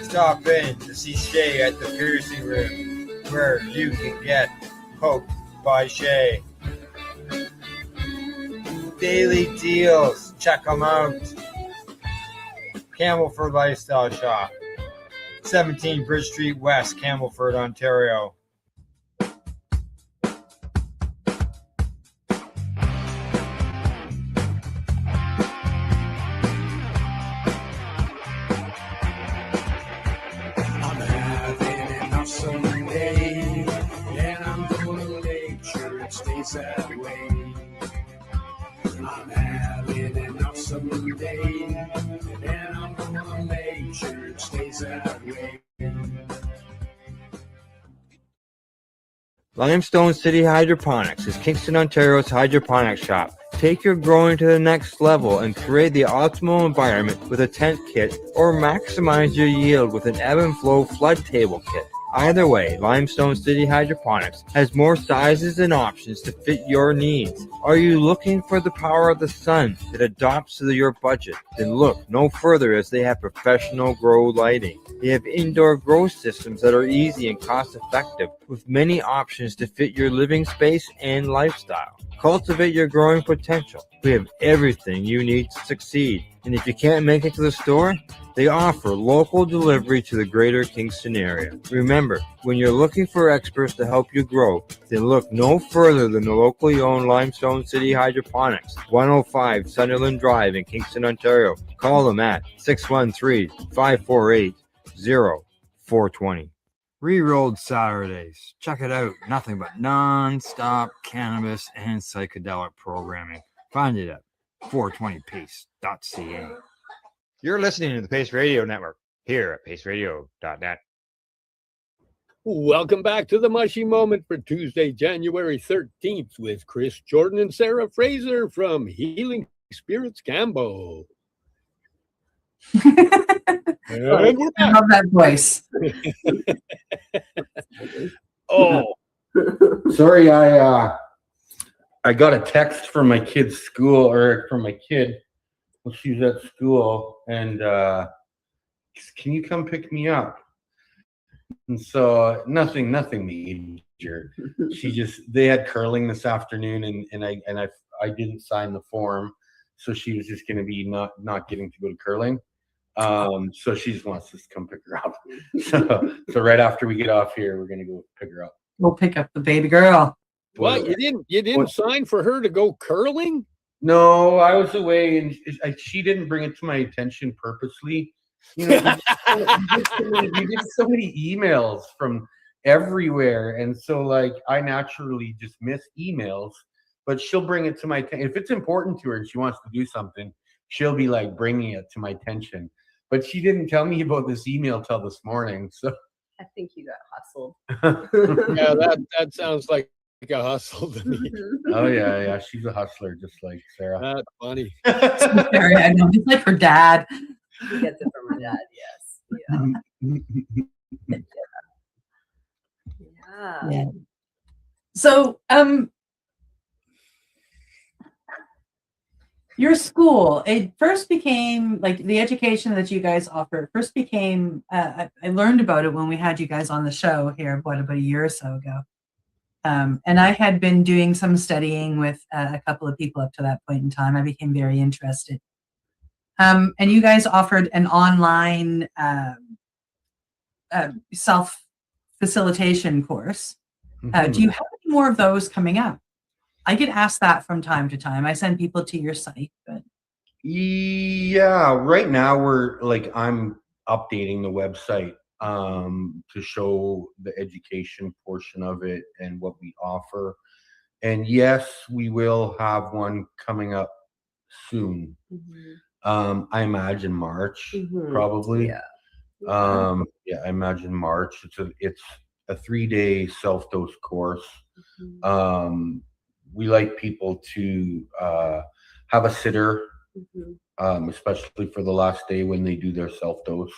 stop in to see Shay at the piercing room, where you can get poked by Shay. Daily deals, check them out. Camelford Lifestyle Shop, 17 Bridge Street West, Camelford, Ontario. That way. I'm having an awesome day, and I'm gonna make sure it stays that way. Limestone City Hydroponics is Kingston, Ontario's hydroponics shop. Take your growing to the next level and create the optimal environment with a tent kit, or maximize your yield with an ebb and flow flood table kit. Either way, Limestone City Hydroponics has more sizes and options to fit your needs. Are you looking for the power of the sun that adapts to your budget? Then look no further, as they have professional grow lighting. They have indoor grow systems that are easy and cost effective, with many options to fit your living space and lifestyle. Cultivate your growing potential. We have everything you need to succeed. And if you can't make it to the store, they offer local delivery to the greater Kingston area. Remember, when you're looking for experts to help you grow, then look no further than the locally owned Limestone City Hydroponics, 105 Sunderland Drive in Kingston, Ontario. Call them at 613-548-0420. Rerolled Saturdays. Check it out. Nothing but non-stop cannabis and psychedelic programming. Find it at 420pace.ca. You're listening to the Pace Radio Network here at paceradio.net. Welcome back to the Mushy Moment for Tuesday, January 13th with Chris Jordan and Sarah Fraser from Healing Spirits Cambo. And we're back. I love that voice. Oh, sorry, I got a text from my kid's school, or from my kid when she was at school, and can you come pick me up? And so nothing major. They had curling this afternoon, and I didn't sign the form, so she was just going to be not getting to go to curling. So she just wants us to come pick her up. So right after we get off here, we're going to go pick her up. We'll pick up the baby girl. What, you didn't sign for her to go curling? No, I was away, and she didn't bring it to my attention purposely. You know, we get so many emails from everywhere, and so like I naturally just miss emails. But she'll bring it to my attention if it's important to her and she wants to do something. She'll be like bringing it to my attention. But she didn't tell me about this email till this morning. So I think you got hustled. Yeah, that sounds like a hustle to me. Oh yeah, she's a hustler, just like Sarah. That's funny. I know, just like her dad. She gets it from her dad, yes. Yeah. So, your school, it first became like the education that you guys offer first became, I learned about it when we had you guys on the show here, about a year or so ago. And I had been doing some studying with a couple of people up to that point in time. I became very interested. And you guys offered an online self-facilitation course. Do you have any more of those coming up? I get asked that from time to time. I send people to your site, but Yeah, right now I'm updating the website to show the education portion of it and what we offer. And yes, we will have one coming up soon. I imagine March, probably. Yeah. I imagine March. It's a 3-day self-dose course. We like people to have a sitter, especially for the last day when they do their self-dose.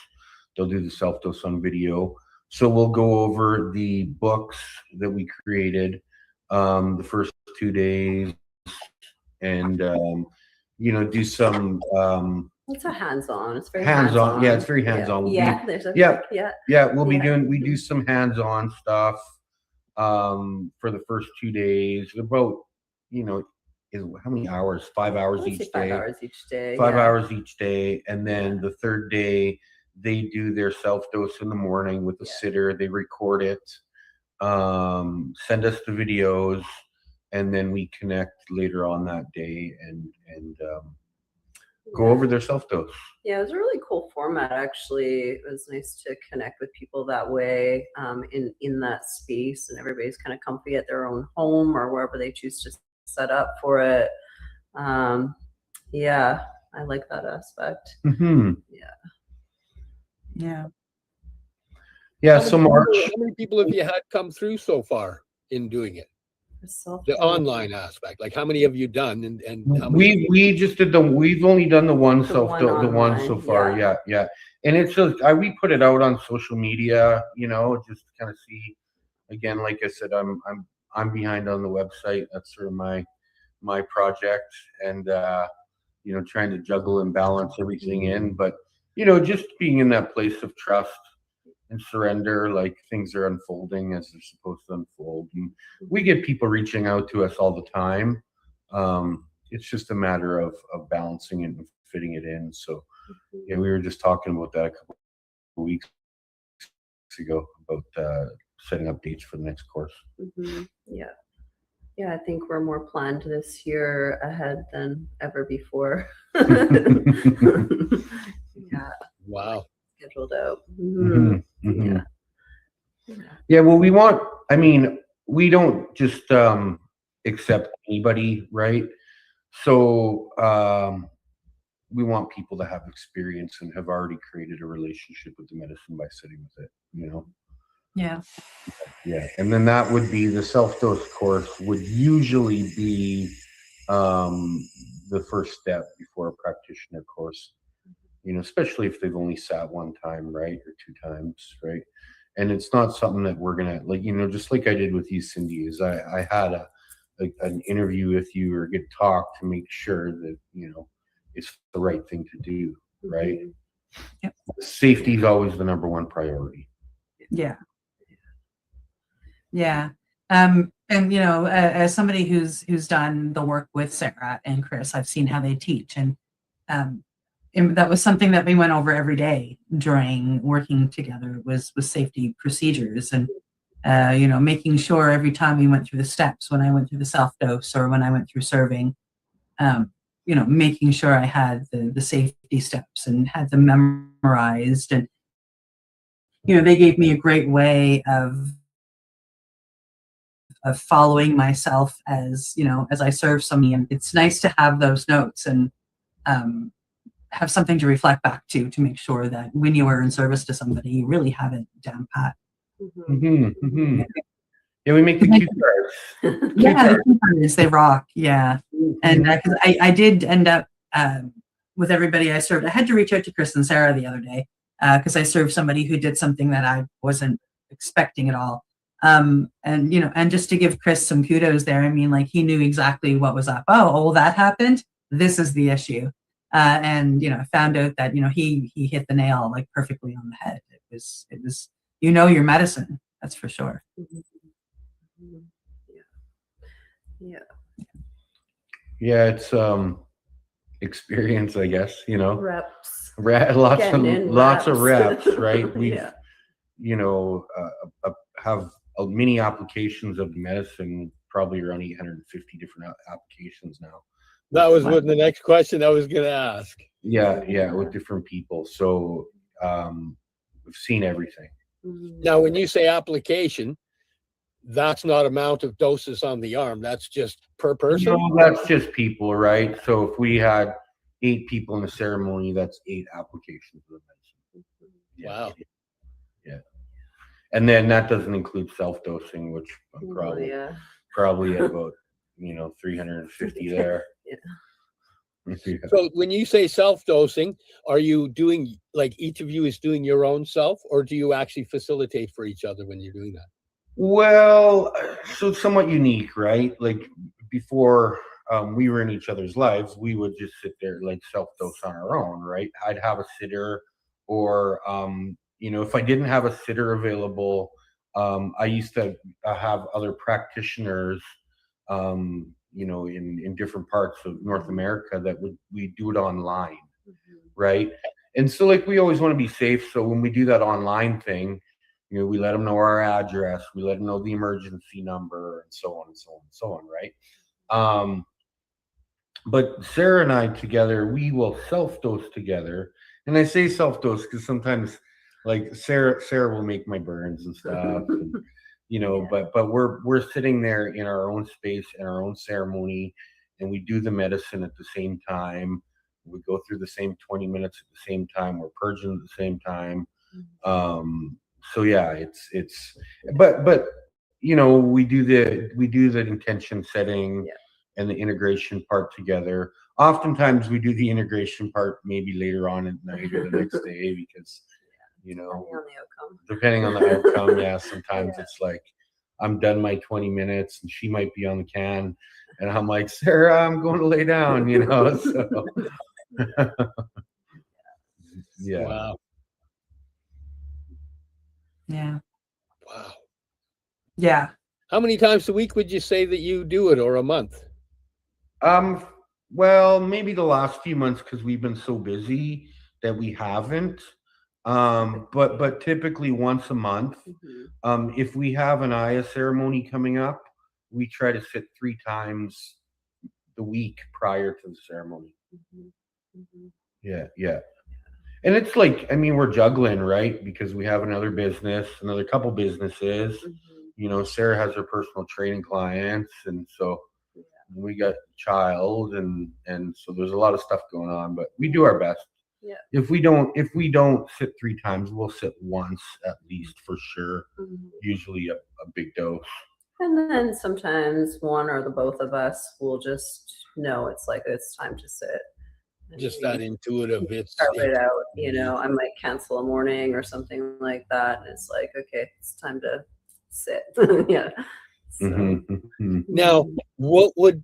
They'll do the self-dose on video. So we'll go over the books that we created the first 2 days and, do some It's a hands-on. It's very hands-on. Yeah, it's very hands-on. Yeah, there's a We do some hands-on stuff for the first 2 days. About, how many hours? 5 hours each day. 5 hours each day. 5 hours each day. And then the third day, they do their self-dose in the morning with the sitter. They record it, send us the videos, and then we connect later on that day and go over their self-dose. Yeah, it was a really cool format, actually. It was nice to connect with people that way in that space, and everybody's kind of comfy at their own home or wherever they choose to set up for it. Yeah, I like that aspect. Yeah, so March. How many people have you had come through so far in doing it? The online aspect, like how many have you done, and how many? We've only done the one so far. Yeah. And it's we put it out on social media, just to kind of see. Again, like I said, I'm behind on the website. That's sort of my project, and trying to juggle and balance everything in. But just being in that place of trust and surrender, like things are unfolding as they're supposed to unfold. And we get people reaching out to us all the time. It's just a matter of balancing it and fitting it in. So we were just talking about that a couple of weeks ago about setting up dates for the next course. Yeah, I think we're more planned this year ahead than ever before. Wow. Scheduled out. Yeah, well, we don't just accept anybody, right? So we want people to have experience and have already created a relationship with the medicine by sitting with it, Yeah, and then that would be the self-dose course would usually be the first step before a practitioner course, especially if they've only sat one time, right, or 2 times, right? And it's not something that we're gonna just like I did with you, Cindy. Is I had an interview with you or get talk to make sure that it's the right thing to do, right? Yep. Safety is always the number one priority. Yeah. And as somebody who's done the work with Sarah and Chris, I've seen how they teach, and that was something that we went over every day during working together was safety procedures, and making sure every time we went through the steps, when I went through the self-dose or when I went through serving, making sure I had the safety steps and had them memorized, and they gave me a great way of following myself as I serve somebody. And it's nice to have those notes and have something to reflect back to make sure that when you are in service to somebody, you really have it down pat. Yeah, we make the cue cards. The cue cards, they rock. Yeah. And because I did end up with everybody I served, I had to reach out to Chris and Sarah the other day because I served somebody who did something that I wasn't expecting at all. And just to give Chris some kudos there, he knew exactly what was up. Oh, that happened. this is the issue. And, you know, I found out that, you know, he hit the nail like perfectly on the head. It was, you know, your medicine, that's for sure. Yeah. Yeah, it's experience, I guess, you know. Reps. Lots of reps, right? We've, Yeah. you know, have many applications of the medicine, probably around 850 different applications now. That was what the next question I was going to ask. Yeah, with different people. So we've seen everything. Now, when you say application, that's not amount of doses on the arm. That's just per person. No, that's just people, right? So if we had 8 people in the ceremony, that's 8 applications of the medicine. Wow. Yeah. And then that doesn't include self-dosing, which I'm probably at about, you know, 350 there. So when you say self-dosing, are you doing, like, each of you is doing your own self, or do you actually facilitate for each other when you're doing that? Well, so it's somewhat unique, right? Like before we were in each other's lives, we would just sit there like self-dose on our own, right? I'd have a sitter, or you know, if I didn't have a sitter available, I used to have other practitioners, you know, in different parts of North America that we do it online, right? And so like we always want to be safe. So when we do that online thing, you know, we let them know our address, we let them know the emergency number, and so on and so on and so on, right? But Sarah and I together, we will self-dose together. And I say self-dose because sometimes like Sarah will make my burns and stuff, and, you know, but we're sitting there in our own space, in our own ceremony, and we do the medicine at the same time. We go through the same 20 minutes at the same time. We're purging at the same time. So yeah, it's but you know, we do the intention setting and the integration part together. Oftentimes we do the integration part maybe later on at night or the next day, because you know, depending on the outcome, yeah, sometimes it's like I'm done my 20 minutes and she might be on the can and I'm like, Sarah, I'm going to lay down, you know. So yeah. Wow. Yeah. Wow. Yeah. How many times a week would you say that you do it, or a month? Well, maybe the last few months because we've been so busy that we haven't. But typically once a month. If we have an Aya ceremony coming up, we try to sit 3 times the week prior to the ceremony. Yeah. And it's like, I mean, we're juggling, right? Because we have another couple businesses. You know, Sarah has her personal training clients, and so we got a child, and so there's a lot of stuff going on, but we do our best. Yeah. If we don't sit 3 times, we'll sit once at least for sure. Usually a big dose. And then sometimes one or the both of us will just know it's like it's time to sit. Just that intuitive. It's carve it out, you know. I might cancel a morning or something like that, and it's like, okay, it's time to sit. Yeah. So. Now, what would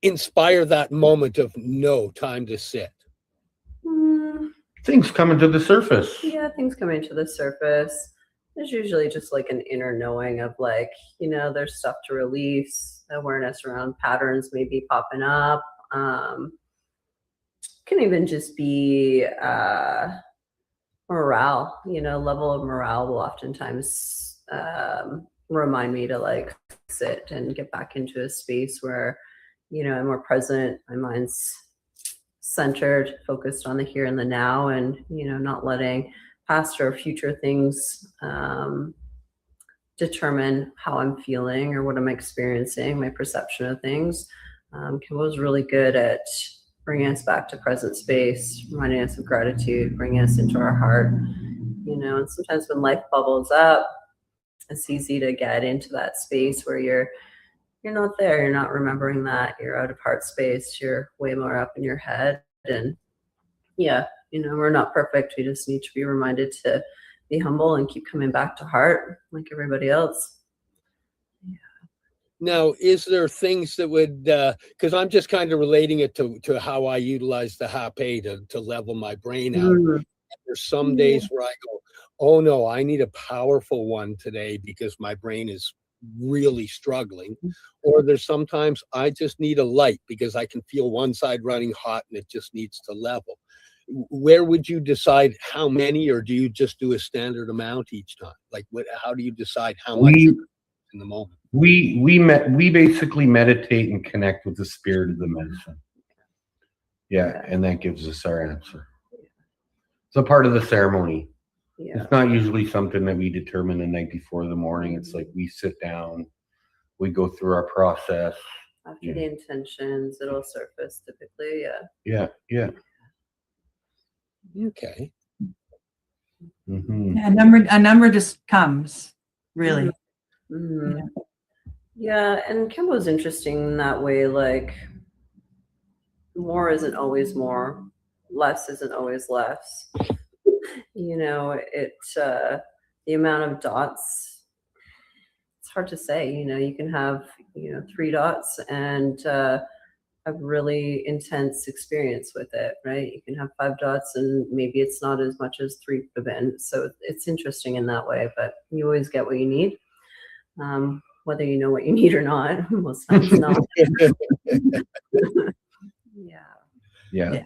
inspire that moment of no time to sit? Things coming to the surface. Yeah, things coming to the surface. There's usually just like an inner knowing of like, you know, there's stuff to release, awareness around patterns maybe popping up. Can even just be morale, you know, level of morale will oftentimes remind me to like sit and get back into a space where, you know, I'm more present, my mind's centered, focused on the here and the now, and, you know, not letting past or future things determine how I'm feeling or what I'm experiencing, my perception of things. Kimbo is really good at bringing us back to present space, reminding us of gratitude, bringing us into our heart, you know. And sometimes when life bubbles up, it's easy to get into that space where you're not there, you're not remembering that, you're out of heart space, you're way more up in your head. And yeah, you know, we're not perfect. We just need to be reminded to be humble and keep coming back to heart like everybody else. Now, is there things that would, because I'm just kind of relating it to how I utilize the HAP-A to level my brain out. Mm. There's some days where I go, oh no, I need a powerful one today because my brain is really struggling. Or there's sometimes I just need a light because I can feel one side running hot and it just needs to level. Where would you decide how many, or do you just do a standard amount each time? Like, how do you decide how much in the moment? We basically meditate and connect with the spirit of the medicine. Yeah, and that gives us our answer. It's a part of the ceremony. Yeah. It's not usually something that we determine the night before the morning. It's like we sit down, we go through our process. After the intentions, it'll surface typically. Yeah. Okay. Mm-hmm. A number just comes, really. Mm-hmm. Yeah, and Kembo is interesting in that way. Like, more isn't always more, less isn't always less. You know, the amount of dots, it's hard to say. You know, you can have 3 dots and a really intense experience with it, right? You can have 5 dots and maybe it's not as much as 3 events. So it's interesting in that way, but you always get what you need. Whether you know what you need or not, most times not. Yeah.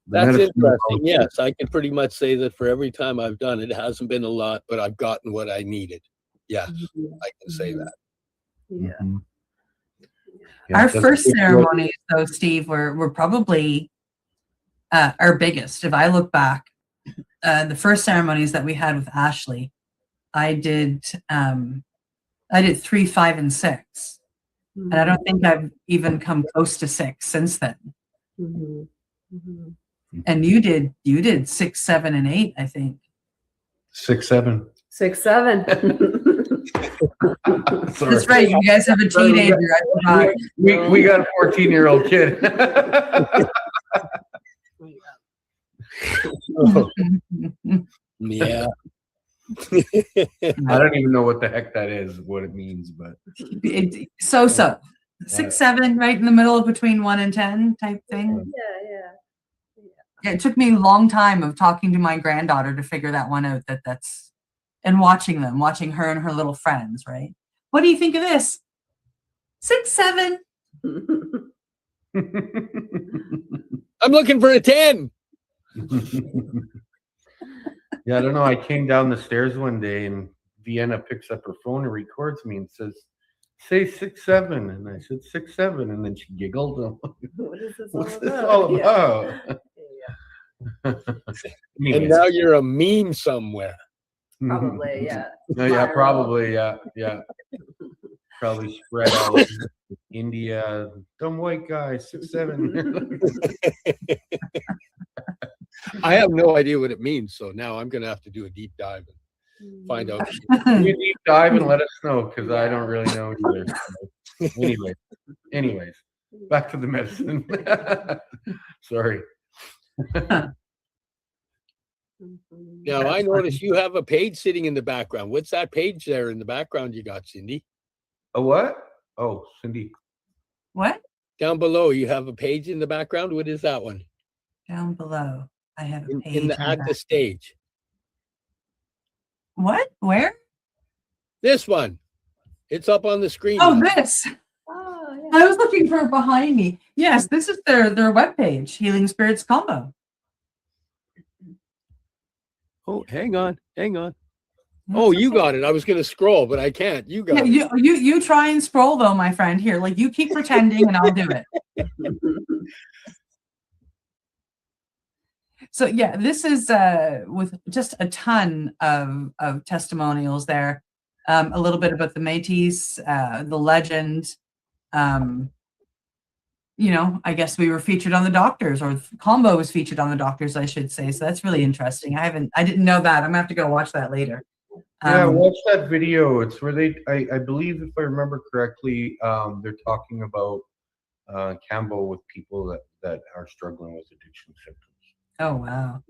That's interesting. Yes, I can pretty much say that for every time I've done it, it hasn't been a lot, but I've gotten what I needed. Yes, I can say that. Yeah. Our first ceremonies, though, Steve, were probably our biggest. If I look back, the first ceremonies that we had with Ashley, I did 3, 5, and 6, and I don't think I've even come close to 6 since then. And you did 6, 7, and 8, I think. 6, 7. 6, 7. That's right. You guys have a teenager. We got a 14-year-old kid. Yeah. I don't even know what the heck that is, what it means, but So 6, 7, right in the middle of between 1 and 10 type thing. Yeah, it took me a long time of talking to my granddaughter to figure that one out. That's and watching her and her little friends, right? What do you think of this? 6, 7. I'm looking for a 10. Yeah, I don't know. I came down the stairs one day and Vienna picks up her phone and records me and says, "Say 6, 7." And I said 6, 7, and then she giggled. What is this What's this all about? And now you're a meme somewhere. Probably, yeah. Yeah, probably, yeah. Probably spread all over India. Dumb white guy, 6, 7. I have no idea what it means, so now I'm going to have to do a deep dive and find out. You deep dive and let us know, because I don't really know either. Anyways, back to the medicine. Sorry. Now, I notice you have a page sitting in the background. What's that page there in the background you got, Cindy? A what? Oh, Cindy. What? Down below, you have a page in the background. What is that one? Down below, I have a page. At the stage. What? Where? This one. It's up on the screen. Oh, now. this. I was looking for it behind me. Yes, this is their webpage, Healing Spirits Combo. Oh, hang on. Oh, you got it. I was going to scroll, but I can't. You got it. You try and scroll though, my friend. Here, like you keep pretending, and I'll do it. So yeah, this is with just a ton of testimonials there. A little bit about the Métis, the legend. I guess we were featured on the Doctors, or Combo was featured on the Doctors, I should say. So that's really interesting. I didn't know that. I'm gonna have to go watch that later. Yeah, watch that video. It's where I believe, if I remember correctly, they're talking about Campbell with people that are struggling with addiction symptoms. Oh, wow.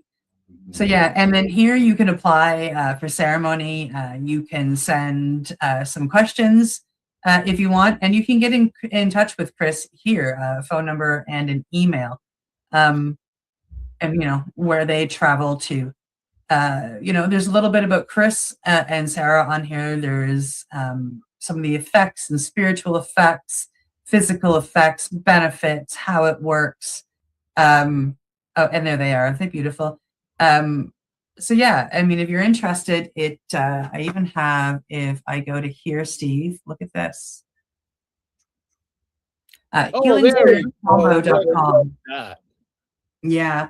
So yeah, and then here you can apply for ceremony. You can send some questions if you want, and you can get in touch with Chris here, a phone number and an email, and where they travel to. There's a little bit about Chris and Sarah on here. There's some of the effects and spiritual effects, physical effects, benefits, how it works. And there they are. Aren't they beautiful? So yeah, I mean, if you're interested, I even have, if I go to here, Steve, look at this. Healingspiritcombo.com. Yeah.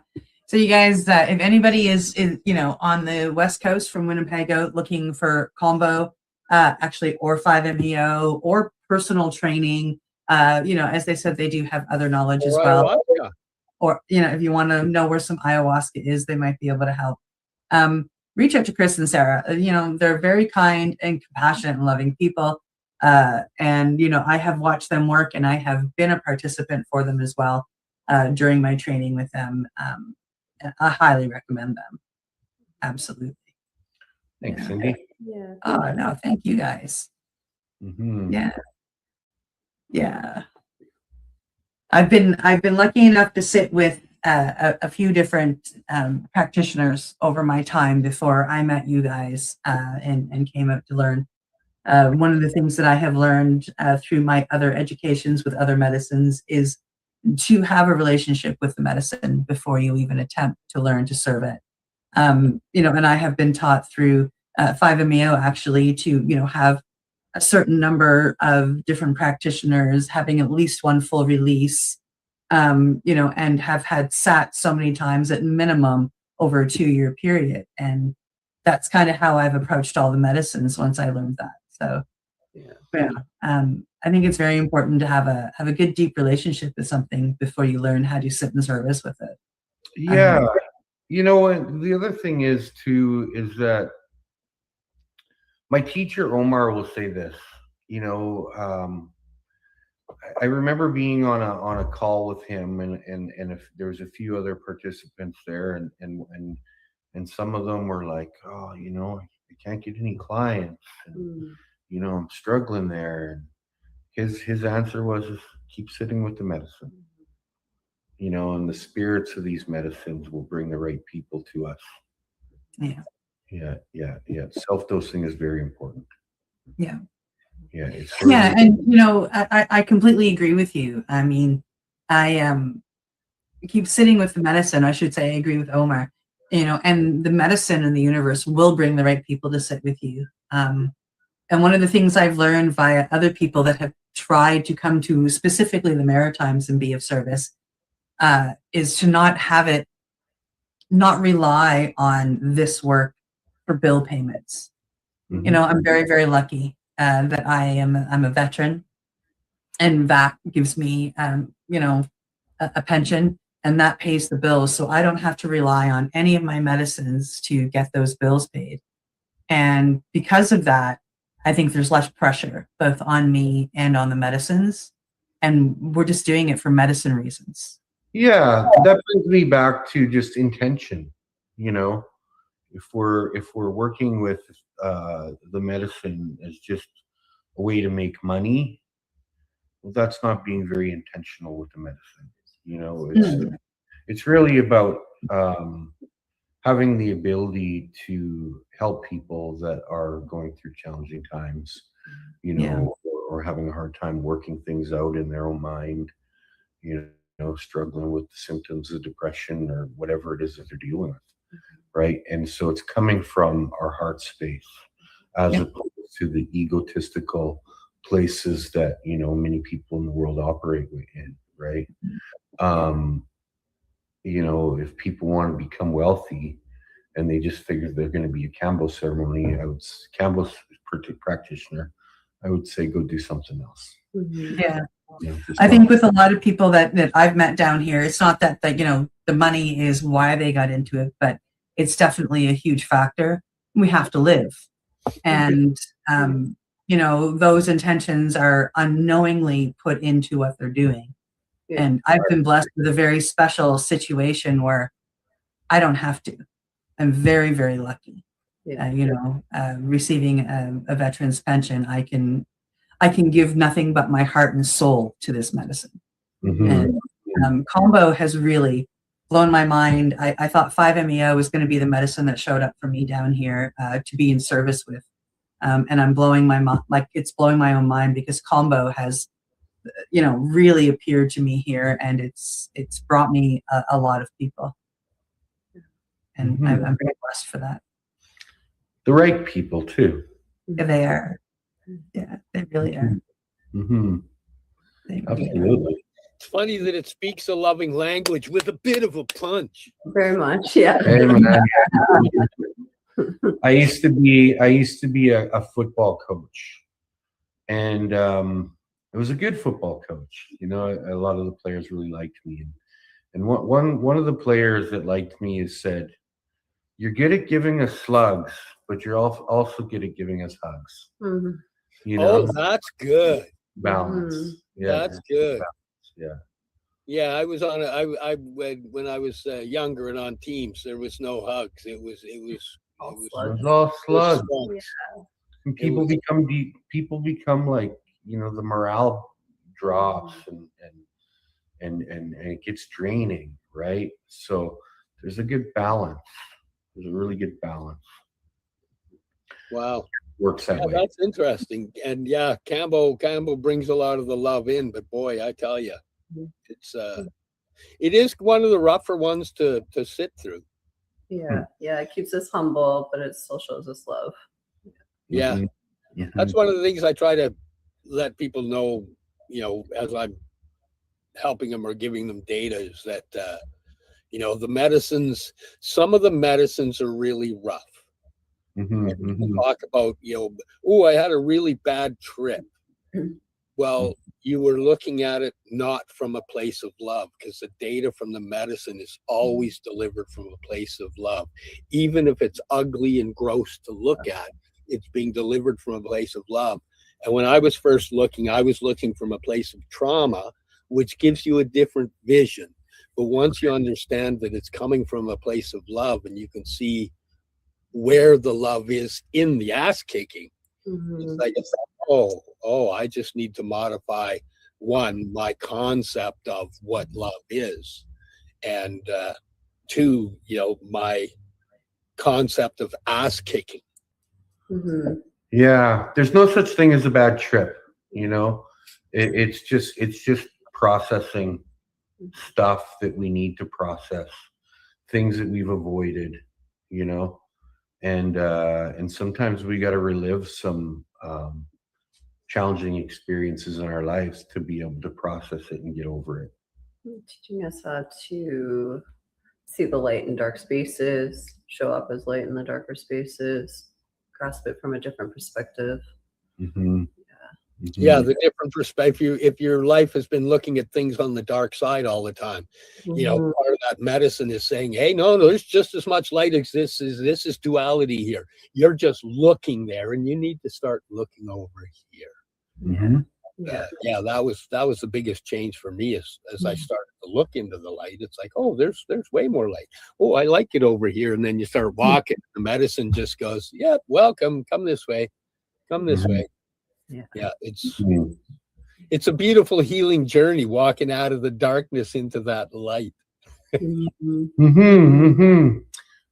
So you guys, if anybody is on the West Coast from Winnipeg out looking for combo, or 5-MeO or personal training, as they said, they do have other knowledge as well. Ayahuasca. Or, if you want to know where some ayahuasca is, they might be able to help. Reach out to Chris and Sarah. They're very kind and compassionate and loving people. And I have watched them work, and I have been a participant for them as well during my training with them. I highly recommend them. Absolutely. Thanks, Cindy. Yeah. Oh no, thank you guys. Mm-hmm. Yeah. I've been lucky enough to sit with a few different practitioners over my time before I met you guys and came out to learn. One of the things that I have learned through my other educations with other medicines is to have a relationship with the medicine before you even attempt to learn to serve it. And I have been taught through 5-MeO actually to, have a certain number of different practitioners having at least one full release, and have had sat so many times at minimum over a 2-year period. And that's kind of how I've approached all the medicines once I learned that. So I think it's very important to have a good deep relationship with something before you learn how to sit in service with it. Yeah. And the other thing is that my teacher Omar will say this. I remember being on a call with him, and if there was a few other participants there, and some of them were like, "Oh, I can't get any clients, and I'm struggling there." And his answer was, just keep sitting with the medicine. And the spirits of these medicines will bring the right people to us. Yeah. Self-dosing is very important. Yeah. Yeah. And I completely agree with you. I mean, I keep sitting with the medicine. I should say I agree with Omar. And the medicine in the universe will bring the right people to sit with you. And one of the things I've learned via other people that have tried to come to specifically the Maritimes and be of service is to not rely on this work for bill payments. Mm-hmm. I'm very, very lucky that I'm a veteran, and VAC gives me, a pension, and that pays the bills. So I don't have to rely on any of my medicines to get those bills paid. And because of that, I think there's less pressure both on me and on the medicines. And we're just doing it for medicine reasons. Yeah, that brings me back to just intention. If we're working with the medicine as just a way to make money, well, that's not being very intentional with the medicine. It's really about having the ability to help people that are going through challenging times, or having a hard time working things out in their own mind, struggling with the symptoms of depression or whatever it is that they're dealing with. Right. And so it's coming from our heart space as opposed to the egotistical places that, many people in the world operate in. Right. If people want to become wealthy and they just figure they're going to be a Kambo ceremony, Kambo practitioner, I would say go do something else. Yeah. I think with a lot of people that I've met down here, it's not that the money is why they got into it, but it's definitely a huge factor. We have to live. And, those intentions are unknowingly put into what they're doing. Yeah. And I've been blessed with a very special situation where I don't have to. I'm very, very lucky. Yeah. Receiving a veteran's pension, I can give nothing but my heart and soul to this medicine. Mhm. And combo has really blown my mind. I thought 5-MeO was going to be the medicine that showed up for me down here to be in service with. And I'm blowing my mind, like it's blowing my own mind, because combo has, really appeared to me here, and it's brought me a lot of people. And I'm very blessed for that. The right people too. They are. Yeah, they really are. Mm-hmm. Absolutely. It's funny that it speaks a loving language with a bit of a punch. Very much, yeah. Hey, man. I used to be a football coach, and it was a good football coach. A lot of the players really liked me, and one of the players that liked me has said, "You're good at giving us slugs, but you're also good at giving us hugs." Mm-hmm. Oh, that's good. Balance. Mm-hmm. Yeah, That's good. Yeah. Yeah, I was on when I was younger and on teams, there was no hugs. It was all slugs. Yeah. And people become like, the morale drops and it gets draining, right? So there's a good balance. There's a really good balance. Wow. Works that way. That's interesting. And yeah, Cambo brings a lot of the love in, but boy, I tell you, it is one of the rougher ones to sit through. Yeah, it keeps us humble, but it still shows us love. Yeah. That's one of the things I try to let people know, as I'm helping them or giving them data, is that the medicines, some of the medicines are really rough. People talk about, I had a really bad trip. Well, you were looking at it not from a place of love, because the data from the medicine is always delivered from a place of love. Even if it's ugly and gross to look at, it's being delivered from a place of love. And when I was first looking, I was looking from a place of trauma, which gives you a different vision. But once you understand that it's coming from a place of love, and you can see where the love is in the ass kicking, it's like, I just need to modify my concept of what love is, and two, my concept of ass kicking. Yeah, there's no such thing as a bad trip. It's just processing stuff that we need to process, things that we've avoided, and sometimes we got to relive some challenging experiences in our lives to be able to process it and get over it. Teaching us how to see the light in dark spaces, show up as light in the darker spaces, grasp it from a different perspective. Yeah, the different perspective. If your life has been looking at things on the dark side all the time, part of that medicine is saying, hey, no, there's just as much light as this is duality here. You're just looking there, and you need to start looking over here. That was the biggest change for me as I started to look into the light. It's like, there's way more light. I like it over here. And then you start walking, the medicine just goes, welcome, come this way, way. Yeah, it's a beautiful healing journey, walking out of the darkness into that light. And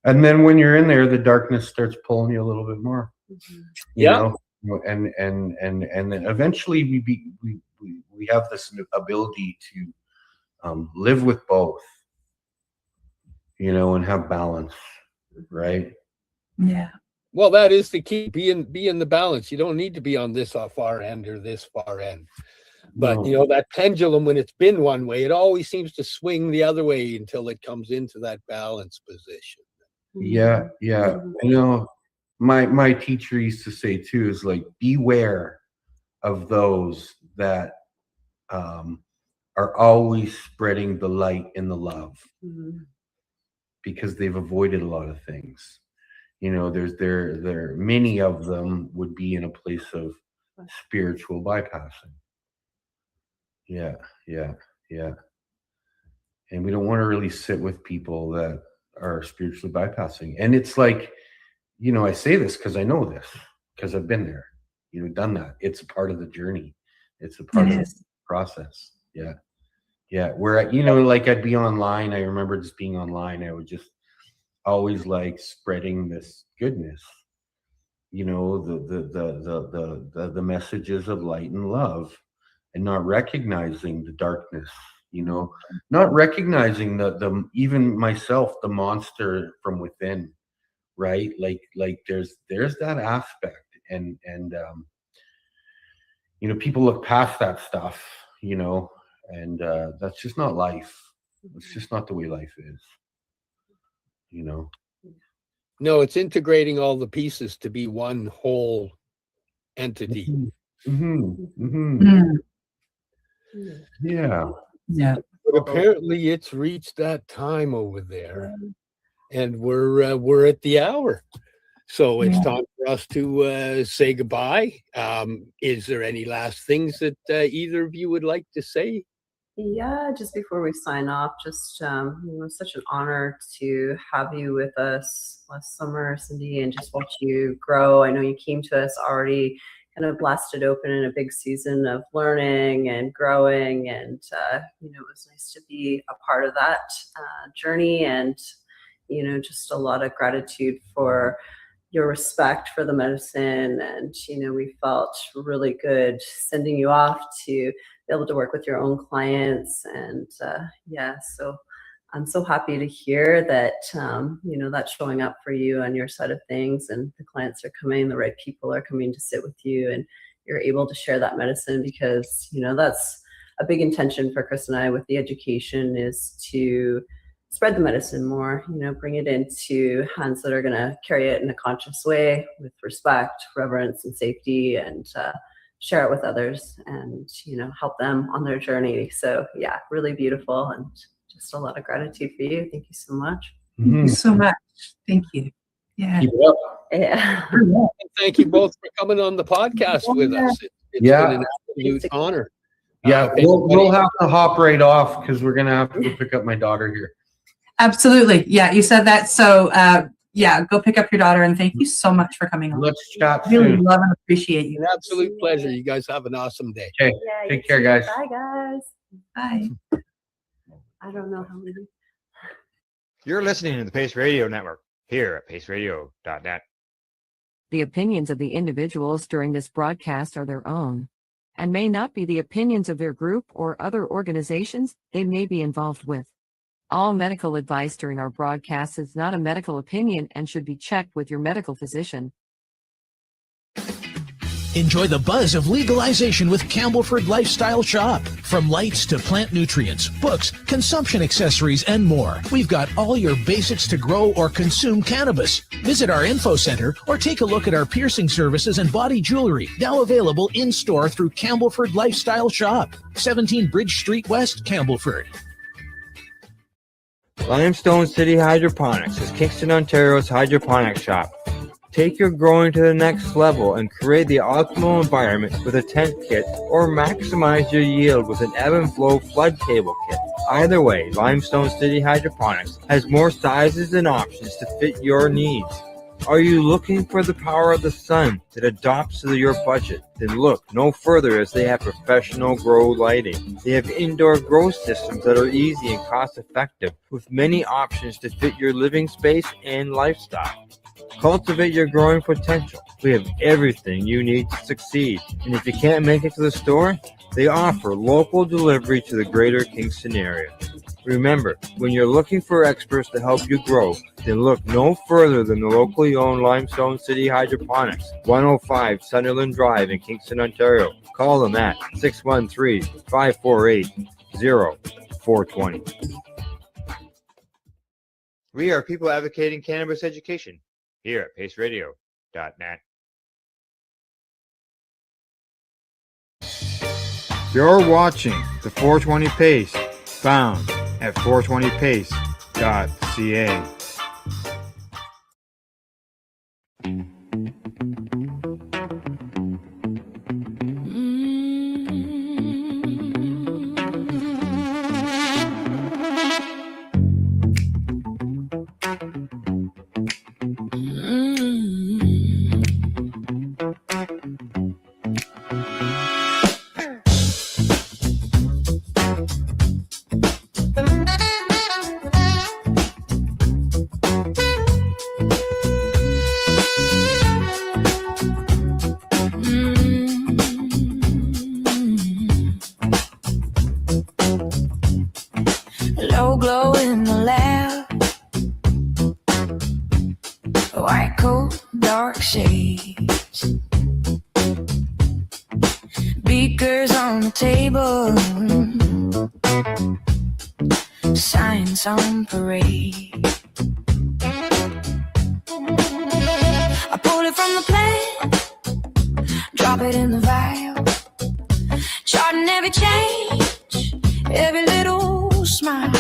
then when you're in there, the darkness starts pulling you a little bit more. You know? And then eventually we have this ability to live with both, and have balance, right? Yeah. Well, that is the key. Be in the balance. You don't need to be on this far end or this far end. But that pendulum, when it's been one way, it always seems to swing the other way until it comes into that balance position. Yeah. My teacher used to say too, is like, beware of those that are always spreading the light and the love, because they've avoided a lot of things. There many of them would be in a place of spiritual bypassing. Yeah. And we don't want to really sit with people that are spiritually bypassing. And it's like, I say this because I know this, because I've been there. done that. It's a part of the journey. It's a part of the process. Yeah. Yeah. Where, like I'd be online. I remember just being online. I would just always like spreading this goodness, the messages of light and love, and not recognizing the darkness, not recognizing the even myself, the monster from within, right? Like there's that aspect, and people look past that stuff, and that's just not life. It's just not the way life is, No, it's integrating all the pieces to be one whole entity. Yeah. But apparently it's reached that time over there, and we're at the hour. So it's time for us to say goodbye. Is there any last things that either of you would like to say? Yeah, just before we sign off, just it was such an honor to have you with us last summer, Cindy, and just watch you grow. I know you came to us already kind of blasted open in a big season of learning and growing, and it was nice to be a part of that journey, and just a lot of gratitude for your respect for the medicine. And we felt really good sending you off to be able to work with your own clients. And so I'm so happy to hear that that's showing up for you on your side of things, and the clients are coming, the right people are coming to sit with you, and you're able to share that medicine, because that's a big intention for Chris and I with the education, is to spread the medicine more, bring it into hands that are going to carry it in a conscious way with respect, reverence, and safety, and share it with others, and help them on their journey. So yeah, really beautiful, and just a lot of gratitude for you. Thank you so much. Thank you so much. Thank you. Yeah. Keep it up. Yeah. And thank you both for coming on the podcast with us. It's been an absolute honor. Yeah, we'll have to hop right off because we're gonna have to go pick up my daughter here. Absolutely. Yeah, you said that. So go pick up your daughter, and thank you so much for coming on. Let's chat Really soon. love and appreciate you. An absolute pleasure. You guys have an awesome day. Okay. Take care, guys. Bye, guys. Bye. I don't know how many. You're listening to the Pace Radio Network here at paceradio.net. The opinions of the individuals during this broadcast are their own and may not be the opinions of their group or other organizations they may be involved with. All medical advice during our broadcast is not a medical opinion and should be checked with your medical physician. Enjoy the buzz of legalization with Campbellford Lifestyle Shop. From lights to plant nutrients, books, consumption accessories, and more, we've got all your basics to grow or consume cannabis. Visit our info center or take a look at our piercing services and body jewelry, now available in-store through Campbellford Lifestyle Shop, 17 Bridge Street West, Campbellford. Limestone City Hydroponics is Kingston, Ontario's hydroponics shop. Take your growing to the next level and create the optimal environment with a tent kit, or maximize your yield with an ebb and flow flood table kit. Either way, Limestone City Hydroponics has more sizes and options to fit your needs. Are you looking for the power of the sun that adapts to your budget? Then look no further, as they have professional grow lighting. They have indoor grow systems that are easy and cost effective, with many options to fit your living space and lifestyle. Cultivate your growing potential. We have everything you need to succeed. And if you can't make it to the store, they offer local delivery to the greater Kingston area. Remember, when you're looking for experts to help you grow, then look no further than the locally owned Limestone City Hydroponics, 105 Sunderland Drive in Kingston, Ontario. Call them at 613-548-0420. We are people advocating cannabis education here at paceradio.net. You're watching the 420 Pace, found at 420pace.ca. Low glow in the lab, white coat, dark shades, beakers on the table, science on parade. I pull it from the plant, drop it in the vial, charting every change, every little smile.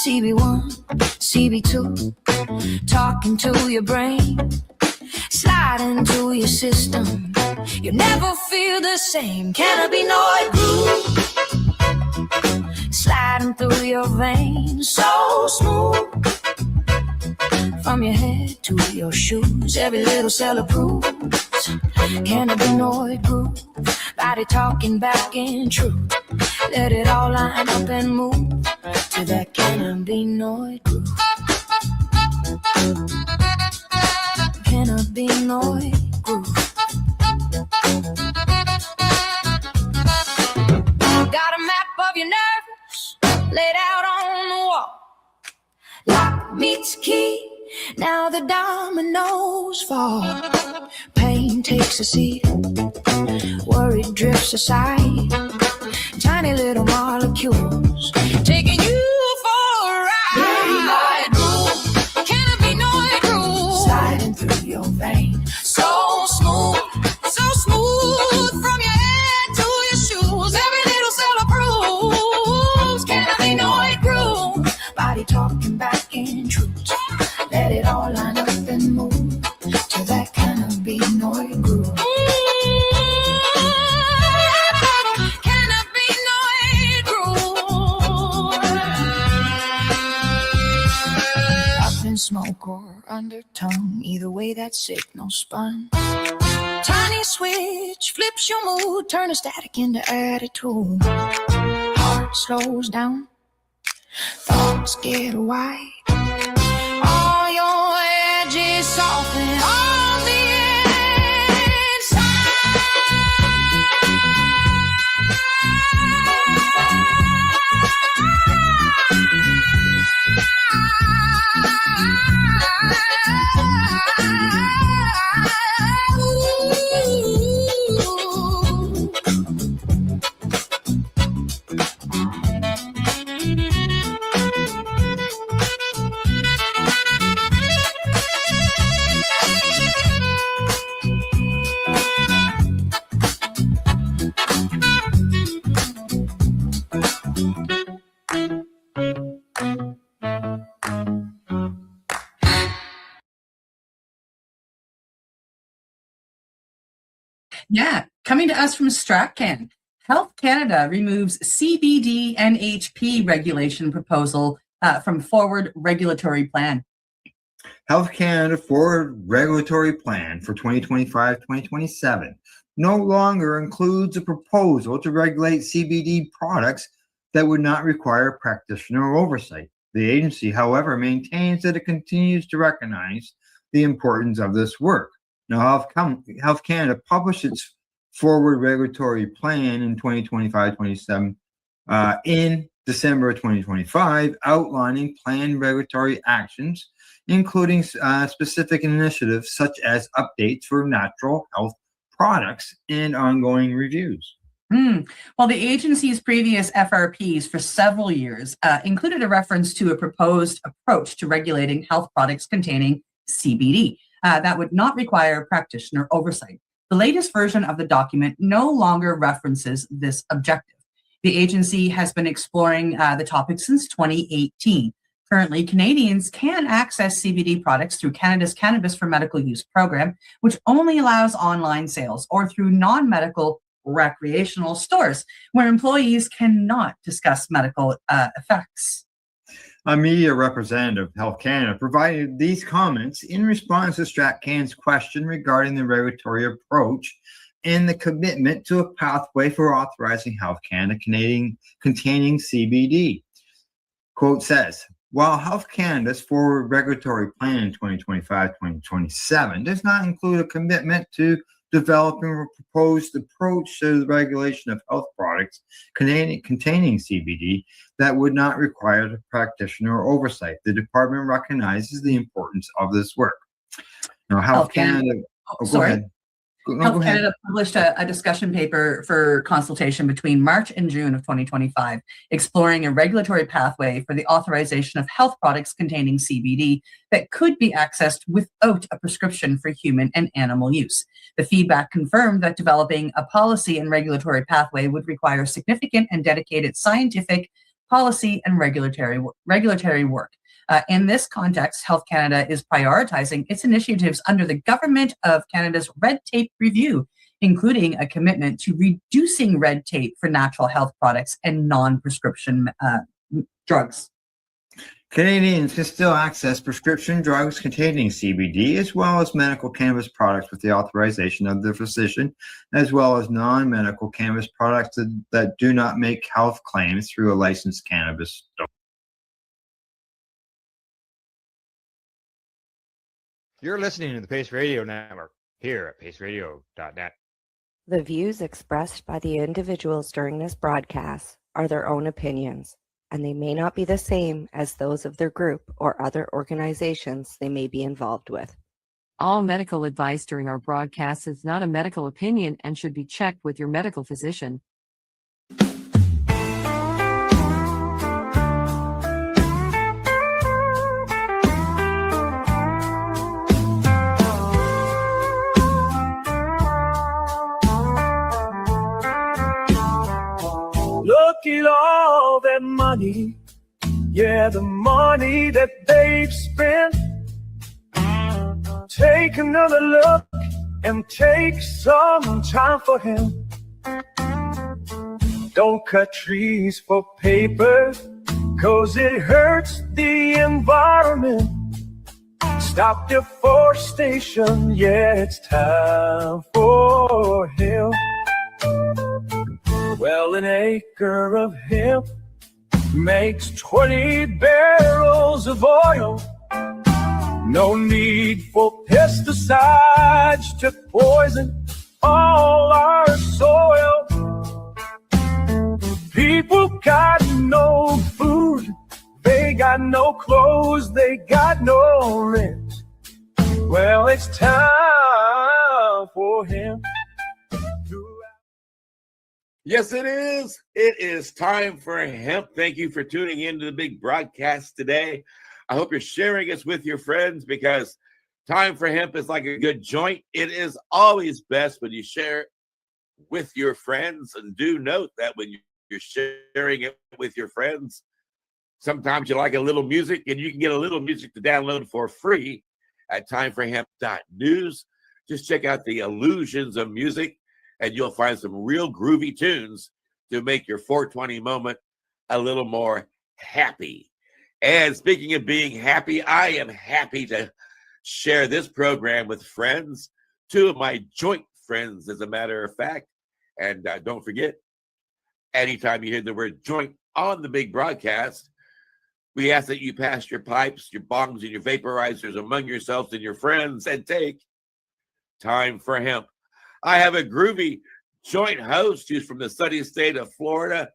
CB1, CB2, talking to your brain, sliding to your system. You never feel the same. Cannabinoid groove, sliding through your veins, so smooth. From your head to your shoes, every little cell approves. Cannabinoid groove, body talking back in truth. Let it all line up and move to that cannabinoid groove. Cannabinoid groove. Got a map of your nerves laid out on the wall. Lock meets key, now the dominoes fall. Pain takes a seat, worry drifts aside. Tiny little molecules taking you for a ride. Cannabinoid groove, sliding through your vein, so smooth from your head to your shoes. Every little cell approves. Cannabinoid groove, body talking back in truth. Let it all line up and move to that cannabinoid groove. Cannabinoid groove. Up in smoke or under tongue, either way that signal spun. Tiny switch flips your mood, turn a static into attitude. Heart slows down, thoughts get wide. All your edges soften on the Yeah, coming to us from StratCan. Health Canada removes CBD NHP regulation proposal from forward regulatory plan. Health Canada Forward Regulatory Plan for 2025-2027 no longer includes a proposal to regulate CBD products that would not require practitioner oversight. The agency, however, maintains that it continues to recognize the importance of this work. Now, Health Canada published its Forward Regulatory Plan in 2025-27 in December 2025, outlining planned regulatory actions, including specific initiatives such as updates for natural health products and ongoing reviews. Well, the agency's previous FRPs for several years included a reference to a proposed approach to regulating health products containing CBD that would not require practitioner oversight. The latest version of the document no longer references this objective. The agency has been exploring the topic since 2018. Currently, Canadians can access CBD products through Canada's Cannabis for Medical Use program, which only allows online sales, or through non-medical recreational stores, where employees cannot discuss medical effects. A media representative of Health Canada provided these comments in response to StratCan's question regarding the regulatory approach and the commitment to a pathway for authorizing Health Canada containing CBD. Quote says, while Health Canada's Forward Regulatory Plan in 2025-2027 does not include a commitment to developing a proposed approach to the regulation of health products containing CBD that would not require practitioner oversight. The department recognizes the importance of this work. Now, Health Canada. Go sorry. ahead. No, Health go ahead. Canada published a discussion paper for consultation between March and June of 2025, exploring a regulatory pathway for the authorization of health products containing CBD that could be accessed without a prescription for human and animal use. The feedback confirmed that developing a policy and regulatory pathway would require significant and dedicated scientific, policy, and regulatory work. In this context, Health Canada is prioritizing its initiatives under the Government of Canada's Red Tape Review, including a commitment to reducing red tape for natural health products and non-prescription drugs. Canadians can still access prescription drugs containing CBD as well as medical cannabis products with the authorization of their physician, as well as non-medical cannabis products that do not make health claims through a licensed cannabis store. You're listening to the Pace Radio Network here at paceradio.net. The views expressed by the individuals during this broadcast are their own opinions, and they may not be the same as those of their group or other organizations they may be involved with. All medical advice during our broadcast is not a medical opinion and should be checked with your medical physician. Look at all that money, yeah, the money that they've spent. Take another look and take some time for him. Don't cut trees for paper, 'cause it hurts the environment. Stop deforestation, yeah, it's time for hemp. Well, an acre of hemp makes 20 barrels of oil. No need for pesticides to poison all our soil. People got no food, they got no clothes, they got no rent. Well, it's time for him. Yes, it is. It is time for hemp. Thank you for tuning in to the big broadcast today. I hope you're sharing us with your friends, because time for hemp is like a good joint. It is always best when you share it with your friends. And do note that when you're sharing it with your friends, sometimes you like a little music, and you can get a little music to download for free at timeforhemp.news. Just check out the illusions of music, and you'll find some real groovy tunes to make your 420 moment a little more happy. And speaking of being happy, I am happy to share this program with friends, two of my joint friends, as a matter of fact. And don't forget, anytime you hear the word joint on the big broadcast, we ask that you pass your pipes, your bongs, and your vaporizers among yourselves and your friends and take time for hemp. I have a groovy joint host who's from the sunny state of Florida,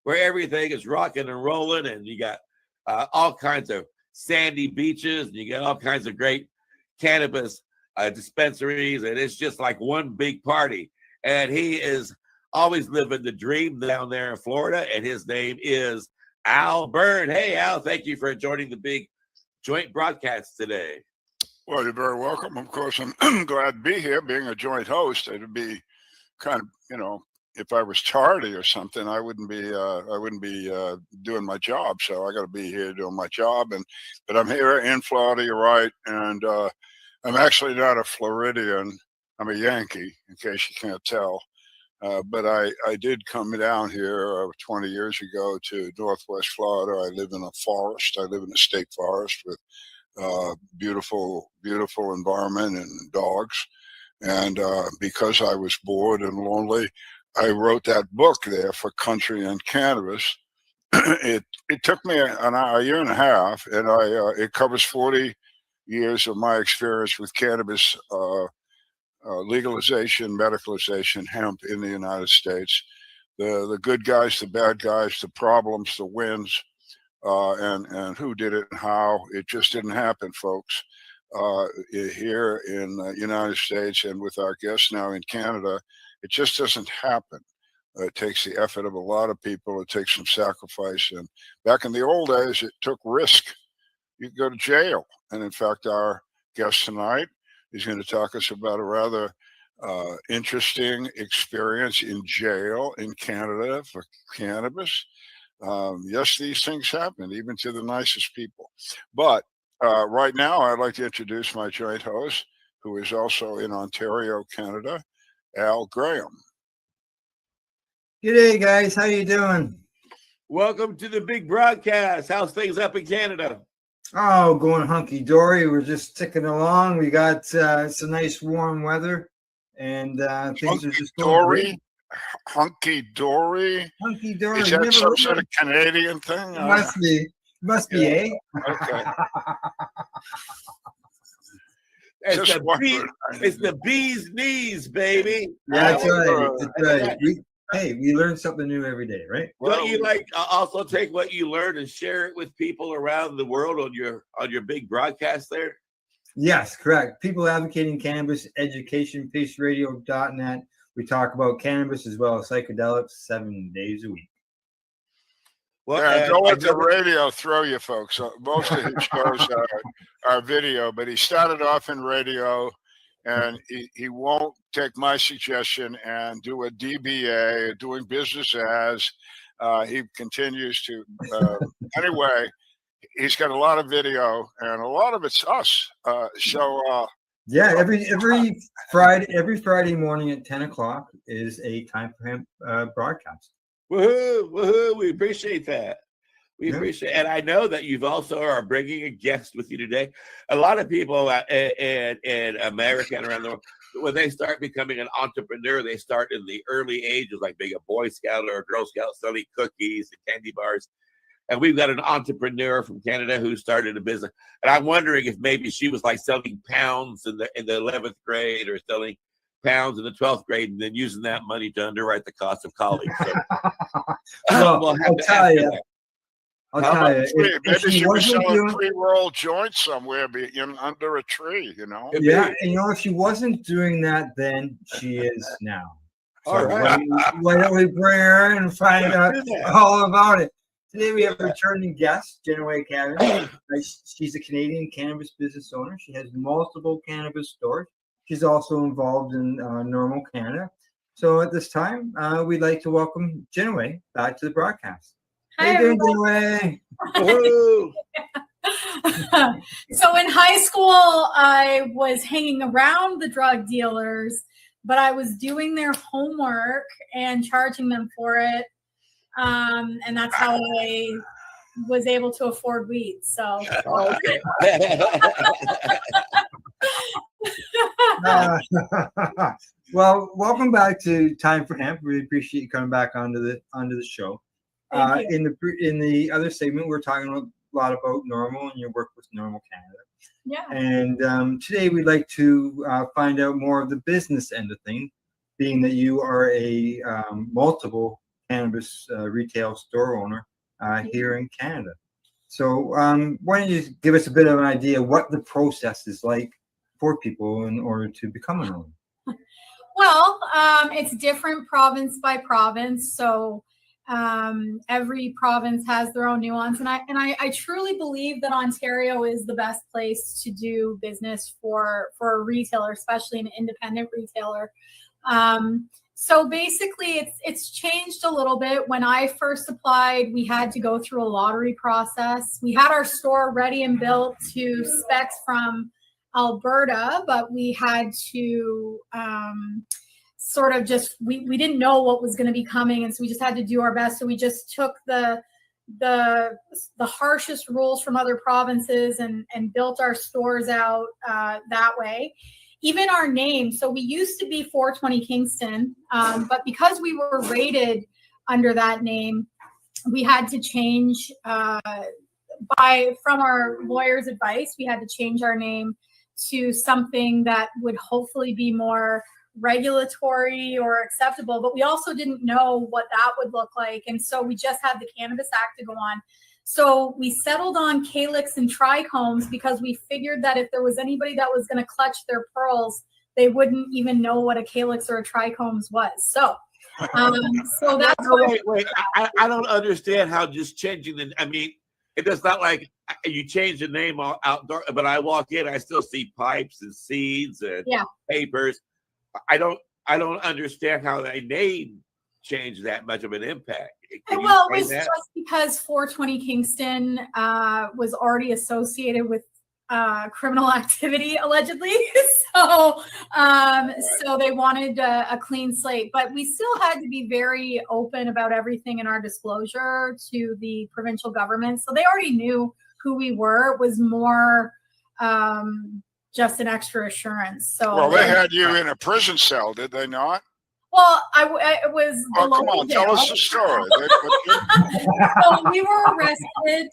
where everything is rocking and rolling, and you got all kinds of sandy beaches, and you got all kinds of great cannabis dispensaries, and it's just like one big party. And he is always living the dream down there in Florida, and his name is Al Byrne. Hey, Al, thank you for joining the big joint broadcast today. Well, you're very welcome. Of course, I'm glad to be here. Being a joint host, it'd be kind of, if I was tardy or something, I wouldn't be doing my job. So I got to be here doing my job. But I'm here in Florida, you're right. And I'm actually not a Floridian. I'm a Yankee, in case you can't tell. But I did come down here 20 years ago to Northwest Florida. I live in a forest. I live in a state forest with beautiful environment and dogs. And because I was bored and lonely, I wrote that book there for Country and Cannabis. It took me a year and a half, and it covers 40 years of my experience with cannabis legalization, medicalization, hemp in the United States. The good guys, the bad guys, the problems, the wins, and who did it and how. It just didn't happen, folks. Here in the United States and with our guests now in Canada, it just doesn't happen. It takes the effort of a lot of people. It takes some sacrifice. And back in the old days, it took risk. You could go to jail. And in fact, our guest tonight is going to talk us about a rather interesting experience in jail in Canada for cannabis. Yes, these things happen, even to the nicest people. But right now, I'd like to introduce my joint host, who is also in Ontario, Canada, Al Graham. G'day, guys. How you doing? Welcome to the big broadcast. How's things up in Canada? Oh, going hunky-dory. We're just ticking along. We got some nice warm weather, and things are just going great. Hunky-dory? Hunky-dory. Is that some sort of Canadian thing? Must be, eh? Okay. It's the bee's knees, baby. Yeah, that's right. That's right. We learn something new every day, right? Don't you like also take what you learn and share it with people around the world on your big broadcast there? Yes, correct. People advocating cannabis education, paceradio.net. We talk about cannabis as well as psychedelics 7 days a week. Well, don't let the radio throw you, folks. Most of his shows are video, but he started off in radio, and he won't take my suggestion and do a DBA, doing business as. He continues to. Anyway, he's got a lot of video, and a lot of it's us. Yeah, every Friday morning at 10 o'clock is a Time for Hemp broadcast. Woohoo! Woohoo! We appreciate that. We appreciate, and I know that you've also are bringing a guest with you today. A lot of people in America and around the world, when they start becoming an entrepreneur, they start in the early ages, like being a Boy Scout or a Girl Scout, selling cookies and candy bars. And we've got an entrepreneur from Canada who started a business. And I'm wondering if maybe she was like selling pounds in the 11th grade or selling pounds in the 12th grade and then using that money to underwrite the cost of college. So, I'll tell you. Maybe she was selling pre-rolled joints somewhere under a tree, Yeah, and if she wasn't doing that then, she is now. So All right. Why don't we bring her in and find out all about it? Today we have a returning guest, Jenaway Kevin. She's a Canadian cannabis business owner. She has multiple cannabis stores. She's also involved in Normal Canada. So at this time, we'd like to welcome Jenaway back to the broadcast. Hi, How you doing, Jenaway? So in high school, I was hanging around the drug dealers, but I was doing their homework and charging them for it. And that's how I was able to afford weed. So. Well, welcome back to Time for Hemp. Really appreciate you coming back onto the show. In the other segment, we're talking a lot about Normal and your work with Normal Canada. Yeah. And today we'd like to find out more of the business end of things, being that you are a multiple cannabis retail store owner here in Canada. So why don't you give us a bit of an idea what the process is like for people in order to become an owner? Well, it's different province by province. So every province has their own nuance. And I truly believe that Ontario is the best place to do business for a retailer, especially an independent retailer. So basically it's changed a little bit. When I first applied, we had to go through a lottery process. We had our store ready and built to specs from Alberta, but we had to sort of just, we didn't know what was going to be coming. And so we just had to do our best. So we just took the harshest rules from other provinces and built our stores out that way. Even our name. So we used to be 420 Kingston, but because we were rated under that name, we had to change from our lawyer's advice. We had to change our name to something that would hopefully be more regulatory or acceptable, but we also didn't know what that would look like. And so we just had the Cannabis Act to go on. So we settled on calyx and trichomes because we figured that if there was anybody that was going to clutch their pearls, they wouldn't even know what a calyx or a trichomes was. So that's wait. I don't understand how just changing the. I mean, it's not like you change the name outdoor, but I walk in, I still see pipes and seeds and papers. I don't understand how a name changed that much of an impact. Well, it was just because 420 Kingston was already associated with criminal activity, allegedly. So they wanted a clean slate, but we still had to be very open about everything in our disclosure to the provincial government. So they already knew who we were. It was more just an extra assurance. So well, they had you in a prison cell, did they not? Well, I was. Oh, come on, tell us the story. So we were arrested.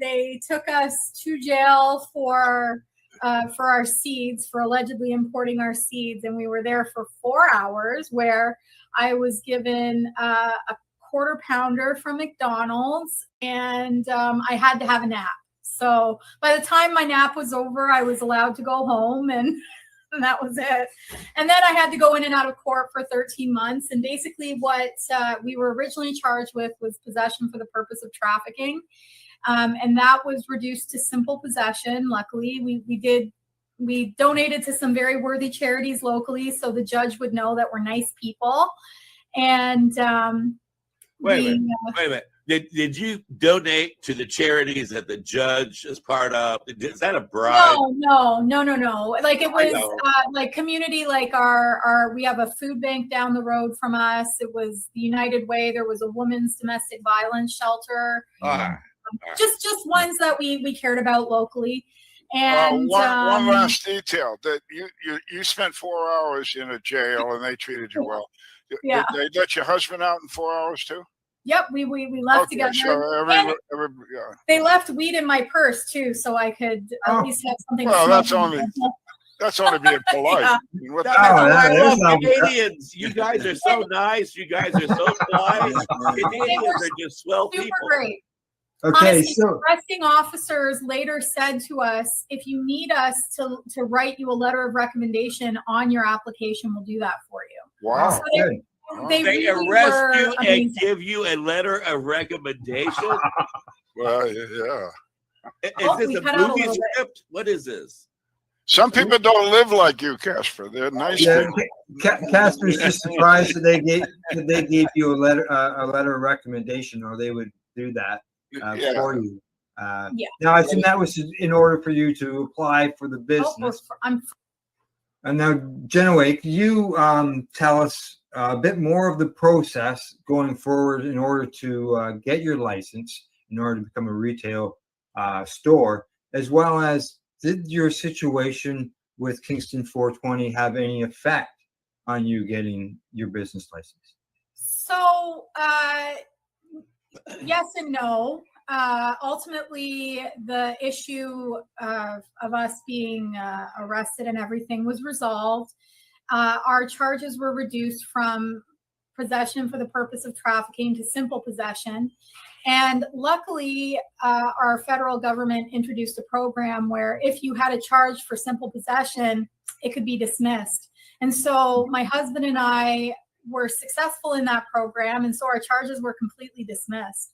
They took us to jail for our seeds, for allegedly importing our seeds, and we were there for 4 hours, where I was given a quarter pounder from McDonald's, and I had to have a nap. So by the time my nap was over, I was allowed to go home, and that was it. And then I had to go in and out of court for 13 months. And basically what we were originally charged with was possession for the purpose of trafficking. And that was reduced to simple possession. Luckily, we donated to some very worthy charities locally, so the judge would know that we're nice people. And wait a minute. Did you donate to the charities that the judge is part of? Is that a bribe? No. Like it was like community, like our we have a food bank down the road from us. It was the United Way. There was a women's domestic violence shelter. Just ones that we cared about locally. And one last detail, that you spent 4 hours in a jail and they treated you well. Yeah. Did they let your husband out in 4 hours too? Yep, we left together. So they left weed in my purse too, so I could at least have something. Well, to that's only being polite. Canadians, you guys are so nice. You guys are so polite. Canadians are just swell people. Super great. Okay, honestly, so arresting officers later said to us, if you need us to write you a letter of recommendation on your application, we'll do that for you. Wow. So they really arrest were you amazing. and give you a letter of recommendation. Well, yeah. Is this a movie script? What is this? Some people don't live like you, Casper. They're nice people. Casper's just surprised that they gave you a letter of recommendation, or they would do that for you. Now, I assume that was in order for you to apply for the business. And now, Genoa, can you tell us a bit more of the process going forward in order to get your license, in order to become a retail store, as well as did your situation with Kingston 420 have any effect on you getting your business license? So, yes and no. Ultimately, the issue of us being arrested and everything was resolved. Our charges were reduced from possession for the purpose of trafficking to simple possession. And luckily, our federal government introduced a program where if you had a charge for simple possession, it could be dismissed. And so my husband and I were successful in that program. And so our charges were completely dismissed,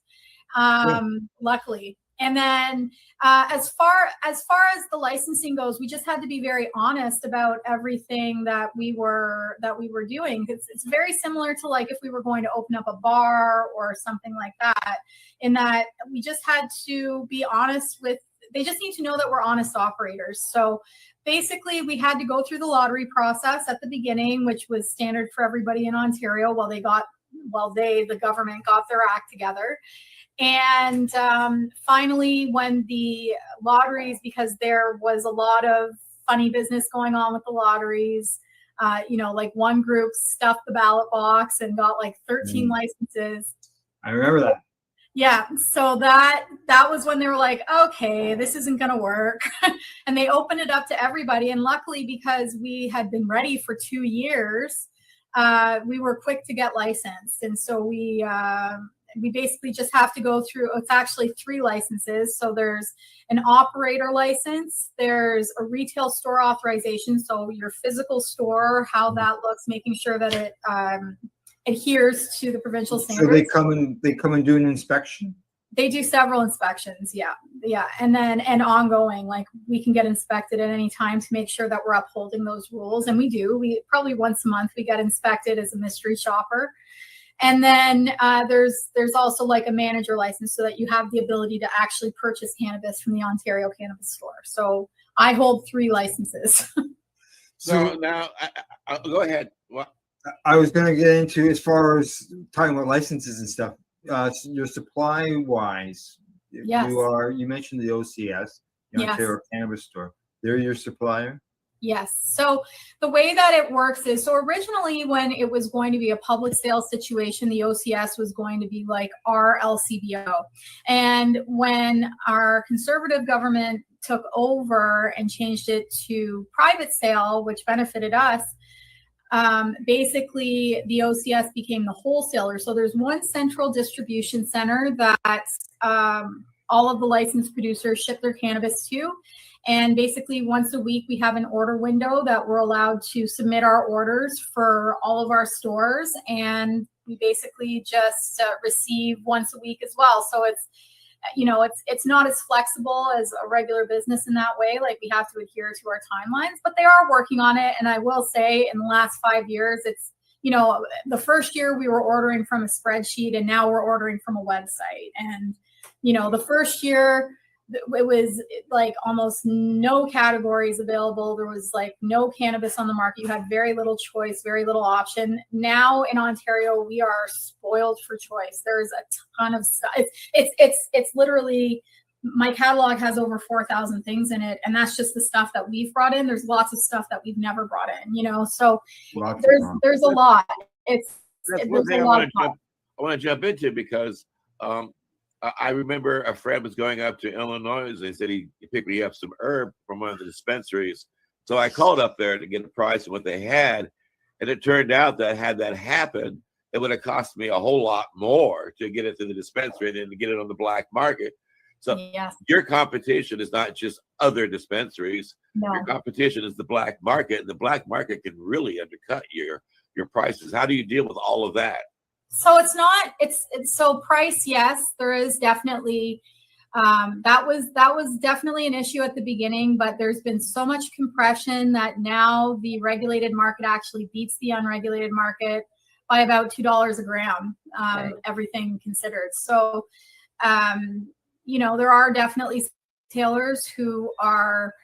luckily. And then as far as the licensing goes, we just had to be very honest about everything that we were doing. It's very similar to like if we were going to open up a bar or something like that, in that we just had to be honest with, they just need to know that we're honest operators. So basically we had to go through the lottery process at the beginning, which was standard for everybody in Ontario while the government got their act together. And finally, when the lotteries, because there was a lot of funny business going on with the lotteries, like one group stuffed the ballot box and got like 13 licenses. I remember that. Yeah, so that was when they were like, okay, this isn't going to work. And they opened it up to everybody. And luckily, because we had been ready for 2 years, we were quick to get licensed. And so we basically just have to go through, it's actually 3 licenses. So there's an operator license, there's a retail store authorization, so your physical store, how that looks, making sure that it adheres to the provincial standards. So they come and do an inspection? They do several inspections, yeah. And ongoing, like we can get inspected at any time to make sure that we're upholding those rules. And we probably once a month we get inspected as a mystery shopper. And then there's also like a manager license, so that you have the ability to actually purchase cannabis from the Ontario Cannabis Store. So I hold 3 licenses. So now, go ahead. What? I was going to get into, as far as talking about licenses and stuff, your supply wise. Yes. You mentioned the OCS, the Yes. Ontario Cannabis Store. They're your supplier? Yes. So the way that it works is, so originally when it was going to be a public sales situation, the OCS was going to be like our LCBO. And when our conservative government took over and changed it to private sale, which benefited us, basically the OCS became the wholesaler. So there's one central distribution center that all of the licensed producers ship their cannabis to. And basically once a week, we have an order window that we're allowed to submit our orders for all of our stores. And we basically just receive once a week as well. So it's, it's not as flexible as a regular business in that way. Like we have to adhere to our timelines, but they are working on it. And I will say in the last 5 years, it's, the first year we were ordering from a spreadsheet, and now we're ordering from a website. And, the first year, it was like almost no categories available. There was like no cannabis on the market. You had very little choice, very little option. Now in Ontario, we are spoiled for choice. There's a ton of stuff. It's literally, my catalog has over 4,000 things in it, and that's just the stuff that we've brought in. There's lots of stuff that we've never brought in, so there's a lot. That's one thing I want to jump into, because I remember a friend was going up to Illinois. They said he picked me up some herb from one of the dispensaries. So I called up there to get a price of what they had. And it turned out that had that happened, it would have cost me a whole lot more to get it to the dispensary than to get it on the black market. So yes. Your competition is not just other dispensaries. No. Your competition is the black market. And the black market can really undercut your prices. How do you deal with all of that? So it's so price. Yes, there is definitely, that was definitely an issue at the beginning, but there's been so much compression that now the regulated market actually beats the unregulated market by about $2 a gram, Right. Everything considered. So, there are definitely retailers who are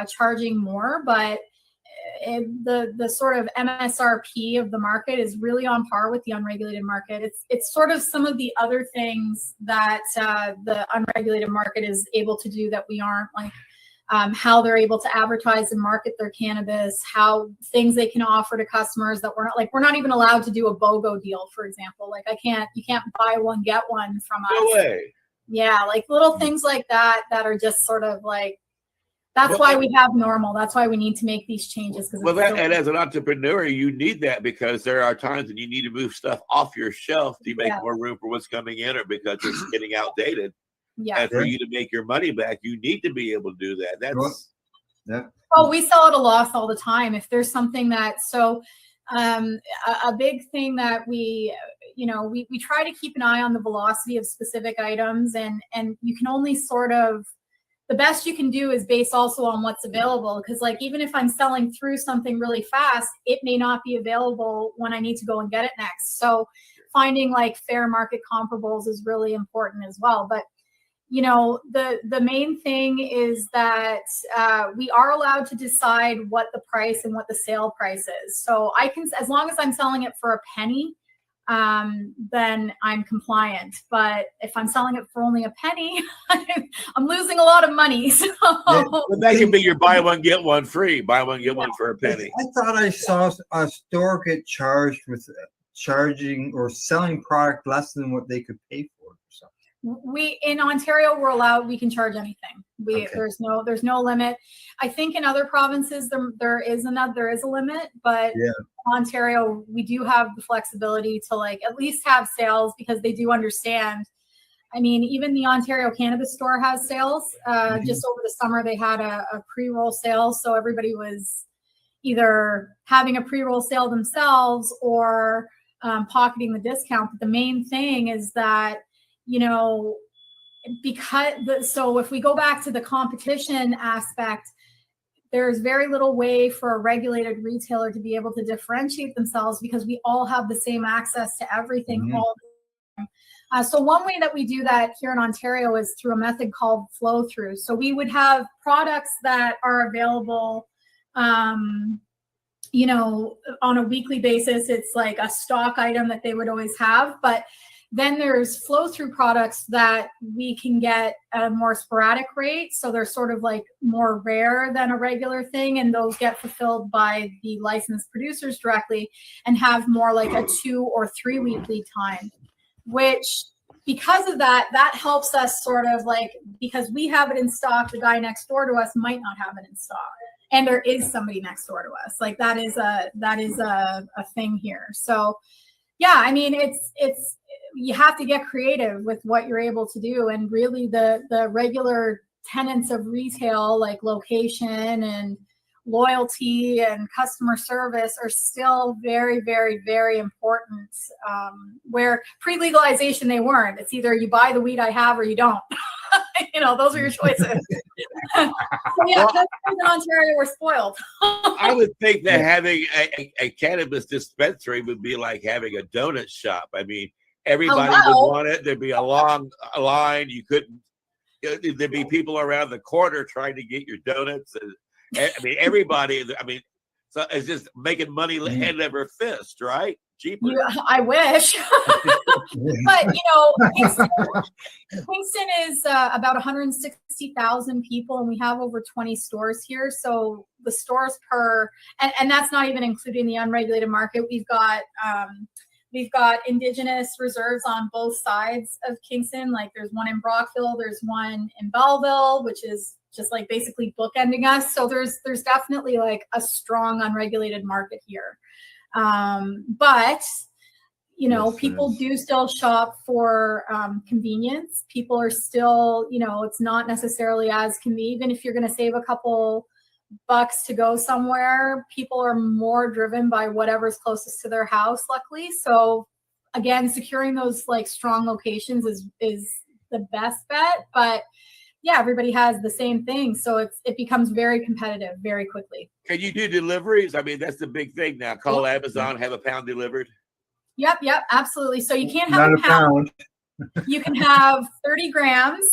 charging more, but the sort of MSRP of the market is really on par with the unregulated market. It's sort of some of the other things that the unregulated market is able to do that we aren't, like how they're able to advertise and market their cannabis, how things they can offer to customers that we're not even allowed to do a BOGO deal, for example. Like you can't buy one, get one from us. No way. Yeah, like little things like that are just sort of like, that's why we have normal. That's why we need to make these changes. And as an entrepreneur, you need that, because there are times when you need to move stuff off your shelf to make more room for what's coming in, or because it's getting outdated. Yeah. And for you to make your money back, you need to be able to do that. That's Oh, we sell at a loss all the time. If there's something that, a big thing that we try to keep an eye on the velocity of specific items, and you can only sort of, the best you can do is base also on what's available. Because like, even if I'm selling through something really fast, it may not be available when I need to go and get it next. So finding like fair market comparables is really important as well. But the main thing is that we are allowed to decide what the price and what the sale price is. So I can, as long as I'm selling it for a penny, then I'm compliant. But if I'm selling it for only a penny, I'm losing a lot of money. So But that can be your buy one, get one free. Buy one, get one for a penny. I thought I saw a store get charged with charging or selling product less than what they could pay for. we in Ontario we can charge anything. There's no limit. I think in other provinces there is a limit, but in Ontario we do have the flexibility to like at least have sales because they do understand. I mean, even the Ontario Cannabis Store has sales. Just over the summer they had a pre-roll sale, so everybody was either having a pre-roll sale themselves or pocketing the discount. But the main thing is that, you know, so if we go back to the competition aspect, there's very little way for a regulated retailer to be able to differentiate themselves because we all have the same access to everything all the time. So one way that we do that here in Ontario is through a method called flow through. So we would have products that are available you know, on a weekly basis. It's like a stock item that they would always have, but then there's flow through products that we can get at a more sporadic rate. So they're sort of like more rare than a regular thing. And those get fulfilled by the licensed producers directly and have more like a 2 or 3 week lead time, which because of that helps us sort of like, because we have it in stock, the guy next door to us might not have it in stock. And there is somebody next door to us. Like that is a thing here. So yeah, I mean, it's you have to get creative with what you're able to do. And really the regular tenets of retail, like location and loyalty and customer service, are still very, very, very important. Where pre-legalization, they weren't. It's either you buy the weed I have or you don't. You know, those are your choices. So yeah, in Ontario, we're spoiled. I would think that having a cannabis dispensary would be like having a donut shop. I mean, everybody would want it. There'd be a long line. You couldn't. There'd be people around the corner trying to get your donuts. I mean, everybody. I mean, so it's just making money hand over fist, right? Cheaper. I wish. But you know, Kingston is about 160,000 people, and we have over 20 stores here. So the stores and that's not even including the unregulated market. We've got Indigenous reserves on both sides of Kingston. Like there's one in Brockville, there's one in Belleville, which is just like basically bookending us. So there's definitely like a strong unregulated market here. But you know, people do still shop for convenience. People are still, you know, it's not necessarily as convenient. Even if you're going to save a couple bucks to go somewhere, people are more driven by whatever's closest to their house, luckily. So again, securing those like strong locations is the best bet. But yeah, everybody has the same thing. So it becomes very competitive very quickly. Can you do deliveries? I mean, that's the big thing now. Call Amazon, have a pound delivered. Yep, absolutely. So you can't have a pound. You can have 30 grams,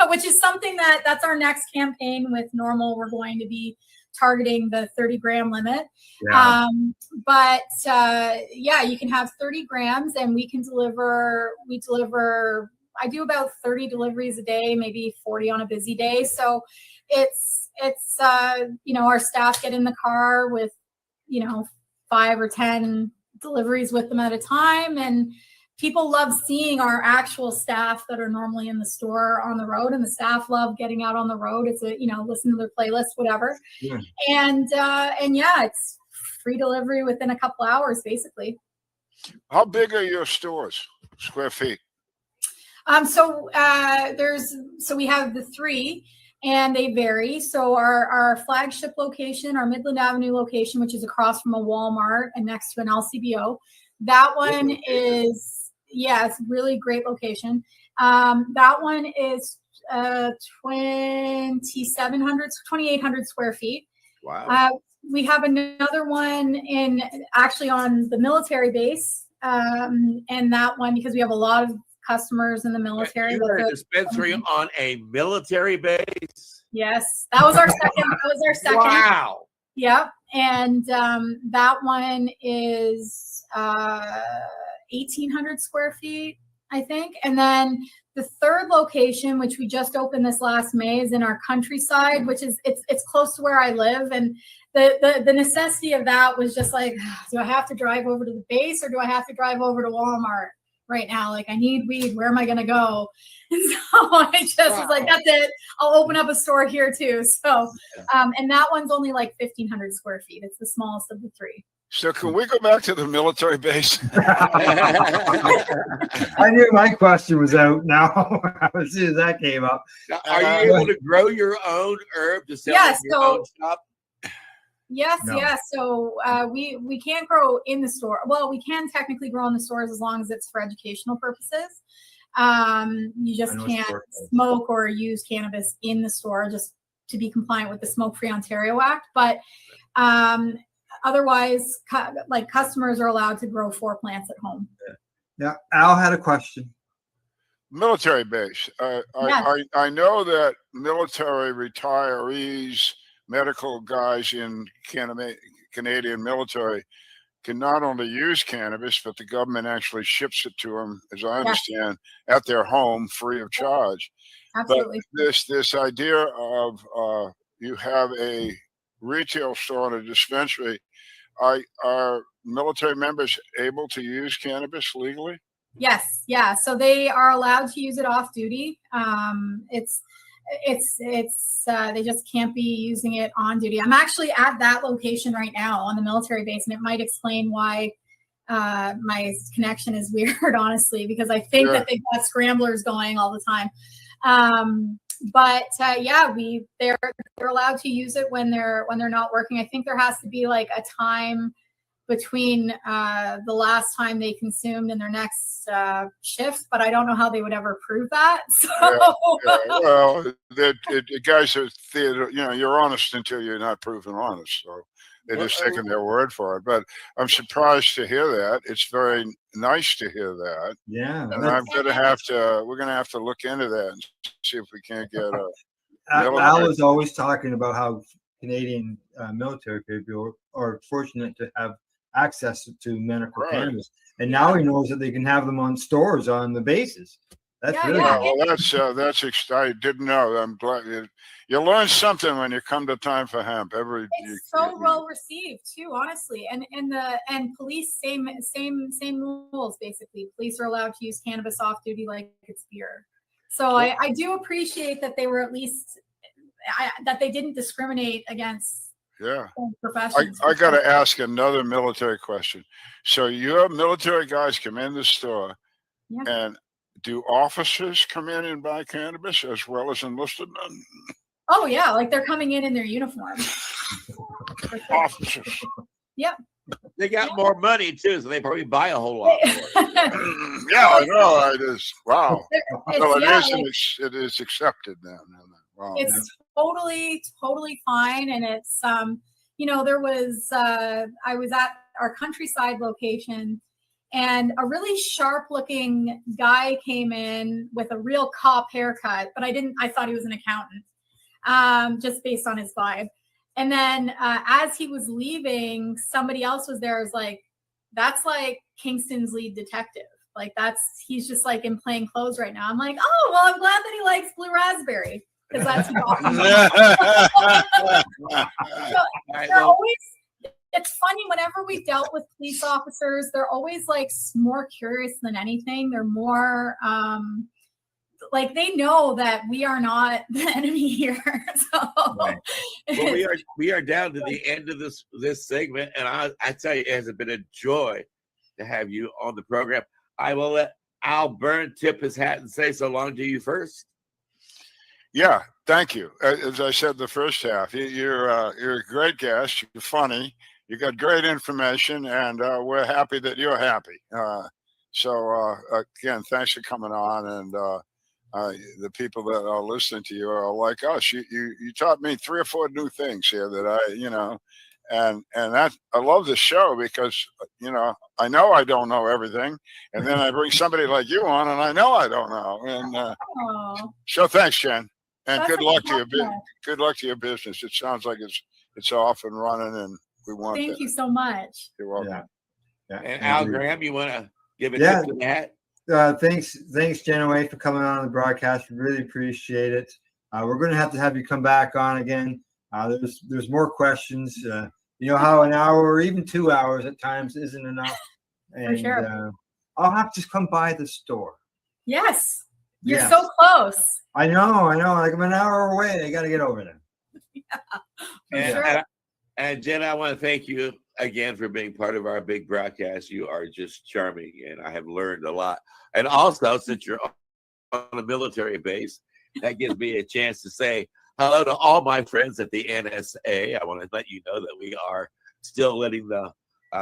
which is something that's our next campaign with Normal. We're going to be targeting the 30 gram limit. Yeah. Yeah, you can have 30 grams and we deliver, I do about 30 deliveries a day, maybe 40 on a busy day. So it's you know, our staff get in the car with, you know, 5 or 10 deliveries with them at a time, and people love seeing our actual staff that are normally in the store on the road, and the staff love getting out on the road. It's a, you know, listen to their playlist, whatever. Yeah. And yeah, it's free delivery within a couple hours, basically. How big are your stores, square feet? So we have the 3, and they vary. So our flagship location, our Midland Avenue location, which is across from a Walmart and next to an LCBO, that one is, yeah, it's a really great location. That one is 2,800 square feet. Wow. We have another one actually on the military base, and that one, because we have a lot of customers in the military. You had a dispensary on a military base? Yes, that was our second. Wow. Yep. And that one is 1,800 square feet, I think. And then the third location, which we just opened this last May, is in our countryside, which is it's close to where I live. And the necessity of that was just like, do I have to drive over to the base or do I have to drive over to Walmart? right now. Like, I need weed. Where am I going to go? And so I just was like, that's it. I'll open up a store here too. So, and that one's only like 1,500 square feet. It's the smallest of the three. So can we go back to the military base? I knew my question was out now as soon as that came up. Now, are you able to grow your own herb to sell Yes, in your own shop? Yes, No. yes. So we can't grow in the store. Well, we can technically grow in the stores as long as it's for educational purposes. You just can't smoke or use cannabis in the store just to be compliant with the Smoke Free Ontario Act. But otherwise, like customers are allowed to grow 4 plants at home. Now, Al had a question. Military base. I know that military retirees, medical guys in Canadian military can not only use cannabis, but the government actually ships it to them, as I understand, at their home free of charge. Absolutely. But this idea of you have a retail store and a dispensary, are military members able to use cannabis legally? Yes, yeah. So they are allowed to use it off duty. They just can't be using it on duty. I'm actually at that location right now on the military base, and it might explain why my connection is weird, honestly, because I think that they've got scramblers going all the time. They're allowed to use it when they're not working. I think there has to be like a time between the last time they consumed and their next shift, but I don't know how they would ever prove that. So. Well, the guys are theater. You know, you're honest until you're not proven honest. So they're just taking their word for it. But I'm surprised to hear that. It's very nice to hear that. Yeah, and we're gonna have to look into that and see if we can't get a. Al was always talking about how Canadian military people are fortunate to have access to medical cannabis, and now he knows that they can have them on stores on the bases. That's really well. That's I didn't know. I'm glad you learn something when you come to Time for Hemp. It's so well received too, honestly, and police same rules basically. Police are allowed to use cannabis off duty like it's beer. So I do appreciate that they were at least that they didn't discriminate against. Yeah. Professions. I got to ask another military question. So your military guys come in the store, and do officers come in and buy cannabis as well as enlisted men? Oh yeah, like they're coming in their uniform. Officers. Yep. They got more money too, so they probably buy a whole lot more. Yeah, I know. It is. Wow. Well, it is accepted then. Wow. It's totally fine, and it's there was I was at our countryside location, and a really sharp looking guy came in with a real cop haircut, but I thought he was an accountant, just based on his vibe. And then as he was leaving, somebody else was there. I was like, that's like Kingston's lead detective. Like he's just like in plain clothes right now. I'm like, oh well, I'm glad that he likes blue raspberry. Because that's it's funny, whenever we dealt with police officers, they're always like more curious than anything. They're more like they know that we are not the enemy here. So well, we are down to the end of this segment, and I tell you, it has been a joy to have you on the program. I will let Al Byrne tip his hat and say so long to you first. Yeah, thank you. As I said the first half, you're a great guest. You're funny. You got great information, and we're happy that you're happy. So again, thanks for coming on. And the people that are listening to you are like us. You taught me 3 or 4 new things here that and that I love this show because I know I don't know everything, and then I bring somebody like you on, and I know I don't know. And so thanks, Jen. And good luck to your business. It sounds like it's off and running, and we want. Thank you so much. You're welcome. Yeah. And Al Graham, you want to give a tip to the hat? Thanks, Jenaway, for coming on the broadcast. We really appreciate it. We're going to have you come back on again. There's more questions. You know how an hour or even 2 hours at times isn't enough. And, for sure. I'll have to come by the store. Yes. You're Yes. so close. I know. Like I'm an hour away. I got to get over there. And Jen, I want to thank you again for being part of our big broadcast. You are just charming, and I have learned a lot. And also, since you're on a military base, that gives me a chance to say hello to all my friends at the NSA. I want to let you know that we are still letting the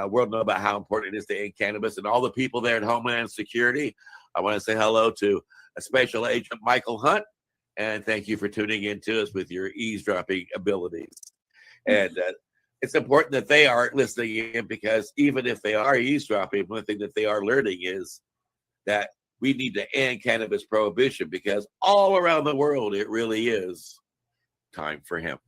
world know about how important it is to end cannabis, and all the people there at Homeland Security. I want to say hello to Special Agent Michael Hunt, and thank you for tuning in to us with your eavesdropping abilities. And it's important that they are listening in, because even if they are eavesdropping, one thing that they are learning is that we need to end cannabis prohibition, because all around the world, it really is time for hemp.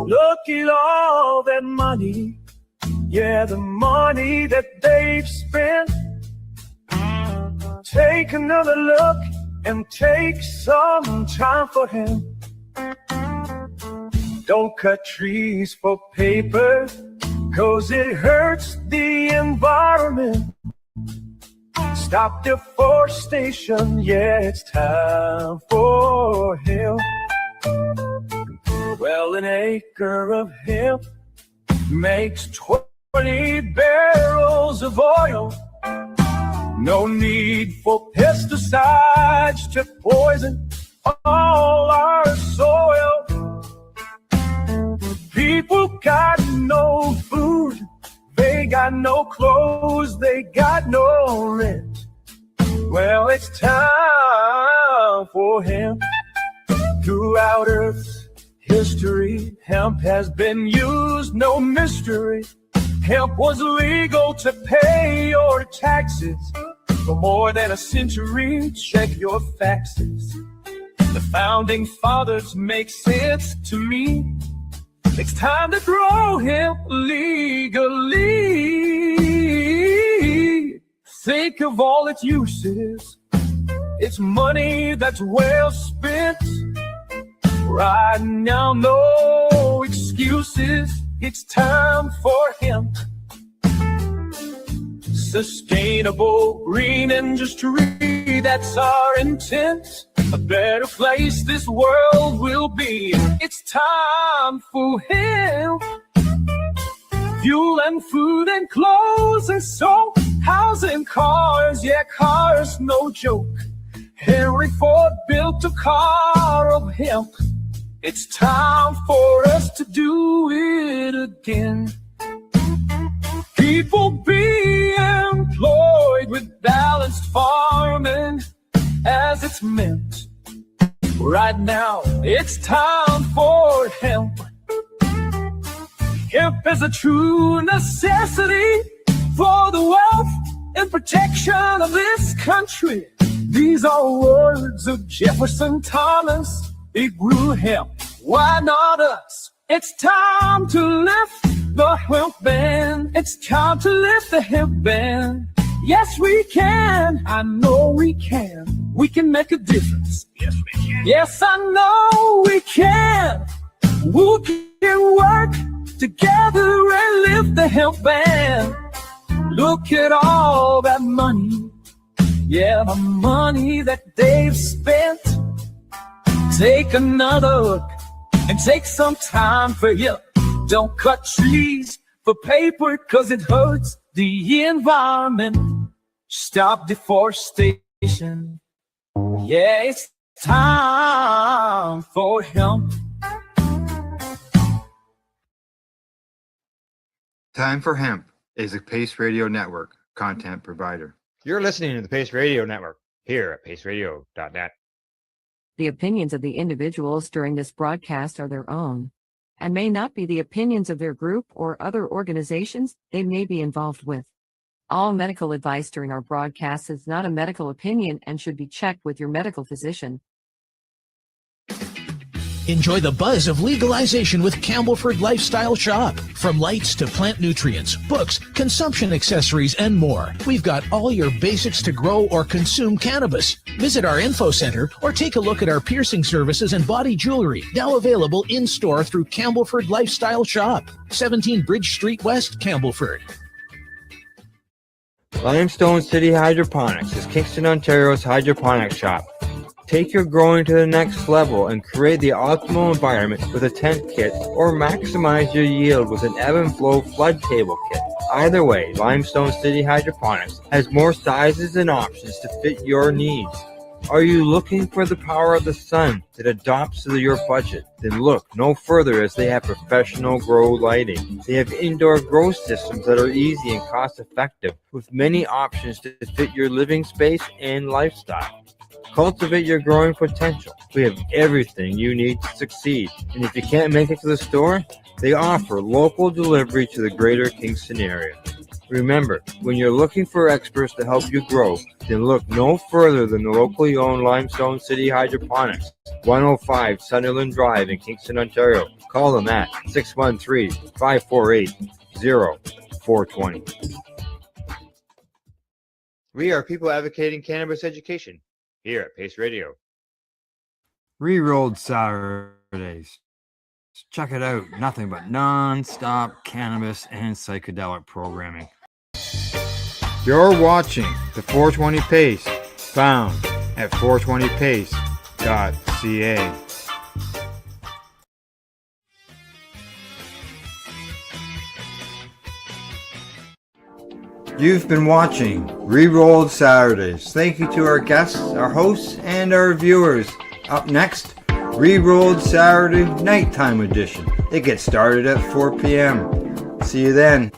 Look at all that money, yeah, the money that they've spent. Take another look and take some time for him. Don't cut trees for paper, 'cause it hurts the environment. Stop deforestation, yeah, it's time for hemp. Well, an acre of hemp makes 20 barrels of oil. No need for pesticides to poison all our soil. People got no food, they got no clothes, they got no rent. Well, it's time for hemp. Throughout Earth's history, hemp has been used, no mystery. Hemp was legal to pay your taxes for more than a century. Check your faxes. The founding fathers make sense to me. It's time to grow hemp legally. Think of all its uses. It's money that's well spent. Right now, no excuses. It's time for hemp. Sustainable green industry, that's our intent. A better place this world will be. It's time for hemp. Fuel and food and clothes and soap, housing, cars, yeah, cars, no joke. Henry Ford built a car of hemp. It's time for us to do it again. People be employed with balanced farming as it's meant. Right now, it's time for hemp. Hemp is a true necessity for the wealth and protection of this country. These are words of Jefferson Thomas. He grew hemp, why not us? It's time to lift the hemp ban. It's time to lift the hemp ban. Yes, we can. I know we can. We can make a difference. Yes, we can. Yes, I know we can. We can work together and lift the hemp ban. Look at all that money. Yeah, the money that they've spent. Take another look and take some time for you. Don't cut trees for paper, 'cause it hurts the environment. Stop deforestation. Yeah, it's time for hemp. Time for Hemp is a Pace Radio Network content provider. You're listening to the Pace Radio Network here at paceradio.net. The opinions of the individuals during this broadcast are their own and may not be the opinions of their group or other organizations they may be involved with. All medical advice during our broadcast is not a medical opinion and should be checked with your medical physician. Enjoy the buzz of legalization with Campbellford Lifestyle Shop. From lights to plant nutrients, books, consumption accessories, and more, we've got all your basics to grow or consume cannabis. Visit our info center or take a look at our piercing services and body jewelry, now available in-store through Campbellford Lifestyle Shop, 17 Bridge Street West, Campbellford. Limestone City Hydroponics is Kingston, Ontario's hydroponics shop. Take your growing to the next level and create the optimal environment with a tent kit or maximize your yield with an ebb and flow flood table kit. Either way, Limestone City Hydroponics has more sizes and options to fit your needs. Are you looking for the power of the sun that adapts to your budget? Then look no further, as they have professional grow lighting. They have indoor grow systems that are easy and cost effective with many options to fit your living space and lifestyle. Cultivate your growing potential. We have everything you need to succeed. And if you can't make it to the store, they offer local delivery to the greater Kingston area. Remember, when you're looking for experts to help you grow, then look no further than the locally owned Limestone City Hydroponics, 105 Sunderland Drive in Kingston, Ontario. Call them at 613-548-0420. We are people advocating cannabis education here at Pace Radio. Re-rolled Saturdays. Check it out. Nothing but non-stop cannabis and psychedelic programming. You're watching the 420 Pace, found at 420pace.ca. You've been watching Re-rolled Saturdays. Thank you to our guests, our hosts, and our viewers. Up next, Re-rolled Saturday Nighttime Edition. It gets started at 4 p.m. See you then.